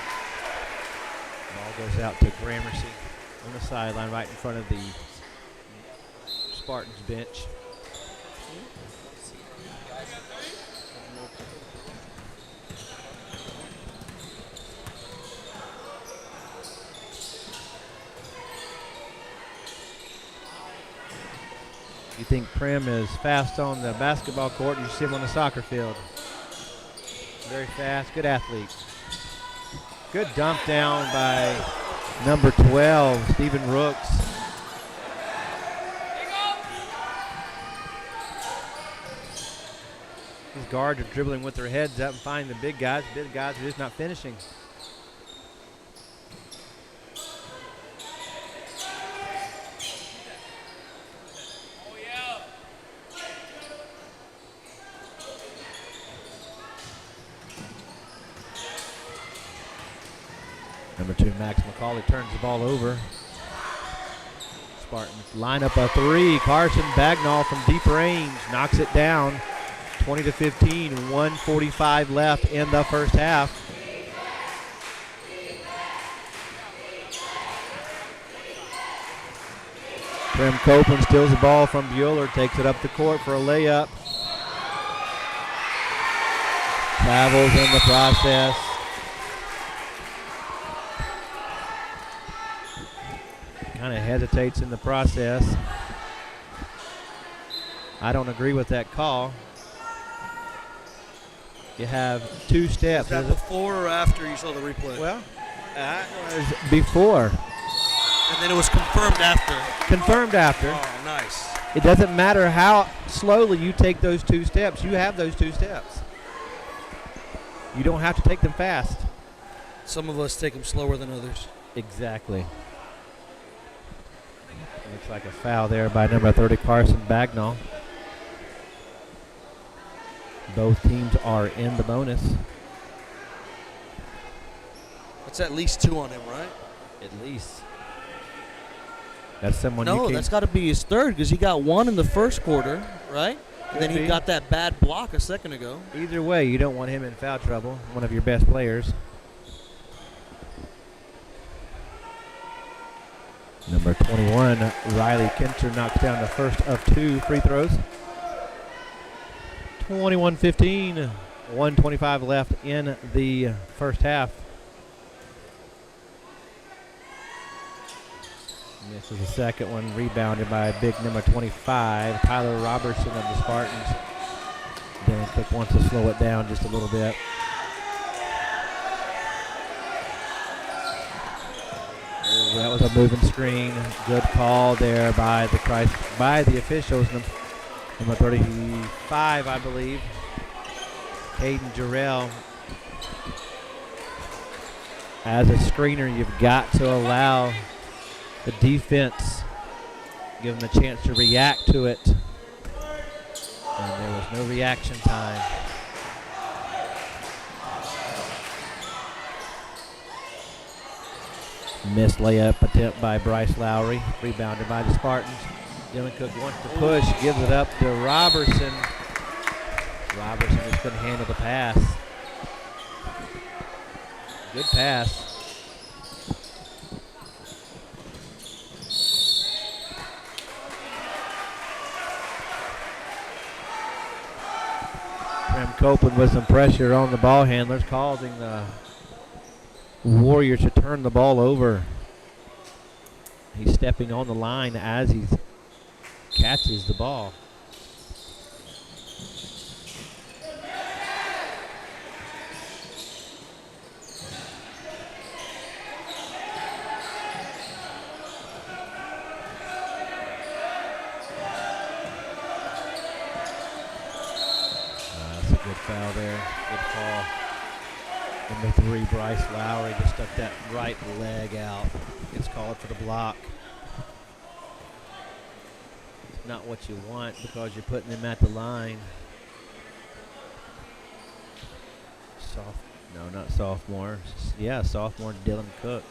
Speaker 2: Ball goes out to Gramercy on the sideline right in front of the Spartans bench. You think Prem is fast on the basketball court, you see him on the soccer field. Very fast, good athlete. Good dump down by number 12, Stephen Rooks. These guards are dribbling with their heads up and finding the big guys. Big guys are just not finishing. Number 2, Max McCauley turns the ball over. Spartans line up a 3. Carson Bagnall from deep range knocks it down. 20-15, 1:45 left in the first half. Trim Copeland steals the ball from Bueller, takes it up the court for a layup. Travels in the process. Kind of hesitates in the process. I don't agree with that call. You have 2 steps.
Speaker 8: Was that before or after you saw the replay?
Speaker 2: Well, that was before.
Speaker 8: And then it was confirmed after.
Speaker 2: Confirmed after.
Speaker 8: Oh, nice.
Speaker 2: It doesn't matter how slowly you take those 2 steps. You have those 2 steps. You don't have to take them fast.
Speaker 8: Some of us take them slower than others.
Speaker 2: Exactly. Looks like a foul there by number 30, Carson Bagnall. Both teams are in the bonus.
Speaker 8: That's at least 2 on him, right?
Speaker 2: At least. That's someone you
Speaker 8: No,
Speaker 2: can.
Speaker 8: that's got to be his third because he got 1 in the first quarter, right? And then he
Speaker 2: be.
Speaker 8: got that bad block a second ago.
Speaker 2: Either way, you don't want him in foul trouble. One of your best players. Number 21, Riley Kinter knocks down the first of 2 free throws. 21-15, 1:25 left in the first half. Misses the second one, rebounded by big number 25, Tyler Robertson of the Spartans. Dylan Cook wants to slow it down just a little bit. Ooh, that was a moving screen. Good call there by the officials. Number 35, I believe, Caden Jarrell. As a screener, you've got to allow the defense, give them a chance to react to it. And there was no reaction time. Missed layup attempt by Bryce Lowry, rebounded by the Spartans. Dylan Cook wants to push, gives it up to Robertson. Robertson just couldn't handle the pass. Good pass. Trim Copeland with some pressure on the ball handlers, causing the Warriors to turn the ball over. He's stepping on the line as he catches the ball. That's a good foul there. Good call. Number 3, Bryce Lowry just stuck that right leg out. Gets called for the block. It's not what you want because you're putting him at the line. No, not sophomore. Yeah, sophomore Dylan Cook.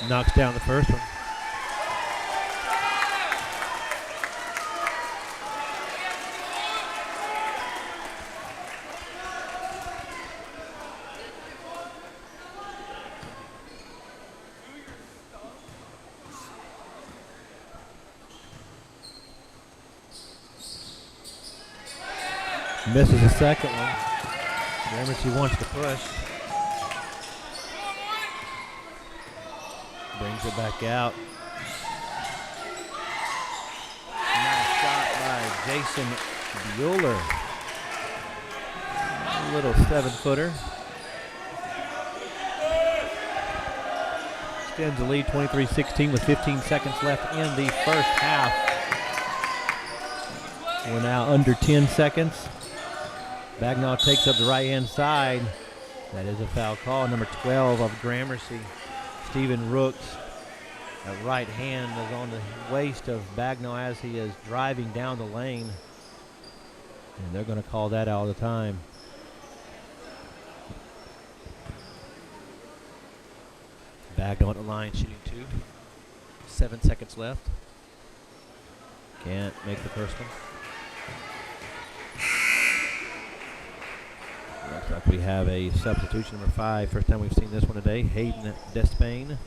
Speaker 2: Knocks down the first one. Misses the second one. Gramercy wants to push. Brings it back out. Nice shot by Jason Bueller. A little 7-footer. Extends the lead 23-16 with 15 seconds left in the first half. We're now under 10 seconds. Bagnall takes up the right-hand side. That is a foul call. Number 12 of Gramercy, Stephen Rooks. That right hand is on the waist of Bagnall as he is driving down the lane. And they're going to call that all the time. Bagnell at the line shooting 2. 7 seconds left. Can't make the first one. Looks like we have a substitution, number 5. First time we've seen this one today. Hayden Despain.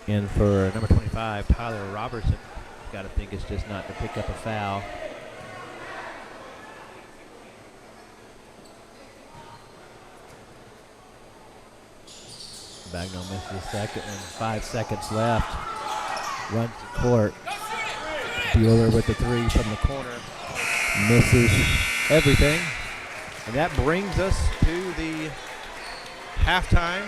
Speaker 2: And for number 25, Tyler Robertson. Got to think it's just not to pick up a foul. Bagnell misses the second one. 5 seconds left. Runs to court. Bueller with the 3 from the corner. Misses everything. And that brings us to the halftime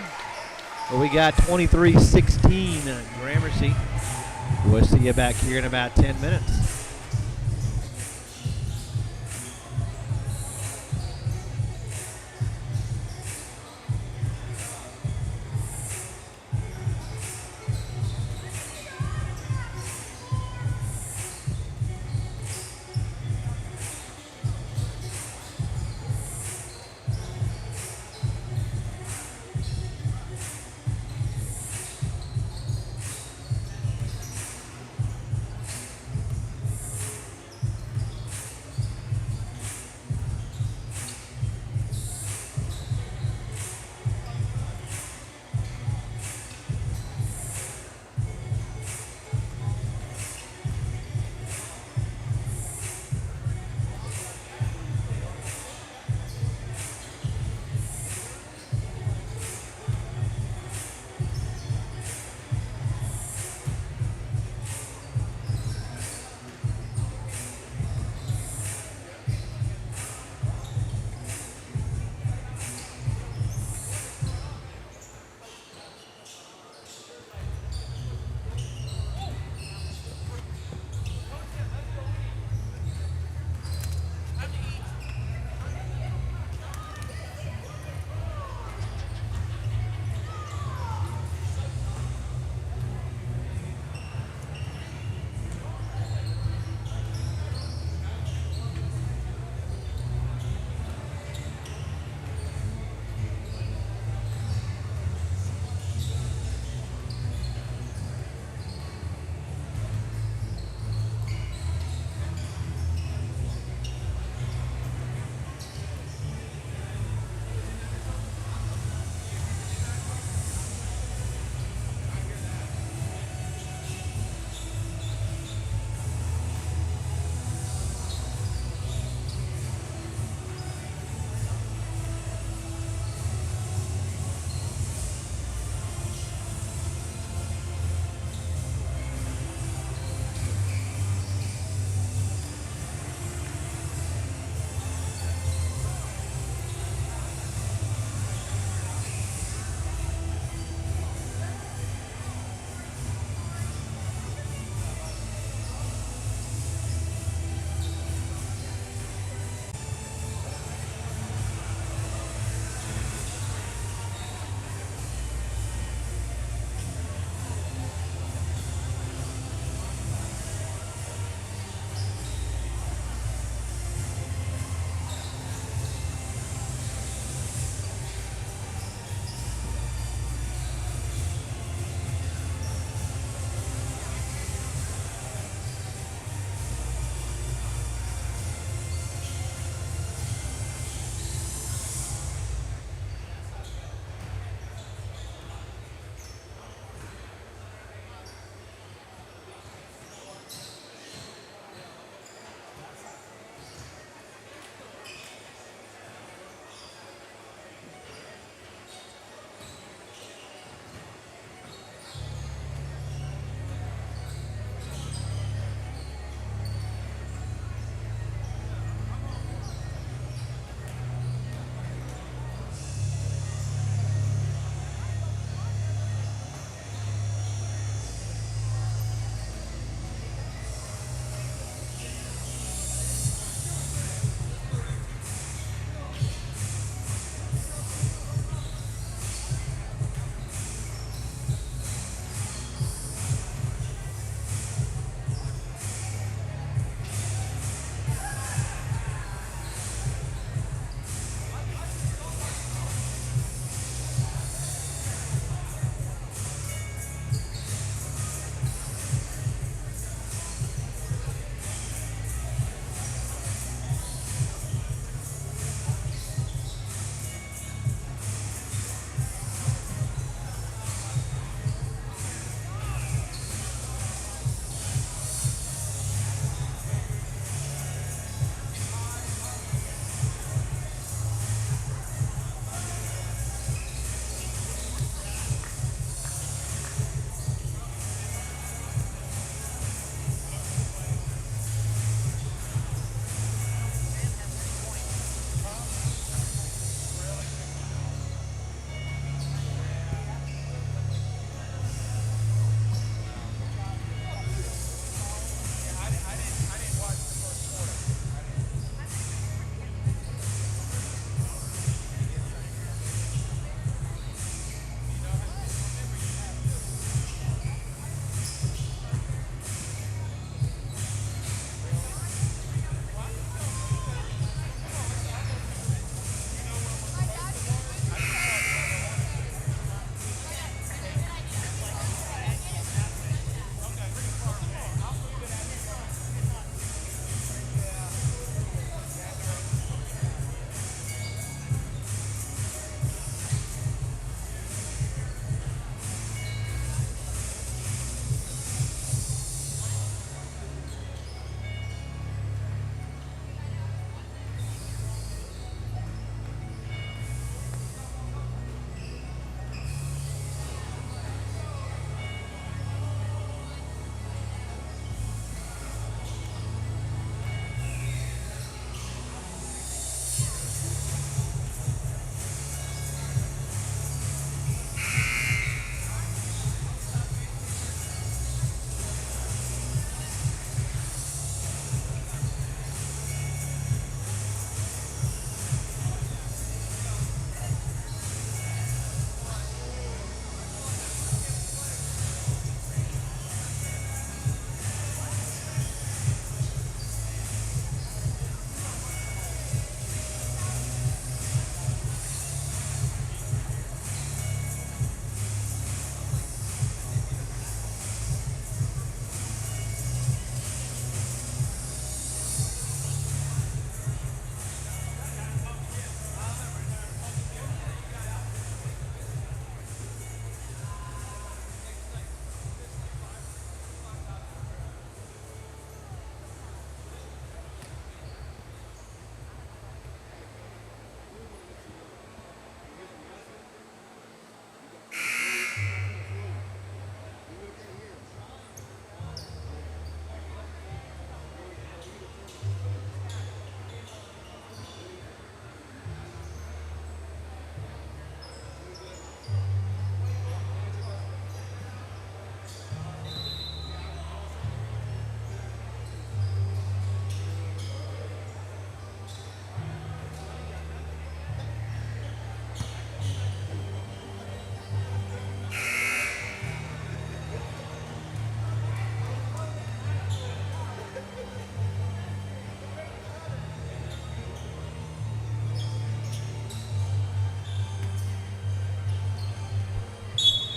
Speaker 2: where we got 23-16 Gramercy. We'll see you back here in about 10 minutes.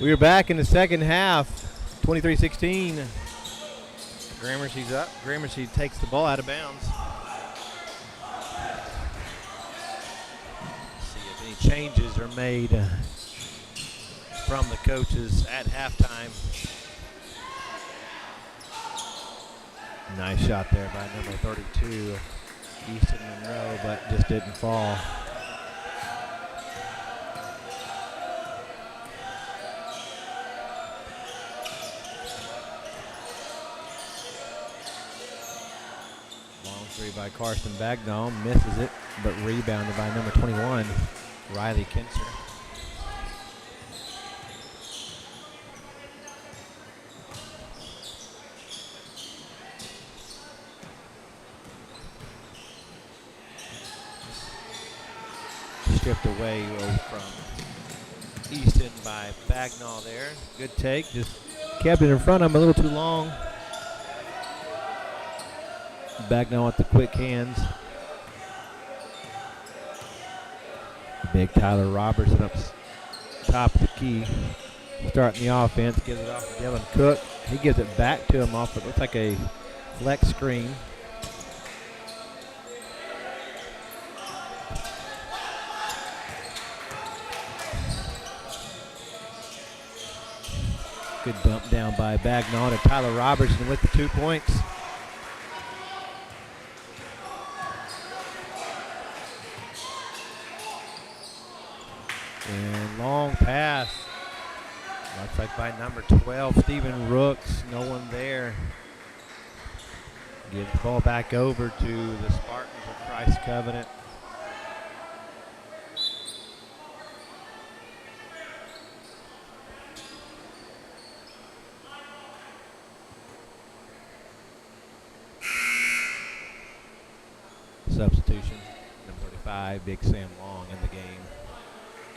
Speaker 2: We are back in the second half, 23-16. Gramercy's up. Gramercy takes the ball out of bounds. See if any changes are made from the coaches at halftime. Nice shot there by number 32, Easton Monroe, but just didn't fall. Long three by Carson Bagnall, misses it, but rebounded by number 21, Riley Kinser. Stripped away from Easton by Bagnall there. Good take, just kept it in front of him a little too long. Bagnall with the quick hands. Big Tyler Robertson up top of the key. Starting the offense, gives it off to Dylan Cook. He gives it back to him off what looks like a flex screen. Good dump down by Bagnall to Tyler Robertson with the 2 points. And long pass. Looks like by number 12, Stephen Rooks. No one there. Gives the ball back over to the Spartans of Christ Covenant. Substitution, number 35, Big Sam Long in the game.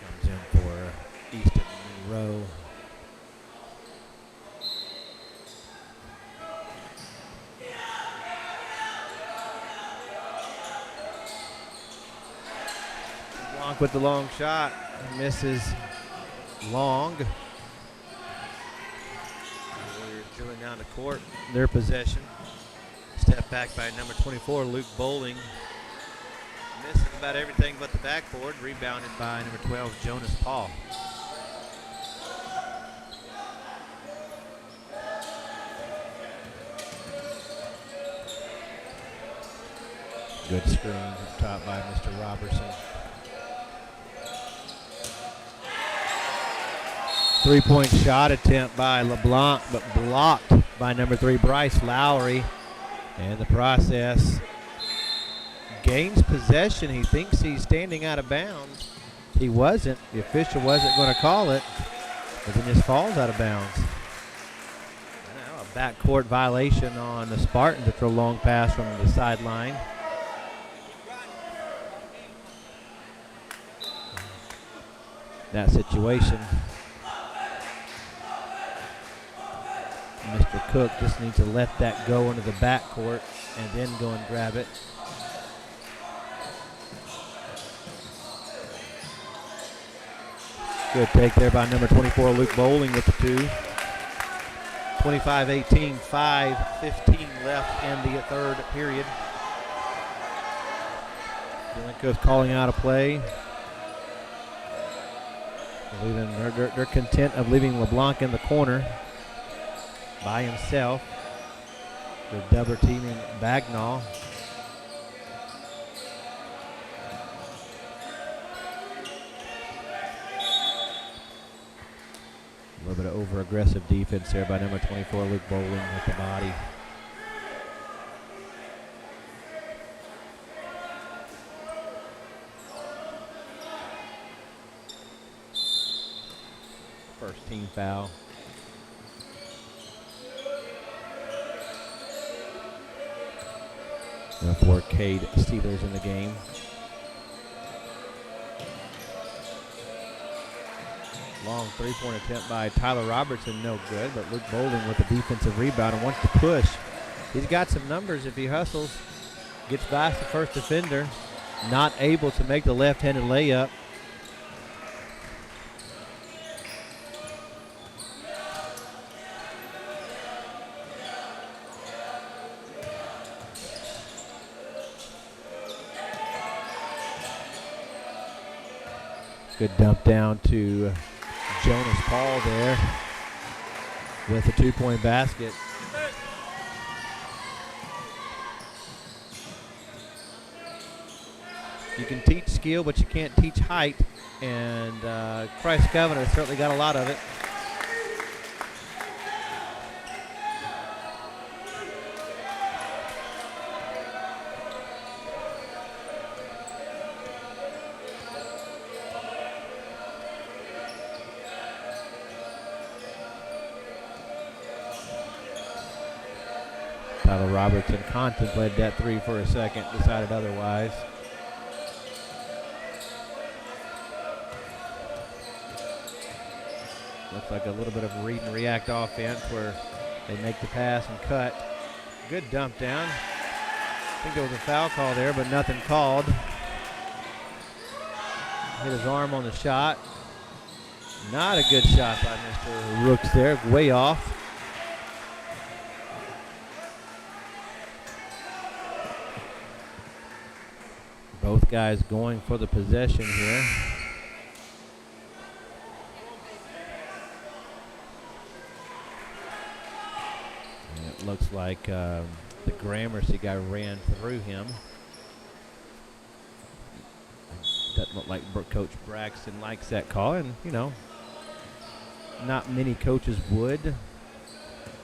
Speaker 2: Comes in for Easton Monroe. Blanc with the long shot, misses Long. Warriors drilling down the court, their possession. Step back by number 24, Luke Bowling. Missing about everything but the backboard. Rebounded by number 12, Jonas Paul. Good screen up top by Mr. Robertson. 3-point shot attempt by LeBlanc, but blocked by number 3, Bryce Lowry. And the process gains possession. He thinks he's standing out of bounds. He wasn't. The official wasn't going to call it, but then just falls out of bounds. Now a backcourt violation on the Spartans to throw a long pass from the sideline. That situation, Mr. Cook just needs to let that go into the backcourt and then go and grab it. Good take there by number 24, Luke Bowling with the 2. 25-18, 5:15 left in the third period. Dylan Cook's calling out a play. They're content of leaving LeBlanc in the corner by himself. They're double teaming Bagnall. A little bit of over-aggressive defense there by number 24, Luke Bowling with the body. First team foul. The 4 Cade Steelers in the game. Long 3-point attempt by Tyler Robertson, no good, but Luke Bowling with the defensive rebound and wants to push. He's got some numbers if he hustles. Gets past the first defender, not able to make the left-handed layup. Good dump down to Jonas Paul there with a 2-point basket. You can teach skill, but you can't teach height, and Christ Covenant certainly got a lot of it. Tyler Robertson contemplated that three for a second, decided otherwise. Looks like a little bit of read and react offense where they make the pass and cut. Good dump down. I think there was a foul call there, but nothing called. Hit his arm on the shot. Not a good shot by Mr. Rooks there, way off. Both guys going for the possession here. And it looks like the Gramercy guy ran through him. Doesn't look like Coach Braxton likes that call, and you know, not many coaches would,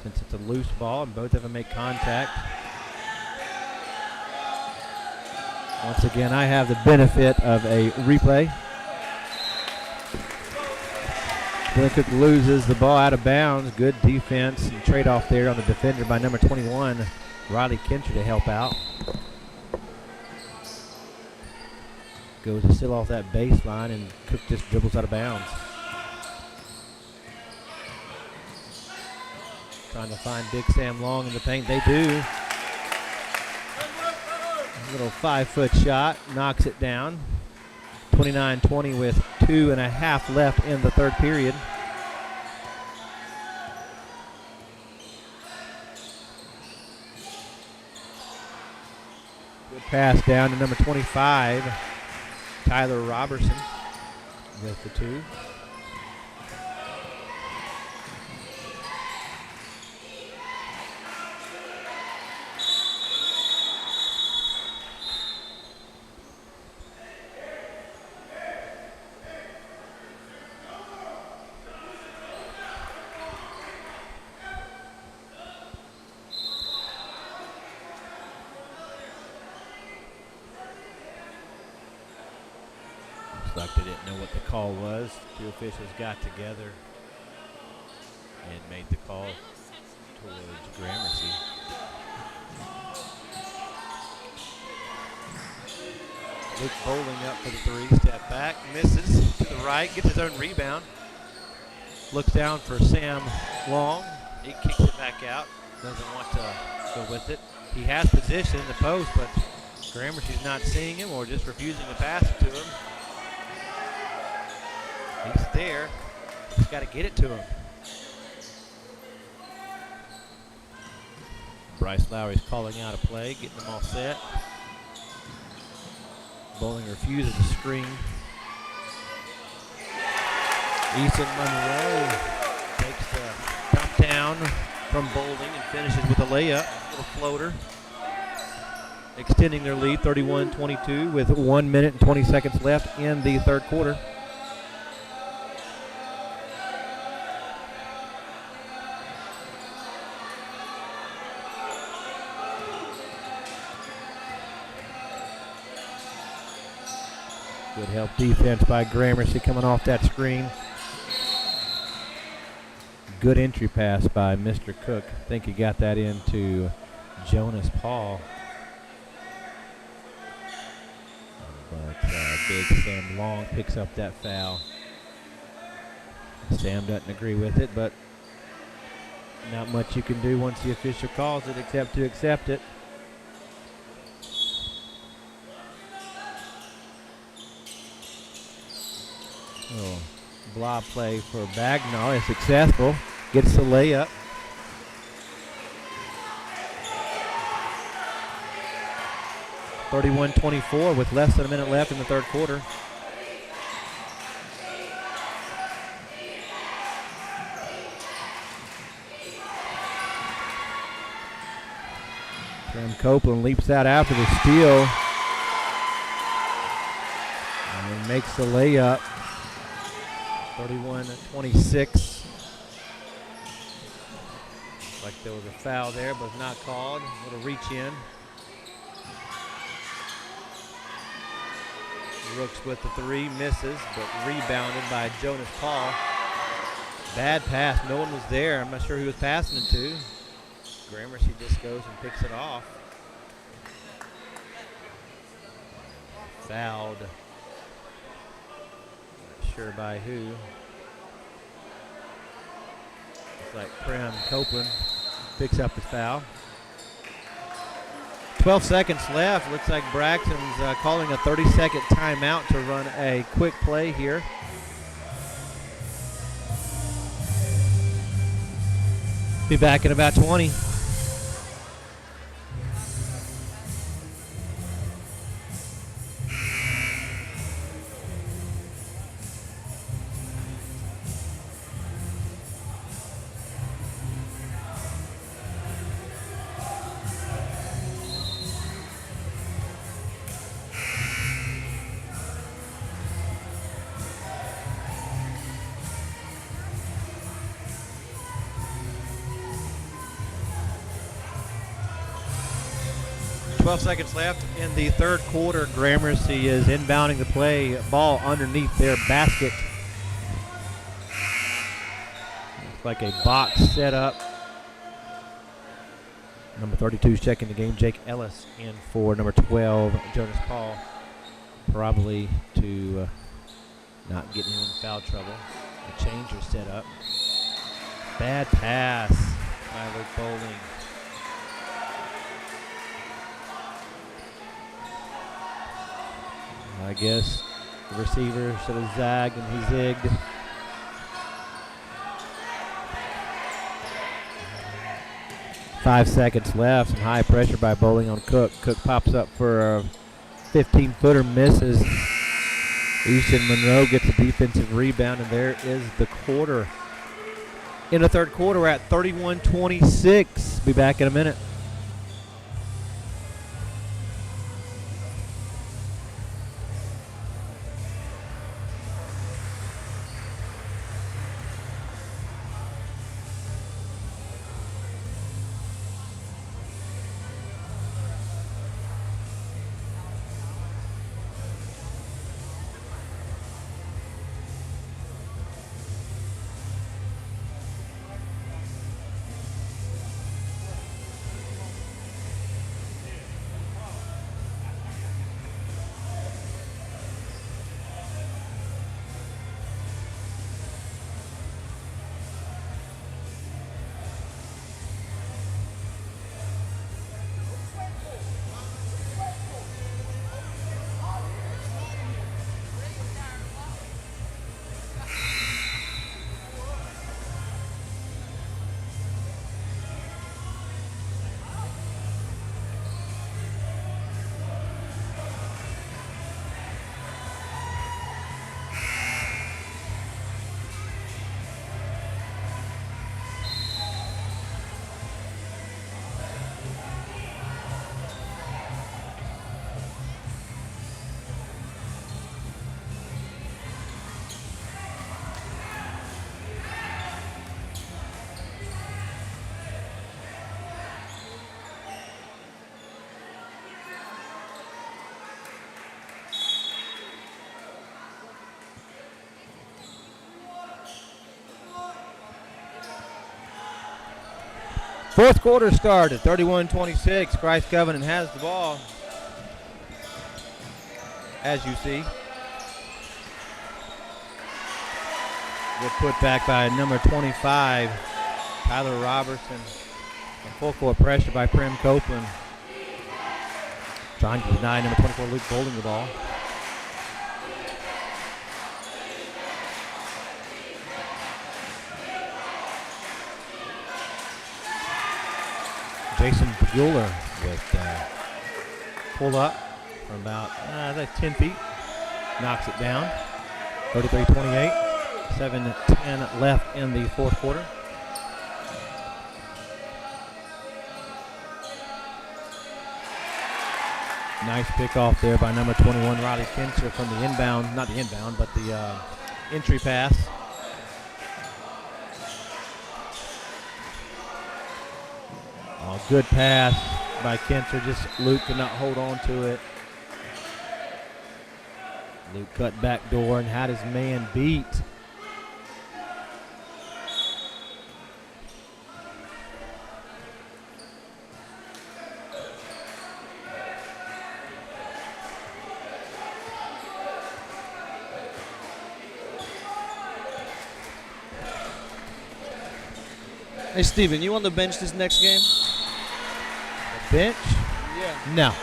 Speaker 2: since it's a loose ball and both of them make contact. Once again, I have the benefit of a replay. Glencook loses the ball out of bounds. Good defense and trade-off there on the defender by number 21, Riley Kincher, to help out. Goes to still off that baseline, and Cook just dribbles out of bounds. Trying to find Big Sam Long in the paint. They do. Little 5-foot shot, knocks it down. 29-20 with 2.5 left in the third period. Good pass down to number 25, Tyler Robertson with the two. Like they didn't know what the call was. Two officials got together and made the call towards Gramercy. Luke Bowling up for the three, step back, misses to the right, gets his own rebound. Looks down for Sam Long. He kicks it back out, doesn't want to go with it. He has position in the post, but Gramercy's not seeing him or just refusing to pass it to him. He's there. He's got to get it to him. Bryce Lowry's calling out a play, getting them all set. Bowling refuses to screen. Easton Monroe takes the dump down from Bowling and finishes with a layup, a little floater. Extending their lead 31-22 with 1 minute and 20 seconds left in the third quarter. Good help defense by Gramercy coming off that screen. Good entry pass by Mr. Cook. I think he got that into Jonas Paul. But Big Sam Long picks up that foul. Sam doesn't agree with it, but not much you can do once the official calls it except to accept it. Oh, blob play for Bagnall is successful. Gets the layup. (31-24) with less than a minute left in the third quarter. Copeland leaps out after the steal and makes the layup. 31-26. Like there was a foul there, but not called. A little reach in. Rooks with the three, misses, but rebounded by Jonas Paul. Bad pass. No one was there. I'm not sure who he was passing it to. Gramercy just goes and picks it off. Fouled. Not sure by who. Looks like Prem Copeland picks up the foul. 12 seconds left. Looks like Braxton's calling a 30-second timeout to run a quick play here. Be back in about 20. Seconds left in the third quarter. Gramercy is inbounding the play. Ball underneath their basket. Looks like a box set up. Number 32 is checking the game. Jake Ellis in for number 12, Jonas Paul. Probably to not get him in foul trouble. The changer set up. Bad pass by Luke Bowling. I guess the receiver should have zagged and he zigged. Five seconds left. Some high pressure by Bowling on Cook. Cook pops up for a 15-footer, misses. Easton Monroe gets a defensive rebound, and there is the quarter. In the third quarter, we're at 31-26. Be back in a minute. Fourth quarter started, 31-26. Christ Covenant has the ball, as you see. Good put back by number 25, Tyler Robertson. And full court pressure by Prem Copeland. Trying to deny number 24, Luke Bowling, the ball. Jason Bueller with pull up from about 10 feet. Knocks it down. 33-28. 7-10 left in the fourth quarter. Nice pick off there by number 21, Riley Kinser from the inbound, not the inbound, but the entry pass. Oh, good pass by Kinser. Just Luke could not hold on to it. Luke cut back door and had his man beat.
Speaker 8: Hey, Steven, you on the bench this next game?
Speaker 2: The bench?
Speaker 8: Yeah.
Speaker 2: No.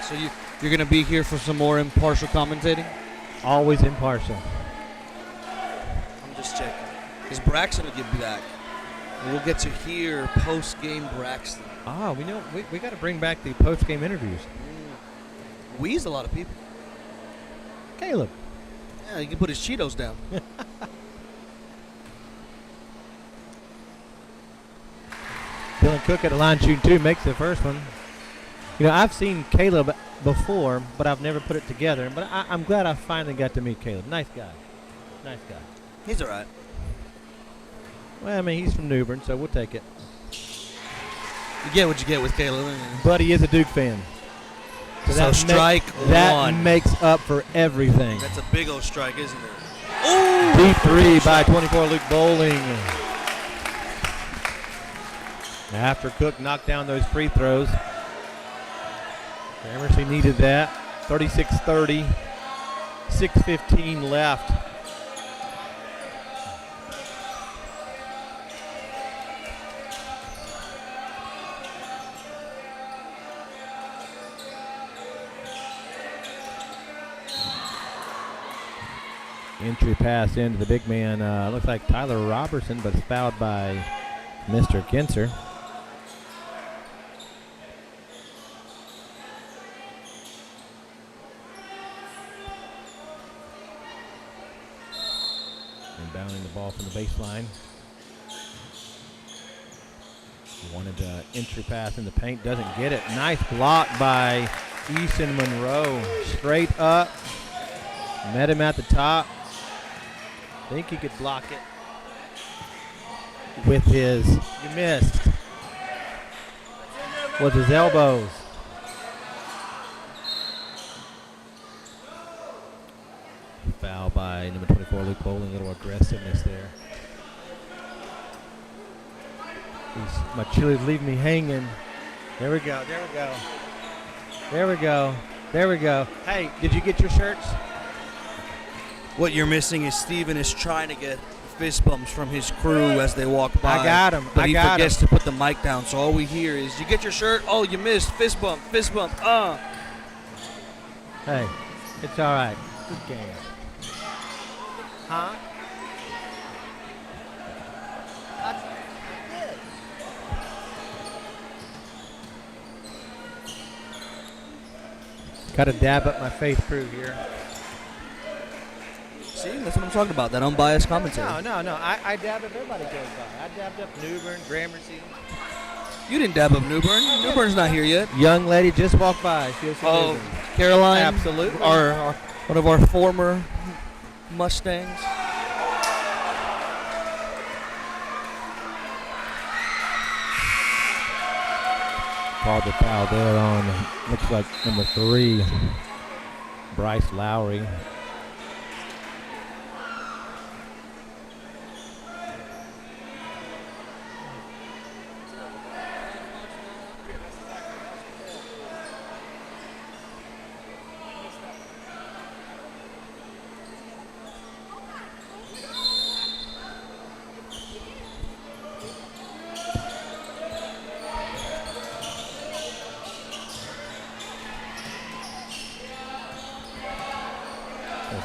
Speaker 8: So you're going to be here for some more impartial commentating?
Speaker 2: Always impartial.
Speaker 8: I'm just checking. Because Braxton will get back. And we'll get to hear post-game Braxton.
Speaker 2: Ah, we got to bring back the post-game interviews.
Speaker 8: We's a lot of people.
Speaker 2: Caleb.
Speaker 8: Yeah, he can put his Cheetos down.
Speaker 2: Dylan Cook at the line shooting 2 makes the first one. You know, I've seen Caleb before, but I've never put it together. But I'm glad I finally got to meet Caleb. Nice guy. Nice guy.
Speaker 8: He's all right.
Speaker 2: Well, I mean, he's from New Bern, so we'll take it.
Speaker 8: You get what you get with Caleb.
Speaker 2: But he is a Duke fan.
Speaker 8: So strike
Speaker 2: that
Speaker 8: one.
Speaker 2: makes up for everything.
Speaker 8: That's a big old strike, isn't it? Ooh!
Speaker 2: Deep 3 by 24, Luke Bowling. After Cook knocked down those free throws, Gramercy needed that. 36-30, 6:15 left. Entry pass into the big man. Looks like Tyler Robertson, but it's fouled by Mr. Kinser. Inbounding the ball from the baseline. Wanted an entry pass in the paint, doesn't get it. Nice block by Easton Monroe. Straight up. Met him at the top. Think he could block it with his, you missed, with his elbows. Foul by number 24, Luke Bowling. A little aggressiveness there. My chili's leaving me hanging. There we go, there we go. There we go, there we go. Hey, did you get your shirts?
Speaker 8: What you're missing is Steven is trying to get fist bumps from his crew as they walk by.
Speaker 2: I got him.
Speaker 8: But
Speaker 2: I
Speaker 8: he
Speaker 2: got
Speaker 8: forgets
Speaker 2: him.
Speaker 8: to put the mic down, so all we hear is, you get your shirt? Oh, you missed. Fist bump, fist bump.
Speaker 2: Hey, it's all right. Good game. Huh? Got to dab up my faith crew here.
Speaker 8: See, that's what I'm talking about, that unbiased commentary.
Speaker 2: No. I dabbed up everybody goes by. I dabbed up New Bern, Gramercy.
Speaker 8: You didn't dab up New Bern. New Bern's not here yet.
Speaker 2: Young lady just walked by. She was from New Bern.
Speaker 8: Caroline.
Speaker 2: Absolutely.
Speaker 8: Our one of our former Mustangs.
Speaker 2: Called the foul there on, looks like number 3, Bryce Lowry.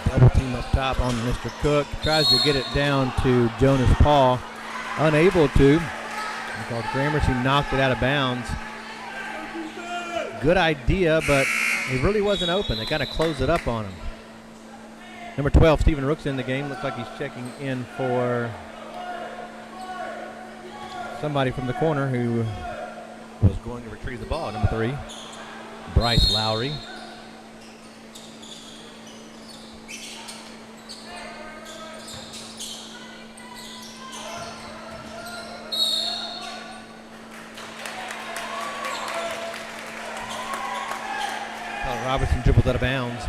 Speaker 2: Double team up top on Mr. Cook. Tries to get it down to Jonas Paul. Unable to, because Gramercy knocked it out of bounds. Good idea, but he really wasn't open. They kind of closed it up on him. Number 12, Stephen Rook's in the game. Looks like he's checking in for somebody from the corner who was going to retrieve the ball. Number 3. Bryce Lowry. Robertson dribbled out of bounds.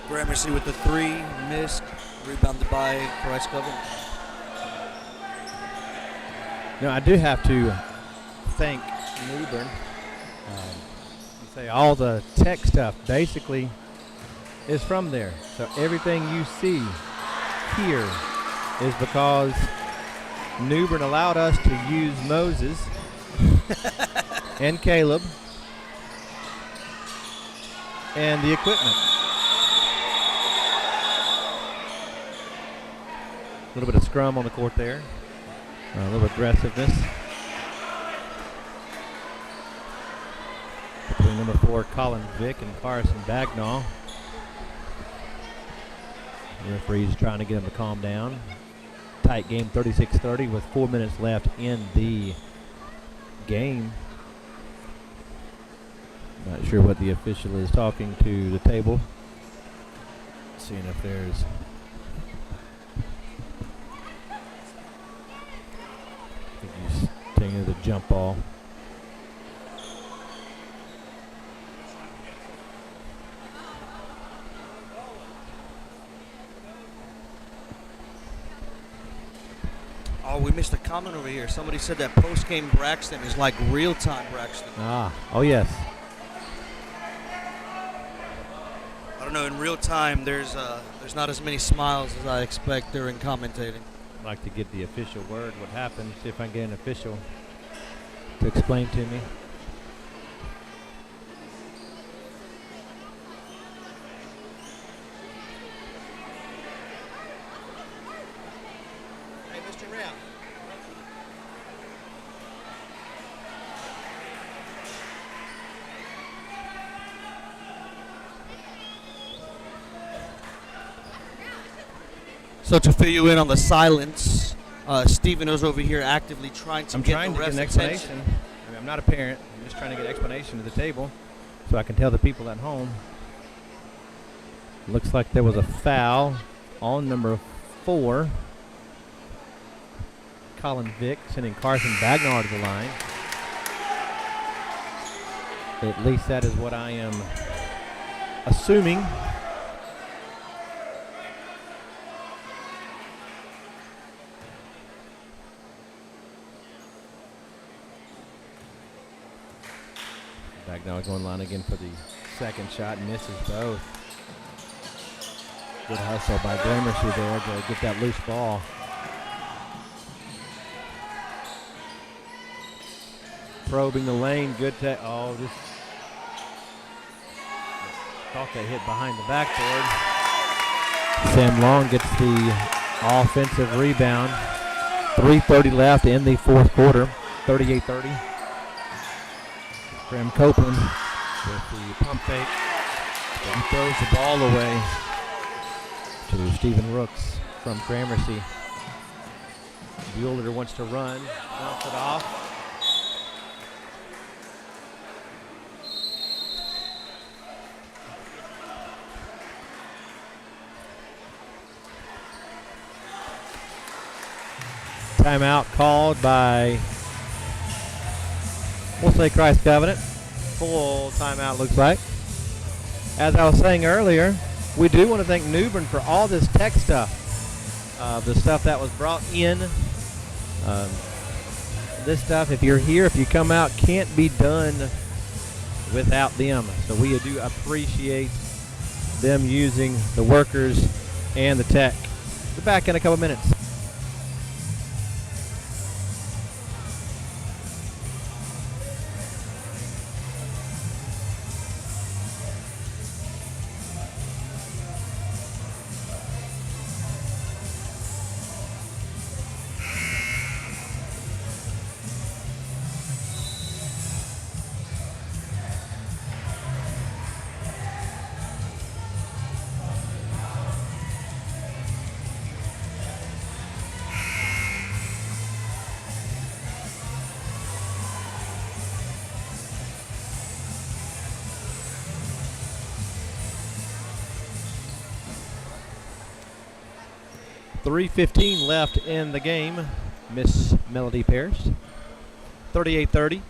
Speaker 8: Gramercy with the 3, missed, rebounded by Christ Covenant.
Speaker 2: No, I do have to thank Newbern. You say all the tech stuff basically is from there. So everything you see here is because Newbern allowed us to use Moses and Caleb and the equipment. A little bit of scrum on the court there. A little aggressiveness. Between number 4, Colin Vick, and Carson Bagnall. The referee's trying to get him to calm down. Tight game, 36-30, with 4 minutes left in the game. Not sure what the official is talking to the table. Seeing if there's... I think he's taking the jump ball.
Speaker 8: Oh, we missed a comment over here. Somebody said that post-game Braxton is like real-time Braxton.
Speaker 2: Oh yes.
Speaker 8: I don't know. In real time, there's not as many smiles as I expect during commentating.
Speaker 2: I'd like to get the official word what happened, see if I can get an official to explain to me.
Speaker 8: Hey, Mr. Rao. So to fill you in on the silence, Stephen is over here actively trying to
Speaker 2: I'm
Speaker 8: get
Speaker 2: trying
Speaker 8: the
Speaker 2: to get an
Speaker 8: ref's
Speaker 2: explanation.
Speaker 8: attention.
Speaker 2: I mean, I'm not a parent. I'm just trying to get explanation to the table so I can tell the people at home. Looks like there was a foul on number 4. Colin Vick sending Carson Bagnall to the line. At least that is what I am assuming. Bagnall going line again for the second shot, misses both. Good hustle by Gramercy there to get that loose ball. Probing the lane, good just thought they hit behind the backboard. Sam Long gets the offensive rebound. 3:30 left in the fourth quarter, 38-30. Graham Copeland with the pump fake. He throws the ball away to Stephen Rooks from Gramercy. Bueller wants to run, bounce it off. Timeout called by, we'll say, Christ Covenant. Full timeout looks like. As I was saying earlier, we do want to thank Newbern for all this tech stuff. The stuff that was brought in. This stuff, if you're here, if you come out, can't be done without them. So we do appreciate them using the workers and the tech. We're back in a couple minutes. 3:15 left in the game. Miss Melody Parrish. 38-30.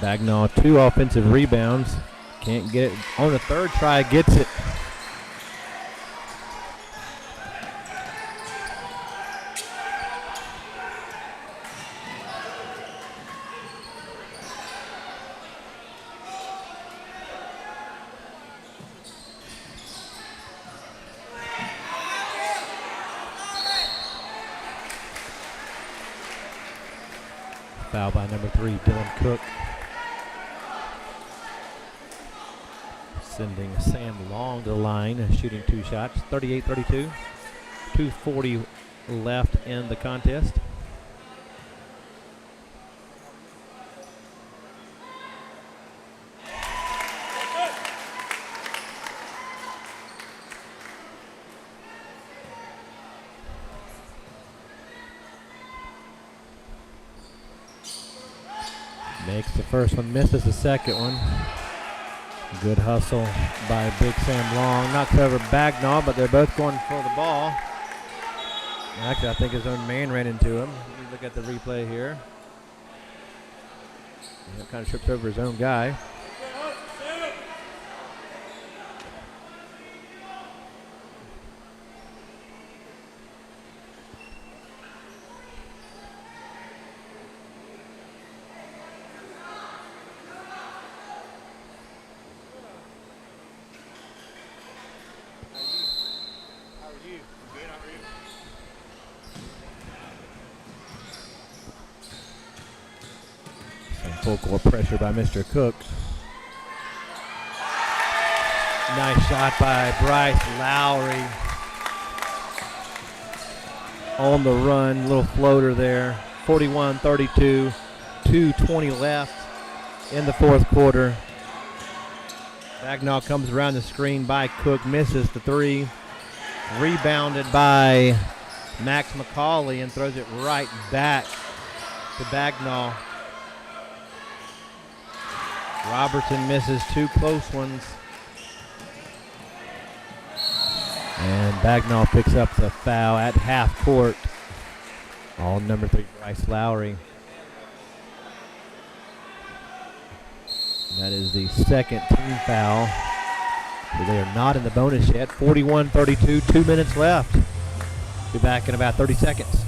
Speaker 2: Bagnall 2 offensive rebounds. Can't get it on the third try, gets it. Foul by number 3, Dylan Cook. Sending Sam Long to the line, shooting 2 shots. 38-32. 2:40 left in the contest. Makes the first one, misses the second one. Good hustle by Big Sam Long. Not clever Bagnall, but they're both going for the ball. Actually, I think his own man ran into him. Let me look at the replay here. He kind of trips over his own guy. Full court pressure by Mr. Cook. Nice shot by Bryce Lowry. On the run, little floater there. 41-32, 2:20 left in the fourth quarter. Bagnall comes around the screen by Cook, misses the 3. Rebounded by Max McCauley and throws it right back to Bagnall. Robertson misses 2 close ones. And Bagnall picks up the foul at half court. All number 3, Bryce Lowry. And that is the second team foul. So they are not in the bonus yet. 41-32, 2 minutes left. Be back in about 30 seconds.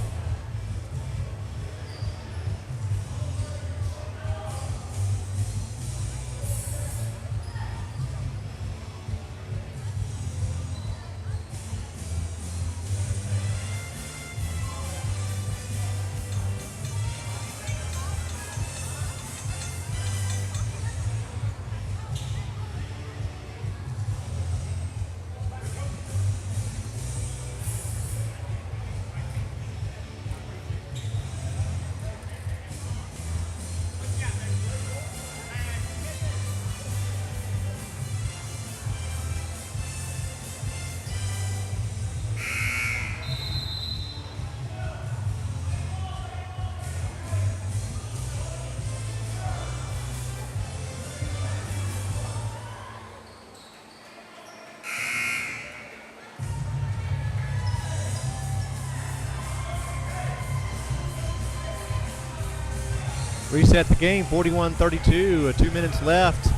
Speaker 2: Reset the game, 41-32, 2 minutes left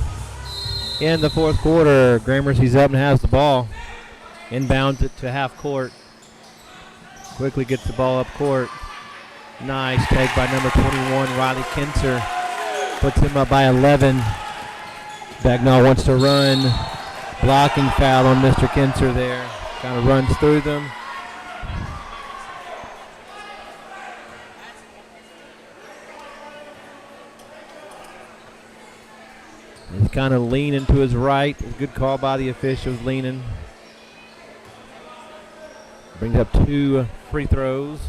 Speaker 2: in the fourth quarter. Gramercy's up and has the ball. Inbounds it to half court. Quickly gets the ball up court. Nice take by number 21, Riley Kinser. Puts him up by 11. Bagnall wants to run. Blocking foul on Mr. Kinser there. Kind of runs through them. He's kind of leaning to his right. Good call by the officials, leaning. Brings up 2 free throws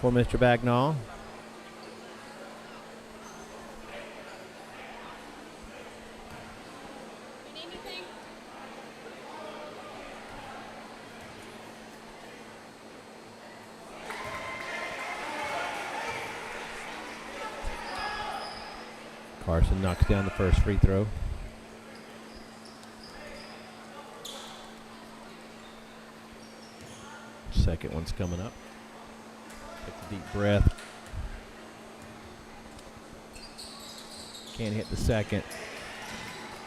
Speaker 2: for Mr. Bagnall. Carson knocks down the first free throw. Second one's coming up. Take a deep breath. Can't hit the second.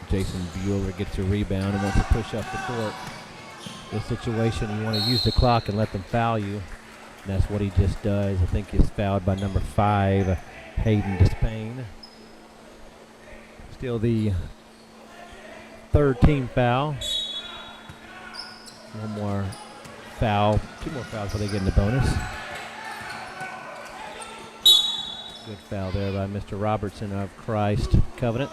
Speaker 2: Jason Bueller gets a rebound and wants to push up the court. This situation, you want to use the clock and let them foul you. And that's what he just does. I think he's fouled by number 5, Hayden Despain. Still the third team foul. One more foul, 2 more fouls before they get in the bonus. Good foul there by Mr. Robertson of Christ Covenant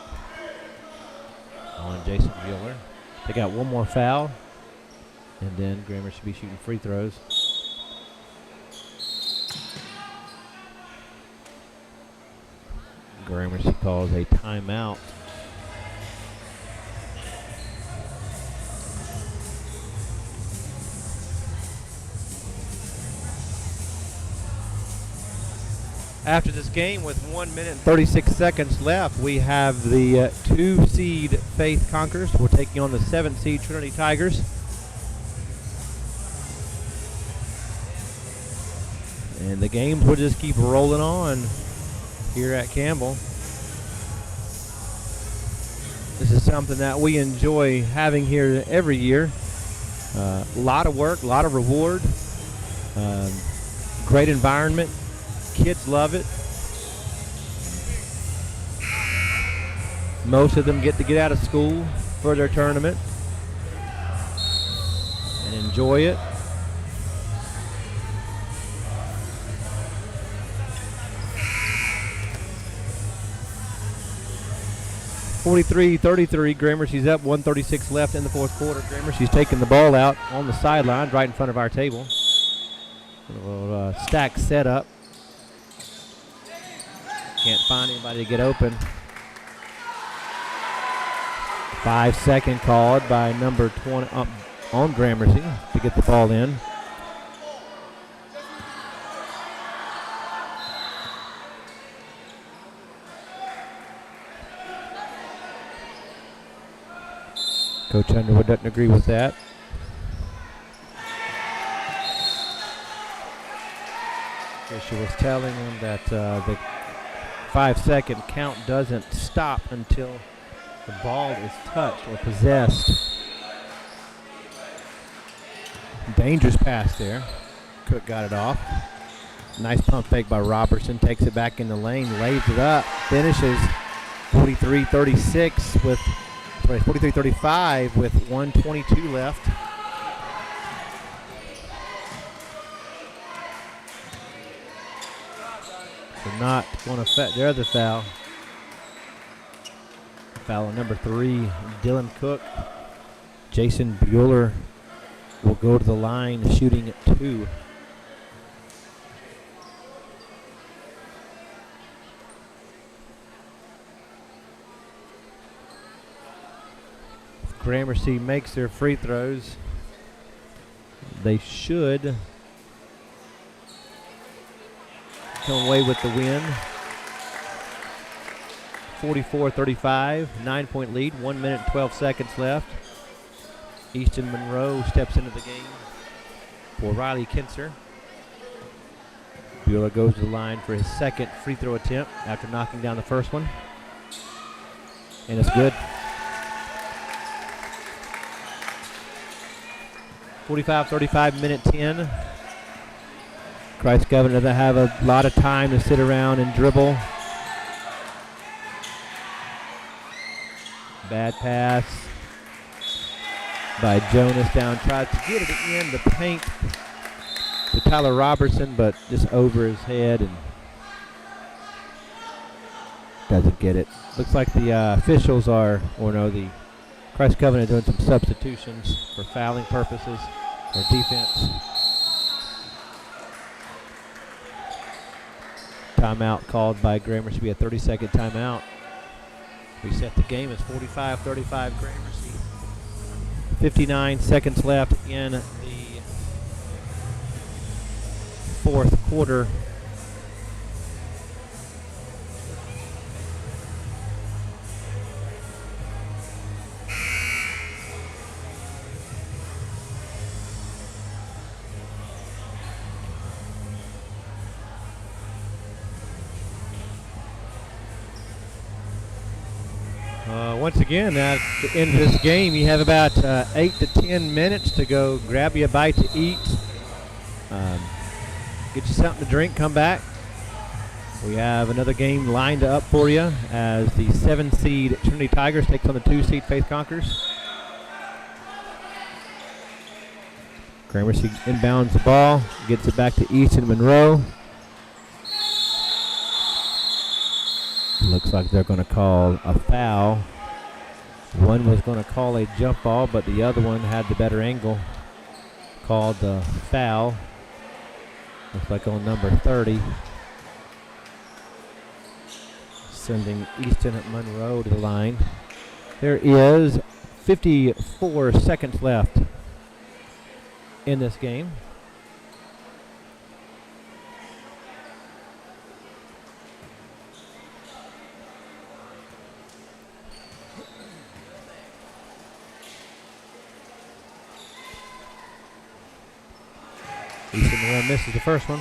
Speaker 2: on Jason Bueller. They got one more foul, and then Grammar should be shooting free throws. Gramercy calls a timeout. After this game, with 1 minute and 36 seconds left, we have the 2 seed Faith Conquers. We're taking on the 7 seed Trinity Tigers. And the games will just keep rolling on here at Campbell. This is something that we enjoy having here every year. A lot of work, a lot of reward, great environment. Kids love it. Most of them get to get out of school for their tournament and enjoy it. (43-33), Gramercy's up, 1:36 left in the fourth quarter. Gramercy's taking the ball out on the sideline right in front of our table. A little stack setup. Can't find anybody to get open. 5-second called by number 20 on Gramercy to get the ball in. Coach Underwood doesn't agree with that. Fisher was telling him that the 5-second count doesn't stop until the ball is touched or possessed. Dangerous pass there. Cook got it off. Nice pump fake by Robertson. Takes it back in the lane, lays it up, finishes 43-36 with 43-35 with 1:22 left. So not going to affect their other foul. Foul on number 3, Dylan Cook. Jason Bueller will go to the line shooting at 2. If Gramercy makes their free throws, they should come away with the win. 44-35, 9-point lead, 1 minute and 12 seconds left. Easton Monroe steps into the game for Riley Kinser. Bueller goes to the line for his second free throw attempt after knocking down the first one. And it's good. 45-35, minute 10. Christ Covenant doesn't have a lot of time to sit around and dribble. Bad pass by Jonas down. Tries to get it in the paint to Tyler Robertson, but just over his head and doesn't get it. Looks like the officials are, the Christ Covenant doing some substitutions for fouling purposes or defense. Timeout called by Gramercy. Be a 30-second timeout. Reset the game. It's 45-35 Gramercy. 59 seconds left in the fourth quarter. Once again, at the end of this game, you have about 8 to 10 minutes to go grab you a bite to eat, get you something to drink, come back. We have another game lined up for you as the 7-seed Trinity Tigers takes on the 2-seed Faith Conquerors. Gramercy inbounds the ball, gets it back to Easton Monroe. Looks like they're going to call a foul. One was going to call a jump ball, but the other one had the better angle. Called the foul. Looks like on number 30. Sending Easton Monroe to the line. There is 54 seconds left in this game. Easton Monroe misses the first one.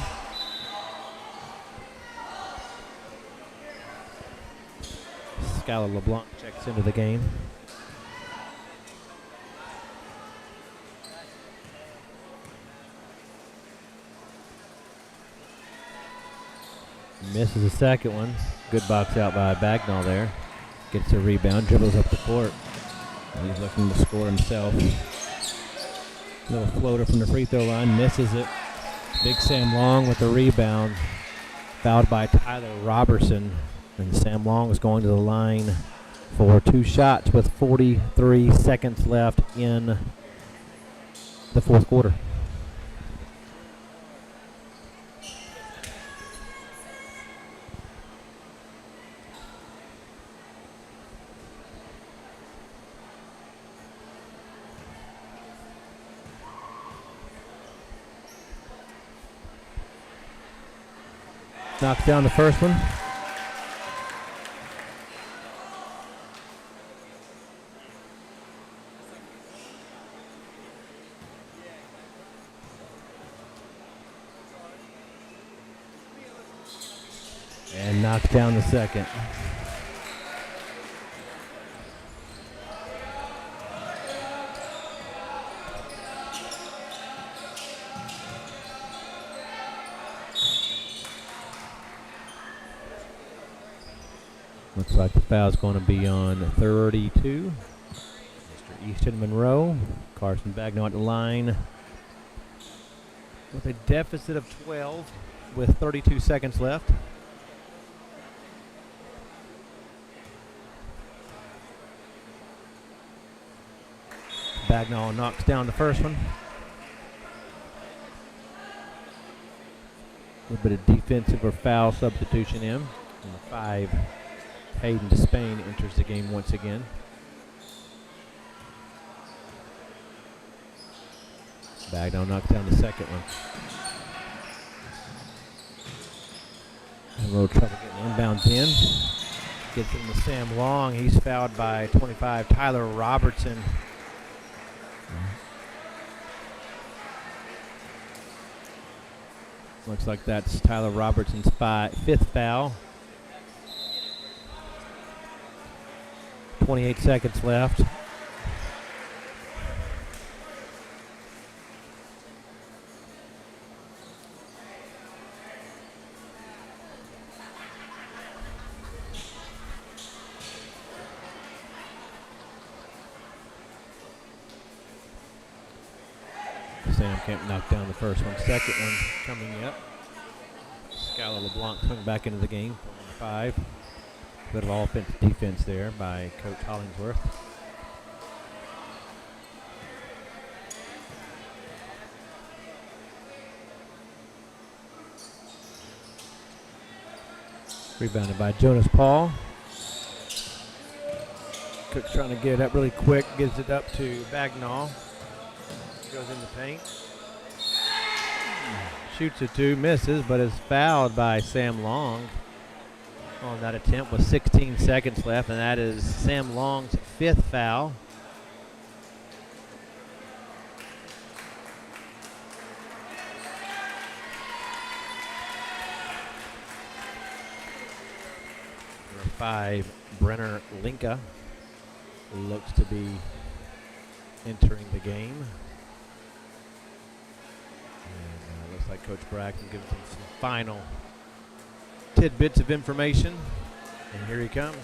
Speaker 2: Skylar LeBlanc checks into the game. Misses the second one. Good box out by Bagnall there. Gets a rebound, dribbles up the court. He's looking to score himself. Little floater from the free throw line, misses it. Big Sam Long with the rebound. Fouled by Tyler Robertson. And Sam Long is going to the line for 2 shots with 43 seconds left in the fourth quarter. Knocks down the first one. And knocks down the second. Looks like the foul's going to be on 32. Mr. Easton Monroe. Carson Bagnall at the line with a deficit of 12 with 32 seconds left. Bagnall knocks down the first one. A little bit of defensive or foul substitution in. Number 5, Hayden Despain enters the game once again. Bagnall knocks down the second one. A little trouble getting inbounds in. Gets it to Sam Long. He's fouled by 25, Tyler Robertson. Looks like that's Tyler Robertson's 5th foul. 28 seconds left. Sam Kemp knocked down the first one. Second one coming up. Skylar LeBlanc coming back into the game. 5. Bit of offense defense there by Coach Hollingsworth. Rebounded by Jonas Paul. Cook's trying to get it up really quick. Gives it up to Bagnall. Goes in the paint. Shoots a 2, misses, but is fouled by Sam Long on that attempt with 16 seconds left, and that is Sam Long's 5th foul. Number 5, Brenner Linka looks to be entering the game. And looks like Coach Braxton gives him some final tidbits of information. And here he comes.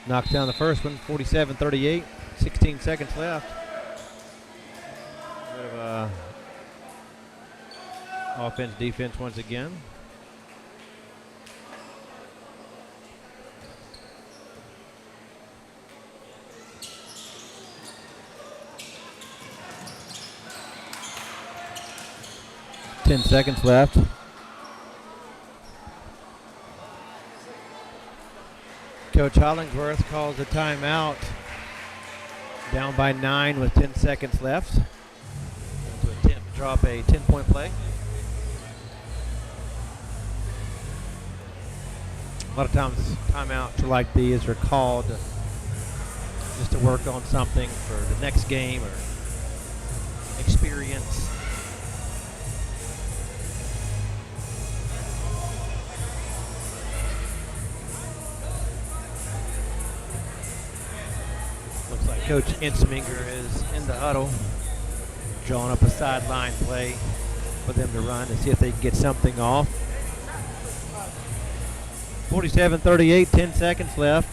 Speaker 2: Knocks down the first one, 47-38, 16 seconds left. Bit of offense, defense once again. Ten seconds left. Coach Hollingsworth calls a timeout. Down by 9 with 10 seconds left. Going to attempt to drop a 10-point play. A lot of times timeouts like these are called just to work on something for the next game or experience. Looks like Coach Insminger is in the huddle, drawing up a sideline play for them to run to see if they can get something off. 47-38, 10 seconds left.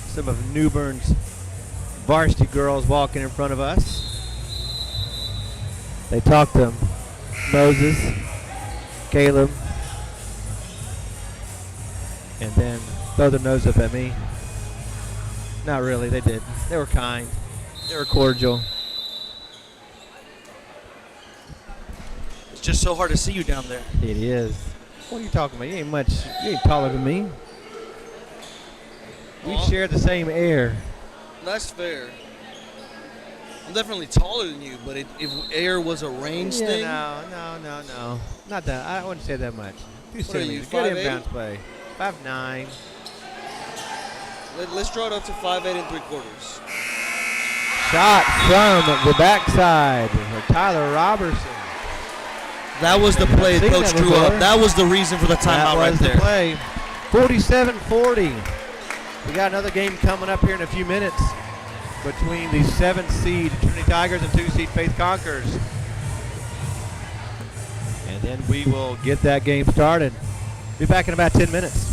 Speaker 2: Some of New Bern's varsity girls walking in front of us. They talk to Moses, Caleb, and then throw their nose up at me. Not really, they did. They were kind. They were cordial.
Speaker 8: It's just so hard to see you down there.
Speaker 2: It is. What are you talking about? You ain't taller than me. We
Speaker 8: Well,
Speaker 2: share the same air.
Speaker 8: That's fair. I'm definitely taller than you, but if air was a range thing,
Speaker 2: No. Not that. I wouldn't say that much. Too
Speaker 8: What are
Speaker 2: silly.
Speaker 8: you,
Speaker 2: Good
Speaker 8: 5'8"?
Speaker 2: inbounds play. 5'9".
Speaker 8: let's draw it up to 5'8" and 3/4.
Speaker 2: Shot from the backside for Tyler Robertson.
Speaker 8: That was the play
Speaker 2: I've seen
Speaker 8: Coach
Speaker 2: that
Speaker 8: drew
Speaker 2: before.
Speaker 8: up. That was the reason for the
Speaker 2: That
Speaker 8: timeout right
Speaker 2: was
Speaker 8: there.
Speaker 2: the play. 47-40. We got another game coming up here in a few minutes between the 7th seed Trinity Tigers and 2 seed Faith Conquers. And then we will get that game started. Be back in about 10 minutes.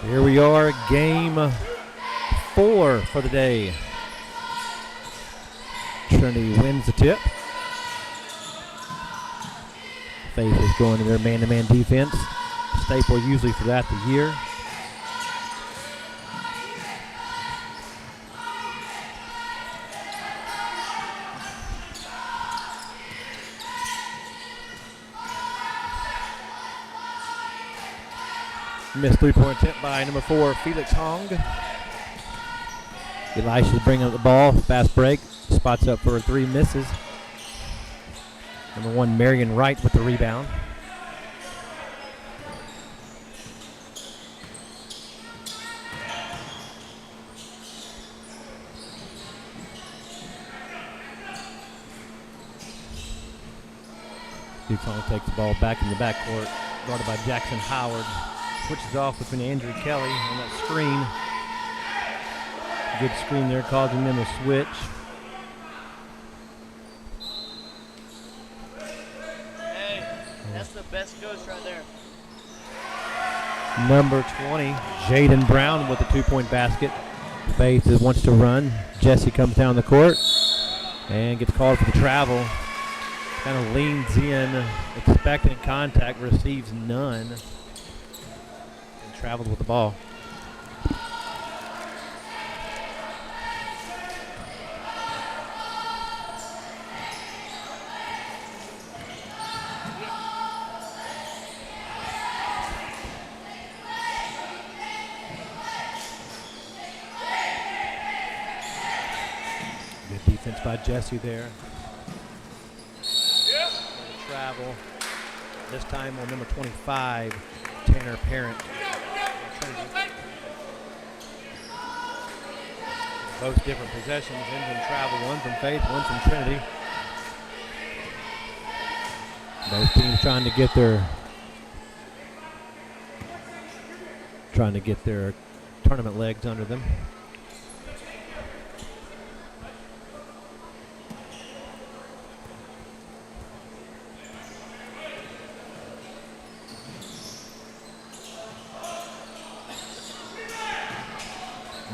Speaker 2: Here we are, game 4 for the day. Trinity wins the tip. Faith is going to their man-to-man defense. Staple usually for that the year. Missed three-point attempt by number 4, Felix Hong. Elisha's bringing up the ball. Fast break. Spots up for 3, misses. Number 1, Marion Wright with the rebound. Felix Hong takes the ball back in the backcourt, guarded by Jackson Howard. Switches off between Andrew Kelly on that screen. Good screen there, causing them to switch.
Speaker 1: Hey, that's the best ghost right there.
Speaker 2: Number 20, Jaden Brown with a 2-point basket. Faith wants to run. Jesse comes down the court and gets called for the travel. Kind of leans in, expecting contact, receives none. Traveled with the ball. Good defense by Jesse there. Travel. This time on number 25, Tanner Parent. Both different possessions, in travel, one from Faith, one from Trinity. Both teams trying to get their tournament legs under them.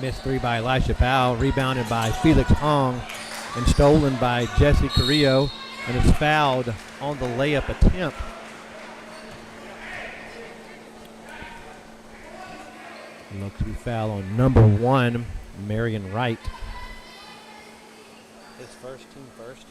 Speaker 2: Missed 3 by Elisha Powell, rebounded by Felix Hong, and stolen by Jesse Carrillo, and is fouled on the layup attempt. Looks to be foul on number 1, Marion Wright. His first, team first.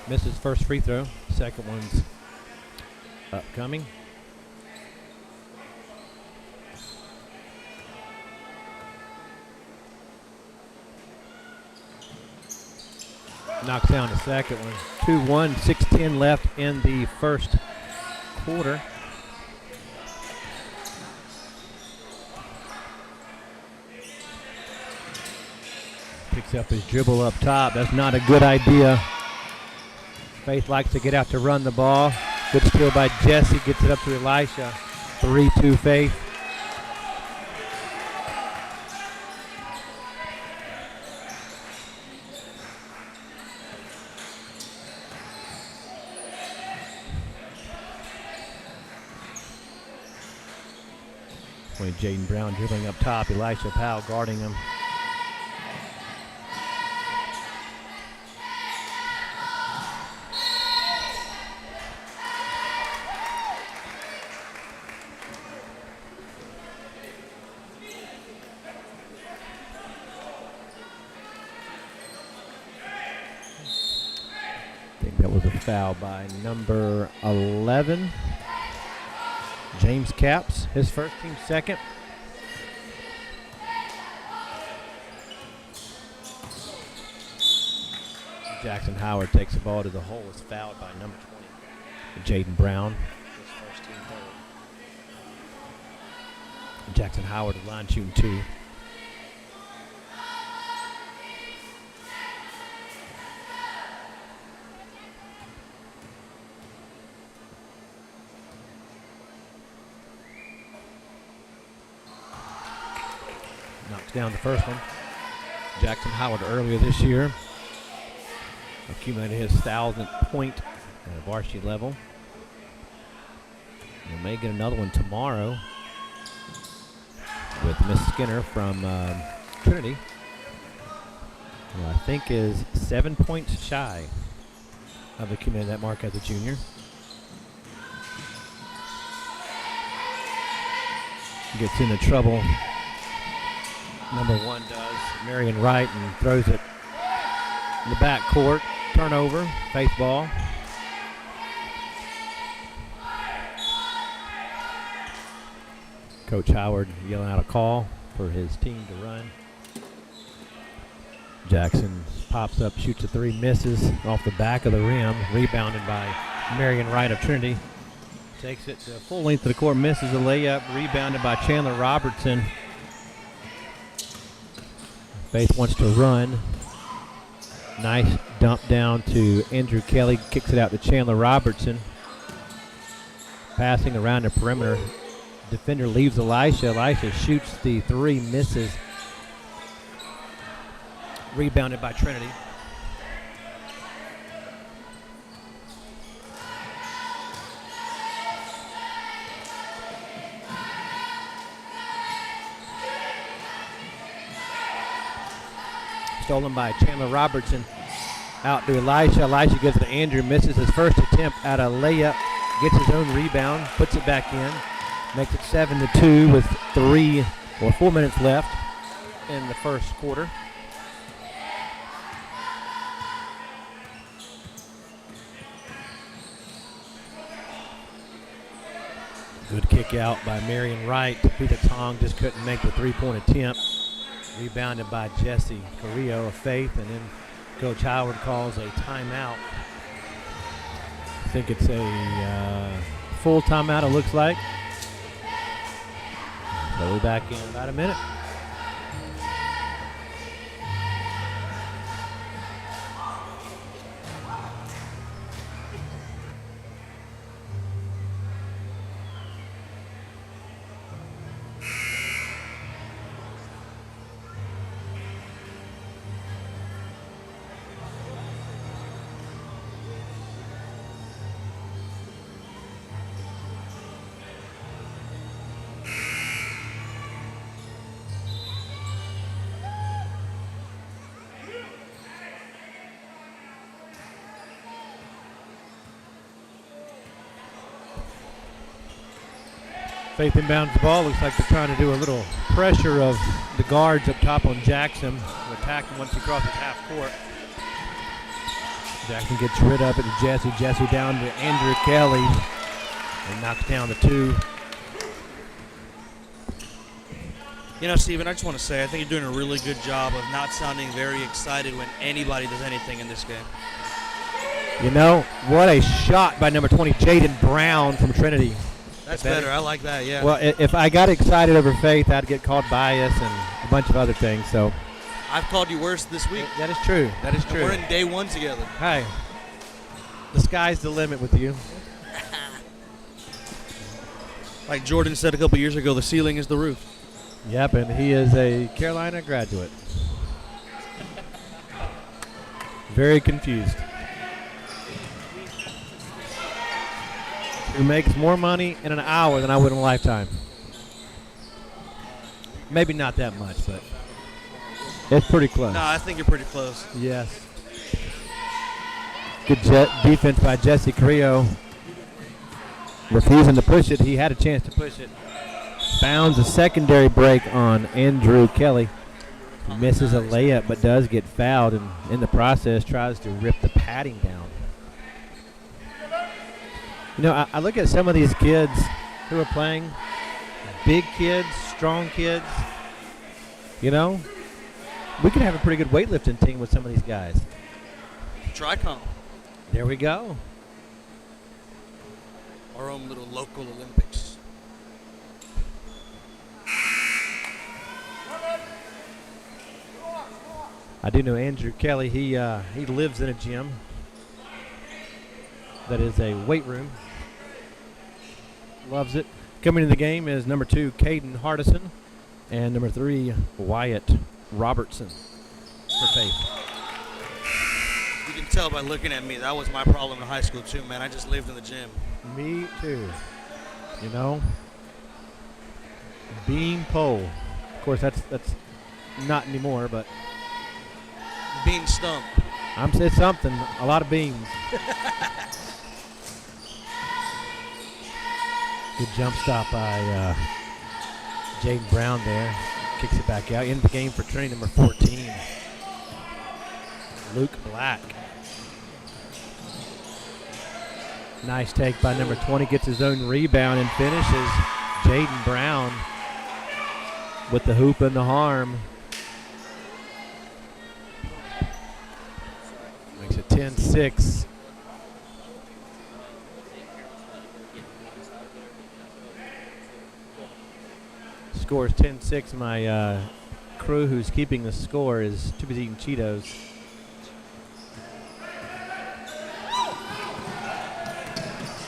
Speaker 2: Missed his first free throw. Second one's upcoming. Knocks down the second one. 2-1, 6:10 left in the first quarter. Picks up his dribble up top. That's not a good idea. Faith likes to get out to run the ball. Good steal by Jesse. Gets it up to Elisha. 3-2 Faith. Jaden Brown dribbling up top. Elisha Powell guarding him. I think that was a foul by number 11, James Capps, his first, team second. Jackson Howard takes the ball to the hole, is fouled by number 20, Jaden Brown, his first, team third. Jackson Howard, the line shooting 2. Knocks down the first one. Jackson Howard earlier this year accumulated his 1,000th point at a varsity level. We may get another one tomorrow with Miss Skinner from Trinity, who I think is 7 points shy of accumulating that mark as a junior. Gets into trouble. Number 1 does, Marion Wright, and throws it in the back court. Turnover, faith ball. Coach Howard yelling out a call for his team to run. Jackson pops up, shoots a 3, misses off the back of the rim, rebounded by Marion Wright of Trinity. Takes it to full length of the court, misses a layup, rebounded by Chandler Robertson. Faith wants to run. Nice dump down to Andrew Kelly. Kicks it out to Chandler Robertson. Passing around the perimeter. Defender leaves Elisha. Elisha shoots the 3, misses. Rebounded by Trinity. Stolen by Chandler Robertson. Out to Elisha. Elisha gives it to Andrew. Misses his first attempt at a layup. Gets his own rebound. Puts it back in. Makes it 7-2 with 4 minutes left in the first quarter. Good kick out by Marion Wright. Peter Tong just couldn't make the 3-point attempt. Rebounded by Jesse Carrillo of Faith, and then Coach Howard calls a timeout. I think it's a full timeout, it looks like. So we'll be back in about a minute. Faith inbounds the ball. Looks like they're trying to do a little pressure of the guards up top on Jackson. To attack him once he crosses half court. Jackson gets rid of it to Jesse. Jesse down to Andrew Kelly. And knocks down the 2.
Speaker 1: You know, Steven, I just want to say I think you're doing a really good job of not sounding very excited when anybody does anything in this game.
Speaker 2: You know, what a shot by number 20, Jaden Brown from Trinity.
Speaker 1: That's better. I like that, yeah.
Speaker 2: Well, if I got excited over Faith, I'd get called bias and a bunch of other things. So
Speaker 1: I've called you worse this week.
Speaker 2: that is true. That is
Speaker 1: And
Speaker 2: true.
Speaker 1: we're in day 1 together.
Speaker 2: Hey, the sky's the limit with you.
Speaker 1: Like Jordan said a couple years ago, the ceiling is the roof.
Speaker 2: Yep, and he is a Carolina graduate. Very confused. Who makes more money in an hour than I would in a lifetime. Maybe not that much, but it's pretty close.
Speaker 1: No, I think you're pretty close.
Speaker 2: Yes. Good defense by Jesse Carrillo. Refusing to push it. He had a chance to push it. Founds a secondary break on Andrew Kelly. He misses a layup but does get fouled, and in the process tries to rip the padding down. You know, I look at some of these kids who are playing, big kids, strong kids. You know, we could have a pretty good weightlifting team with some of these guys.
Speaker 8: Tricom,
Speaker 2: There we go.
Speaker 8: our own little local Olympics.
Speaker 2: I do know Andrew Kelly. He lives in a gym that is a weight room. Loves it. Coming to the game is number 2, Caden Hardison, and number 3, Wyatt Robertson for Faith.
Speaker 8: You can tell by looking at me, that was my problem in high school too, man. I just lived in the gym.
Speaker 2: Me too. You know, beam pole. Of course, that's not anymore, but
Speaker 8: Being stumped.
Speaker 2: it's something. A lot of beams. Good jump stop by Jaden Brown there. Kicks it back out. Into the game for Trinity, number 14, Luke Black. Nice take by number 20. Gets his own rebound and finishes. Jaden Brown with the hoop and the harm. Makes it 10-6. Score is 10-6. My crew who's keeping the score is too busy eating Cheetos.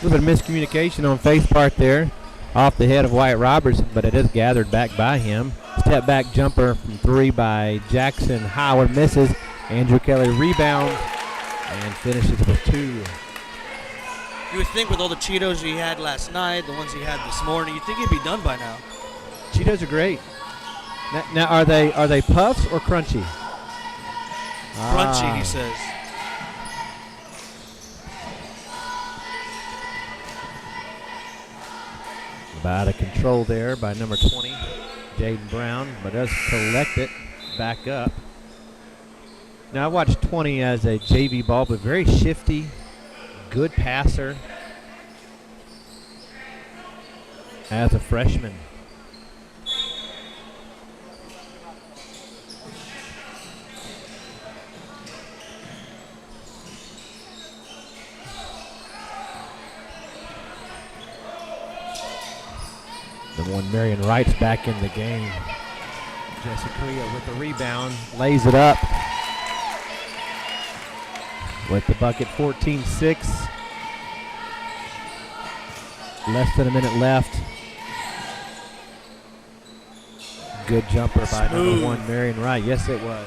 Speaker 2: A little bit of miscommunication on Faith's part there. Off the head of Wyatt Robertson, but it is gathered back by him. Step back jumper from 3 by Jackson Howard. Misses. Andrew Kelly rebounds and finishes with 2.
Speaker 8: You would think with all the Cheetos he had last night, the ones he had this morning, you'd think he'd be done by now.
Speaker 2: Cheetos are great. Now are they puffs or crunchy?
Speaker 8: Crunchy, he says.
Speaker 2: Out of control there by number 20, Jaden Brown, but does collect it back up. Now I watched 20 as a JV ball, but very shifty, good passer as a freshman. The one Marion Wright's back in the game. Jessica with the rebound, lays it up. With the bucket, 14-6. Less than a minute left. Good jumper by number 1 Marion Wright. Yes, it was.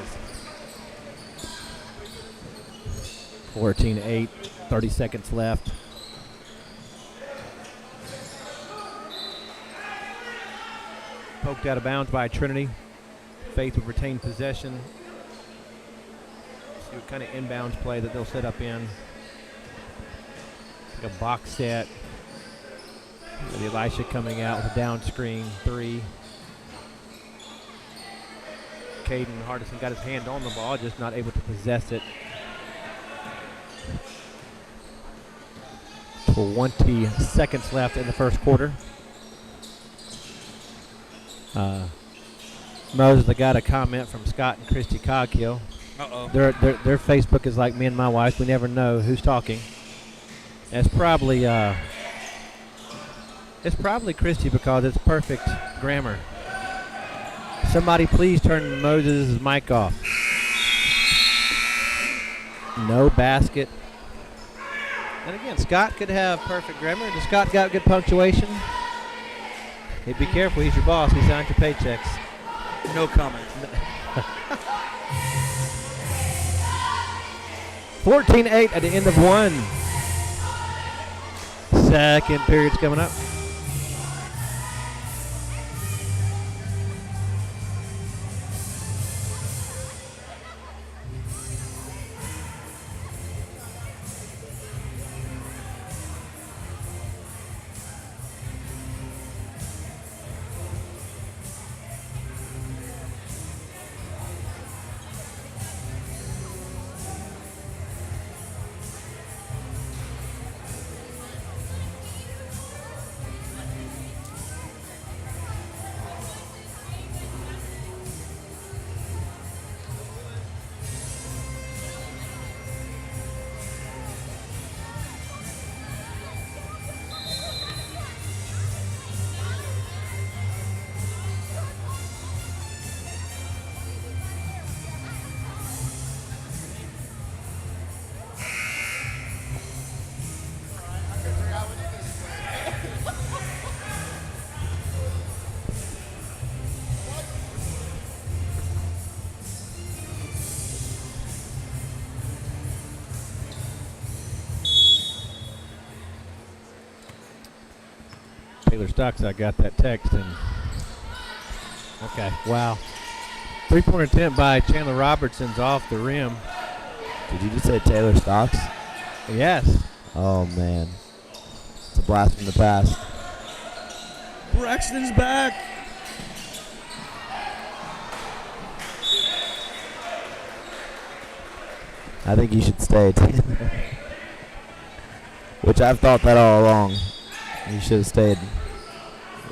Speaker 2: 14-8, 30 seconds left. Poked out of bounds by Trinity. Faith would retain possession. See what kind of inbounds play that they'll set up in. Like a box set. With Elisha coming out with a down screen 3. Caden Hardison got his hand on the ball, just not able to possess it. 20 seconds left in the first quarter. Moses, I got a comment from Scott and Christy Coghill.
Speaker 8: Uh-oh.
Speaker 2: Their Facebook is like me and my wife. We never know who's talking. It's probably Christy because it's perfect grammar. Somebody please turn Moses' mic off. No basket. And again, Scott could have perfect grammar. Does Scott got good punctuation? Hey, be careful. He's your boss. He signs your paychecks.
Speaker 8: No comment.
Speaker 2: 14-8 at the end of 1. Second period's coming up. Taylor Stocks, I got that text. And okay, wow. 3-point attempt by Chandler Robertson's off the rim.
Speaker 4: Did you just say Taylor Stocks?
Speaker 2: Yes.
Speaker 4: Oh, man. It's a blast from the past.
Speaker 8: Braxton's back.
Speaker 4: I think you should stay, Taylor. Which I've thought that all along. You should have stayed.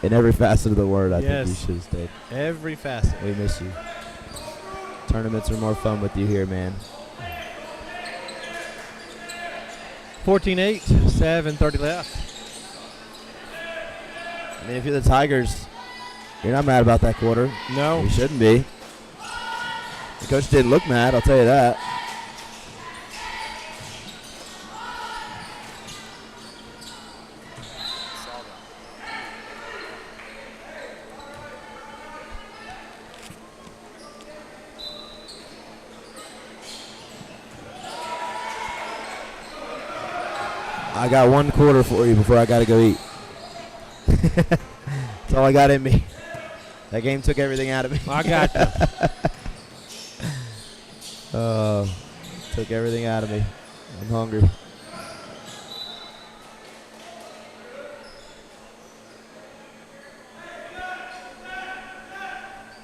Speaker 4: In every facet of the word, I think you should have stayed.
Speaker 2: Every facet.
Speaker 4: We miss you. Tournaments are more fun with you here, man.
Speaker 2: 14-8, 7:30 left.
Speaker 4: I mean, if you're the Tigers, you're not mad about that quarter.
Speaker 2: No.
Speaker 4: You shouldn't be. The coach didn't look mad, I'll tell you that. I got one quarter for you before I got to go eat. That's all I got in me. That game took everything out of me.
Speaker 2: I got you.
Speaker 4: Took everything out of me. I'm hungry.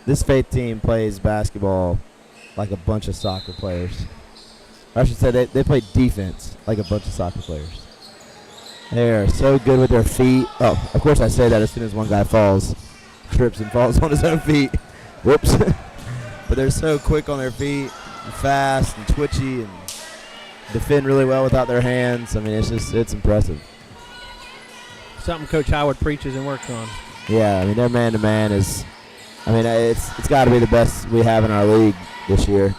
Speaker 4: This Faith team plays basketball like a bunch of soccer players. I should say they play defense like a bunch of soccer players. They are so good with their feet. Oh, of course I say that as soon as one guy falls, trips and falls on his own feet. Whoops. But they're so quick on their feet, and fast and twitchy, and defend really well without their hands. I mean, it's impressive.
Speaker 2: Something Coach Howard preaches and works on.
Speaker 4: Yeah, I mean, their man-to-man is, I mean, it's got to be the best we have in our league this year.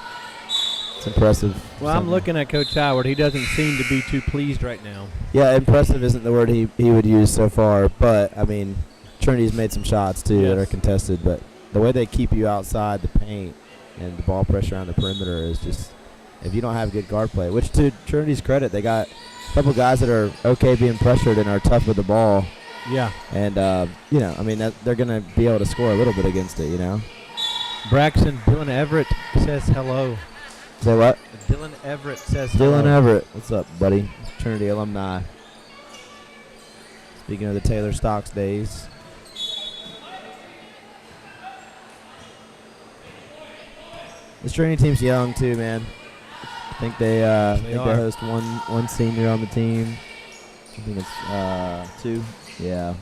Speaker 4: It's impressive.
Speaker 2: Well, I'm looking at Coach Howard. He doesn't seem to be too pleased right now.
Speaker 4: Yeah, impressive isn't the word he would use so far, but, I mean, Trinity's made some shots, too, that are contested, but the way they keep you outside the paint and the ball pressure on the perimeter is just, if you don't have good guard play, which to Trinity's credit, they got a couple guys that are okay being pressured and are tough with the ball.
Speaker 2: Yeah.
Speaker 4: And, you know, I mean, they're going to be able to score a little bit against it, you know.
Speaker 2: Braxton, Dylan Everett says hello.
Speaker 4: Say what?
Speaker 2: Dylan Everett says hello.
Speaker 4: Dylan Everett. What's up, buddy? Trinity alumni. Speaking of the Taylor Stocks days. This Trinity team's young, too, man. I think they host one senior on the team. I think it's 2. Yeah.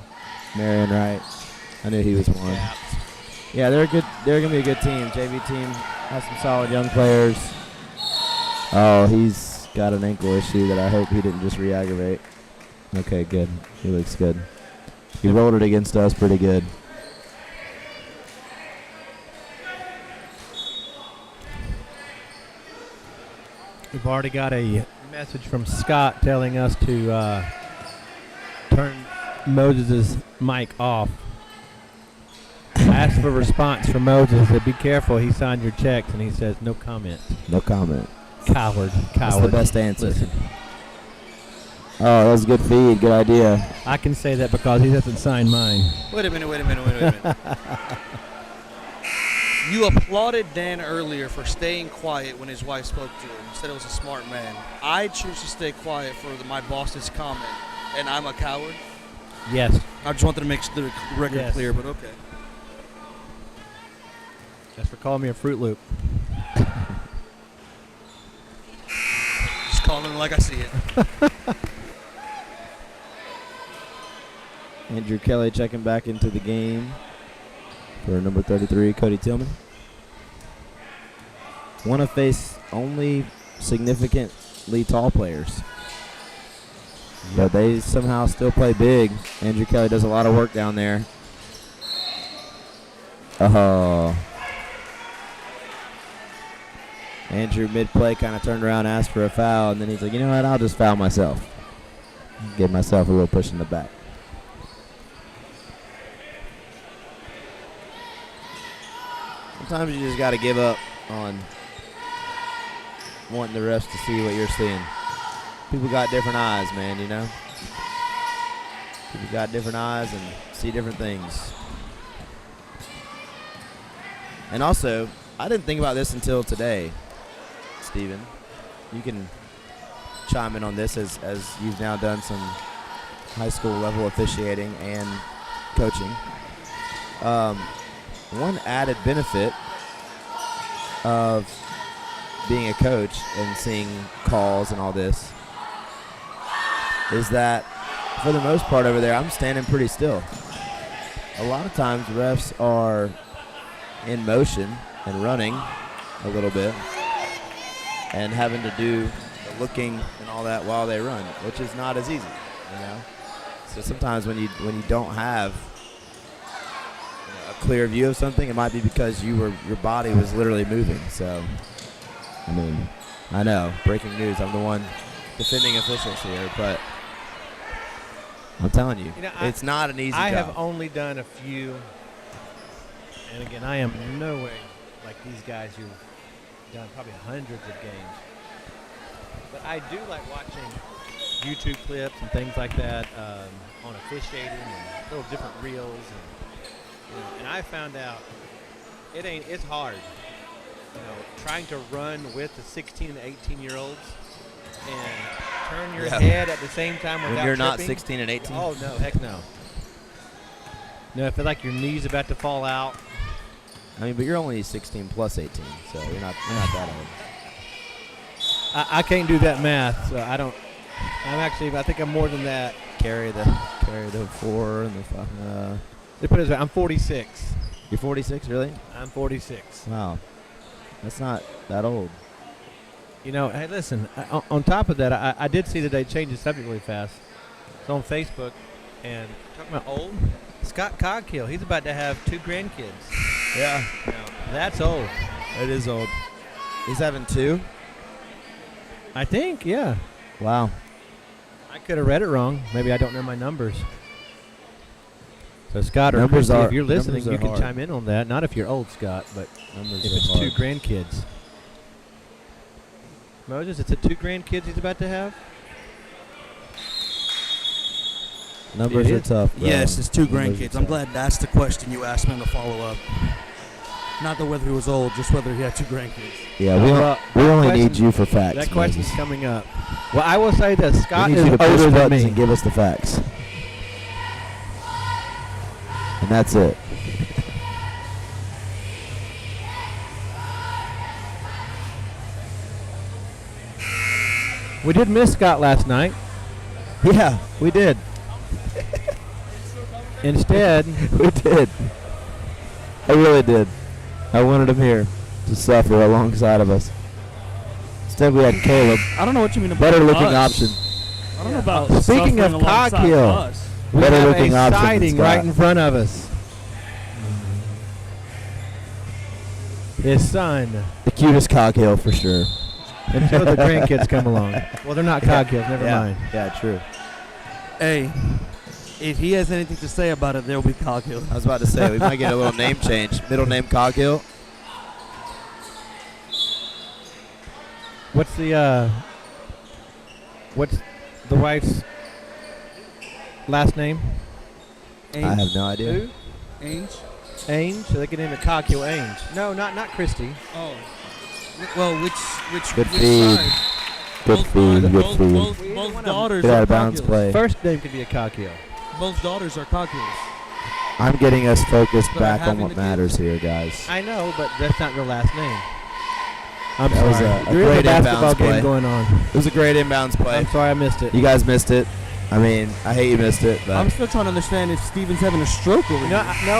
Speaker 4: Marion Wright. I knew he was one. Yeah, they're good. They're gonna be a good team. JV team has some solid young players. Oh, he's got an ankle issue that I hope he didn't just re-aggravate. Okay, good. He looks good. He rolled it against us pretty good.
Speaker 2: We've already got a message from Scott telling us to turn Moses' mic off. Ask for a response from Moses. Said, be careful, he signed your checks, and he says, no comment.
Speaker 4: No comment.
Speaker 2: Coward.
Speaker 4: That's the best answer. Listen. Oh, that was a good feed. Good idea.
Speaker 2: I can say that because he hasn't signed mine.
Speaker 8: Wait a minute. You applauded Dan earlier for staying quiet when his wife spoke to him. Said it was a smart man. I choose to stay quiet for my boss's comment, and I'm a coward?
Speaker 2: Yes.
Speaker 8: I just wanted to make the record clear, but okay.
Speaker 2: That's for calling me a Fruit Loop.
Speaker 8: Just calling it like I see it.
Speaker 4: Andrew Kelly checking back into the game for number 33, Cody Tillman. Want to face only significantly tall players. But they somehow still play big. Andrew Kelly does a lot of work down there. Oh. Andrew mid-play kind of turned around, asked for a foul, and then he's like, you know what, I'll just foul myself. Give myself a little push in the back. Sometimes you just got to give up on wanting the refs to see what you're seeing. People got different eyes, man, you know?
Speaker 5: You've got different eyes and see different things. And also, I didn't think about this until today, Steven. You can chime in on this as you've now done some high school level officiating and coaching. One added benefit of being a coach and seeing calls and all this is that for the most part over there, I'm standing pretty still. A lot of times refs are in motion and running a little bit and having to do the looking and all that while they run, which is not as easy, you know. So sometimes when you don't have a clear view of something, it might be because your body was literally moving. So, I mean, I know, breaking news, I'm the one defending officials here, but I'm telling you, it's not an easy job.
Speaker 2: I have only done a few, and again, I am no way like these guys who've done probably hundreds of games. But I do like watching YouTube clips and things like that on officiating and little different reels, and I found out it's hard. Trying to run with the 16 and 18-year-olds and turn your head at the same time without
Speaker 5: when you're not
Speaker 2: tripping.
Speaker 5: 16 and 18.
Speaker 2: Oh no, heck no. No, I feel like your knee's about to fall out.
Speaker 5: I mean, but you're only 16 plus 18, so you're not that old.
Speaker 2: I can't do that math, so I don't. I think I'm more than that.
Speaker 5: Carry the 4 and the 5.
Speaker 2: They put it this way, I'm 46.
Speaker 5: You're 46, really?
Speaker 2: I'm 46.
Speaker 5: Wow, that's not that old.
Speaker 2: Hey, listen. On top of that, I did see that they changed the subject really fast. It's on Facebook, and talking about old, Scott Coghill. He's about to have 2 grandkids.
Speaker 5: Yeah,
Speaker 2: Now, that's old.
Speaker 5: it is old. He's having 2.
Speaker 2: I think, yeah.
Speaker 5: Wow.
Speaker 2: I could have read it wrong. Maybe I don't know my numbers. So, Scott or
Speaker 5: Numbers
Speaker 2: Christy,
Speaker 5: are-
Speaker 2: if you're listening,
Speaker 5: numbers are
Speaker 2: you can
Speaker 5: hard.
Speaker 2: chime in on that. Not if you're old, Scott, but
Speaker 5: Numbers
Speaker 2: if
Speaker 5: are
Speaker 2: it's
Speaker 5: hard.
Speaker 2: 2 grandkids. Moses, it's 2 grandkids he's about to have?
Speaker 5: Numbers
Speaker 2: It
Speaker 5: are
Speaker 2: is?
Speaker 5: tough, bro.
Speaker 8: Yes, it's 2
Speaker 5: Numbers are
Speaker 8: grandkids. I'm
Speaker 5: tough.
Speaker 8: glad that's the question you asked me in the follow-up. Not the whether he was old, just whether he had 2 grandkids.
Speaker 5: Yeah,
Speaker 2: Well,
Speaker 5: we only
Speaker 2: question-
Speaker 5: need you for facts.
Speaker 2: That question's
Speaker 5: Moses.
Speaker 2: coming up. Well, I will say this. Scott
Speaker 5: we need
Speaker 2: is
Speaker 5: you to push
Speaker 2: older than
Speaker 5: buttons
Speaker 2: me.
Speaker 5: and give us the facts. And that's it.
Speaker 2: We did miss Scott last night.
Speaker 5: Yeah, we did.
Speaker 2: Instead,
Speaker 5: We did. I really did. I wanted him here to suffer alongside of us. Instead, we had Caleb,
Speaker 8: I don't know what you mean about
Speaker 5: better looking
Speaker 8: us.
Speaker 5: option.
Speaker 8: I don't know about
Speaker 2: Speaking
Speaker 8: suffering
Speaker 2: of
Speaker 8: alongside
Speaker 2: Coghill,
Speaker 8: us.
Speaker 2: we
Speaker 5: Better
Speaker 2: have
Speaker 5: looking
Speaker 2: a
Speaker 5: option than
Speaker 2: sighting
Speaker 5: Scott.
Speaker 2: right in front of us. His son,
Speaker 5: The cutest Coghill for sure.
Speaker 2: until the grandkids come along. Well, they're not Coghills, never mind.
Speaker 5: Yeah, true.
Speaker 8: Hey, if he has anything to say about it, there'll be Coghill.
Speaker 5: I was about to say, we might get a little name change. Middle name Coghill.
Speaker 2: What's the wife's last name?
Speaker 5: I have no idea.
Speaker 2: Who?
Speaker 8: Ainge?
Speaker 2: Ainge. So they can name it Coghill Ainge. No, not Christy.
Speaker 8: Oh. Well, which
Speaker 5: Good
Speaker 8: which
Speaker 5: feed.
Speaker 8: side?
Speaker 5: Good feed, good feed.
Speaker 8: Both daughters
Speaker 5: Get out
Speaker 8: are
Speaker 5: of bounds
Speaker 8: Coghills.
Speaker 5: play.
Speaker 2: First name could be a Coghill.
Speaker 8: Both daughters are Coghills.
Speaker 5: I'm getting us focused
Speaker 8: But
Speaker 5: back on
Speaker 8: having
Speaker 5: what
Speaker 8: the
Speaker 5: matters here, guys.
Speaker 2: I know, but that's not your last name. I'm
Speaker 5: That was
Speaker 2: sorry.
Speaker 5: a
Speaker 2: There is
Speaker 5: great
Speaker 2: a basketball
Speaker 5: inbounds
Speaker 2: game
Speaker 5: play.
Speaker 2: going on.
Speaker 5: It was a great inbounds play.
Speaker 2: I'm sorry I missed it.
Speaker 5: You guys missed it. I mean, I hate you missed it, but
Speaker 8: I'm still trying to understand if Steven's having a stroke over
Speaker 2: No,
Speaker 8: here.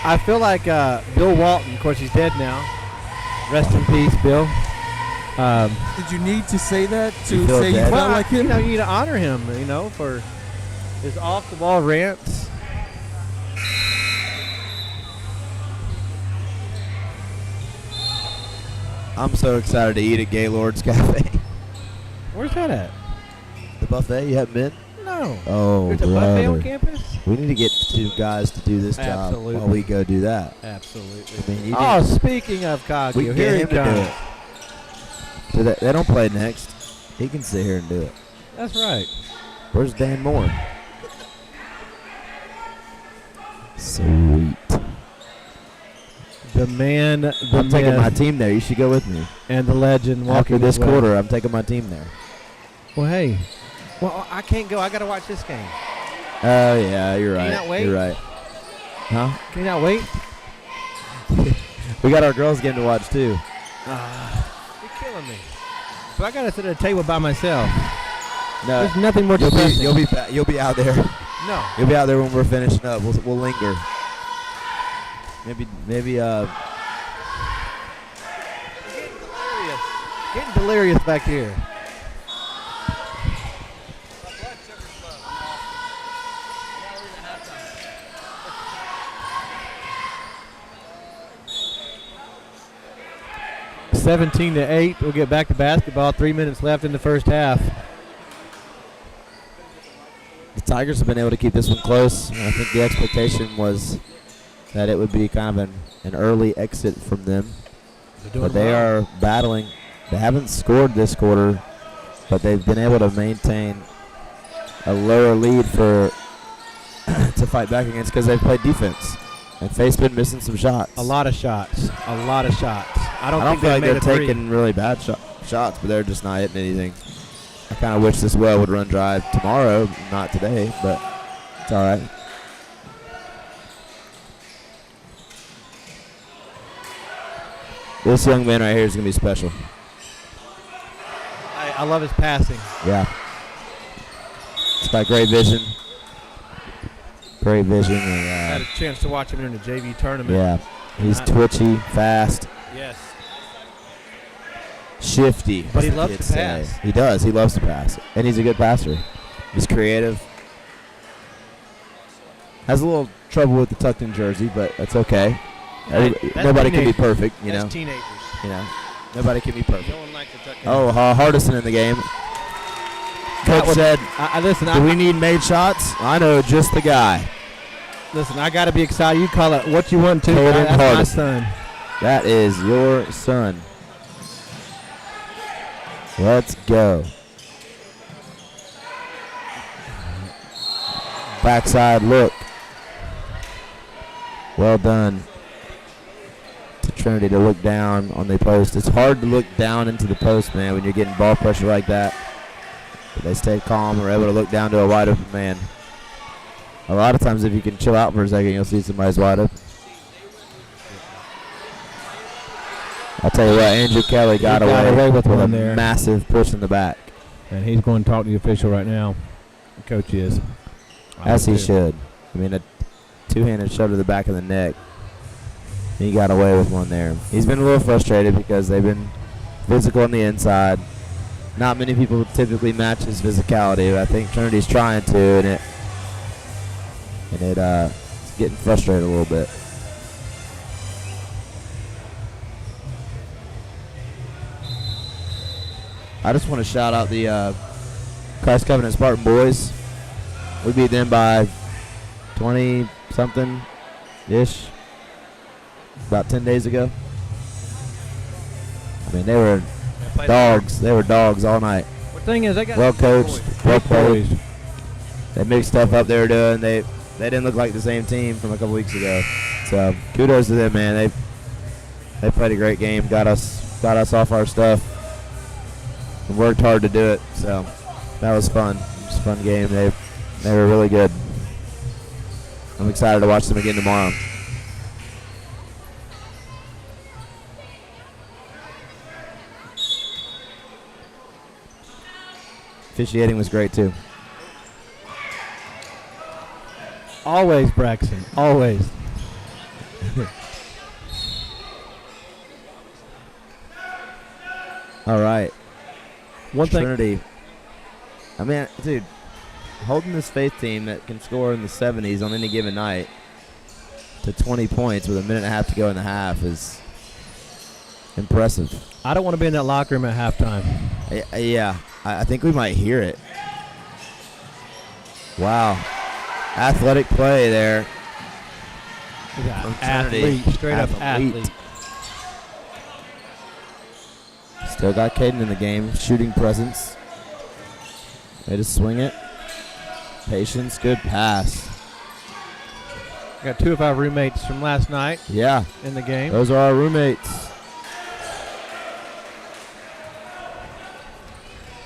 Speaker 2: I feel like Bill Walton. Of course, he's dead now. Rest in peace, Bill.
Speaker 8: Did you need to say that
Speaker 5: You
Speaker 8: to
Speaker 5: feel
Speaker 8: say you
Speaker 5: dead?
Speaker 8: felt like him?
Speaker 2: You need to honor him. For his off-the-ball rants.
Speaker 5: I'm so excited to eat at Gaylord's Cafe.
Speaker 2: Where's that at?
Speaker 5: The buffet, you haven't been?
Speaker 2: No.
Speaker 5: Oh,
Speaker 2: There's a buffet on
Speaker 5: brother.
Speaker 2: campus?
Speaker 5: We need to get 2 guys to do this job
Speaker 2: Absolutely.
Speaker 5: while we go do that.
Speaker 2: Absolutely.
Speaker 5: I mean, you
Speaker 2: Oh,
Speaker 5: need-
Speaker 2: speaking of
Speaker 5: we
Speaker 2: Coghill,
Speaker 5: can
Speaker 2: here
Speaker 5: get
Speaker 2: he
Speaker 5: him to do
Speaker 2: comes.
Speaker 5: it. So they don't play next. He can sit here and do it.
Speaker 2: That's right.
Speaker 5: Where's Dan Moore? Sweet.
Speaker 2: The man, the
Speaker 5: I'm taking my
Speaker 2: myth,
Speaker 5: team there. You should go with me.
Speaker 2: and the legend walking
Speaker 5: After this
Speaker 2: his way.
Speaker 5: quarter, I'm taking my team there.
Speaker 2: Well, hey. Well, I can't go. I got to watch this game.
Speaker 5: Oh, yeah, you're
Speaker 2: Can
Speaker 5: right.
Speaker 2: you not wait?
Speaker 5: You're right. Huh?
Speaker 2: Can you not wait?
Speaker 5: We got our girls' game to watch, too.
Speaker 2: You're killing me. So I got to sit at a table by myself.
Speaker 5: No,
Speaker 2: There's nothing more
Speaker 5: you'll
Speaker 2: depressing.
Speaker 5: you'll be out there.
Speaker 2: No.
Speaker 5: You'll be out there when we're finishing up. We'll linger. Maybe
Speaker 2: Getting delirious back here. (17-8). We'll get back to basketball. 3 minutes left in the first half.
Speaker 5: the Tigers have been able to keep this one close. And I think the expectation was that it would be kind of an early exit from them. But they are battling. They haven't scored this quarter, but they've been able to maintain a lower lead for to fight back against because they've played defense. And Faye's been missing some shots.
Speaker 2: A lot of shots. A lot of shots. I don't
Speaker 5: I don't
Speaker 2: think
Speaker 5: feel
Speaker 2: they
Speaker 5: like
Speaker 2: made
Speaker 5: they're
Speaker 2: a three.
Speaker 5: taking really bad shots, but they're just not hitting anything. I kind of wish this well would run dry tomorrow, not today, but it's all right. This young man right here is going to be special.
Speaker 2: I love his passing.
Speaker 5: Yeah. He's got great vision. Great vision.
Speaker 2: Had
Speaker 5: And,
Speaker 2: a chance to watch him in the JV tournament.
Speaker 5: yeah. He's twitchy, fast,
Speaker 2: Yes.
Speaker 5: shifty.
Speaker 2: But he
Speaker 5: as the
Speaker 2: loves
Speaker 5: kids
Speaker 2: to
Speaker 5: say.
Speaker 2: pass.
Speaker 5: He does. He loves to pass. And he's a good passer. He's creative. Has a little trouble with the tucked-in jersey, but that's okay.
Speaker 2: That's
Speaker 5: Nobody can be
Speaker 2: teenage-
Speaker 5: perfect, you
Speaker 2: That's
Speaker 5: know.
Speaker 2: teenagers.
Speaker 5: You know, nobody can be perfect.
Speaker 2: No one likes to tuck in.
Speaker 5: Oh, Hardison in the game. Coach
Speaker 2: was-
Speaker 5: said,
Speaker 2: Listen,
Speaker 5: "Do we need made shots?" I know just the guy.
Speaker 2: listen, I got to be excited. You call it what you want to.
Speaker 5: Caden
Speaker 2: That's my
Speaker 5: Hardison.
Speaker 2: son.
Speaker 5: That is your son. Let's go. Backside look. Well done to Trinity to look down on the post. It's hard to look down into the post, man, when you're getting ball pressure like that. But they stayed calm and were able to look down to a wide open man. A lot of times if you can chill out for a second, you'll see somebody's wide open. I'll tell you what, Andrew Kelly got away
Speaker 2: with
Speaker 5: a
Speaker 2: one there.
Speaker 5: massive push in the back,
Speaker 2: And he's going to talk to the official right now. The coach is.
Speaker 5: as he should. I mean, a two-handed shove to the back of the neck. He got away with one there. He's been a little frustrated because they've been physical on the inside. Not many people typically match his physicality, but I think Trinity's trying to, and it's getting frustrated a little bit. I just want to shout out the Christ Covenant Spartan boys. We beat them by 20-something-ish about 10 days ago. I mean, they were dogs. They were dogs all night.
Speaker 2: The thing is, they got
Speaker 5: Well coached, well
Speaker 2: Big boys.
Speaker 5: played. They mixed stuff up they were doing. They didn't look like the same team from a couple weeks ago. So kudos to them, man. They played a great game. Got us off our stuff. And worked hard to do it. So that was fun. It was a fun game. They were really good. I'm excited to watch them again tomorrow. Officiating was great too.
Speaker 2: Always, Braxton. Always.
Speaker 5: All right.
Speaker 2: One thing.
Speaker 5: Trinity. I mean, dude, holding this Faith team that can score in the 70s on any given night to 20 points with a minute and a half to go in the half is impressive.
Speaker 2: I don't want to be in that locker room at halftime.
Speaker 5: Yeah, I think we might hear it. Wow. Athletic play there.
Speaker 2: Yeah,
Speaker 5: From Trinity.
Speaker 2: athlete. Straight up athlete.
Speaker 5: Still got Caden in the game. Shooting presence. Way to swing it. Patience. Good pass.
Speaker 2: Got two of our roommates from last night
Speaker 4: Yeah,
Speaker 2: in the game.
Speaker 4: those are our roommates.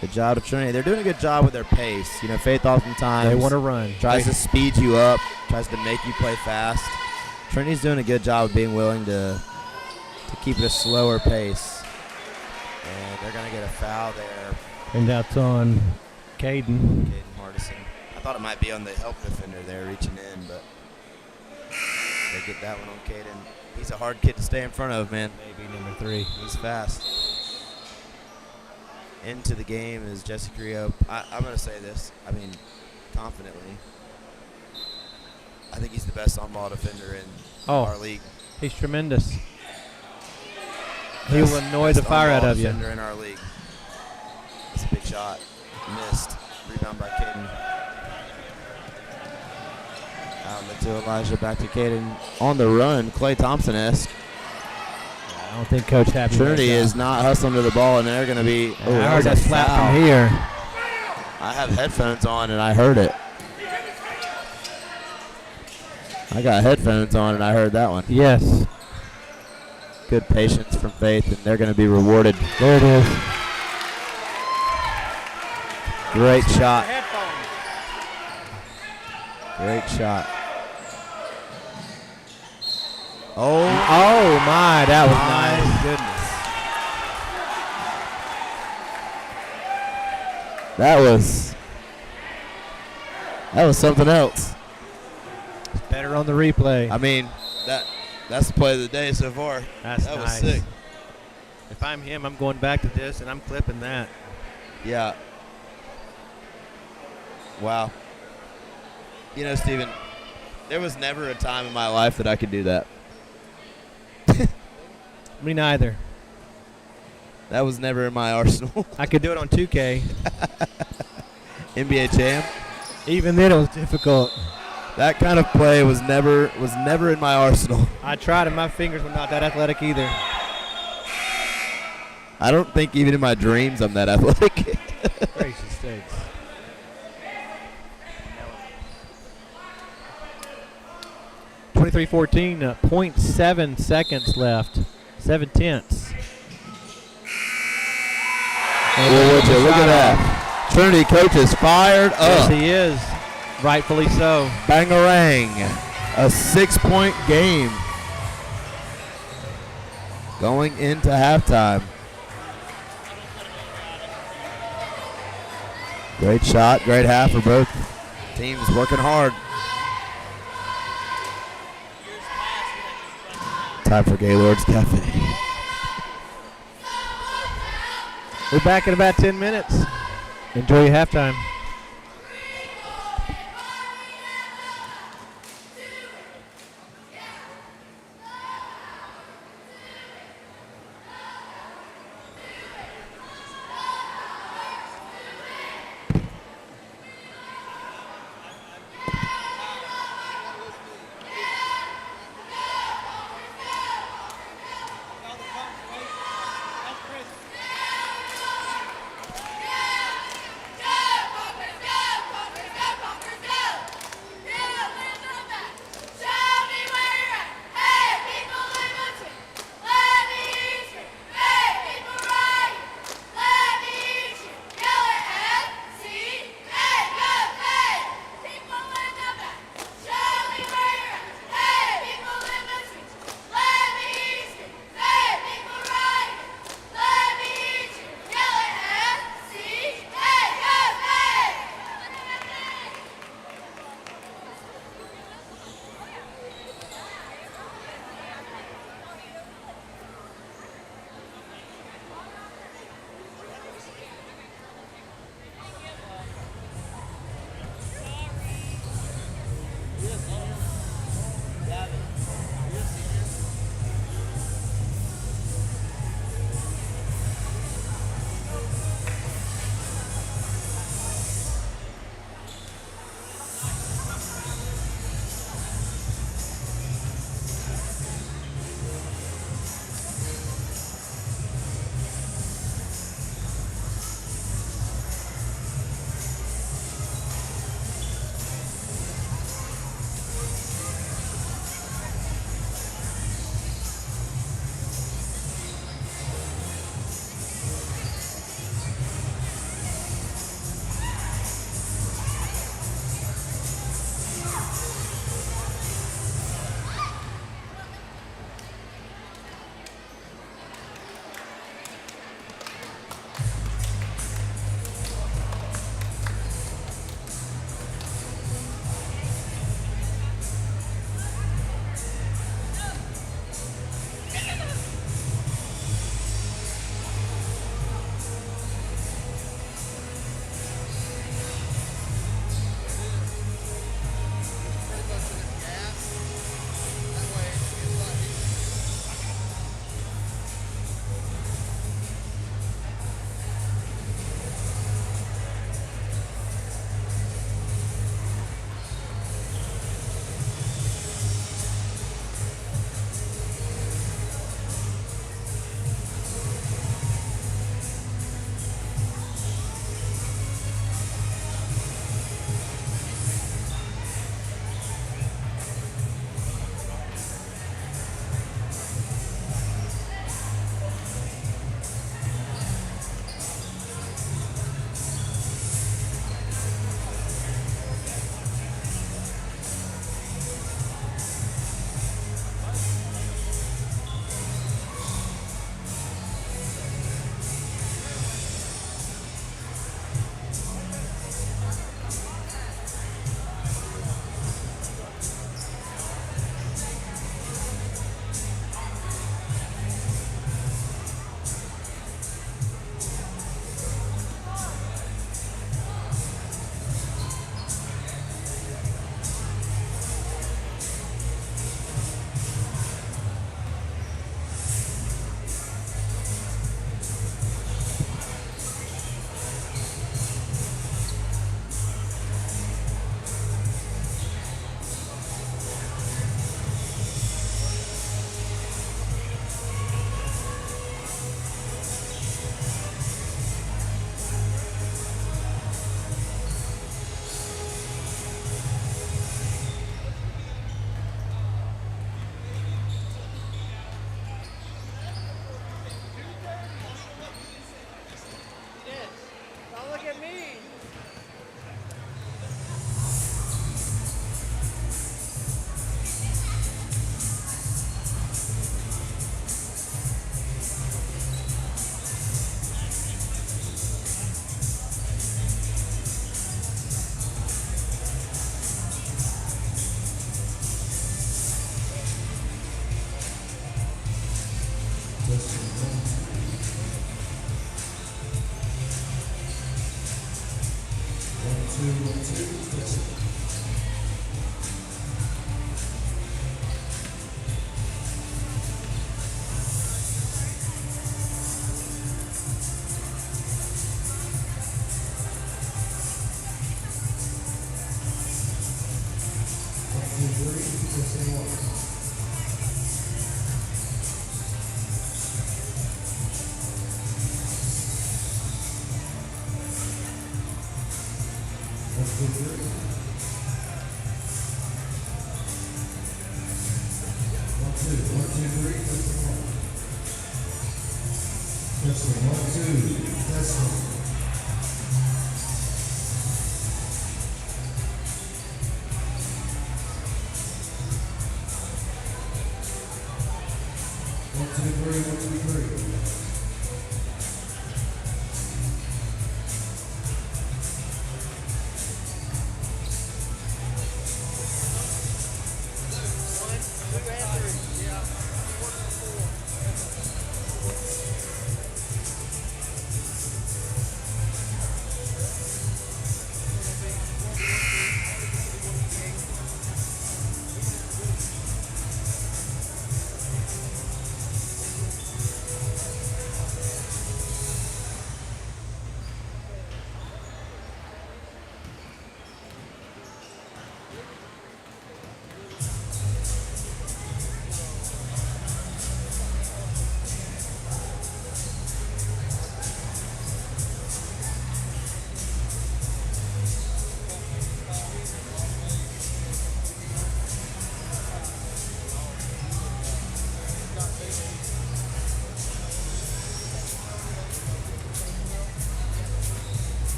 Speaker 4: Good job to Trinity. They're doing a good job with their pace. You know, Faith oftentimes
Speaker 2: They want to run.
Speaker 4: tries to speed you up, tries to make you play fast. Trinity's doing a good job of being willing to keep it a slower pace. And they're going to get a foul there.
Speaker 2: And that's on Caden.
Speaker 4: Caden Hardison. I thought it might be on the help defender there reaching in, but they get that one on Caden. He's a hard kid to stay in front of, man.
Speaker 2: Maybe number 3.
Speaker 4: He's fast. Into the game is Jesse Carrillo. I'm going to say this, confidently. I think he's the best on-ball defender in our league.
Speaker 2: He's tremendous. He will annoy the fire out of you.
Speaker 4: Defender in our league. It's a big shot. Missed. Rebound by Caden. Outlet to Elijah. Back to Caden. On the run, Klay Thompson-esque.
Speaker 2: I don't think Coach Happy.
Speaker 4: Trinity is not hustling to the ball, and they're going to be.
Speaker 2: I heard that slap from here.
Speaker 4: I have headphones on, and I heard it. I got headphones on, and I heard that one.
Speaker 2: Yes.
Speaker 4: Good patience from Faith, and they're going to be rewarded.
Speaker 2: There it is.
Speaker 4: Great shot. Great shot. Oh
Speaker 2: my, that was
Speaker 4: my
Speaker 2: nice.
Speaker 4: Goodness. That was something else.
Speaker 2: Better on the replay.
Speaker 4: That's the play of the day so far.
Speaker 2: That
Speaker 4: was
Speaker 2: nice.
Speaker 4: sick.
Speaker 2: If I'm him, I'm going back to this, and I'm clipping that.
Speaker 4: Yeah. Wow. You know, Steven, there was never a time in my life that I could do that.
Speaker 2: Me neither.
Speaker 4: That was never in my arsenal.
Speaker 2: I could do it on 2K.
Speaker 4: NBA Jam.
Speaker 2: Even then, it was difficult.
Speaker 4: That kind of play was never in my arsenal.
Speaker 2: I tried, and my fingers were not that athletic either.
Speaker 4: I don't think even in my dreams I'm that athletic.
Speaker 2: Gracious sakes. (23-14), 0.7 seconds left. 7/10.
Speaker 4: Well, would you look at that? Trinity coach is fired up.
Speaker 2: Yes, he is. Rightfully so.
Speaker 4: Bangarang. A 6-point game. Going into halftime. Great shot, great half for both teams, working hard. Time for Gaylord's Cafe.
Speaker 2: We're back in about 10 minutes. Enjoy your halftime.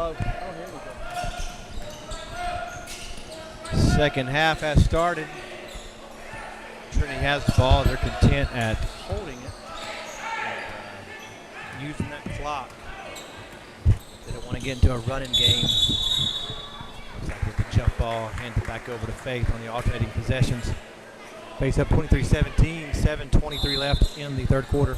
Speaker 2: low. Second half has started. Trinity has the ball. They're content at holding it, using that clock. They don't want to get into a running game. Looks like with the jump ball, hand it back over to Faith on the alternating possessions. Face up 23-17, 7:23 left in the third quarter.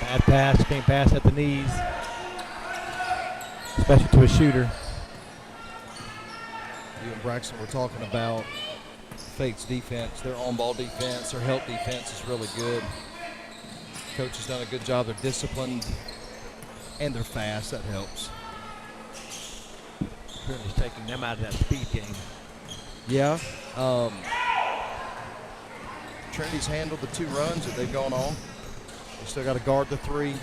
Speaker 2: Bad pass, can't pass at the knees, especially to a shooter.
Speaker 9: You and Braxton were talking about Fate's defense, their on-ball defense, their help defense is really good. Coach has done a good job. They're disciplined and they're fast. That helps.
Speaker 2: Trinity's taking them out of that speed game.
Speaker 9: Yeah. Trinity's handled the 2 runs that they've gone on. They still got to guard the 3.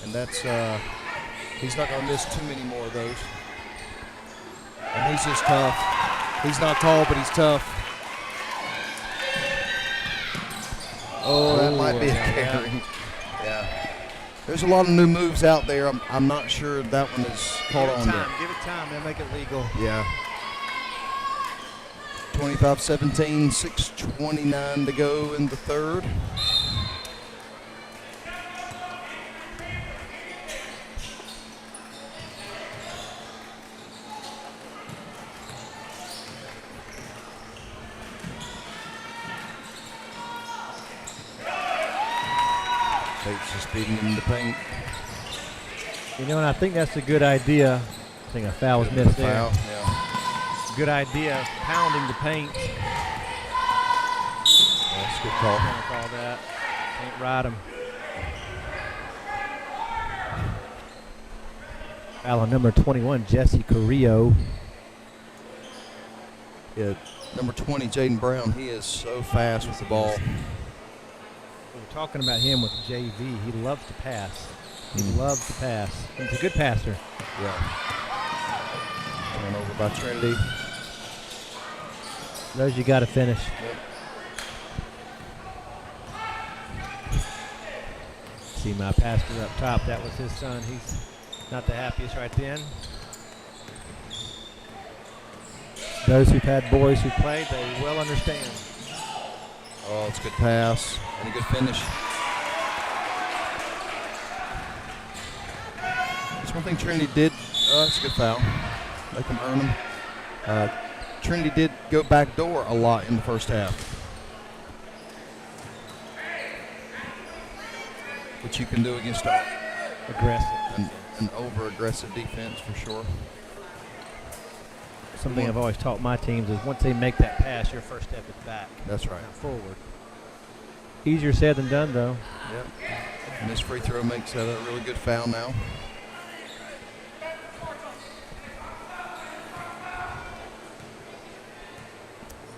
Speaker 9: And that's, he's not going to miss too many more of those. And he's just tough. He's not tall, but he's tough. Oh, that might be a carry. Yeah. There's a lot of new moves out there. I'm not sure that one is caught on yet.
Speaker 2: Give it time. They'll make it legal.
Speaker 9: Yeah. 25-17, 6:29 to go in the third. Fate's just beating him in the paint.
Speaker 2: You know, and I think that's a good idea. I think a foul was missed there.
Speaker 9: Foul, yeah.
Speaker 2: Good idea, pounding the paint.
Speaker 9: That's a good call.
Speaker 2: Can't call that. Can't ride him. Foul on number 21, Jesse Carrillo.
Speaker 9: Yeah, number 20, Jaden Brown. He is so fast with the ball.
Speaker 2: We were talking about him with JV. He loves to pass. He loves to pass. He's a good passer.
Speaker 9: Yeah. Turnover by Trinity.
Speaker 2: Those you got to finish.
Speaker 9: Yep.
Speaker 2: See my pastor up top. That was his son. He's not the happiest right then. Those who've had boys who played, they well understand.
Speaker 9: Oh, it's a good pass and a good finish. That's one thing Trinity did. That's a good foul. Make them earn them. Trinity did go back door a lot in the first half, which you can do against
Speaker 2: Aggressive.
Speaker 9: an over-aggressive defense for sure.
Speaker 2: Something I've always taught my teams is once they make that pass, your first step is back.
Speaker 9: That's right.
Speaker 2: Not forward. Easier said than done, though.
Speaker 9: Yep. And this free throw makes that a really good foul now.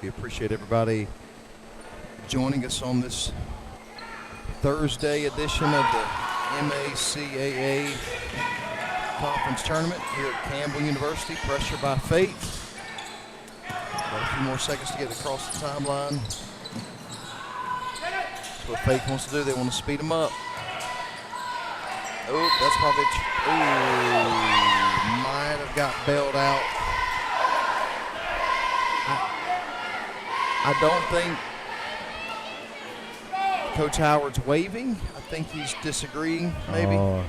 Speaker 9: We appreciate everybody joining us on this Thursday edition of the MACAA Conference Tournament here at Campbell University. Pressure by Fate. Got a few more seconds to get across the timeline. That's what Fate wants to do. They want to speed them up. Oh, that's probably. Might have got bailed out. I don't think Coach Howard's waving. I think he's disagreeing, maybe.
Speaker 2: Oh,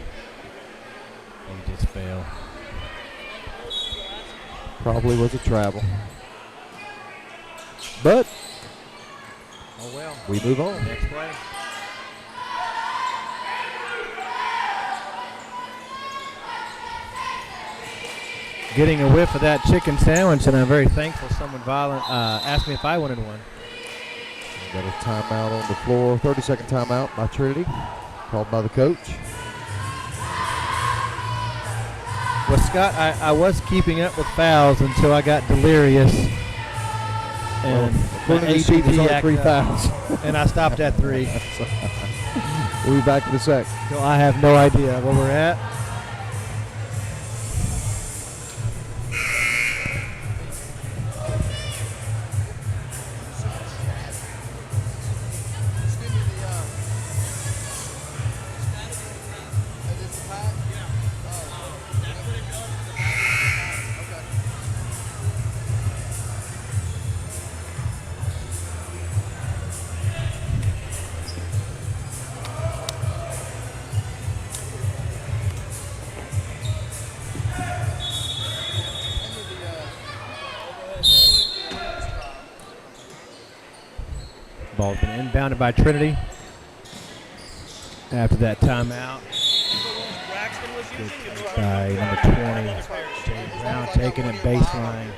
Speaker 2: he just failed.
Speaker 9: Probably was a travel. But
Speaker 2: Oh, well.
Speaker 9: we move on.
Speaker 2: Next play. Getting a whiff of that chicken sandwich, and I'm very thankful someone asked me if I wanted one.
Speaker 9: Got a timeout on the floor, 30-second timeout by Trinity, called by the coach.
Speaker 2: Well, Scott, I was keeping up with fouls until I got delirious. And
Speaker 9: According to the sheet, there's only 3 fouls.
Speaker 2: And I stopped at 3.
Speaker 9: We'll be back in a sec.
Speaker 2: So I have no idea where we're at. Ball's been inbounded by Trinity. After that timeout,
Speaker 1: Braxton was using
Speaker 2: by number 20, James Brown taking it baseline.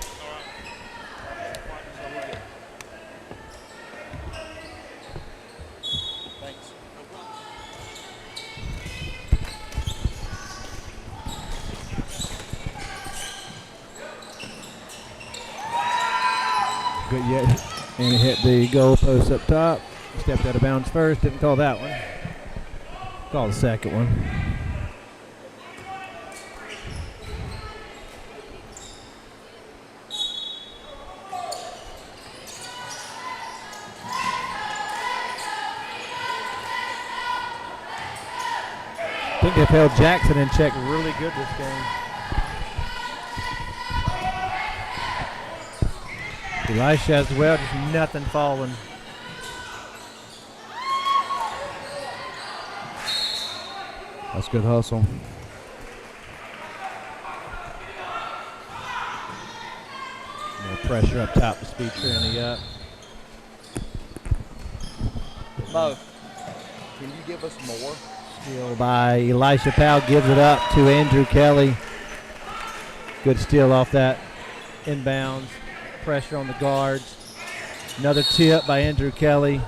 Speaker 2: Good yet, and it hit the goal post up top. Stepped out of bounds first, didn't call that one. Called the second one. I think they've held Jackson in check really good this game. Elisha as well, just nothing falling.
Speaker 9: That's good hustle.
Speaker 2: More pressure up top to speed Trinity up.
Speaker 1: Mo.
Speaker 9: Can you give us more?
Speaker 2: Steal by Elisha Powell, gives it up to Andrew Kelly. Good steal off that inbounds. Pressure on the guards. Another tip by Andrew Kelly.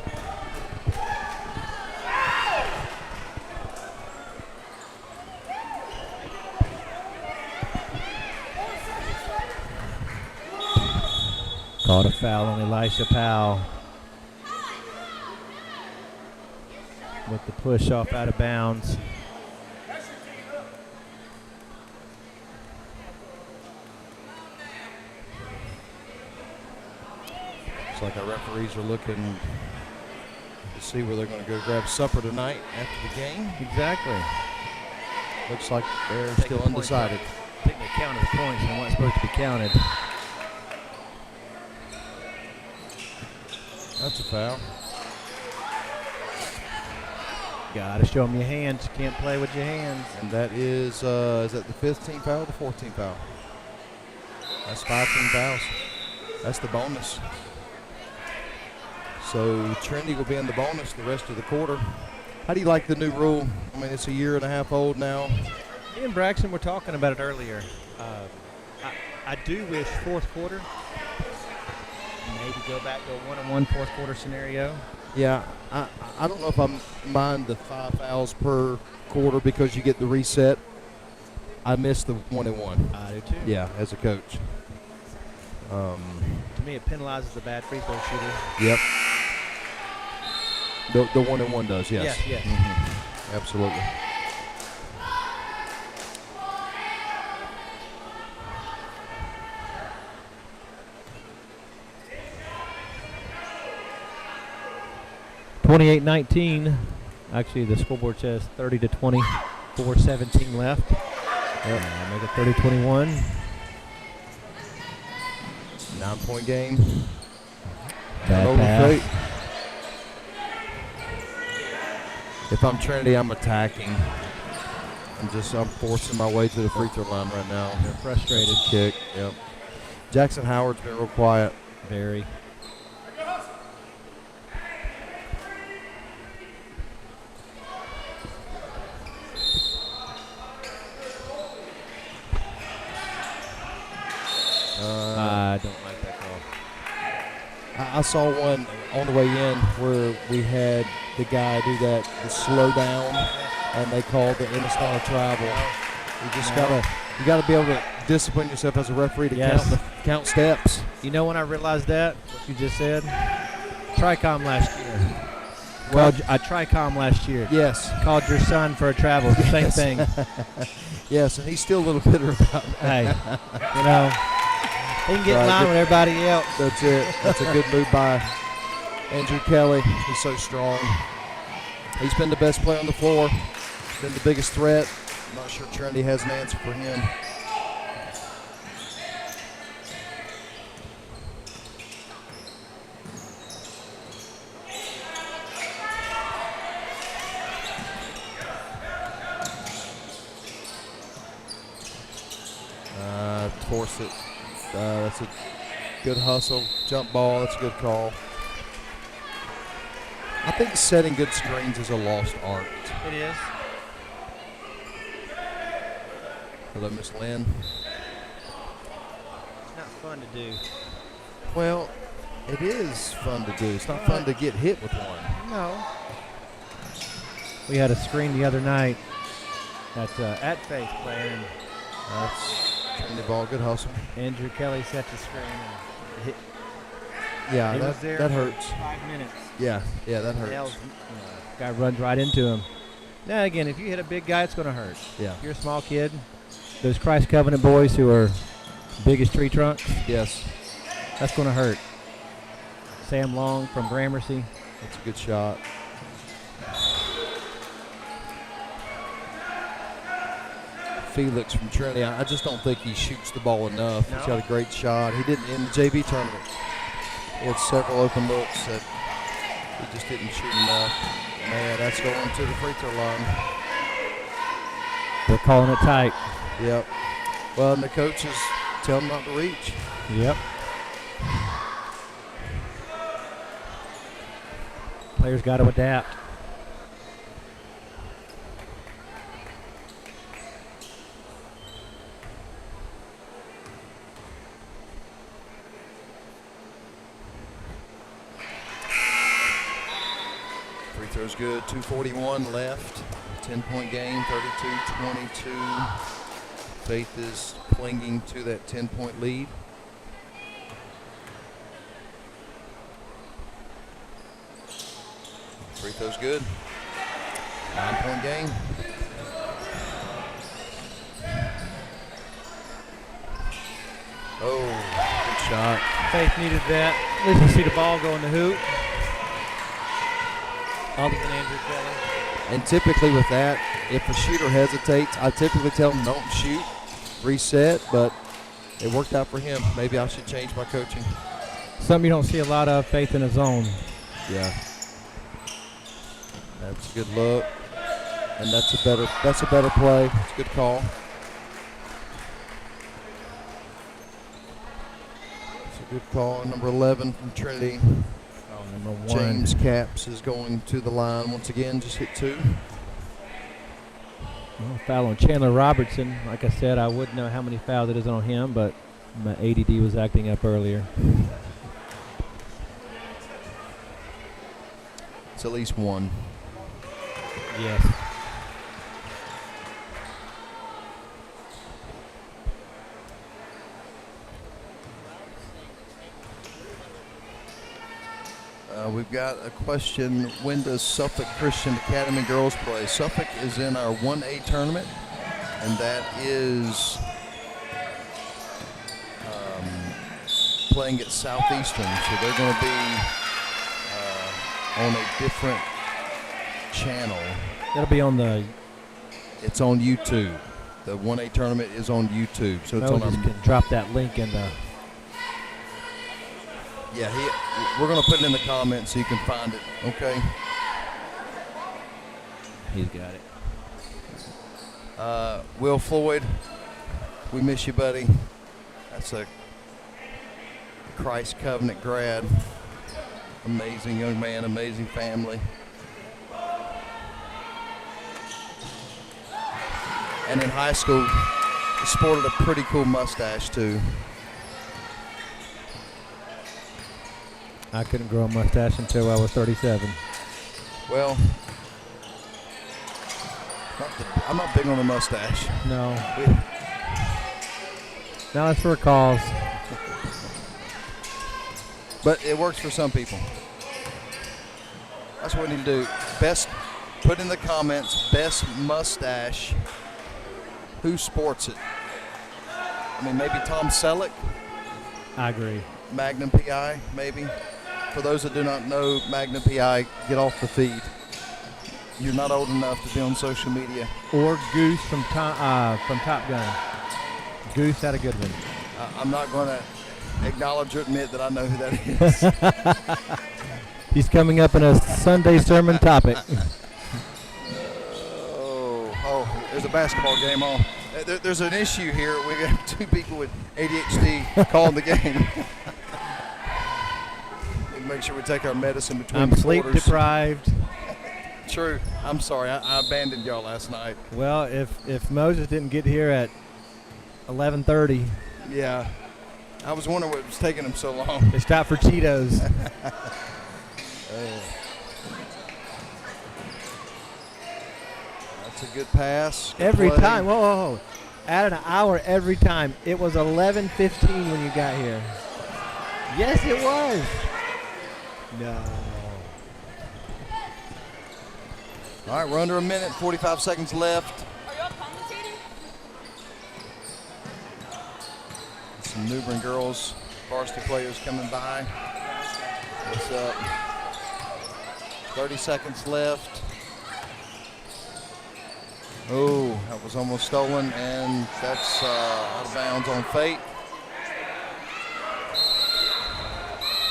Speaker 2: Called a foul on Elisha Powell. With the push off out of bounds.
Speaker 9: Looks like our referees are looking to see where they're going to go grab supper tonight after the game.
Speaker 2: Exactly.
Speaker 9: Looks like they're
Speaker 2: Taking
Speaker 9: still
Speaker 2: the points
Speaker 9: undecided.
Speaker 2: Taking account of the points and what's supposed to be counted.
Speaker 9: That's a foul.
Speaker 2: Gotta show them your hands. You can't play with your hands.
Speaker 9: And that is that the 5th team foul or the 14th foul? That's 5 team fouls. That's the bonus. So Trinity will be in the bonus the rest of the quarter. How do you like the new rule? I mean, it's a year and a half old now.
Speaker 2: Me and Braxton were talking about it earlier. I do wish fourth quarter, maybe go 1-on-1 fourth quarter scenario.
Speaker 9: Yeah, I don't know if I mind the 5 fouls per quarter because you get the reset. I miss the 1-and-1.
Speaker 2: I do too.
Speaker 9: Yeah, as a coach.
Speaker 2: To me, it penalizes the bad free throw shooter.
Speaker 9: Yep. The 1-and-1 does, yes.
Speaker 2: Yes.
Speaker 9: Mm-hmm. Absolutely.
Speaker 2: (28-19). Actually, the scoreboard says 30-20, 4:17 left. Make it 30-21.
Speaker 9: 9-point game.
Speaker 2: Bad
Speaker 9: Over
Speaker 2: pass.
Speaker 9: fate. If I'm Trinity, I'm attacking. I'm forcing my way to the free throw line right now.
Speaker 2: They're frustrated.
Speaker 9: Kick. Yep. Jackson Howard's been real quiet.
Speaker 2: Very. I don't like that call.
Speaker 9: I saw one on the way in where we had the guy do the slow down, and they called the Interstellar travel. You gotta be able to discipline yourself as a referee to count steps.
Speaker 2: You know when I realized that, what you just said? Tricom last year. I Tricom last year.
Speaker 9: Yes.
Speaker 2: Called your son for a travel. It's the same thing.
Speaker 9: Yes, and he's still a little bitter about that.
Speaker 2: Hey, you know, he can get in line with everybody else.
Speaker 9: That's it. That's a good move by Andrew Kelly. He's so strong. He's been the best player on the floor. Been the biggest threat. I'm not sure Trinity has an answer for him. Force it. That's a good hustle. Jump ball. That's a good call. I think setting good screens is a lost art.
Speaker 2: It is.
Speaker 9: Hello, Miss Lynn.
Speaker 2: It's not fun to do.
Speaker 9: Well, it is fun to do. It's not fun to get hit with one.
Speaker 2: No. We had a screen the other night at Faith playing.
Speaker 9: That's Trinity ball. Good hustle.
Speaker 2: Andrew Kelly set the screen and hit.
Speaker 9: Yeah,
Speaker 2: He was there
Speaker 9: that
Speaker 2: for
Speaker 9: hurts.
Speaker 2: 5 minutes.
Speaker 9: Yeah, that hurts.
Speaker 2: Nails, guy runs right into him. Now again, if you hit a big guy, it's going to hurt.
Speaker 9: Yeah.
Speaker 2: If you're a small kid, those Christ Covenant boys who are big as tree trunks,
Speaker 9: Yes,
Speaker 2: that's going to hurt. Sam Long from Gramercy.
Speaker 9: that's a good shot. Felix from Trinity. I just don't think he shoots the ball enough.
Speaker 2: No.
Speaker 9: He's got a great shot. He didn't in the JV tournament. He had several open looks that he just didn't shoot enough. Man, that's going to the free throw line.
Speaker 2: They're calling it tight.
Speaker 9: Yep. Well, and the coaches tell him not to reach.
Speaker 2: Yep. Players got to adapt.
Speaker 9: Free throw's good. 2:41 left. 10-point game, 32-22. Faith is clinging to that 10-point lead. Free throw's good. 9-point game. Oh, good shot.
Speaker 2: Faith needed that. At least you see the ball go in the hoop. Other than Andrew Kelly.
Speaker 9: And typically with that, if a shooter hesitates, I typically tell them don't shoot, reset, but it worked out for him. Maybe I should change my coaching.
Speaker 2: Something you don't see a lot of, Faith in a zone.
Speaker 9: Yeah. That's a good look. And that's a better play. It's a good call. It's a good call. Number 11 from Trinity.
Speaker 2: Number 1.
Speaker 9: James Capps is going to the line once again, just hit 2.
Speaker 2: Well, foul on Chandler Robertson. Like I said, I wouldn't know how many fouls it is on him, but my ADD was acting up earlier.
Speaker 9: It's at least 1.
Speaker 2: Yes.
Speaker 9: We've got a question. When does Suffolk Christian Academy girls play? Suffolk is in our 1A tournament, and that is playing at Southeastern. So they're going to be on a different channel.
Speaker 2: That'll be on the.
Speaker 9: It's on YouTube. The 1A tournament is on YouTube. So it's on
Speaker 2: Moses
Speaker 9: our.
Speaker 2: can drop that link in the.
Speaker 9: Yeah, we're going to put it in the comments so you can find it. Okay.
Speaker 2: He's got it.
Speaker 9: Will Floyd, we miss you, buddy. That's a Christ Covenant grad. Amazing young man, amazing family. And in high school, he sported a pretty cool mustache, too.
Speaker 2: I couldn't grow a mustache until I was 37.
Speaker 9: Well, I'm not big on the mustache.
Speaker 2: No. Now that's for a cause.
Speaker 9: But it works for some people. That's what we need to do. Put in the comments, best mustache. Who sports it? I mean, maybe Tom Selleck,
Speaker 2: I agree.
Speaker 9: Magnum PI, maybe. For those that do not know, Magnum PI, get off the feed. You're not old enough to be on social media.
Speaker 2: Or Goose from Top Gun. Goose had a good one.
Speaker 9: I'm not going to acknowledge or admit that I know who that is.
Speaker 2: He's coming up in a Sunday sermon topic.
Speaker 9: Oh, there's a basketball game on. There's an issue here. We got 2 people with ADHD calling the game. make sure we take our medicine between
Speaker 2: I'm
Speaker 9: the
Speaker 2: sleep
Speaker 9: quarters.
Speaker 2: deprived.
Speaker 9: True. I'm sorry. I abandoned y'all last night.
Speaker 2: Well, if Moses didn't get here at 11:30,
Speaker 9: Yeah. I was wondering what was taking him so long.
Speaker 2: they stopped for Cheetos.
Speaker 9: That's a good pass. Good
Speaker 2: Every
Speaker 9: play.
Speaker 2: time. Whoa. Add an hour every time. It was 11:15 when you got here. Yes, it was. No.
Speaker 9: All right, we're under a minute, 45 seconds left.
Speaker 7: Are y'all commentating?
Speaker 9: Some New Bern girls, varsity players coming by. What's up? 30 seconds left. Oh, that was almost stolen, and that's out of bounds on Fate.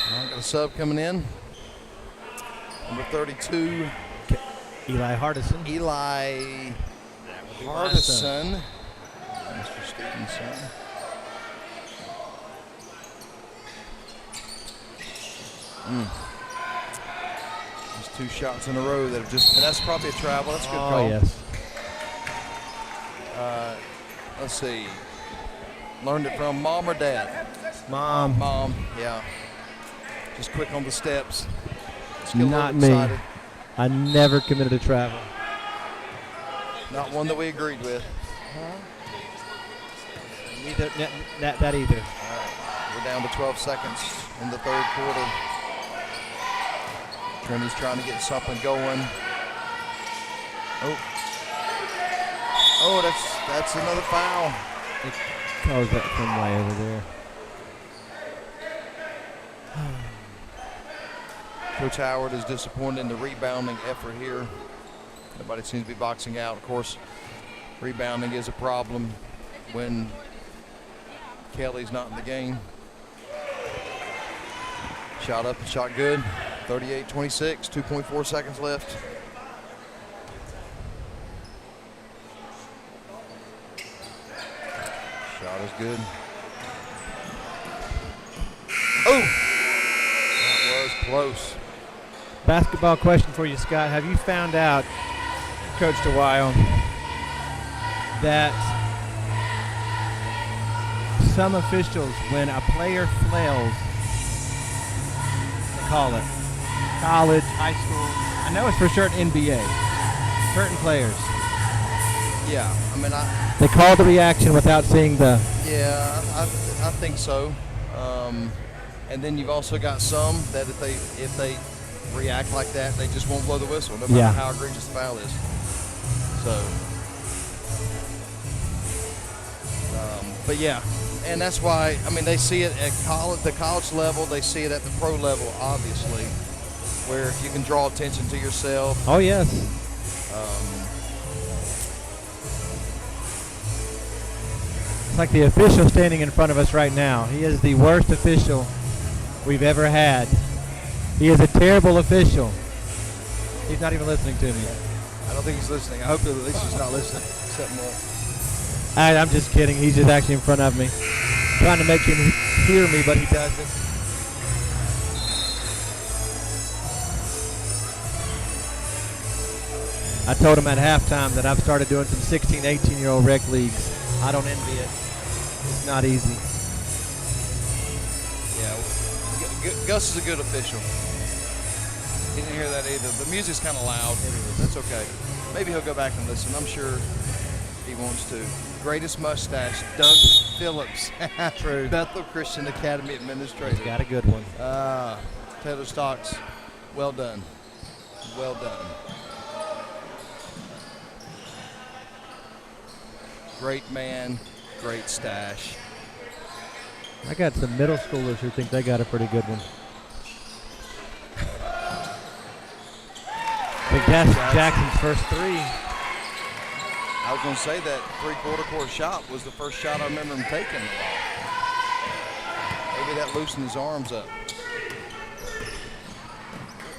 Speaker 9: All right, got a sub coming in. Number 32,
Speaker 2: Eli Hardison.
Speaker 9: Eli Hardison. Mr. Stevenson. There's 2 shots in a row that have just, and that's probably a travel. That's a good call.
Speaker 2: Oh, yes.
Speaker 9: Let's see. Learned it from mom or dad?
Speaker 2: Mom.
Speaker 9: Mom, yeah. Just quick on the steps. Just get a
Speaker 2: Not
Speaker 9: little
Speaker 2: me.
Speaker 9: excited.
Speaker 2: I never committed a travel.
Speaker 9: Not one that we agreed with.
Speaker 2: Neither, that either.
Speaker 9: We're down to 12 seconds in the third quarter. Trinity's trying to get something going. Oh, that's another foul.
Speaker 2: Calls that from way over there.
Speaker 9: Coach Howard is disappointed in the rebounding effort here. Nobody seems to be boxing out. Of course, rebounding is a problem when Kelly's not in the game. Shot up and shot good. 38-26, 2.4 seconds left. Shot is good. Oh! That was close.
Speaker 2: Basketball question for you, Scott. Have you found out, coached a while, that some officials, when a player flails, they call it college, high school. I know it's for certain NBA, certain players.
Speaker 9: Yeah, I mean,
Speaker 2: They call the reaction without seeing the.
Speaker 9: yeah, I think so. And then you've also got some that if they react like that, they just won't blow the whistle, no matter
Speaker 2: Yeah.
Speaker 9: how egregious the foul is. So, but yeah, and that's why, I mean, they see it at the college level, they see it at the pro level, obviously, where if you can draw attention to yourself.
Speaker 2: Oh, yes. It's like the official standing in front of us right now. He is the worst official we've ever had. He is a terrible official. He's not even listening to me.
Speaker 9: I don't think he's listening. I hope at least he's not listening. Except more.
Speaker 2: I'm just kidding. He's just actually in front of me. Trying to make him hear me, but he doesn't. I told him at halftime that I've started doing some 16, 18-year-old rec leagues. I don't envy it. It's not easy.
Speaker 9: Yeah, Gus is a good official. He didn't hear that either. The music's kind of loud. That's okay. Maybe he'll go back and listen. I'm sure he wants to. Greatest mustache, Doug Phillips.
Speaker 2: True.
Speaker 9: Bethel Christian Academy administrator.
Speaker 2: He's got a good one.
Speaker 9: Taylor Stocks, well done. Well done. Great man, great stash.
Speaker 2: I got some middle schoolers who think they got a pretty good one. I think that's Jackson's first three.
Speaker 9: I was going to say that three-quarter court shot was the first shot I remember him taking in a while. Maybe that loosened his arms up.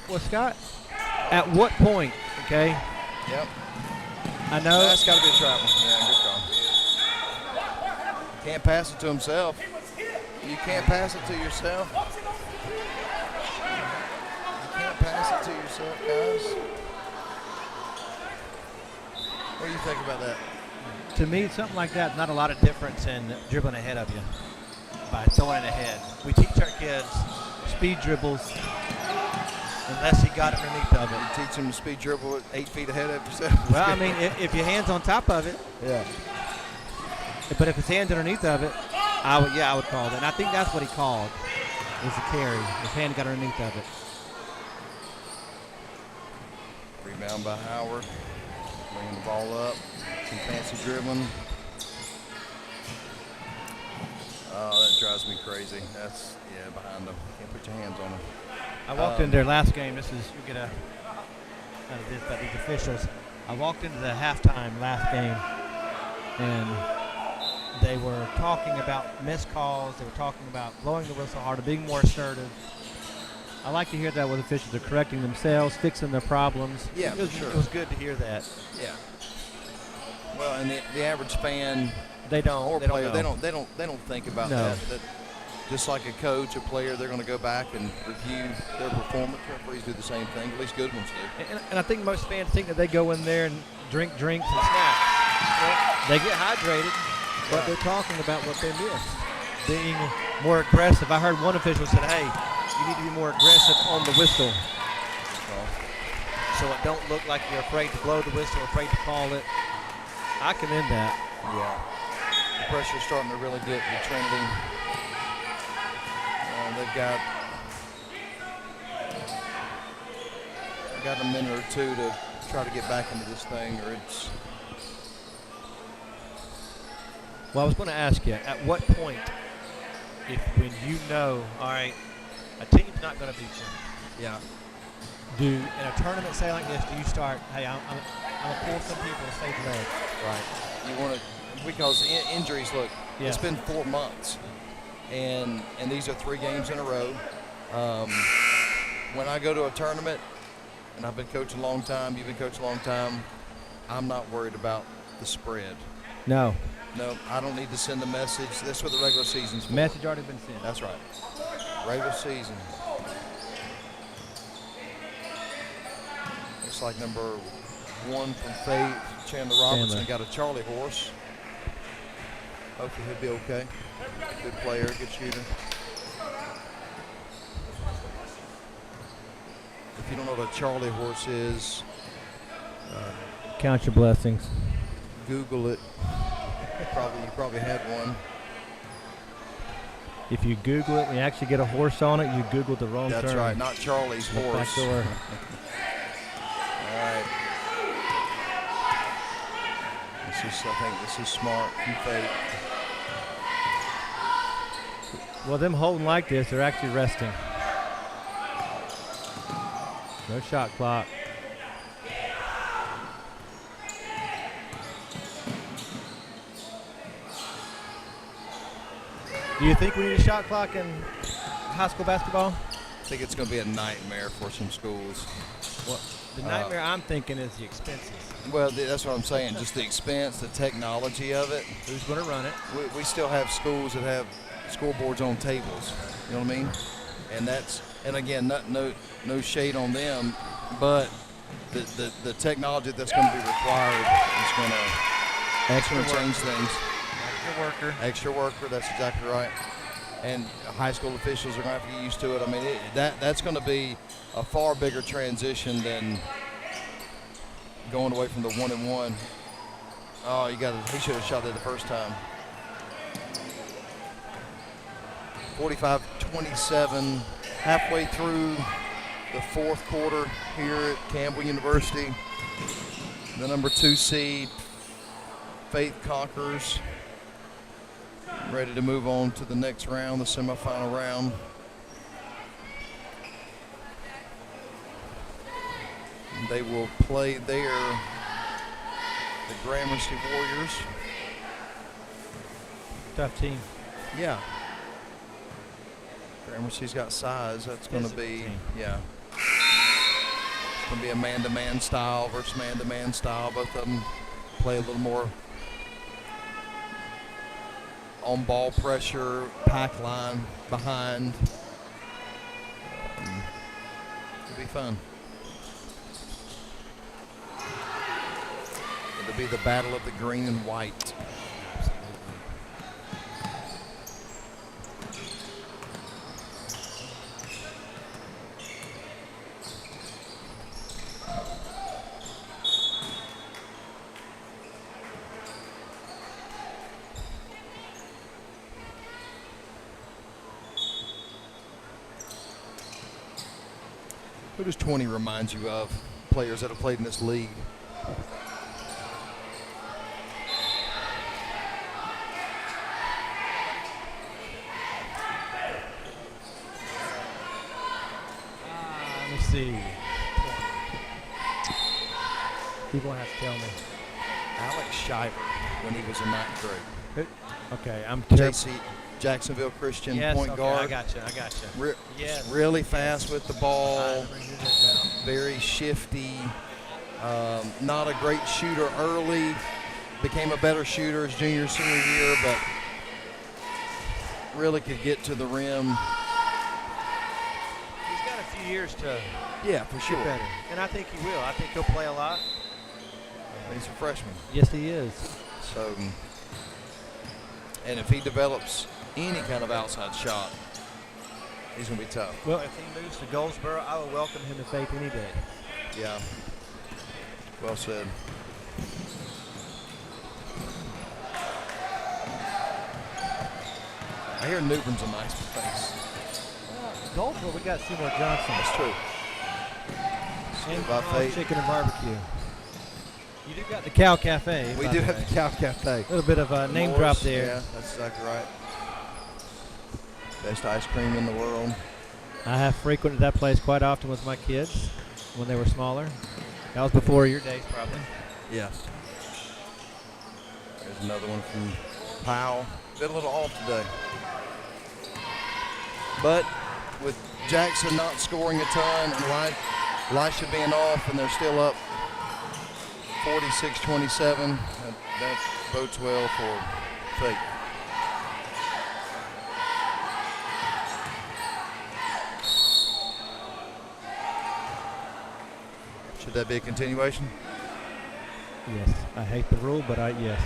Speaker 2: Well, Scott, at what point, okay?
Speaker 9: Yep.
Speaker 2: I know.
Speaker 9: That's got to be a travel. Yeah, good call. Can't pass it to himself. You can't pass it to yourself. pass it to yourself, guys. What do you think about that?
Speaker 2: To me, something like that, not a lot of difference in dribbling ahead of you by throwing it ahead. We teach our kids speed dribbles unless you got underneath of it.
Speaker 9: You teach them to speed dribble at 8 feet ahead of yourself.
Speaker 2: Well, I mean, if your hand's on top of it,
Speaker 9: Yeah.
Speaker 2: but if his hand's underneath of it, I would call that. And I think that's what he called, was the carry. His hand got underneath of it.
Speaker 9: Rebound by Howard. Bringing the ball up. Some fancy dribbling. Oh, that drives me crazy. That's, behind them. Can't put your hands on them.
Speaker 2: I walked in their last game. This is, you get a, out of this, about these officials. I walked into the halftime last game, and they were talking about missed calls. They were talking about blowing the whistle harder, being more assertive. I like to hear that when officials are correcting themselves, fixing their problems.
Speaker 9: Yeah,
Speaker 2: it was,
Speaker 9: for sure.
Speaker 2: It was good to hear that.
Speaker 9: Yeah. Well, and the average fan
Speaker 2: They don't.
Speaker 9: or
Speaker 2: they
Speaker 9: player,
Speaker 2: don't know.
Speaker 9: they don't think about
Speaker 2: No.
Speaker 9: that. Just like a coach, a player, they're going to go back and review their performance. Referees do the same thing. At least good ones do.
Speaker 2: And I think most fans think that they go in there and drink drinks and snacks. Well, they get hydrated, but they're talking about what they missed. Being more aggressive. I heard one official said, hey, you need to be more aggressive on the whistle. So it don't look like you're afraid to blow the whistle, afraid to call it. I commend that.
Speaker 9: Yeah. The pressure's starting to really get with Trinity. They've got a minute or two to try to get back into this thing, or it's.
Speaker 2: Well, I was going to ask you, at what point, when you know, all right, a team's not going to beat you,
Speaker 9: Yeah.
Speaker 2: in a tournament say like this, do you start, hey, I'm going to pull some people to save the leg?
Speaker 9: Right. You want to, because injuries, look,
Speaker 2: Yes.
Speaker 9: it's been 4 months, and these are 3 games in a row. When I go to a tournament, and I've been coaching a long time, you've been coaching a long time, I'm not worried about the spread.
Speaker 2: No.
Speaker 9: No, I don't need to send a message. That's what the regular season's for.
Speaker 2: Message already been sent.
Speaker 9: That's right. Regular season. Looks like number 1 from Faith, Chandler Robertson, got a Charlie horse. Hopefully he'll be okay. Good player, good shooter. If you don't know what a Charlie horse is,
Speaker 2: Count your blessings.
Speaker 9: Google it. You probably had one.
Speaker 2: If you Google it and you actually get a horse on it, you Googled the wrong term.
Speaker 9: That's right, not Charlie's
Speaker 2: Look
Speaker 9: horse.
Speaker 2: back door.
Speaker 9: All right. I think this is smart from Faith.
Speaker 2: Well, them holding like this, they're actually resting. No shot clock. Do you think we need a shot clock in high school basketball?
Speaker 9: I think it's going to be a nightmare for some schools.
Speaker 2: Well, the nightmare I'm thinking is the expenses.
Speaker 9: Well, that's what I'm saying. Just the expense, the technology of it.
Speaker 2: Who's going to run it?
Speaker 9: We still have schools that have scoreboards on tables. You know what I mean? And again, no shade on them, but the technology that's going to be required is going to change things. Extra worker, that's exactly right. And high school officials are going to have to get used to it. I mean, that's going to be a far bigger transition than going away from the 1-and-1. Oh, he should have shot that the first time. 45-27, halfway through the 4th quarter here at Campbell University. The number 2 seed, Faith Conquers, ready to move on to the next round, the semifinal round. And they will play there the Gramercy Warriors.
Speaker 2: Tough team.
Speaker 9: Yeah. Gramercy's got size. That's going to be, yeah. It's going to be a man-to-man style versus man-to-man style. Both of them play a little more on-ball pressure, pack line behind. It'll be fun. It'll be the battle of the green and white. Who does 20 remind you of? Players that have played in this league.
Speaker 2: Let me see. You're going to have to tell me.
Speaker 9: Alex Shiver when he was in ninth grade.
Speaker 2: Okay, I'm terrible.
Speaker 9: JC Jacksonville Christian
Speaker 2: Yes,
Speaker 9: point
Speaker 2: okay,
Speaker 9: guard.
Speaker 2: I got you. Yes.
Speaker 9: Really fast with the ball.
Speaker 2: I remember that now.
Speaker 9: Very shifty. Not a great shooter early. Became a better shooter his junior, senior year, but really could get to the rim.
Speaker 2: He's got a few years to
Speaker 9: Yeah, for sure.
Speaker 2: get better, and I think he will. I think he'll play a lot.
Speaker 9: He's a freshman.
Speaker 2: Yes, he is.
Speaker 9: So, and if he develops any kind of outside shot, he's going to be tough.
Speaker 2: Well, if he moves to Goldsboro, I will welcome him to faith any day.
Speaker 9: Yeah. Well said. I hear Newbern's a nice place.
Speaker 2: Goldsboro, we got Seymour Johnson.
Speaker 9: That's true.
Speaker 2: And
Speaker 9: by faith.
Speaker 2: chicken and barbecue. You do got the Cow Cafe.
Speaker 9: We
Speaker 2: by
Speaker 9: do
Speaker 2: the
Speaker 9: have
Speaker 2: way.
Speaker 9: the Cow Cafe.
Speaker 2: A little bit of a name
Speaker 9: Morris,
Speaker 2: drop there.
Speaker 9: Yeah, that's exactly right. Best ice cream in the world.
Speaker 2: I have frequented that place quite often with my kids when they were smaller. That was before your days, probably.
Speaker 9: Yes. There's another one from Powell. Been a little off today. But with Jackson not scoring a ton and Elisha being off and they're still up 46-27, that bodes well for Fate. Should that be a continuation?
Speaker 2: Yes. I hate the rule, but yes.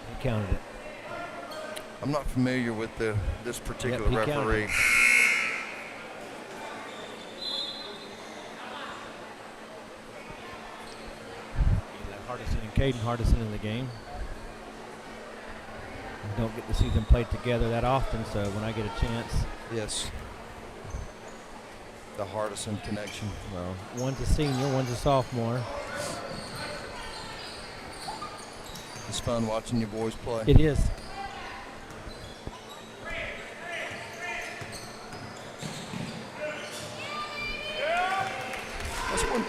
Speaker 2: He counted it.
Speaker 9: I'm not familiar with this particular
Speaker 2: he counted
Speaker 9: referee.
Speaker 2: it. Hardison and Caden Hardison in the game. I don't get to see them play together that often, so when I get a chance,
Speaker 9: Yes. The Hardison connection.
Speaker 2: well, one's a senior, one's a sophomore.
Speaker 9: It's fun watching you boys play.
Speaker 2: It is.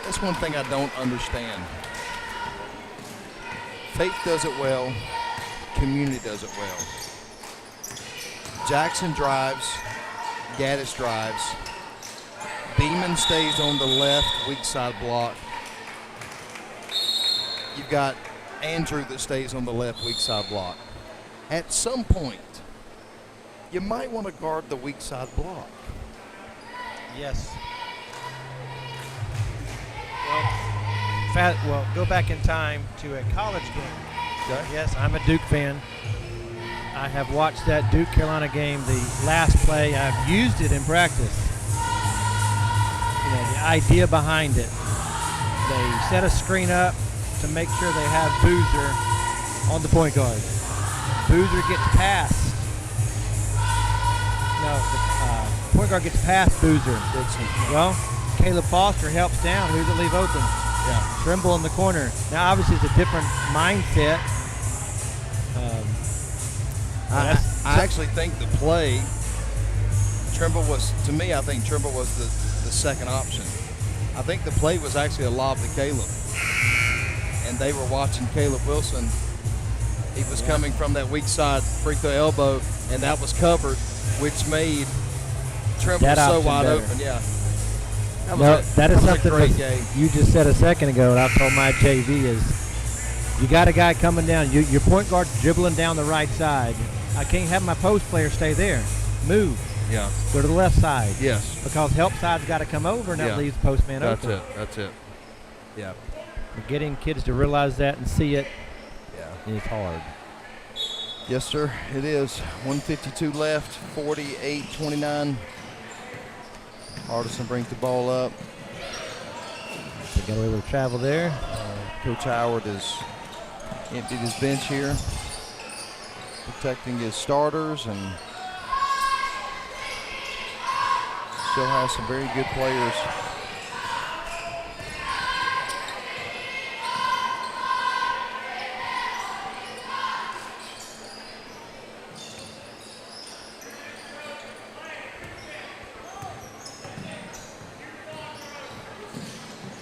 Speaker 9: That's one thing I don't understand. Faith does it well. Community does it well. Jackson drives. Gaddis drives. Beeman stays on the left, weak side block. You've got Andrew that stays on the left, weak side block. At some point, you might want to guard the weak side block.
Speaker 2: Yes. Well, go back in time to a college game.
Speaker 9: Okay.
Speaker 2: Yes, I'm a Duke fan. I have watched that Duke Carolina game, the last play. I've used it in practice. You know, the idea behind it. They set a screen up to make sure they have Boozer on the point guard. Boozer gets past. No, the point guard gets past Boozer. Well, Caleb Foster helps down. Who's it leave open?
Speaker 9: Yeah.
Speaker 2: Trimble in the corner. Now, obviously, it's a different mindset.
Speaker 9: I actually think the play, Trimble was, to me, I think Trimble was the second option. I think the play was actually a lob to Caleb. And they were watching Caleb Wilson. He was coming from that weak side free throw elbow, and that was covered, which made Trimble
Speaker 2: That
Speaker 9: so
Speaker 2: option
Speaker 9: wide
Speaker 2: better.
Speaker 9: open. Yeah.
Speaker 2: That is something
Speaker 9: a great
Speaker 2: that
Speaker 9: game.
Speaker 2: you just said a second ago, and I told my JV is you got a guy coming down. Your point guard dribbling down the right side. I can't have my post player stay there. Move.
Speaker 9: Yeah.
Speaker 2: Go to the left side.
Speaker 9: Yes.
Speaker 2: Because help side's got to come over, and that
Speaker 9: Yeah.
Speaker 2: leaves post man
Speaker 9: That's
Speaker 2: open.
Speaker 9: it. That's it. Yeah.
Speaker 2: But getting kids to realize that and see it is hard.
Speaker 9: Yes, sir, it is. 152 left, 48-29. Artisan brings the ball up.
Speaker 2: They got a little travel there.
Speaker 9: Coach Howard has emptied his bench here, protecting his starters, and still has some very good players.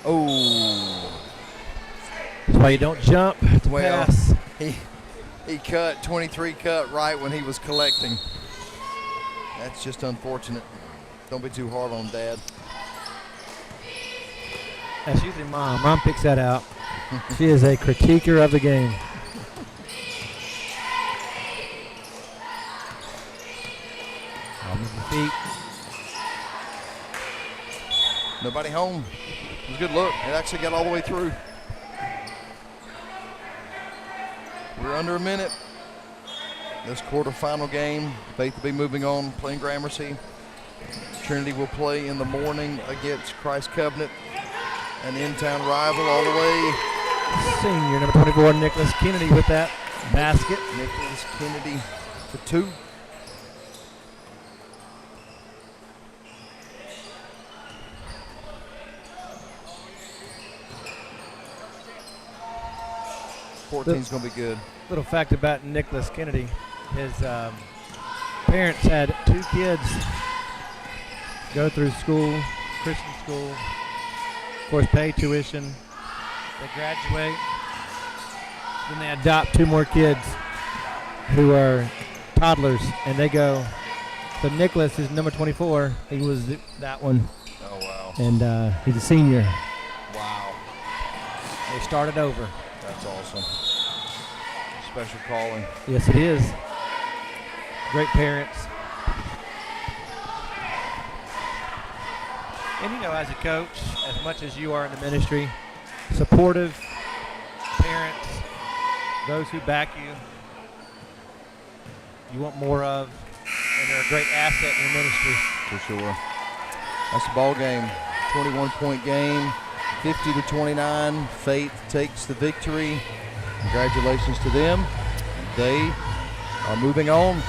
Speaker 9: Oh.
Speaker 2: That's why you don't jump to
Speaker 9: Well,
Speaker 2: pass.
Speaker 9: he cut, 23 cut right when he was collecting. That's just unfortunate. Don't be too hard on Dad.
Speaker 2: That's usually Mom. Mom picks that out. She is a critiquer of the game. I'll move the feet.
Speaker 9: Nobody home. It was a good look. It actually got all the way through. We're under a minute. This quarterfinal game. Faith will be moving on, playing Gramercy. Trinity will play in the morning against Christ Covenant, an in-town rival all the way.
Speaker 2: Senior number 24, Nicholas Kennedy with that basket.
Speaker 9: Nicholas Kennedy for 2. Fourteen's going to be good.
Speaker 2: Little fact about Nicholas Kennedy. His parents had 2 kids go through school, Christian school, of course pay tuition. They graduate, then they adopt 2 more kids who are toddlers, and they go. So Nicholas is number 24. He was that one.
Speaker 9: Oh, wow.
Speaker 2: And he's a senior.
Speaker 9: Wow.
Speaker 2: They started over.
Speaker 9: That's awesome. Special calling.
Speaker 2: Yes, it is. Great parents. And you know, as a coach, as much as you are in the ministry, supportive parents, those who back you, you want more of, and they're a great asset in the ministry.
Speaker 9: For sure. That's the ball game. 21-point game, 50-29. Faith takes the victory. Congratulations to them. They are moving on.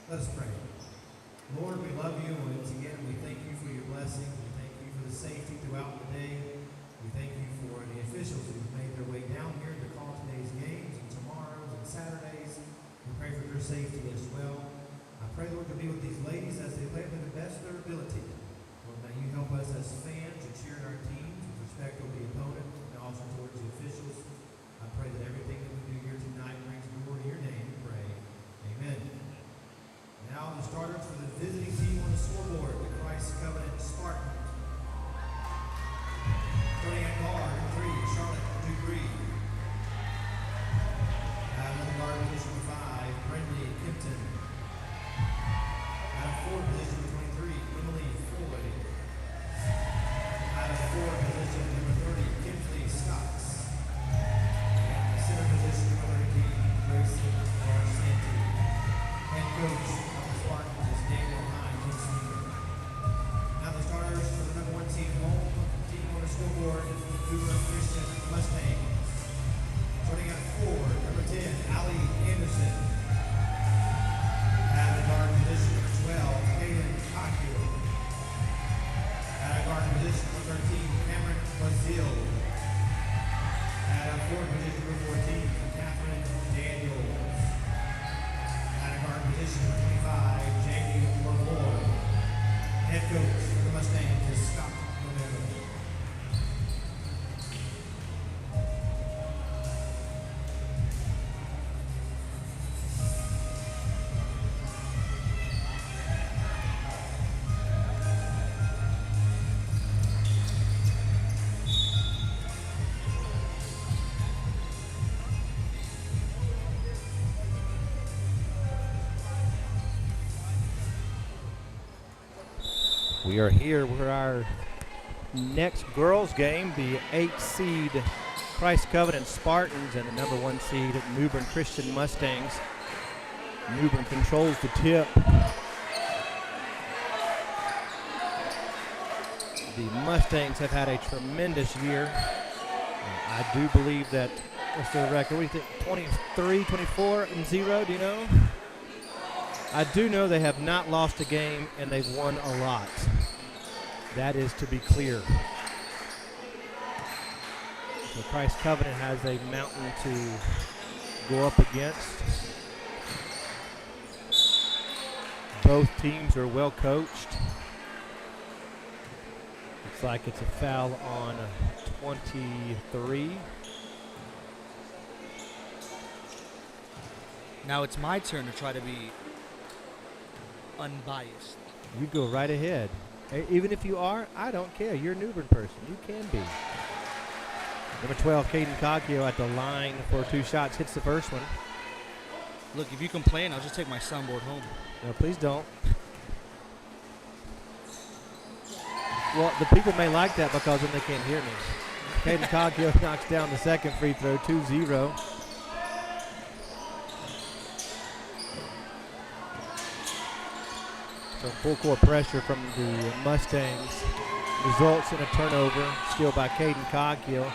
Speaker 10: Let us pray. Lord, we love you, and once again, we thank you for your blessings. We thank you for the safety throughout the day. We thank you for the officials who've made their way down here to call today's games and tomorrow's and Saturdays. We pray for your safety as well. I pray, Lord, to be with these ladies as they play to the best of their ability. Lord, may you help us as fans to cheer our teams with respect to the opponent and also towards the officials. I pray that everything that we do here tonight brings glory to your name, we pray. Amen. Now the starters for the visiting team on the scoreboard, the Christ Covenant Spartans. Starting at guard, number 3, Charlotte Dupree. Another guard, position 5, Brindley Kempton. Out of 4, position 23, Emily Floyd. Out of 4, position number 30, Kinsley Scotts. And center position number 13, Grayson Garsanti. Head coach of the Spartans is Daniel Hines. Now the starters for the number 1 team home team on the scoreboard, Newbern Christian Mustangs. Starting at 4, number 10, Allie Anderson. At the guard position number 12, Kaden Cockhill. At a guard position number 13, Cameron Brazil. At a forward position number 14, Catherine Daniels. At a guard position number 25, Jamie LaVoy. Head coach for the Mustangs is Scott Romero.
Speaker 2: We are here for our next girls game, the 8th seed Christ Covenant Spartans and the number 1 seed Newbern Christian Mustangs. Newbern controls the tip. The Mustangs have had a tremendous year. I do believe that, what's their record? What do you think, 23, 24 and 0, do you know? I do know they have not lost a game and they've won a lot. That is to be clear. So Christ Covenant has a mountain to go up against. Both teams are well coached. Looks like it's a foul on 23.
Speaker 8: Now it's my turn to try to be unbiased.
Speaker 2: You go right ahead. Even if you are, I don't care. You're a Newbern person. You can be. Number 12, Caden Coggio at the line for 2 shots. Hits the first one.
Speaker 8: Look, if you complain, I'll just take my soundboard home.
Speaker 2: No, please don't. Well, the people may like that because then they can't hear me. Caden Coggio knocks down the second free throw, 2-0. So full court pressure from the Mustangs results in a turnover, steal by Caden Coggio.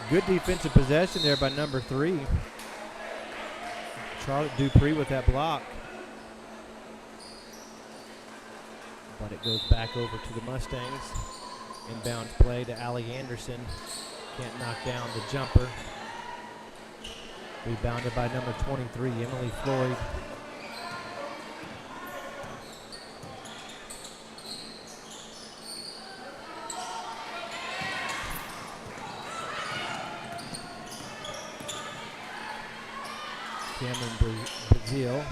Speaker 2: Good defensive possession there by number 3. Charlotte Dupree with that block. But it goes back over to the Mustangs. Inbounds play to Allie Anderson. Can't knock down the jumper. Rebounded by number 23, Emily Floyd. Cameron Brazil.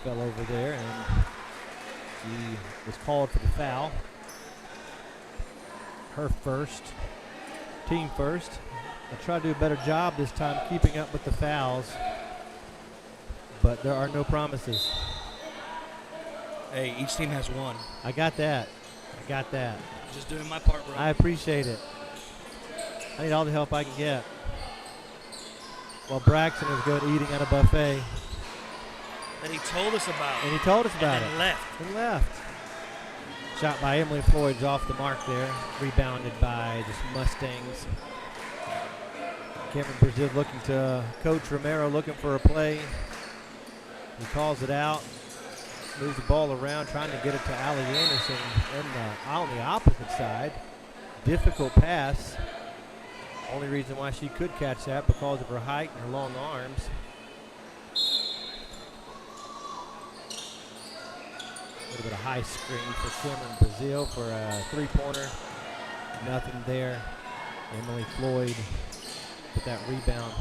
Speaker 2: Fell over there, and he was called for the foul. Her first, team first. I'll try to do a better job this time keeping up with the fouls, but there are no promises.
Speaker 8: Hey, each team has one.
Speaker 2: I got that.
Speaker 8: Just doing my part, bro.
Speaker 2: I appreciate it. I need all the help I can get. Well, Braxton is good eating at a buffet.
Speaker 8: That he told us about.
Speaker 2: And he told us about
Speaker 8: and
Speaker 2: it.
Speaker 8: Left.
Speaker 2: Shot by Emily Floyd off the mark there. Rebounded by the Mustangs. Cameron Brazil looking to Coach Romero, looking for a play. He calls it out, moves the ball around, trying to get it to Allie Anderson on the opposite side. Difficult pass. Only reason why she could catch that because of her height and her long arms. A little bit of high screen for Cameron Brazil for a three-pointer. Nothing there. Emily Floyd with that rebound.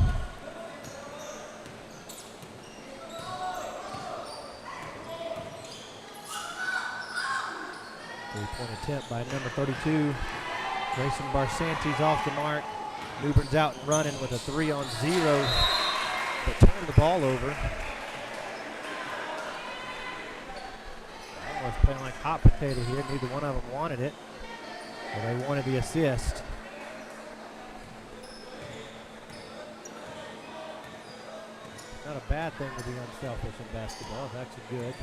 Speaker 2: Three-point attempt by number 32. Grayson Barsanti's off the mark. Newbern's out and running with a 3-on-0, but turned the ball over. Almost playing like hot potato here. Neither one of them wanted it, but they wanted the assist. Not a bad thing to be unselfish in basketball. It's actually good.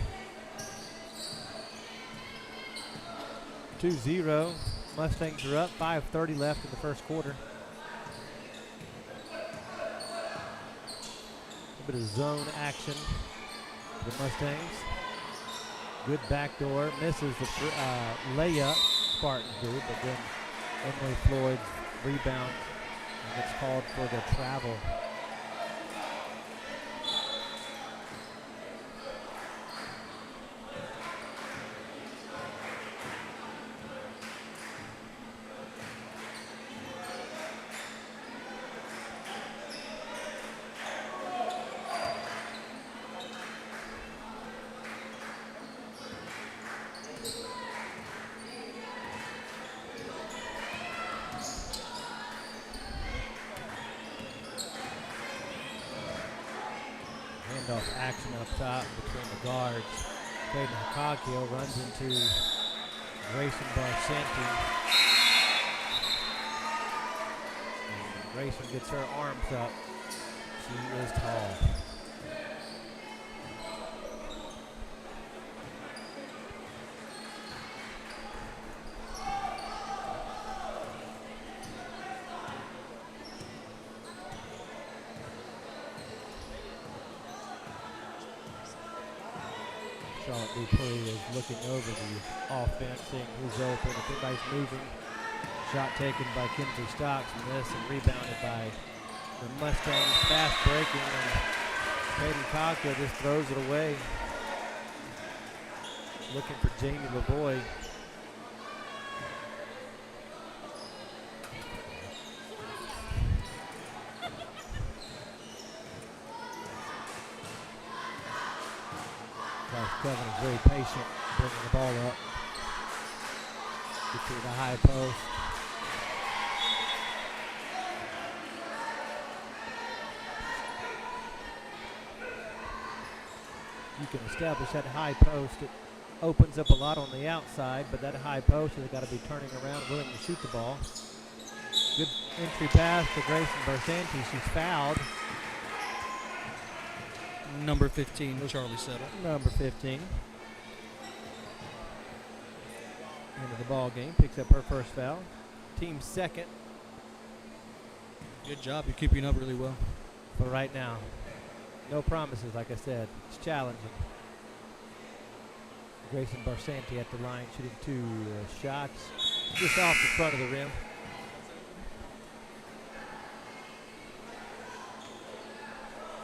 Speaker 2: 2-0. Mustangs are up. 5:30 left in the first quarter. A bit of zone action for the Mustangs. Good backdoor. Misses the layup. Spartans do, but then Emily Floyd's rebound and gets called for the travel. Handoff action up top between the guards. Caden Hikagio runs into Grayson Barsanti. And Grayson gets her arms up. She is tall. Charlotte Dupree is looking over the offense, seeing who's open, if anybody's moving. Shot taken by Kenzie Stocks, and rebounded by the Mustangs. Fast breaking, and Caden Cockle just throws it away. Looking for Jamie Lavoie. Kevin is very patient, bringing the ball up. Get to the high post. You can establish that high post. It opens up a lot on the outside, but that high post has got to be turning around, willing to shoot the ball. Good entry pass to Grayson Barsanti. She's fouled.
Speaker 8: Number 15, Charlie Settle.
Speaker 2: Number 15. Into the ball game, picks up her first foul. Team second.
Speaker 8: Good job. You're keeping up really well.
Speaker 2: For right now. No promises, like I said. It's challenging. Grayson Barsanti at the line, shooting 2 shots. Just off the front of the rim.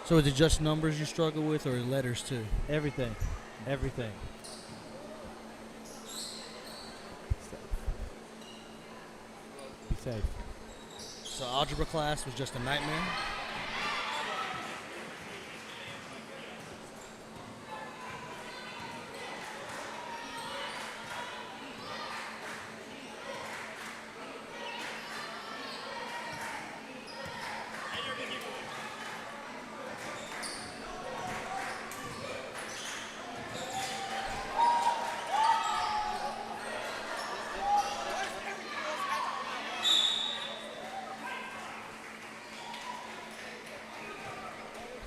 Speaker 8: So is it just numbers you struggle with, or letters too?
Speaker 2: Everything. Everything. Be safe.
Speaker 8: So algebra class was just a nightmare?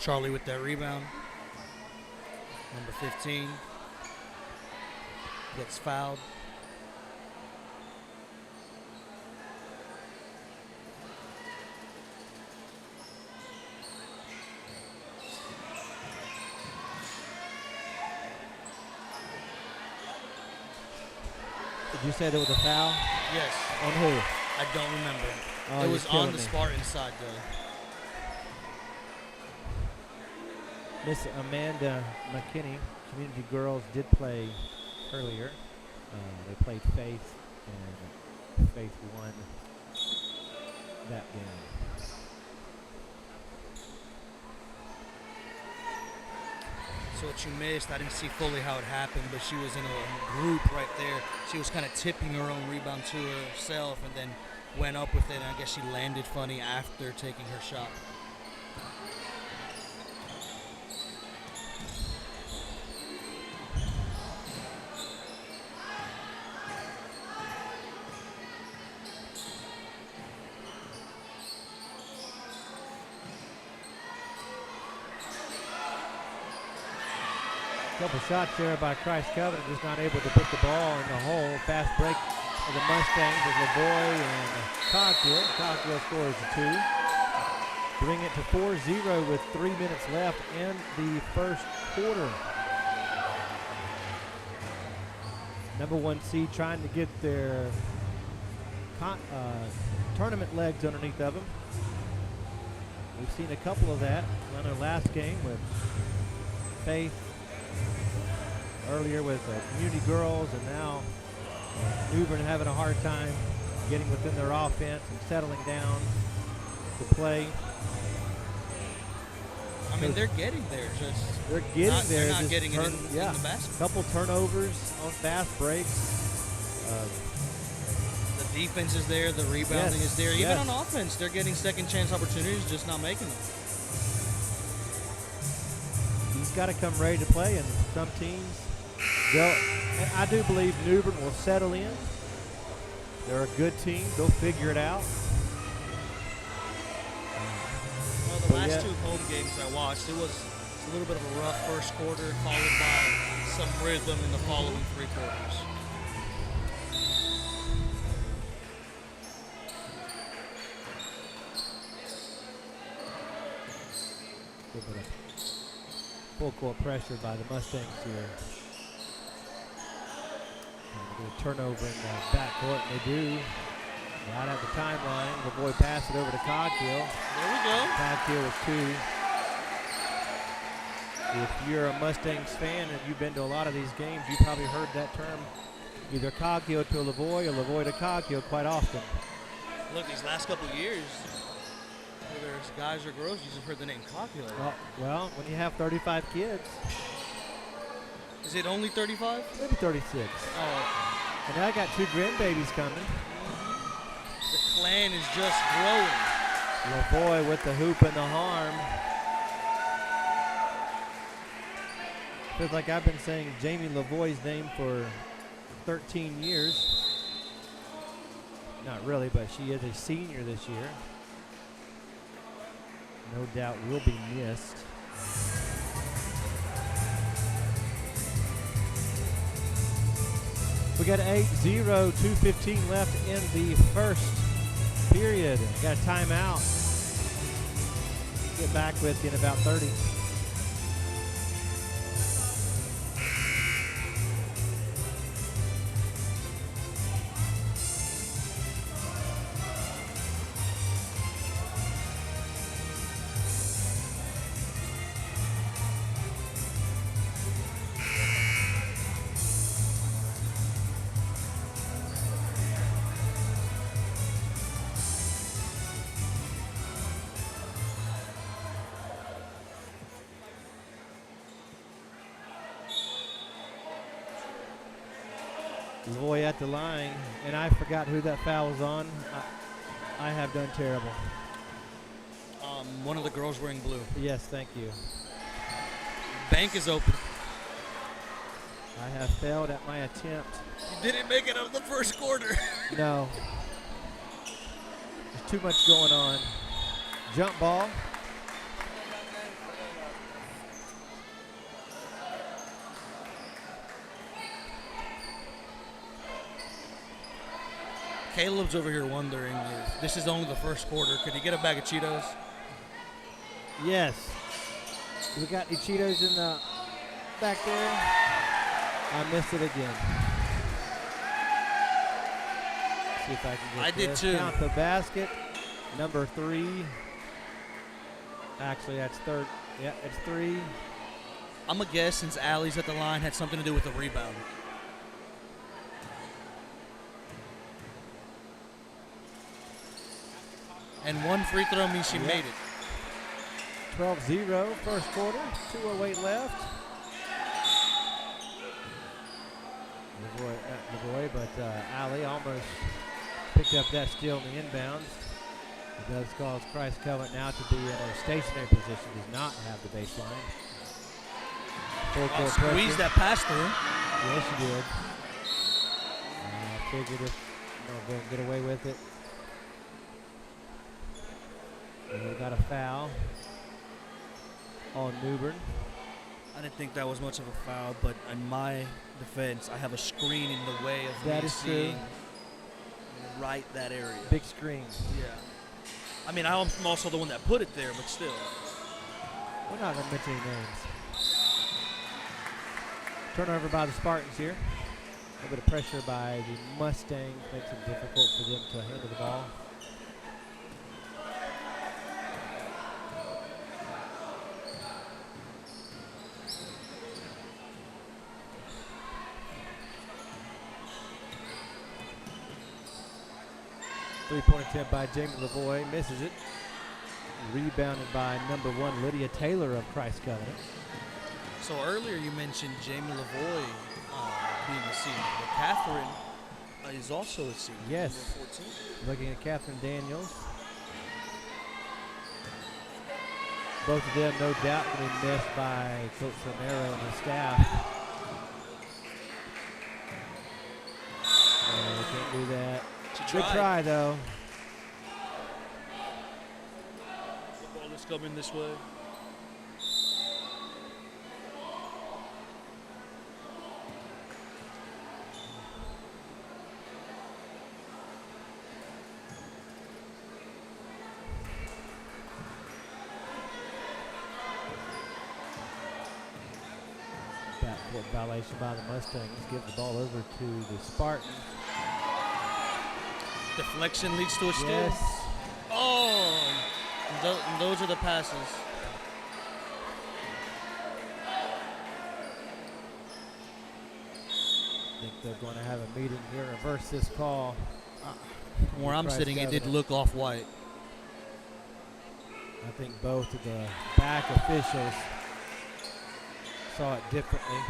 Speaker 8: Charlie with that rebound. Number 15 gets fouled.
Speaker 11: Did you say there was a foul?
Speaker 1: Yes.
Speaker 11: On who?
Speaker 1: I don't remember.
Speaker 11: Oh,
Speaker 1: it
Speaker 11: you're
Speaker 1: was
Speaker 11: killing
Speaker 1: on the
Speaker 11: me.
Speaker 1: Spartan side, though.
Speaker 11: Miss Amanda McKinney, Community Girls, did play earlier. They played Faith, and Faith won that game.
Speaker 1: So what you missed, I didn't see fully how it happened, but she was in a group right there. She was kind of tipping her own rebound to herself and then went up with it, and I guess she landed funny after taking her shot.
Speaker 11: Couple shots there by Christ Covenant, just not able to put the ball in the hole. Fast break of the Mustangs with Lavoy and Coghill. Coghill scores the 2. Bring it to 4-0 with 3 minutes left in the first quarter. Number 1 seed trying to get their tournament legs underneath of them. We've seen a couple of that on our last game with Faith, earlier with Community Girls, and now New Bern having a hard time getting within their offense and settling down to play.
Speaker 1: I mean, they're getting there.
Speaker 11: They're getting there.
Speaker 1: They're not
Speaker 11: just
Speaker 1: getting it in
Speaker 11: yeah,
Speaker 1: the basket.
Speaker 11: Couple turnovers on fast breaks.
Speaker 1: The defense is there. The rebounding
Speaker 11: Yes,
Speaker 1: is there. Even
Speaker 11: yes.
Speaker 1: on offense, they're getting second chance opportunities, just not making them.
Speaker 11: He's got to come ready to play, and some teams, and I do believe New Bern will settle in. They're a good team. They'll figure it out.
Speaker 1: Well, the last 2 home games I watched, it was a little bit of a rough first quarter, followed by some rhythm in the following 3 quarters.
Speaker 11: Little bit of full court pressure by the Mustangs here. Trying to get a turnover in the backcourt, and they do. Right at the timeline, the boy pass it over to Coghill.
Speaker 1: There we go.
Speaker 11: Coghill with 2. If you're a Mustangs fan and you've been to a lot of these games, you probably heard that term, either Coghill to Lavoy or Lavoy to Coghill quite often.
Speaker 1: Look, these last couple of years, whether it's guys or girls, you just heard the name Coghill.
Speaker 11: Well, when you have 35 kids.
Speaker 1: Is it only 35?
Speaker 11: Maybe 36.
Speaker 1: Oh.
Speaker 11: And now I got 2 grandbabies coming.
Speaker 1: The clan is just growing.
Speaker 11: Lavoy with the hoop and the harm. Feels like I've been saying Jamie Lavoy's name for 13 years. Not really, but she is a senior this year. No doubt will be missed. We got 8-0, 2:15 left in the first period. Got a timeout. Get back with you in about 30. Lavoy at the line, and I forgot who that foul was on. I have done terrible.
Speaker 1: One of the girls wearing blue.
Speaker 11: Yes, thank you.
Speaker 1: Bank is open.
Speaker 11: I have failed at my attempt.
Speaker 1: You didn't make it out of the first quarter.
Speaker 11: No. There's too much going on. Jump ball.
Speaker 1: Caleb's over here wondering if this is only the first quarter. Could he get a bag of Cheetos?
Speaker 11: Yes. We got any Cheetos in the back there? I missed it again. See if I can get
Speaker 1: I did
Speaker 11: this.
Speaker 1: too.
Speaker 11: Count the basket. Number 3. Actually, that's third. Yeah, it's 3.
Speaker 1: I'm going to guess since Allie's at the line had something to do with the rebound. And one free throw means she made it.
Speaker 11: 12-0 first quarter. 2:08 left. Lavoie, but Allie almost picked up that steal in the inbounds. It does cause Christ Covenant now to be in a stationary position, does not have the baseline. Full court
Speaker 1: Squeeze
Speaker 11: pressure.
Speaker 1: that pass through.
Speaker 11: Yes, she did. Figured if they'll get away with it. And we got a foul on Newbern.
Speaker 1: I didn't think that was much of a foul, but in my defense, I have a screen in the way of
Speaker 11: That
Speaker 1: me
Speaker 11: is true.
Speaker 1: seeing right that area.
Speaker 11: Big screen.
Speaker 1: Yeah. I mean, I'm also the one that put it there, but still.
Speaker 11: We're not going to mention any names. Turnover by the Spartans here. A little bit of pressure by the Mustangs makes it difficult for them to handle the ball. Three-point attempt by Jamie Lavoie, misses it. Rebounded by number 1, Lydia Taylor of Christ Covenant.
Speaker 1: So earlier you mentioned Jamie Lavoie being a senior, but Catherine is also a senior.
Speaker 11: Yes.
Speaker 1: Number 14.
Speaker 11: Looking at Catherine Daniels. Both of them, no doubt, going to be missed by Coach Romero and his staff. Oh, can't do that. Good try, though.
Speaker 1: The ball is coming this way.
Speaker 11: Backcourt violation by the Mustangs. Give the ball over to the Spartans.
Speaker 1: Deflection leads to a steal.
Speaker 11: Yes.
Speaker 1: Oh, and those are the passes.
Speaker 11: I think they're going to have a meeting here, reverse this call.
Speaker 1: From where I'm
Speaker 11: Christ
Speaker 1: sitting, it did
Speaker 11: Covenant.
Speaker 1: look off-white.
Speaker 11: I think both of the back officials saw it differently.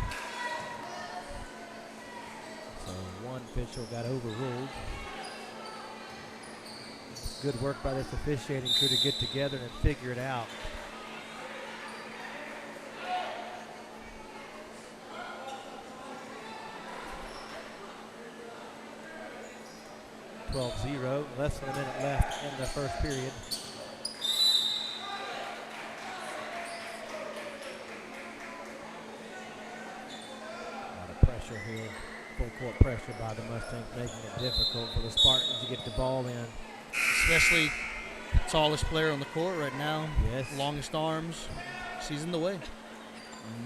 Speaker 11: So one official got overruled. Good work by this officiating crew to get together and figure it out. (12-0), less than a minute left in the first period. A lot of pressure here. Full court pressure by the Mustangs, making it difficult for the Spartans to get the ball in.
Speaker 1: Especially tallest player on the court right now.
Speaker 11: Yes.
Speaker 1: Longest arms. She's in the way.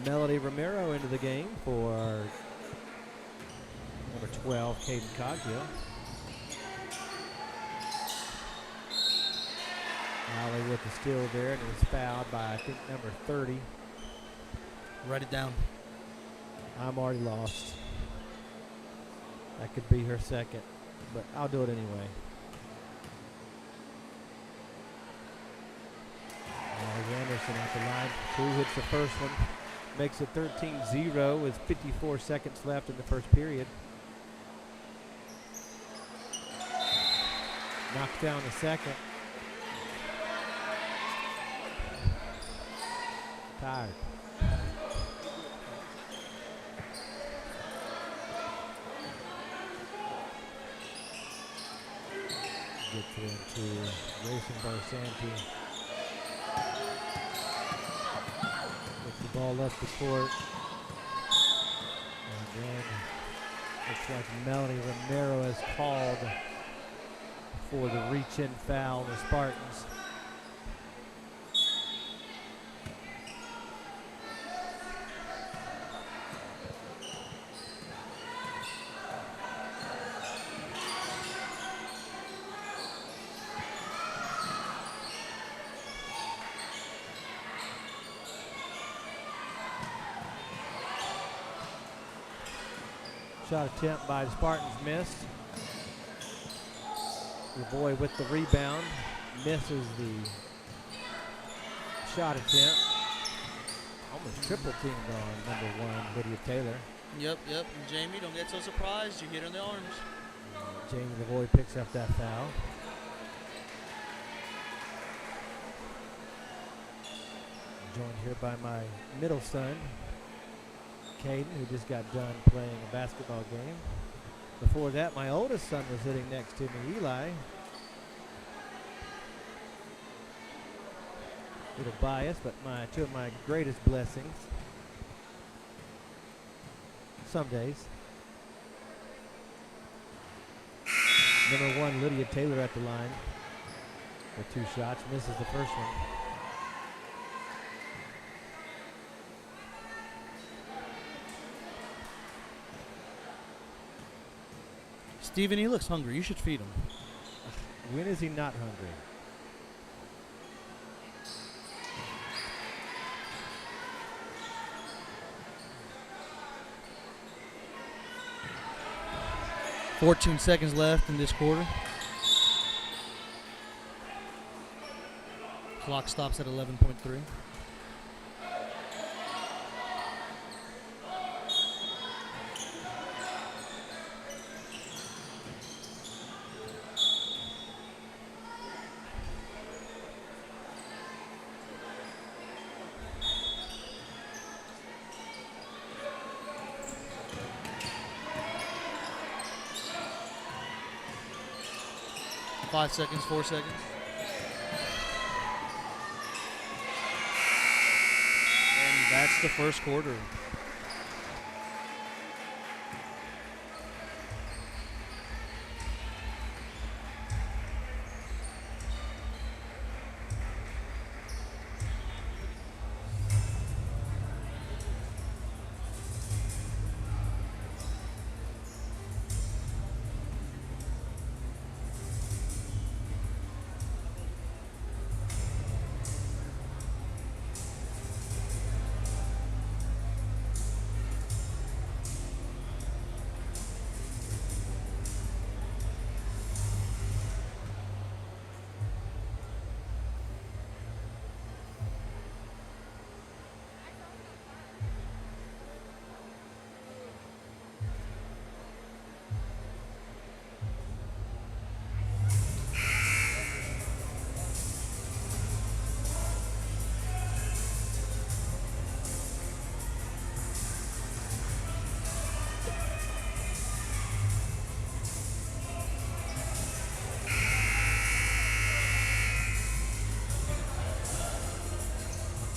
Speaker 11: Melody Romero into the game for number 12, Caden Coghill. Allie with the steal there, and it was fouled by, I think, number 30.
Speaker 1: Write it down.
Speaker 11: I'm already lost. That could be her second, but I'll do it anyway. Allie Anderson at the line. 2 hits the first one. Makes it 13-0 with 54 seconds left in the first period. Knocks down the second. Tired. Gets it into Grayson Barsanti. Gets the ball up the court. And then looks like Melody Romero is called for the reach-in foul on the Spartans. Shot attempt by the Spartans missed. Lavoie with the rebound. Misses the shot attempt. Almost triple teamed on number 1, Lydia Taylor.
Speaker 8: Yep. And Jamie, don't get so surprised. You hit her in the arms.
Speaker 11: Jamie Lavoie picks up that foul. Joined here by my middle son, Caden, who just got done playing a basketball game. Before that, my oldest son was sitting next to me, Eli. A little biased, but two of my greatest blessings. Some days. Number 1, Lydia Taylor at the line for 2 shots. Misses the first one.
Speaker 8: Steven, he looks hungry. You should feed him.
Speaker 11: When is he not hungry?
Speaker 8: $14 seconds left in this quarter. Clock stops at 11.3. Five seconds, 4 seconds. And that's the first quarter.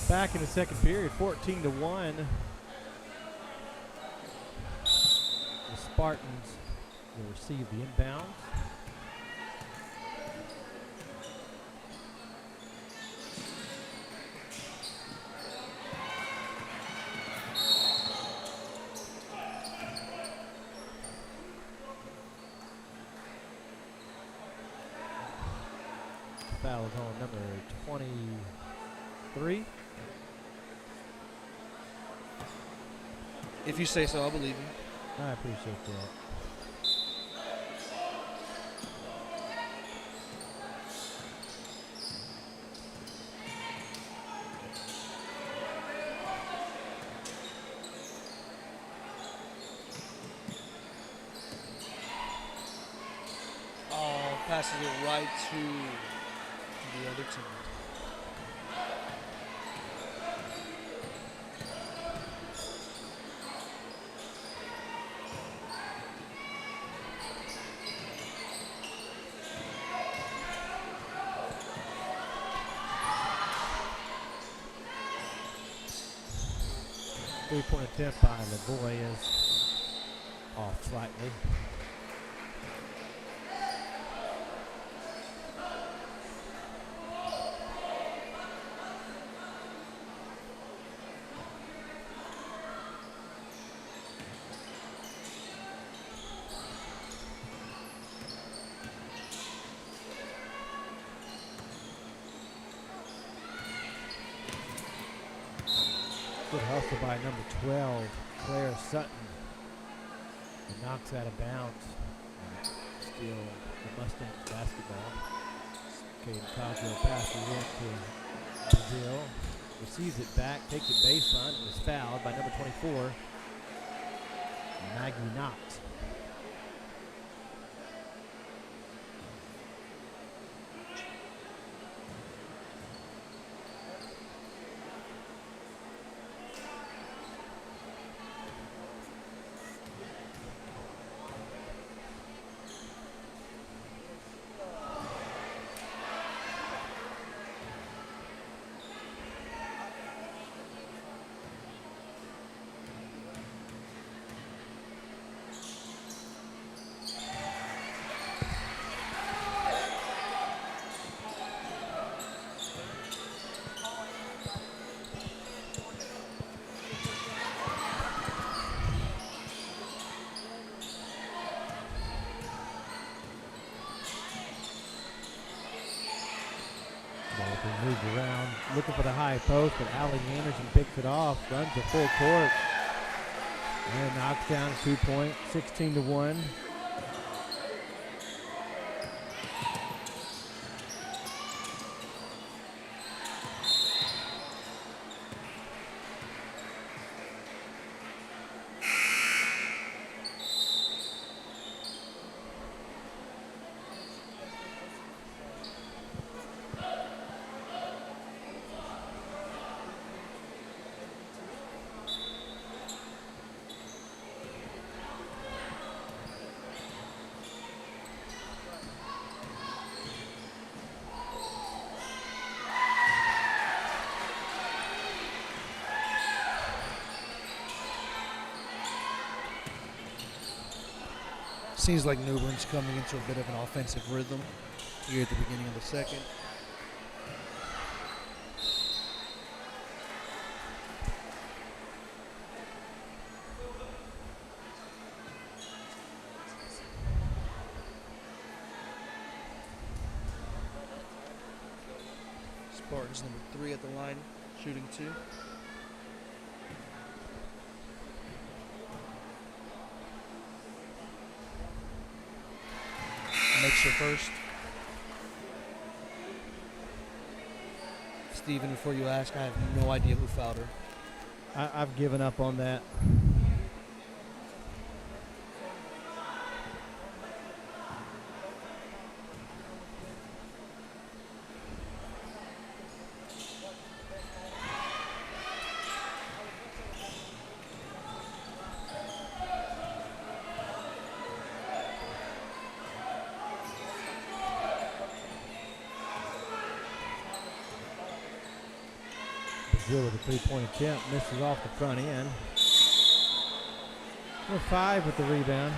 Speaker 11: Back in the second period, 14-1. The Spartans will receive the inbound. Foul is on number 23.
Speaker 8: If you say so, I'll believe you.
Speaker 11: I appreciate that.
Speaker 8: Oh, passes it right to the other team.
Speaker 11: Three-point attempt by Lavoie is off slightly. Good hustle by number 12, Claire Sutton. and knocks out of bounds. Still the Mustangs basketball. Caden Cosgrove passes it to Brazil. Receives it back, takes it baseline, and is fouled by number 24, Maggie Knox. Moved around, looking for the high post, but Allie Anderson picks it off, runs the full court, and knocks down a 2-point, 16-1.
Speaker 1: Seems like New Bern's coming into a bit of an offensive rhythm here at the beginning of the second. Spartans number 3 at the line, shooting 2. Makes her first. Steven, before you ask, I have no idea who fouled her.
Speaker 11: I've given up on that. Brazil with a three-point attempt, misses off the front end. Number 5 with the rebound.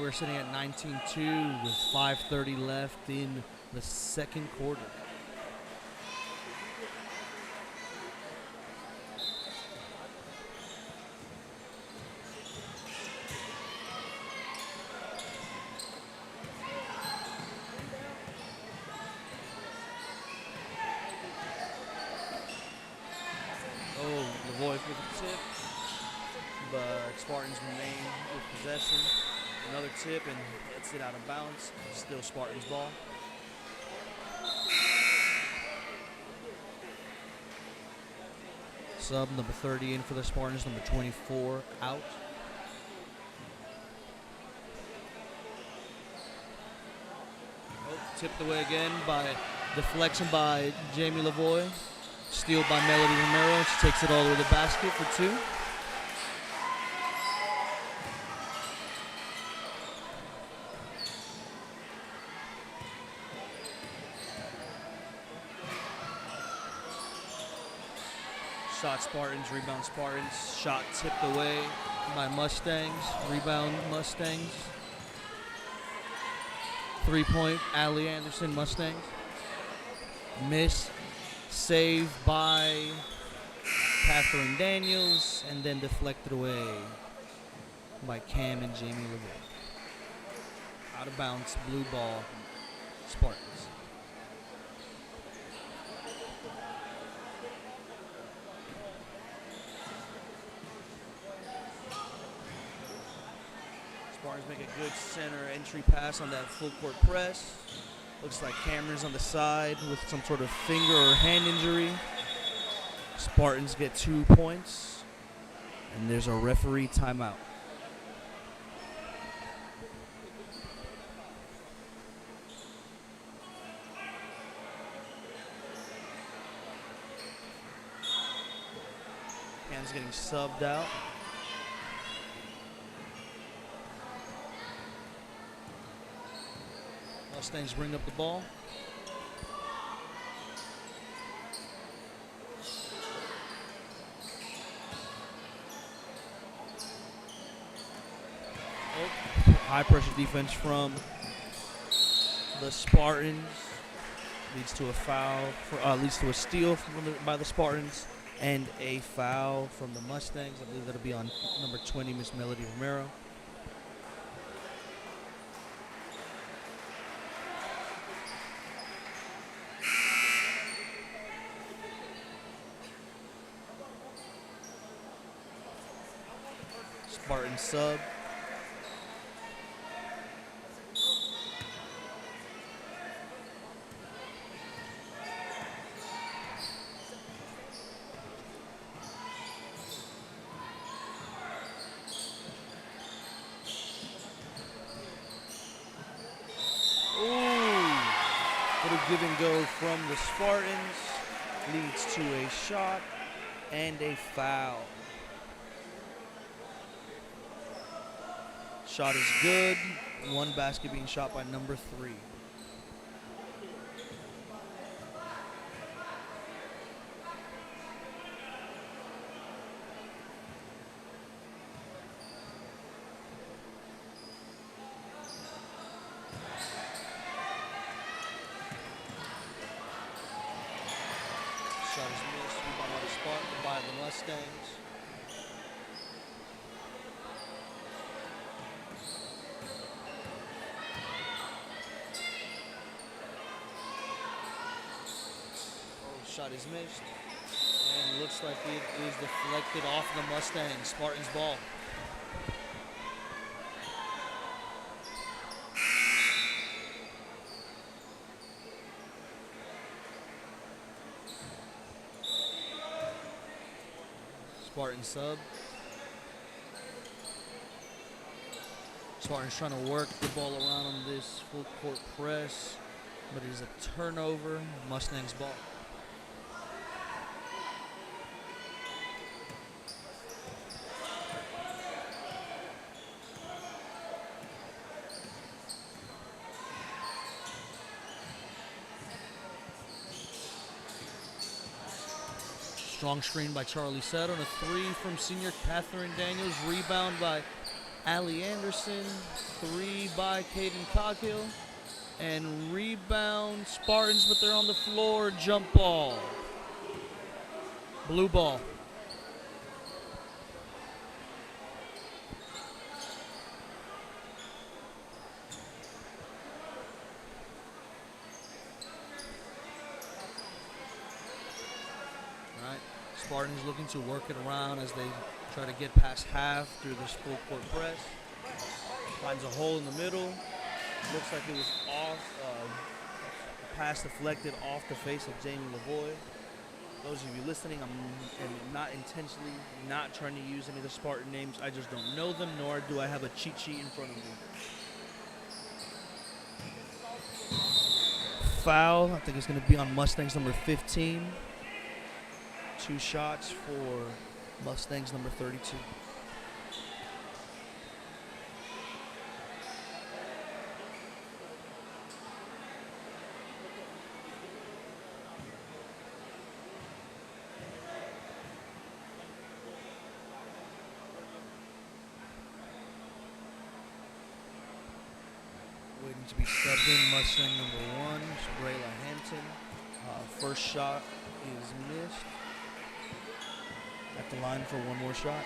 Speaker 1: We're sitting at 19-2 with 5:30 left in the second quarter. Oh, Lavoie with the tip, but Spartans remain with possession. Another tip and gets it out of bounds. Still Spartans ball. Sub number 30 in for the Spartans, number 24 out. Oh, tipped away again by deflection by Jamie Lavoie. Steal by Melody Romero. She takes it all the way to the basket for 2.
Speaker 8: Shot Spartans, rebound Spartans. Shot tipped away by Mustangs, rebound Mustangs. 3-point, Allie Anderson, Mustangs. Miss, save by Catherine Daniels, and then deflected away by Cam and Jamie LeVoy. Out of bounds, blue ball, Spartans. Spartans make a good center entry pass on that full court press. Looks like Cameron's on the side with some sort of finger or hand injury. Spartans get 2 points, and there's a referee timeout. Cam's getting subbed out. Mustangs bring up the ball. High pressure defense from the Spartans leads to a foul, leads to a steal by the Spartans and a foul from the Mustangs. I believe that'll be on number 20, Miss Melody Romero. Spartan sub. Little give and go from the Spartans leads to a shot and a foul. Shot is good. One basket being shot by number 3. Shot is missed. Rebound by the Spartans, by the Mustangs. Shot is missed, and looks like it is deflected off the Mustangs. Spartans ball. Spartan sub. Spartans trying to work the ball around on this full court press, but it is a turnover. Mustangs ball. Strong screen by Charlie Sett on a 3 from senior Catherine Daniels. Rebound by Allie Anderson. 3 by Caden Coghill. And rebound Spartans, but they're on the floor. Jump ball. Blue ball. Spartans looking to work it around as they try to get past half through this full court press. Finds a hole in the middle. Looks like it was off, pass deflected off the face of Jamie LeVoy. Those of you listening, I'm not intentionally not trying to use any of the Spartan names. I just don't know them, nor do I have a cheat sheet in front of me. Foul, I think it's going to be on Mustangs number 15. 2 shots for Mustangs number 32. Going to be subbed in Mustang number 1, Shabrayla Hampton. First shot is missed. At the line for one more shot.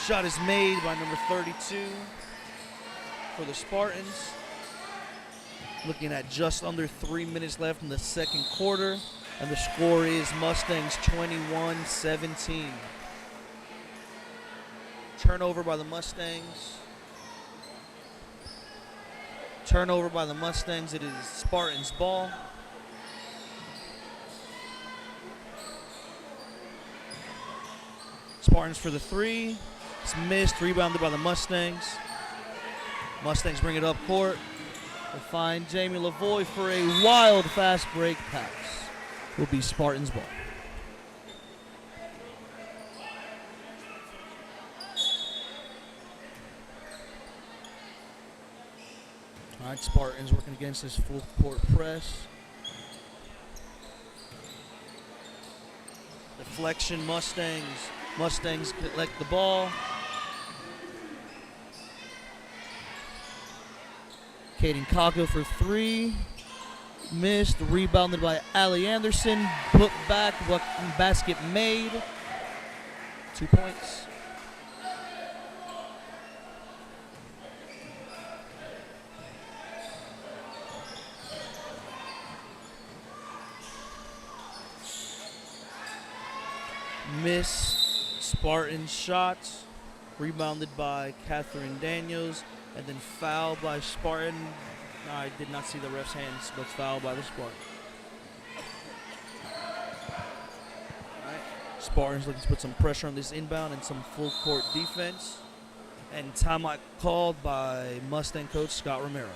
Speaker 8: Shot is made by number 32 for the Spartans. Looking at just under 3 minutes left in the second quarter, and the score is Mustangs 21-17. Turnover by the Mustangs. Turnover by the Mustangs. It is Spartans' ball. Spartans for the 3. It's missed, rebounded by the Mustangs. Mustangs bring it up court. They find Jamie Lavoie for a wild fast break pass. Will be Spartans' ball. All right, Spartans working against this full court press. Deflection, Mustangs. Mustangs collect the ball. Kaden Coghill for 3. Missed. Rebounded by Allie Anderson. Put back. Basket made. 2 points. Miss. Spartan shot, rebounded by Catherine Daniels, and then fouled by Spartan. I did not see the ref's hands, but fouled by the Spartan. All right. Spartans looking to put some pressure on this inbound and some full court defense. And timeout called by Mustang coach Scott Romero.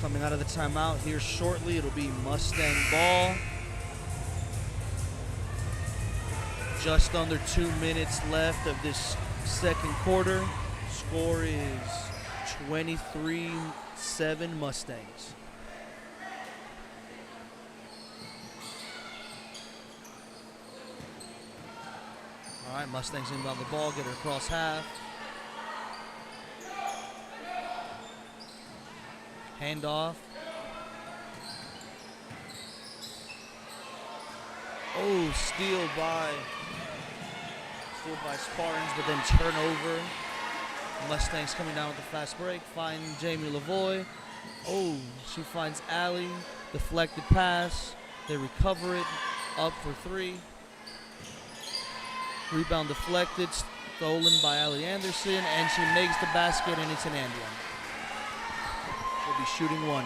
Speaker 8: Coming out of the timeout here shortly, it'll be Mustang ball. Just under 2 minutes left of this second quarter. Score is 23-7 Mustangs. All right, Mustangs inbound the ball, get her across half. Handoff. Oh, steal by Spartans, but then turnover. Mustangs coming down with a fast break. Find Jamie Lavoie. Oh, she finds Allie. Deflected pass. They recover it. Up for 3. Rebound deflected. Stolen by Allie Anderson, and she makes the basket, and it's an and one. Will be shooting 1.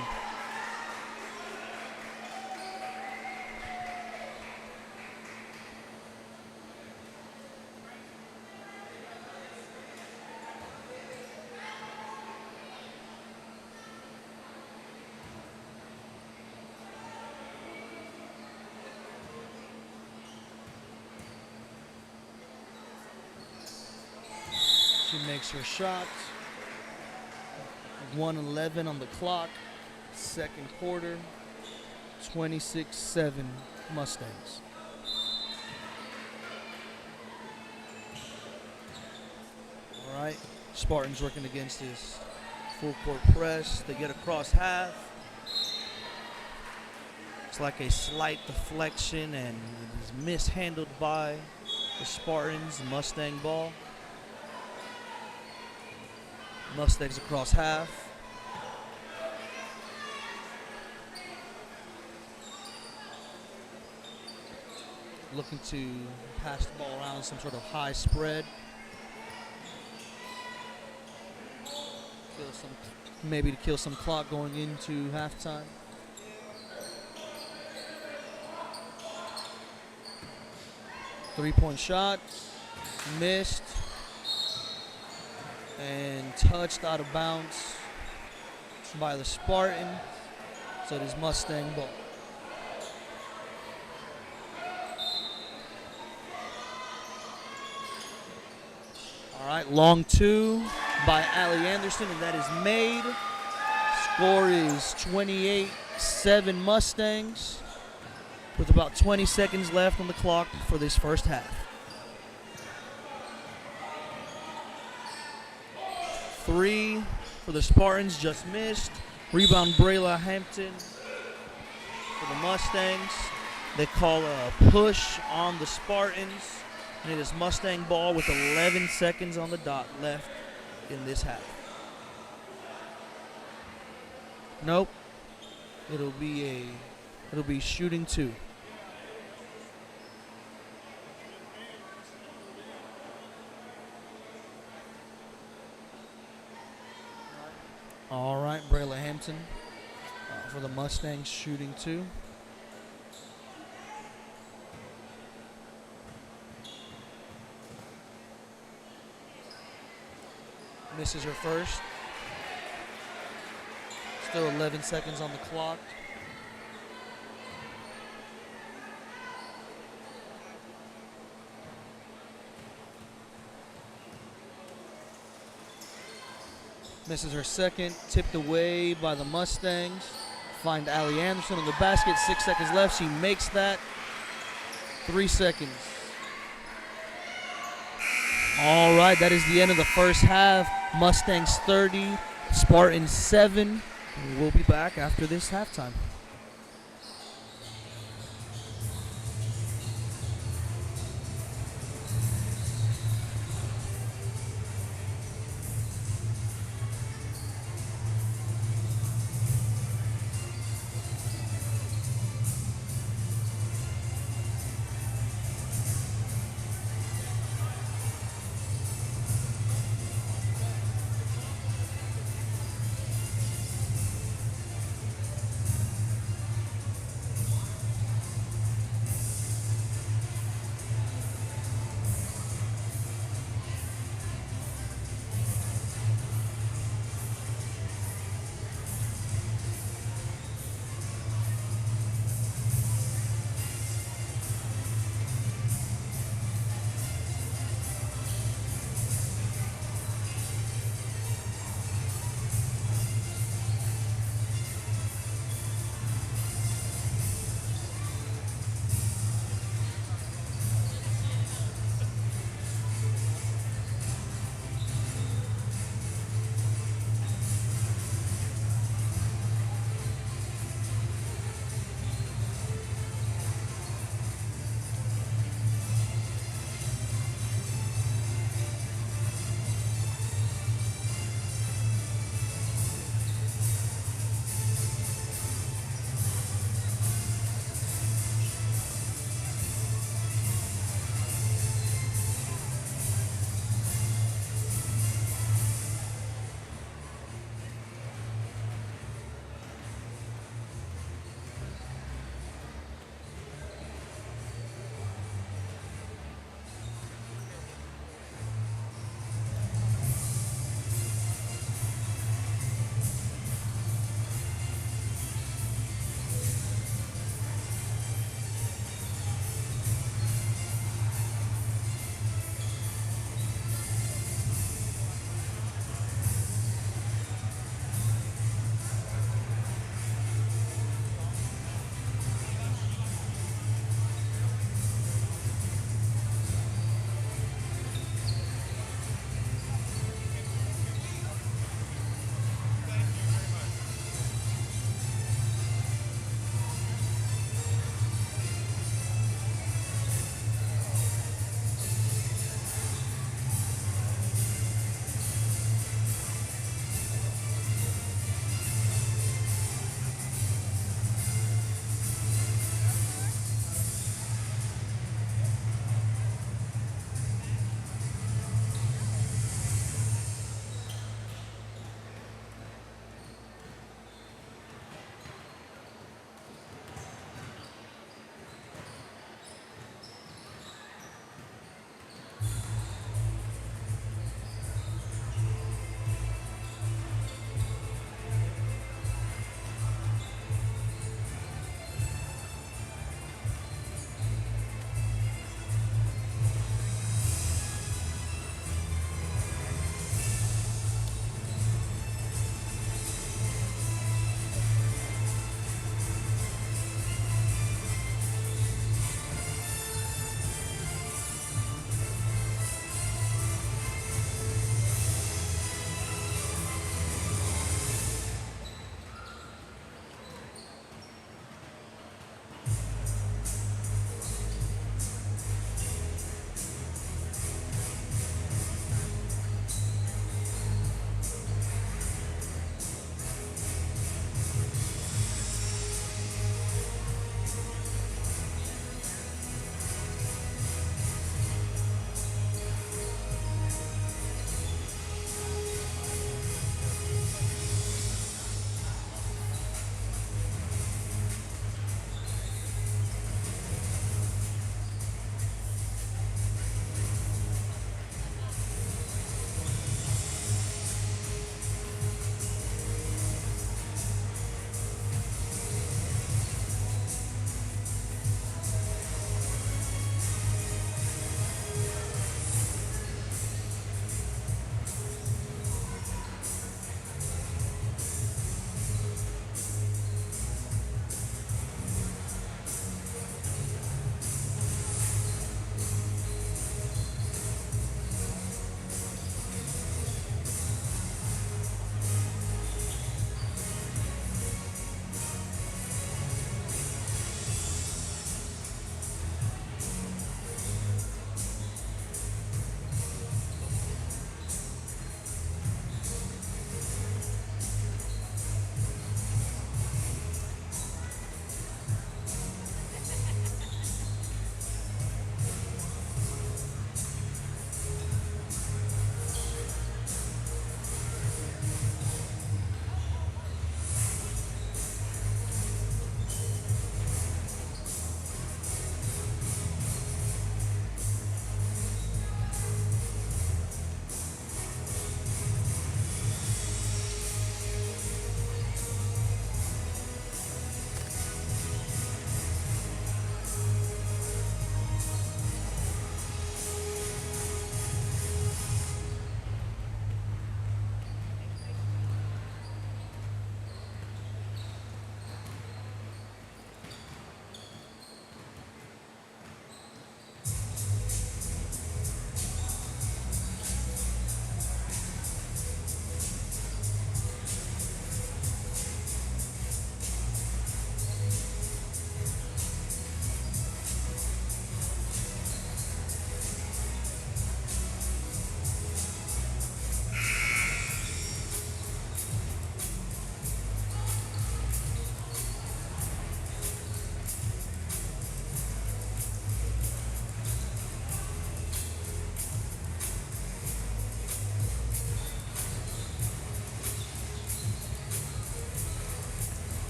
Speaker 8: She makes her shot. 1:11 on the clock. Second quarter. 26-7 Mustangs. All right. Spartans working against this full court press. They get across half. It's like a slight deflection, and it is mishandled by the Spartans. Mustang ball. Mustangs across half. looking to pass the ball around some sort of high spread. Maybe to kill some clock going into halftime. Three-point shot, missed, and touched out of bounds by the Spartan. So it is Mustang ball. All right, long two by Allie Anderson, and that is made. Score is 28-7 Mustangs with about 20 seconds left on the clock for this first half. Three for the Spartans, just missed. Rebound Brayla Hampton for the Mustangs. They call a push on the Spartans, and it is Mustang ball with 11 seconds on the dot left in this half. Nope. It'll be shooting two. All right, Brayla Hampton for the Mustangs shooting two. Misses her first. Still 11 seconds on the clock. Misses her second, tipped away by the Mustangs. Find Allie Anderson on the basket, 6 seconds left. She makes that. 3 seconds. All right, that is the end of the first half. Mustangs 30, Spartans 7. We'll be back after this halftime.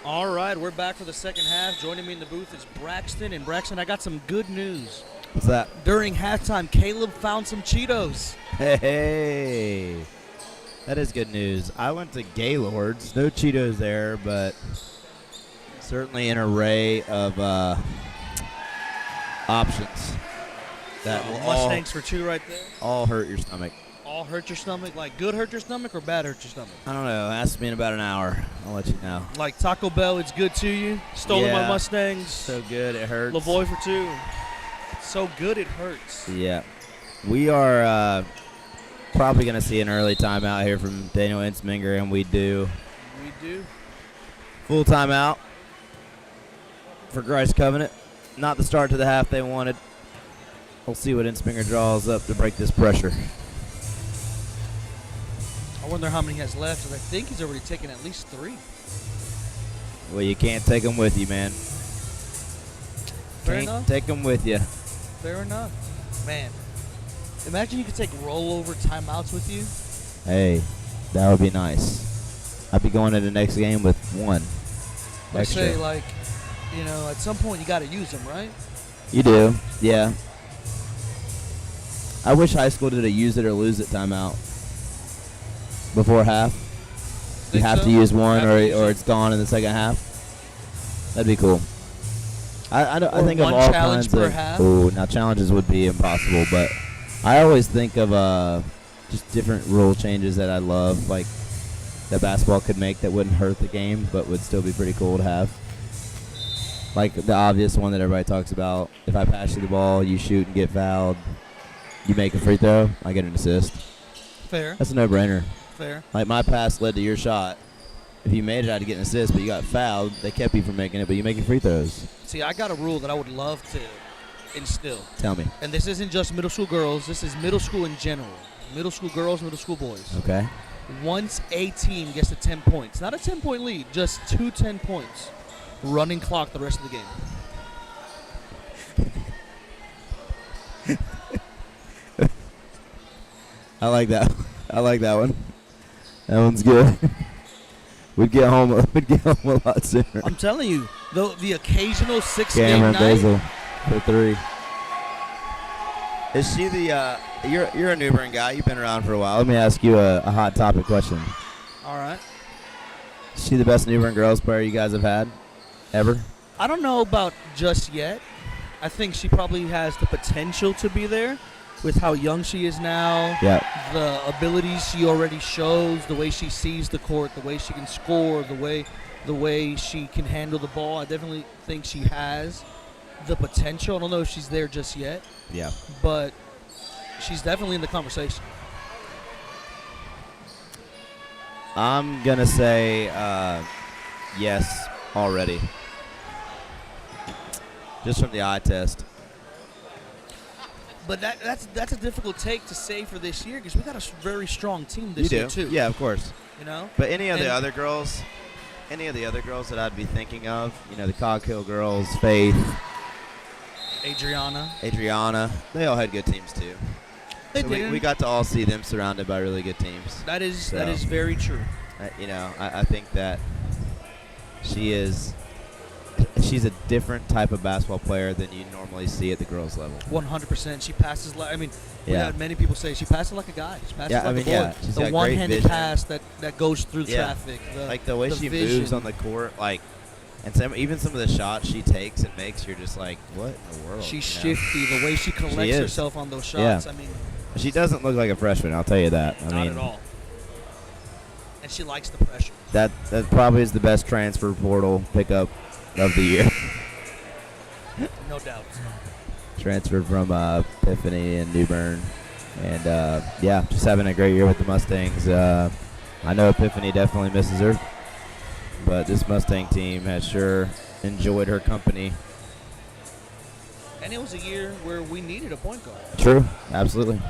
Speaker 8: All right, we're back for the second half. Joining me in the booth is Braxton. And Braxton, I got some good news.
Speaker 5: What's that?
Speaker 8: During halftime, Caleb found some Cheetos.
Speaker 5: Hey, that is good news. I went to Gaylord's. No Cheetos there, but certainly an array of options that will
Speaker 8: Mustangs for two right there.
Speaker 5: all hurt your stomach.
Speaker 8: All hurt your stomach? Like good hurt your stomach or bad hurt your stomach?
Speaker 5: I don't know. Ask me in about an hour. I'll let you know.
Speaker 8: Like Taco Bell, it's good to you. Stolen my
Speaker 5: Yeah.
Speaker 8: Mustangs.
Speaker 5: So good, it hurts.
Speaker 8: Lavoy for two. So good it hurts.
Speaker 5: Yeah. We are probably going to see an early timeout here from Daniel Insminger, and we do.
Speaker 8: We do.
Speaker 5: Full timeout for Christ Covenant. Not the start to the half they wanted. We'll see what Insminger draws up to break this pressure.
Speaker 8: I wonder how many he has left. 'Cause I think he's already taken at least 3.
Speaker 5: Well, you can't take them with you, man.
Speaker 8: Fair
Speaker 5: Can't
Speaker 8: enough.
Speaker 5: take them with you.
Speaker 8: Fair enough. Man, imagine you could take rollover timeouts with you.
Speaker 5: Hey, that would be nice. I'd be going to the next game with 1
Speaker 8: I
Speaker 5: extra.
Speaker 8: say, like, you know, at some point you got to use them, right?
Speaker 5: You do, yeah. I wish high school did a use it or lose it timeout before half. You
Speaker 8: Think
Speaker 5: have
Speaker 8: so?
Speaker 5: to use one,
Speaker 8: Have to use
Speaker 5: or
Speaker 8: it?
Speaker 5: it's gone in the second half. That'd be cool. I
Speaker 8: Or
Speaker 5: think of
Speaker 8: one
Speaker 5: all
Speaker 8: challenge
Speaker 5: kinds
Speaker 8: per
Speaker 5: of.
Speaker 8: half?
Speaker 5: Ooh, now challenges would be impossible, but I always think of just different rule changes that I love, like that basketball could make that wouldn't hurt the game, but would still be pretty cool to have. Like the obvious one that everybody talks about: if I pass you the ball, you shoot and get fouled, you make a free throw, I get an assist.
Speaker 8: Fair.
Speaker 5: That's a no-brainer.
Speaker 8: Fair.
Speaker 5: Like my pass led to your shot. If you made it, I had to get an assist, but you got fouled. They kept you from making it, but you making free throws.
Speaker 8: See, I got a rule that I would love to instill.
Speaker 5: Tell me.
Speaker 8: And this isn't just middle school girls. This is middle school in general. Middle school girls, middle school boys.
Speaker 5: Okay.
Speaker 8: Once a team gets to 10 points, not a 10-point lead, just 2 10 points, running clock the rest of the game.
Speaker 5: I like that. I like that one. That one's good. We'd get home a lot sooner.
Speaker 8: I'm telling you, the occasional 6-game
Speaker 5: Cameron
Speaker 8: night.
Speaker 5: Basil for 3.
Speaker 4: Is she the? You're a New Bern guy. You've been around for a while.
Speaker 5: Let me ask you a hot topic question.
Speaker 8: All right.
Speaker 5: Is she the best New Bern girls player you guys have had ever?
Speaker 8: I don't know about just yet. I think she probably has the potential to be there with how young she is now.
Speaker 5: Yeah.
Speaker 8: The abilities she already shows, the way she sees the court, the way she can score, the way she can handle the ball. I definitely think she has the potential. I don't know if she's there just yet,
Speaker 5: Yeah.
Speaker 8: but she's definitely in the conversation.
Speaker 5: I'm gonna say yes already. Just from the eye test.
Speaker 8: But that's a difficult take to say for this year because we got a very strong team this year too.
Speaker 5: Yeah, of course.
Speaker 8: You know.
Speaker 4: But any of the
Speaker 8: And-
Speaker 4: other girls that I'd be thinking of, the Cog Hill girls, Faith, Adriana, they all had good teams too.
Speaker 8: They
Speaker 4: So
Speaker 8: did.
Speaker 4: we got to all see them surrounded by really good teams.
Speaker 8: That is
Speaker 4: So,
Speaker 8: very true.
Speaker 4: I think that she's a different type of basketball player than you normally see at the girls level.
Speaker 8: 100%. She passes like we
Speaker 5: Yeah.
Speaker 8: had many people say she passes like a guy. She passes
Speaker 5: Yeah,
Speaker 8: like a boy.
Speaker 5: yeah, she's
Speaker 8: The
Speaker 5: got great
Speaker 8: one-handed
Speaker 5: vision.
Speaker 8: pass that goes through
Speaker 4: Yeah.
Speaker 8: traffic.
Speaker 4: Like the way she
Speaker 8: vision.
Speaker 4: moves on the court, and even some of the shots she takes and makes, you're just like, what in the world?
Speaker 8: She's
Speaker 4: you know?
Speaker 8: shifty. The way she collects
Speaker 5: is.
Speaker 8: herself on those shots.
Speaker 5: Yeah.
Speaker 8: I mean,
Speaker 5: She doesn't look like a freshman, I'll tell you that.
Speaker 8: not at all. And she likes the pressure.
Speaker 5: That probably is the best transfer portal pickup of the year.
Speaker 8: No doubt.
Speaker 5: Transferred from Epiphany and New Bern. And, just having a great year with the Mustangs. I know Epiphany definitely misses her. But this Mustang team has sure enjoyed her company.
Speaker 8: And it was a year where we needed a point guard.
Speaker 5: True. Absolutely.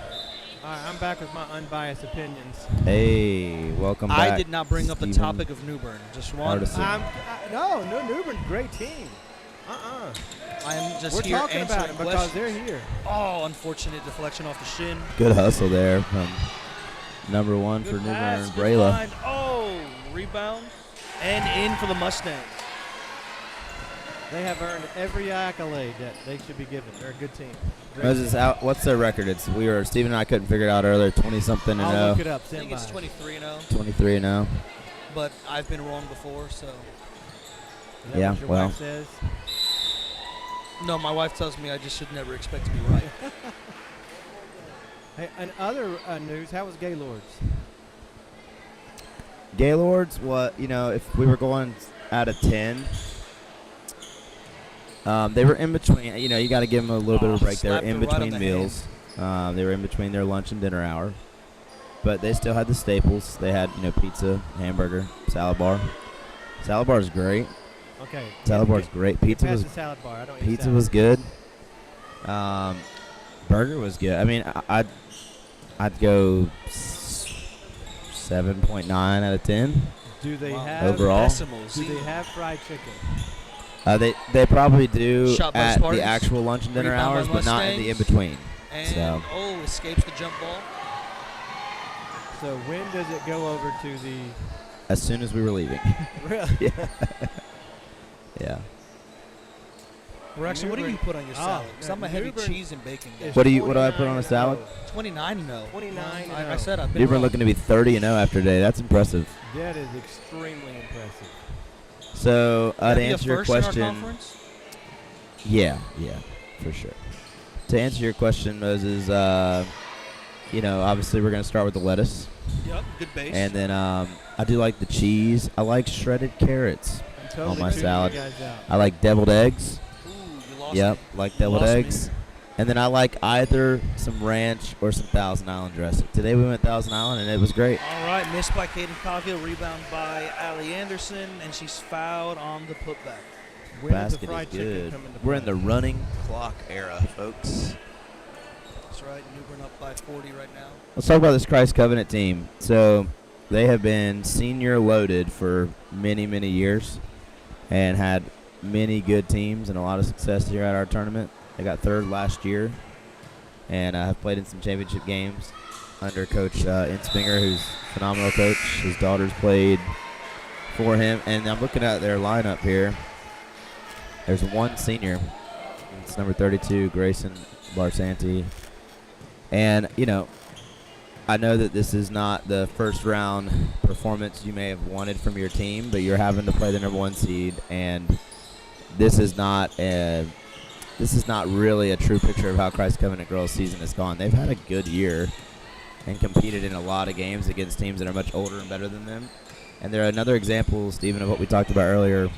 Speaker 11: All right, I'm back with my unbiased opinions.
Speaker 5: Hey, welcome back.
Speaker 8: I did not bring up the
Speaker 5: Stephen
Speaker 8: topic of New Bern. Just one.
Speaker 5: Hardison.
Speaker 11: No, New Bern's a great team.
Speaker 8: I am just
Speaker 11: We're
Speaker 8: here
Speaker 11: talking about
Speaker 8: answering
Speaker 11: it because
Speaker 8: questions.
Speaker 11: they're here.
Speaker 8: Oh, unfortunate deflection off the shin.
Speaker 5: Good hustle there from #1 for
Speaker 8: Good
Speaker 5: New
Speaker 8: pass,
Speaker 5: Bern,
Speaker 8: good
Speaker 5: Brayla.
Speaker 8: find. Oh, rebound. And in for the Mustangs.
Speaker 11: They have earned every accolade that they should be given. They're a good team. Great
Speaker 5: Moses,
Speaker 11: team.
Speaker 5: what's their record? Stephen and I couldn't figure it out earlier. 20-something and
Speaker 11: I'll
Speaker 5: 0.
Speaker 11: look it up.
Speaker 1: I think it's 23-0,
Speaker 5: 23 and 0.
Speaker 1: but I've been wrong before, so.
Speaker 11: Is that
Speaker 5: Yeah,
Speaker 11: what your
Speaker 5: well.
Speaker 11: wife says?
Speaker 1: No, my wife tells me I just should never expect to be right.
Speaker 11: Hey, and other news, how was Gaylords?
Speaker 5: Gaylords, if we were going out of 10, they were in between. You got to give them a little bit of a break. They were
Speaker 1: slapped
Speaker 5: in
Speaker 1: her right on
Speaker 5: between
Speaker 1: the
Speaker 5: meals. They were in between their lunch and dinner hour. But they still had the staples. They had, pizza, hamburger, salad bar. Salad bar is great.
Speaker 11: Okay.
Speaker 5: Salad bar is great. Pizza
Speaker 11: Get past
Speaker 5: was
Speaker 11: the salad bar. I don't eat
Speaker 5: pizza
Speaker 11: salad.
Speaker 5: was good. Burger was good. I mean, I'd go 7.9 out of 10.
Speaker 11: Do they
Speaker 1: Wow.
Speaker 11: have
Speaker 5: Overall.
Speaker 1: Decimals.
Speaker 11: Do they have fried chicken?
Speaker 5: They probably do
Speaker 1: Shot by
Speaker 5: at
Speaker 1: Spartans,
Speaker 5: the actual lunch and dinner
Speaker 1: rebound by
Speaker 5: hours, but not in the in
Speaker 1: Mustangs.
Speaker 5: between.
Speaker 1: And
Speaker 5: So.
Speaker 1: escapes the jump ball.
Speaker 11: So when does it go over to the?
Speaker 5: As soon as we were leaving.
Speaker 11: Really?
Speaker 5: Yeah. Yeah.
Speaker 1: What do you put on your salad? Because
Speaker 11: no,
Speaker 1: I'm a heavy
Speaker 11: Newbern
Speaker 1: cheese and bacon guy.
Speaker 11: is
Speaker 5: What do I put on a
Speaker 11: 29
Speaker 5: salad?
Speaker 1: 29-0.
Speaker 11: 29
Speaker 1: I said I've been
Speaker 5: You've been
Speaker 1: wrong.
Speaker 5: looking to be 30 and 0 after today. That's impressive.
Speaker 11: That is extremely impressive.
Speaker 5: So
Speaker 1: That'd
Speaker 5: to
Speaker 1: be a
Speaker 5: answer your
Speaker 1: first in our
Speaker 5: question,
Speaker 1: conference?
Speaker 5: yeah, for sure. To answer your question, Moses, obviously we're gonna start with the lettuce,
Speaker 1: Yep, good base.
Speaker 5: and then I do like the cheese. I like shredded carrots
Speaker 11: I'm totally
Speaker 5: on my
Speaker 11: tuning
Speaker 5: salad.
Speaker 11: You guys out.
Speaker 5: I like deviled eggs.
Speaker 1: Ooh, you lost
Speaker 5: Yep,
Speaker 1: me.
Speaker 5: like
Speaker 1: You
Speaker 5: deviled
Speaker 1: lost me.
Speaker 5: eggs. And then I like either some ranch or some Thousand Island dressing. Today we went Thousand Island, and it was great.
Speaker 1: All right, missed by Kaden Coghill, rebound by Allie Anderson, and she's fouled on the putback.
Speaker 11: When does the
Speaker 5: Basket
Speaker 11: fried
Speaker 5: is
Speaker 11: chicken
Speaker 5: good.
Speaker 11: come into
Speaker 5: We're in
Speaker 11: play?
Speaker 5: the running clock era, folks.
Speaker 1: That's right, Newbern up by 40 right now.
Speaker 5: Let's talk about this Christ Covenant team. So they have been senior loaded for many, many years and had many good teams and a lot of success here at our tournament. They got third last year and have played in some championship games under Coach Inspinger, who's a phenomenal coach. His daughters played for him. And I'm looking at their lineup here. There's one senior. It's number 32, Grayson Barsanti. And, I know that this is not the first round performance you may have wanted from your team, but you're having to play the number 1 seed, and this is not really a true picture of how Christ Covenant girls season has gone. They've had a good year and competed in a lot of games against teams that are much older and better than them. And they're another example, Stephen, of what we talked about earlier,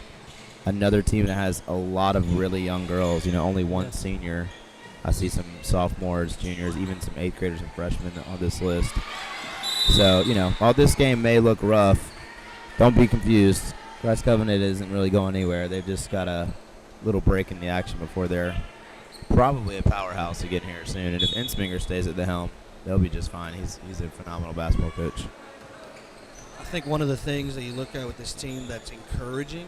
Speaker 5: another team that has a lot of really young girls, only one senior. I see some sophomores, juniors, even some 8th graders and freshmen on this list. So, while this game may look rough, don't be confused. Christ Covenant isn't really going anywhere. They've just got a little break in the action before they're probably a powerhouse again here soon. And if Inspinger stays at the helm, they'll be just fine. He's a phenomenal basketball coach.
Speaker 1: I think one of the things that you look at with this team that's encouraging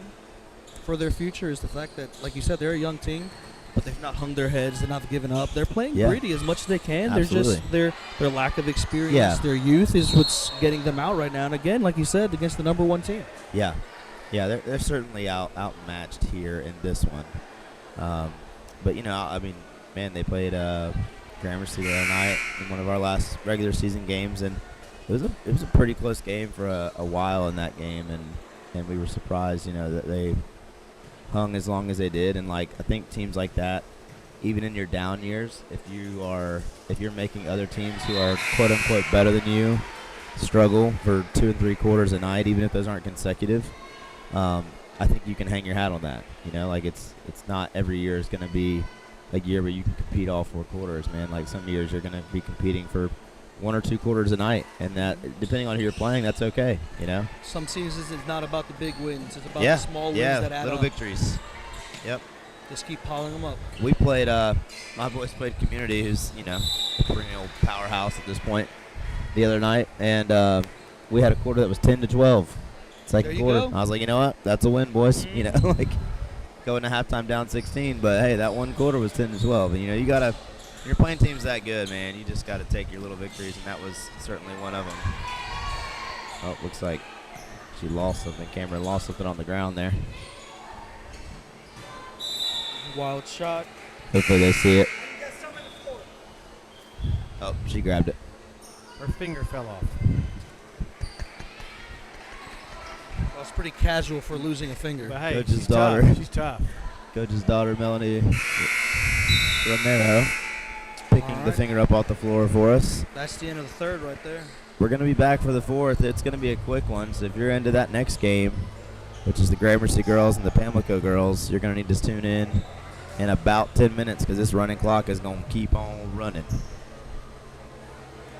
Speaker 1: for their future is the fact that, like you said, they're a young team, but they've not hung their heads. They're not given up. They're playing gritty as much as they can.
Speaker 5: Absolutely.
Speaker 1: They're just their lack of experience, their youth is what's getting them out right now. And again, like you said, against the number 1 team.
Speaker 5: Yeah, they're certainly outmatched here in this one. But they played Gramercy the other night in one of our last regular season games, and it was a pretty close game for a while in that game, and we were surprised, that they hung as long as they did. And I think teams like that, even in your down years, if you're making other teams who are quote unquote better than you struggle for 2 and 3 quarters a night, even if those aren't consecutive, I think you can hang your hat on that. It's not every year is going to be a year where you can compete all 4 quarters, man. Some years you're going to be competing for 1 or 2 quarters a night, and that, depending on who you're playing, that's okay.
Speaker 1: Some seasons it's not about the big wins; it's about the small wins that add
Speaker 5: little
Speaker 1: up.
Speaker 5: victories. Yep.
Speaker 1: Just keep piling them up.
Speaker 5: We played. My boys played Community, who's a perennial powerhouse at this point, the other night, and we had a quarter that was 10-12. Second quarter,
Speaker 1: go.
Speaker 5: I was like, you know what? That's a win, boys. Going to halftime down 16, but hey, that one quarter was 10-12, and you gotta. When you're playing teams that good, man, you just got to take your little victories, and that was certainly one of them. Oh, looks like she lost something. Cameron lost something on the ground there.
Speaker 8: Wild shot.
Speaker 4: Hopefully they see it. Oh, she grabbed it.
Speaker 11: Her finger fell off.
Speaker 8: Well, it's pretty casual for losing a finger.
Speaker 11: But hey,
Speaker 4: Coach's
Speaker 11: she's
Speaker 4: daughter.
Speaker 11: tough. She's tough.
Speaker 4: Coach's daughter, Melanie Romero, picking the finger up off the floor for us.
Speaker 8: That's the end of the third right there.
Speaker 4: We're going to be back for the fourth. It's going to be a quick one, so if you're into that next game, which is the Gramercy girls and the Pamlico girls, you're going to need to tune in about 10 minutes because this running clock is going to keep on running.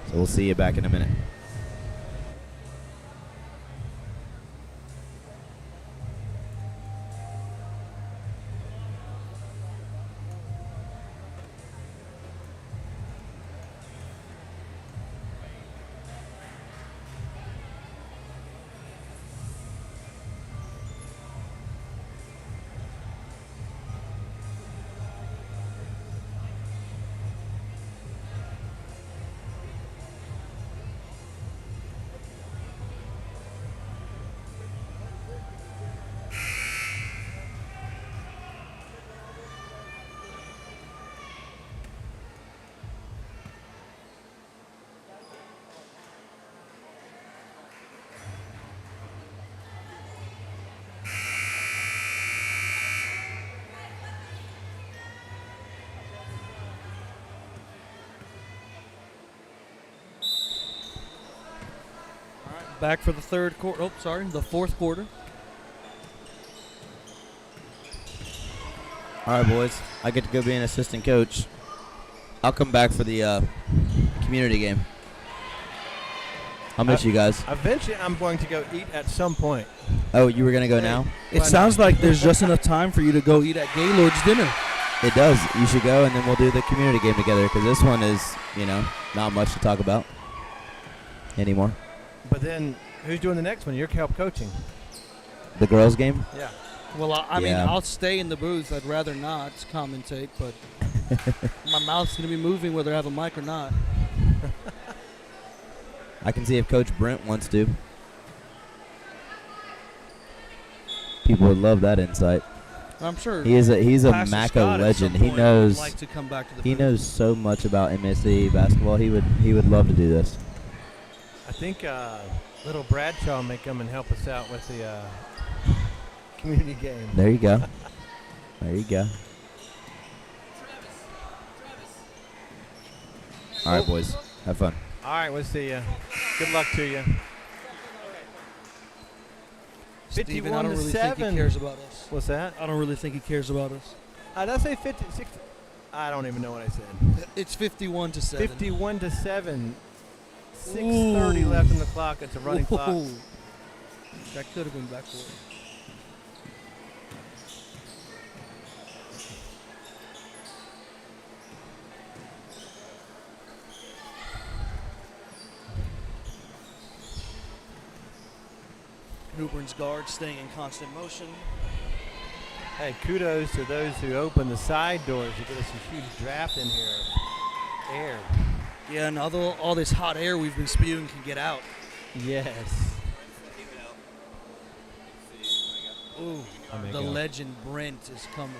Speaker 4: So we'll see you back in a minute.
Speaker 8: Back for the third quarter. Oh, sorry, the fourth quarter.
Speaker 4: All right, boys. I get to go be an assistant coach. I'll come back for the community game. I'll miss you guys.
Speaker 11: Eventually, I'm going to go eat at some point.
Speaker 4: Oh, you were going to go now?
Speaker 8: It sounds like there's just enough time for you to go eat at Gaylord's dinner.
Speaker 4: It does. You should go, and then we'll do the community game together because this one is, not much to talk about anymore.
Speaker 11: But then, who's doing the next one? You're help coaching.
Speaker 4: The girls' game?
Speaker 11: Yeah.
Speaker 8: Well, I mean,
Speaker 4: Yeah.
Speaker 8: I'll stay in the booth. I'd rather not commentate, but my mouth's going to be moving whether I have a mic or not.
Speaker 4: I can see if Coach Brent wants to. People would love that insight.
Speaker 8: I'm sure
Speaker 4: He's a
Speaker 8: Pastor
Speaker 4: MACA
Speaker 8: Scott at some
Speaker 4: legend. He
Speaker 8: point
Speaker 4: knows
Speaker 8: would like to come back to the
Speaker 4: he
Speaker 8: booth.
Speaker 4: knows so much about MSC basketball. He would love to do this.
Speaker 11: I think little Bradshaw may come and help us out with the community game.
Speaker 4: There you go. There you go. All right, boys. Have fun.
Speaker 11: All right, we'll see you. Good luck to you.
Speaker 8: Steven, I
Speaker 11: 51
Speaker 8: don't
Speaker 11: to
Speaker 8: really
Speaker 11: 7.
Speaker 8: think he cares about us.
Speaker 11: What's that?
Speaker 8: I don't really think he cares about us.
Speaker 11: Did I say 50? 60? I don't even know what I said.
Speaker 8: It's 51 to 7.
Speaker 11: 51 to 7. 6:30 left in the clock. It's a running clock.
Speaker 8: Whoa. That could have been backcourt. Newbern's guard staying in constant motion.
Speaker 11: Hey, kudos to those who open the side doors to get us a huge draft in here. Air.
Speaker 8: Yeah, and although all this hot air we've been spewing can get out.
Speaker 11: Yes.
Speaker 8: Ooh, the legend Brent is coming.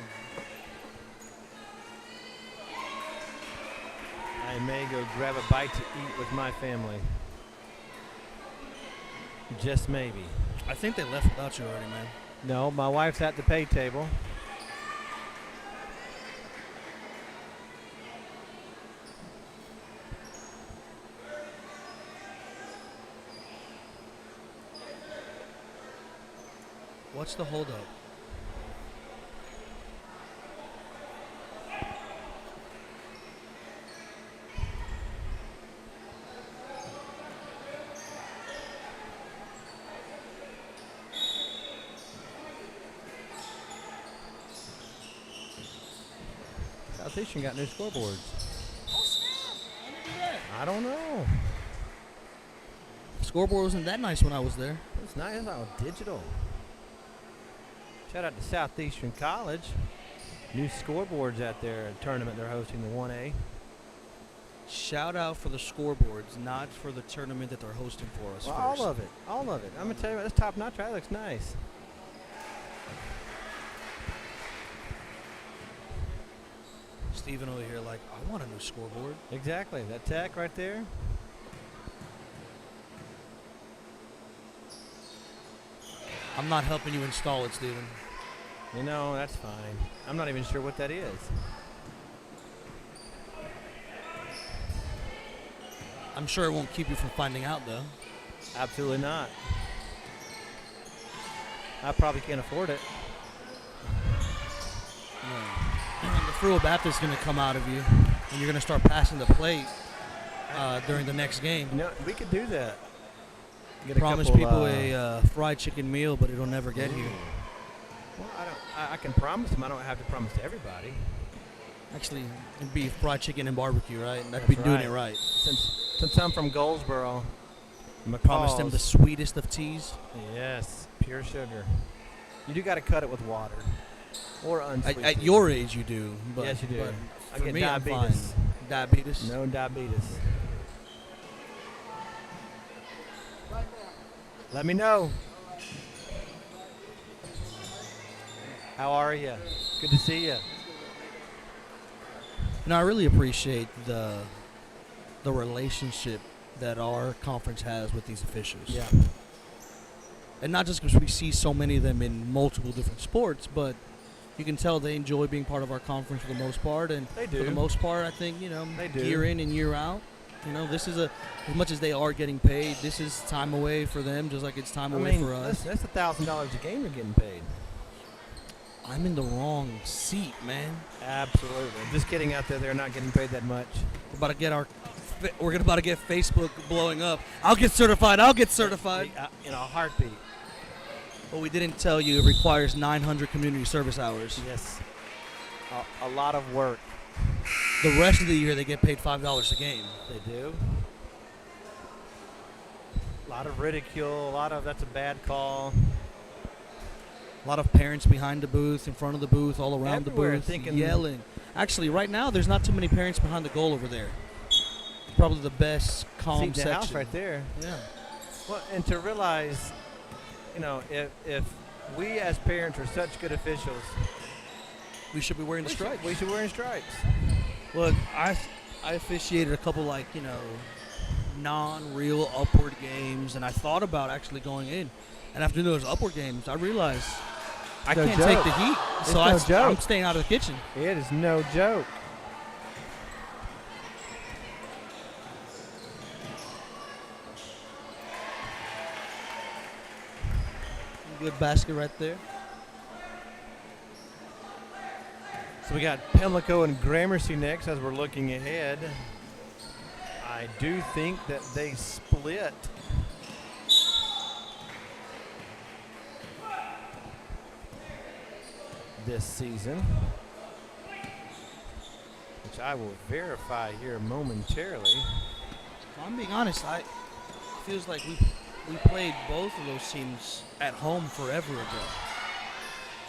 Speaker 11: I may go grab a bite to eat with my family. Just maybe.
Speaker 8: I think they left without you already, man.
Speaker 11: No, my wife's at the pay table.
Speaker 8: What's the holdup?
Speaker 11: Southeastern got new scoreboards. I don't know.
Speaker 8: Scoreboard wasn't that nice when I was there.
Speaker 11: It's nice. It's all digital. Shout out to Southeastern College. New scoreboards at their tournament they're hosting, the 1A.
Speaker 8: Shout out for the scoreboards, not for the tournament that they're hosting for us
Speaker 11: Well,
Speaker 8: first.
Speaker 11: all of it. All of it. I'm going to tell you what, this top notch, that looks nice.
Speaker 8: Steven over here like, I want a new scoreboard.
Speaker 2: Exactly. That tack right there.
Speaker 8: I'm not helping you install it, Steven.
Speaker 2: You know, that's fine. I'm not even sure what that is.
Speaker 8: I'm sure it won't keep you from finding out, though.
Speaker 2: Absolutely not. I probably can't afford it.
Speaker 8: The Frugal Baptist is going to come out of you, and you're going to start passing the plate during the next game.
Speaker 2: You know, we could do that. Get a
Speaker 8: Promise
Speaker 2: couple,
Speaker 8: people a fried chicken meal, but it'll never get here.
Speaker 2: Well, I can promise them. I don't have to promise to everybody.
Speaker 8: Actually, it'd be fried chicken and barbecue, right? That'd
Speaker 2: That's
Speaker 8: be doing
Speaker 2: right.
Speaker 8: it right.
Speaker 2: Since I'm from Goldsboro,
Speaker 8: Promise them the sweetest of teas.
Speaker 2: Yes, pure sugar. You do got to cut it with water or unsweet.
Speaker 8: At
Speaker 2: tea.
Speaker 8: your age, you do. But,
Speaker 2: Yes, you do.
Speaker 8: But
Speaker 2: I
Speaker 8: for
Speaker 2: get
Speaker 8: me,
Speaker 2: diabetes.
Speaker 8: I'm fine. Diabetes?
Speaker 2: No diabetes. Let me know. How are you? Good to see you.
Speaker 8: I really appreciate the relationship that our conference has with these officials.
Speaker 2: Yeah.
Speaker 8: And not just because we see so many of them in multiple different sports, but you can tell they enjoy being part of our conference for the most part. And
Speaker 2: They do.
Speaker 8: for the most part, I think,
Speaker 2: They do.
Speaker 8: year in and year out, this is as much as they are getting paid, this is time away for them, just like it's time away for us.
Speaker 2: That's $1,000 a game they're getting paid.
Speaker 8: I'm in the wrong seat, man.
Speaker 2: Absolutely. Just kidding out there. They're not getting paid that much.
Speaker 8: We're about to get Facebook blowing up. I'll get certified.
Speaker 2: In a heartbeat.
Speaker 8: But we didn't tell you it requires 900 community service hours.
Speaker 2: Yes. A lot of work.
Speaker 8: The rest of the year, they get paid $5 a game.
Speaker 2: They do. A lot of ridicule. That's a bad call.
Speaker 8: A lot of parents behind the booth, in front of the booth, all around
Speaker 2: Everywhere
Speaker 8: the booth,
Speaker 2: thinking-
Speaker 8: yelling. Actually, right now, there's not too many parents behind the goal over there. Probably the best calm
Speaker 2: Seat in the
Speaker 8: section.
Speaker 2: house right there.
Speaker 8: Yeah.
Speaker 2: Well, and to realize, if we as parents are such good officials,
Speaker 8: We should be wearing the stripes.
Speaker 2: we should be wearing stripes.
Speaker 8: Look, I officiated a couple non-real upward games, and I thought about actually going in. And after those upward games, I realized I
Speaker 2: No
Speaker 8: can't
Speaker 2: joke.
Speaker 8: take the heat,
Speaker 2: It's
Speaker 8: so
Speaker 2: no joke.
Speaker 8: I'm staying out of the kitchen.
Speaker 2: It is no joke.
Speaker 8: Good basket right there.
Speaker 2: So we got Pimlico and Gramercy next as we're looking ahead. I do think that they split. This season, which I will verify here momentarily.
Speaker 8: If I'm being honest, it feels like we played both of those teams at home forever ago.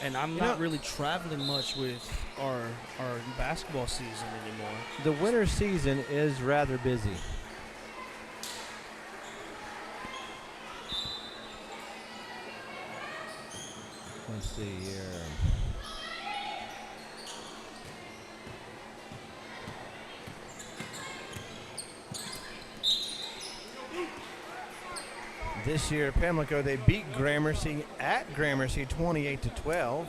Speaker 8: And I'm not really traveling much with our basketball season anymore.
Speaker 2: The winter season is rather busy. Let's see here. This year, Pimlico, they beat Gramercy at Gramercy 28-12.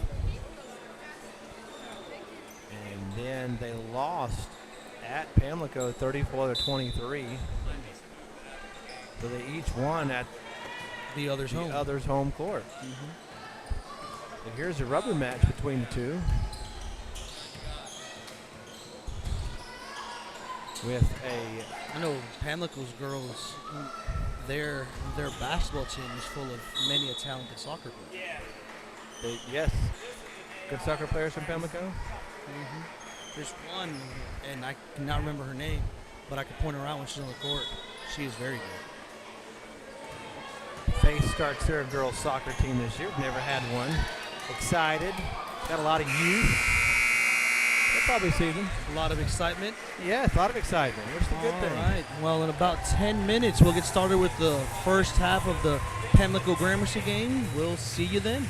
Speaker 2: And then they lost at Pimlico 34-23. So they each won at
Speaker 8: the other's
Speaker 2: home court. So here's a rubber match between the two.
Speaker 8: I know Pamlico's girls, their basketball team is full of many a talented soccer players.
Speaker 2: Yes. Good soccer players from Pimlico?
Speaker 8: There's one, and I cannot remember her name, but I could point her out when she's on the court. She is very good.
Speaker 2: Faith starts their girls soccer team this year. Never had one. Excited. Got a lot of youth. They'll probably season.
Speaker 8: A lot of excitement.
Speaker 2: Yes, a lot of excitement, which is a good thing.
Speaker 8: All right. Well, in about 10 minutes, we'll get started with the first half of the Pamlico Gramercy game. We'll see you then.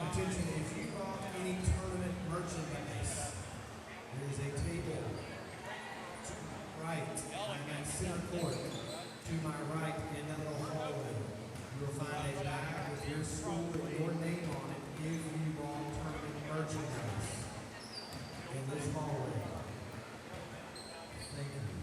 Speaker 10: attention, if you brought any tournament merchandise, there is a table to my right in that center court. To my right in that little hallway, you will find a bag with your school and your name on it if you brought tournament merchandise in this hallway. Thank you.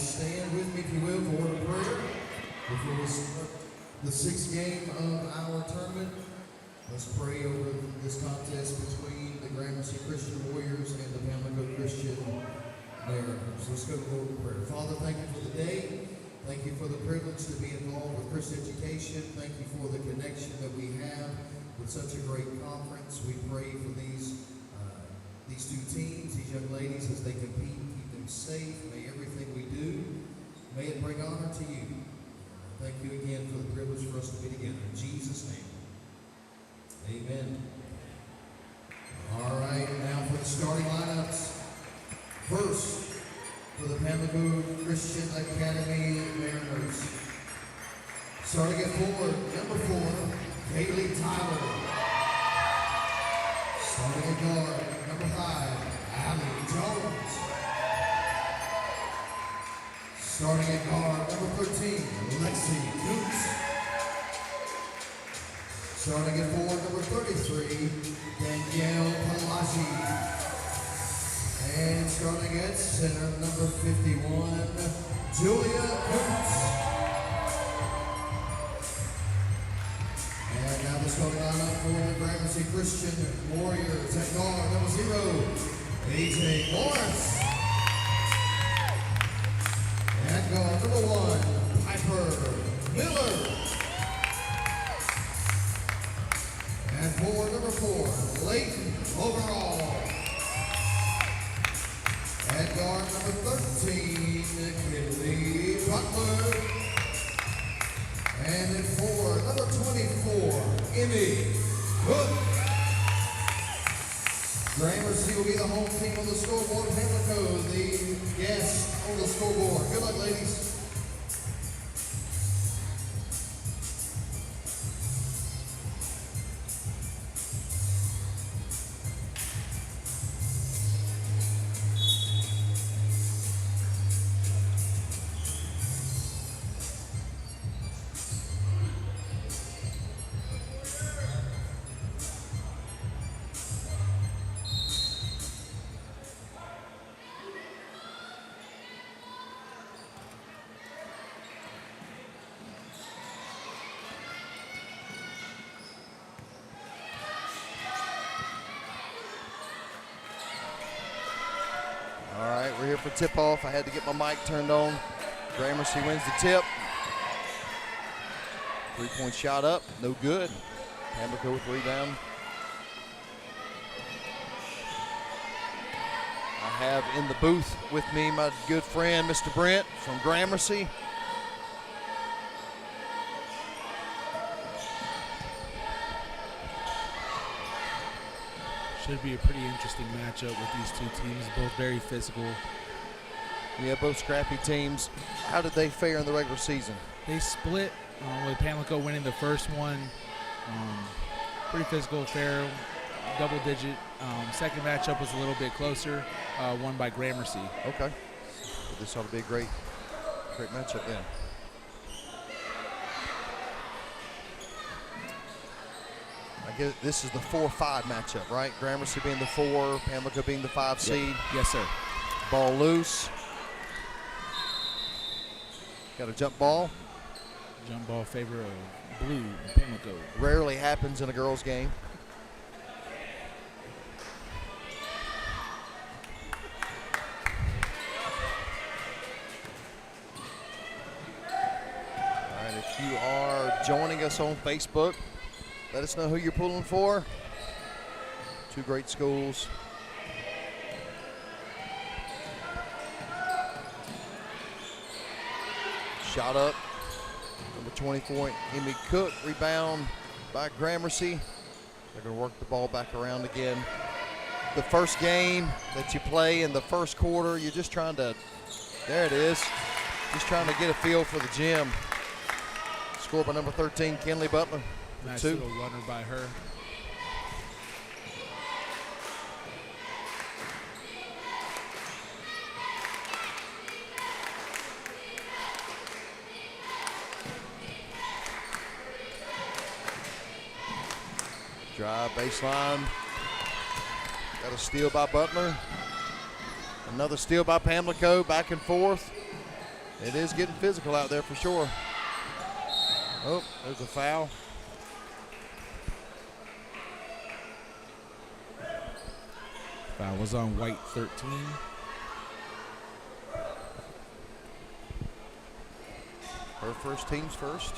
Speaker 10: Stand with me, if you will, for word of prayer. If you will the sixth game of our tournament. Let's pray over this contest between the Gramercy Christian Warriors and the Pamlico Christian Mariners. Let's go to the Lord in prayer. Father, thank you for the day. Thank you for the privilege to be involved with Christian education. Thank you for the connection that we have with such a great conference. We pray for these two teams, these young ladies, as they compete. Keep them safe. May everything we do, may it bring honor to you. Thank you again for the privilege for us to be together. In Jesus' name, amen. All right, now for the starting lineups. First, for the Pamlico Christian Academy Mariners. Starting at forward, number 4, Kaylee Tyler. Starting at guard, number 5, Allie Jones. Starting at guard, number 13, Lexi Coots. Starting at forward, number 33, Danielle Palashi. And starting at center, number 51, Julia Coots. And now the starting lineup for the Gramercy Christian Warriors. At guard, number 0, AJ Morris. At guard, number 1, Piper Miller. And forward, number 4, Leighton Overall. At guard, number 13, Kinley Butler. And at forward, number 24, Emmy Cook. Gramercy will be the home team on the scoreboard. Pamlico, the guest on the scoreboard. Good luck, ladies.
Speaker 9: All right, we're here for tip-off. I had to get my mic turned on. Gramercy wins the tip. 3-point shot up, no good. Pamlico with the rebound. I have in the booth with me my good friend, Mr. Brent from Gramercy.
Speaker 12: Should be a pretty interesting matchup with these two teams, both very physical.
Speaker 9: Yeah, both scrappy teams. How did they fare in the regular season?
Speaker 12: They split with Pamlico winning the first one. Pretty physical, fair, double digit. Second matchup was a little bit closer, won by Gramercy.
Speaker 9: Okay. This ought to be a great matchup then. I guess this is the 4-5 matchup, right? Gramercy being the 4, Pamlico being the 5 seed.
Speaker 12: Yes, sir.
Speaker 9: Ball loose. Got a jump ball.
Speaker 12: Jump ball favor of blue, Pamlico.
Speaker 9: Rarely happens in a girls' game. All right, if you are joining us on Facebook, let us know who you're pulling for. Two great schools. Shot up. Number 24, Emmy Cook. Rebound by Gramercy. They're going to work the ball back around again. The first game that you play in the first quarter, you're just trying to, there it is, just trying to get a feel for the gym. Scored by number 13, Kinley Butler.
Speaker 12: Nice
Speaker 9: 2.
Speaker 12: little runner by her.
Speaker 9: Drive baseline. Got a steal by Butler. Another steal by Pamlico, back and forth. It is getting physical out there for sure.
Speaker 13: Oh, there's a foul.
Speaker 12: Foul was on White, 13.
Speaker 9: Her first, team's first.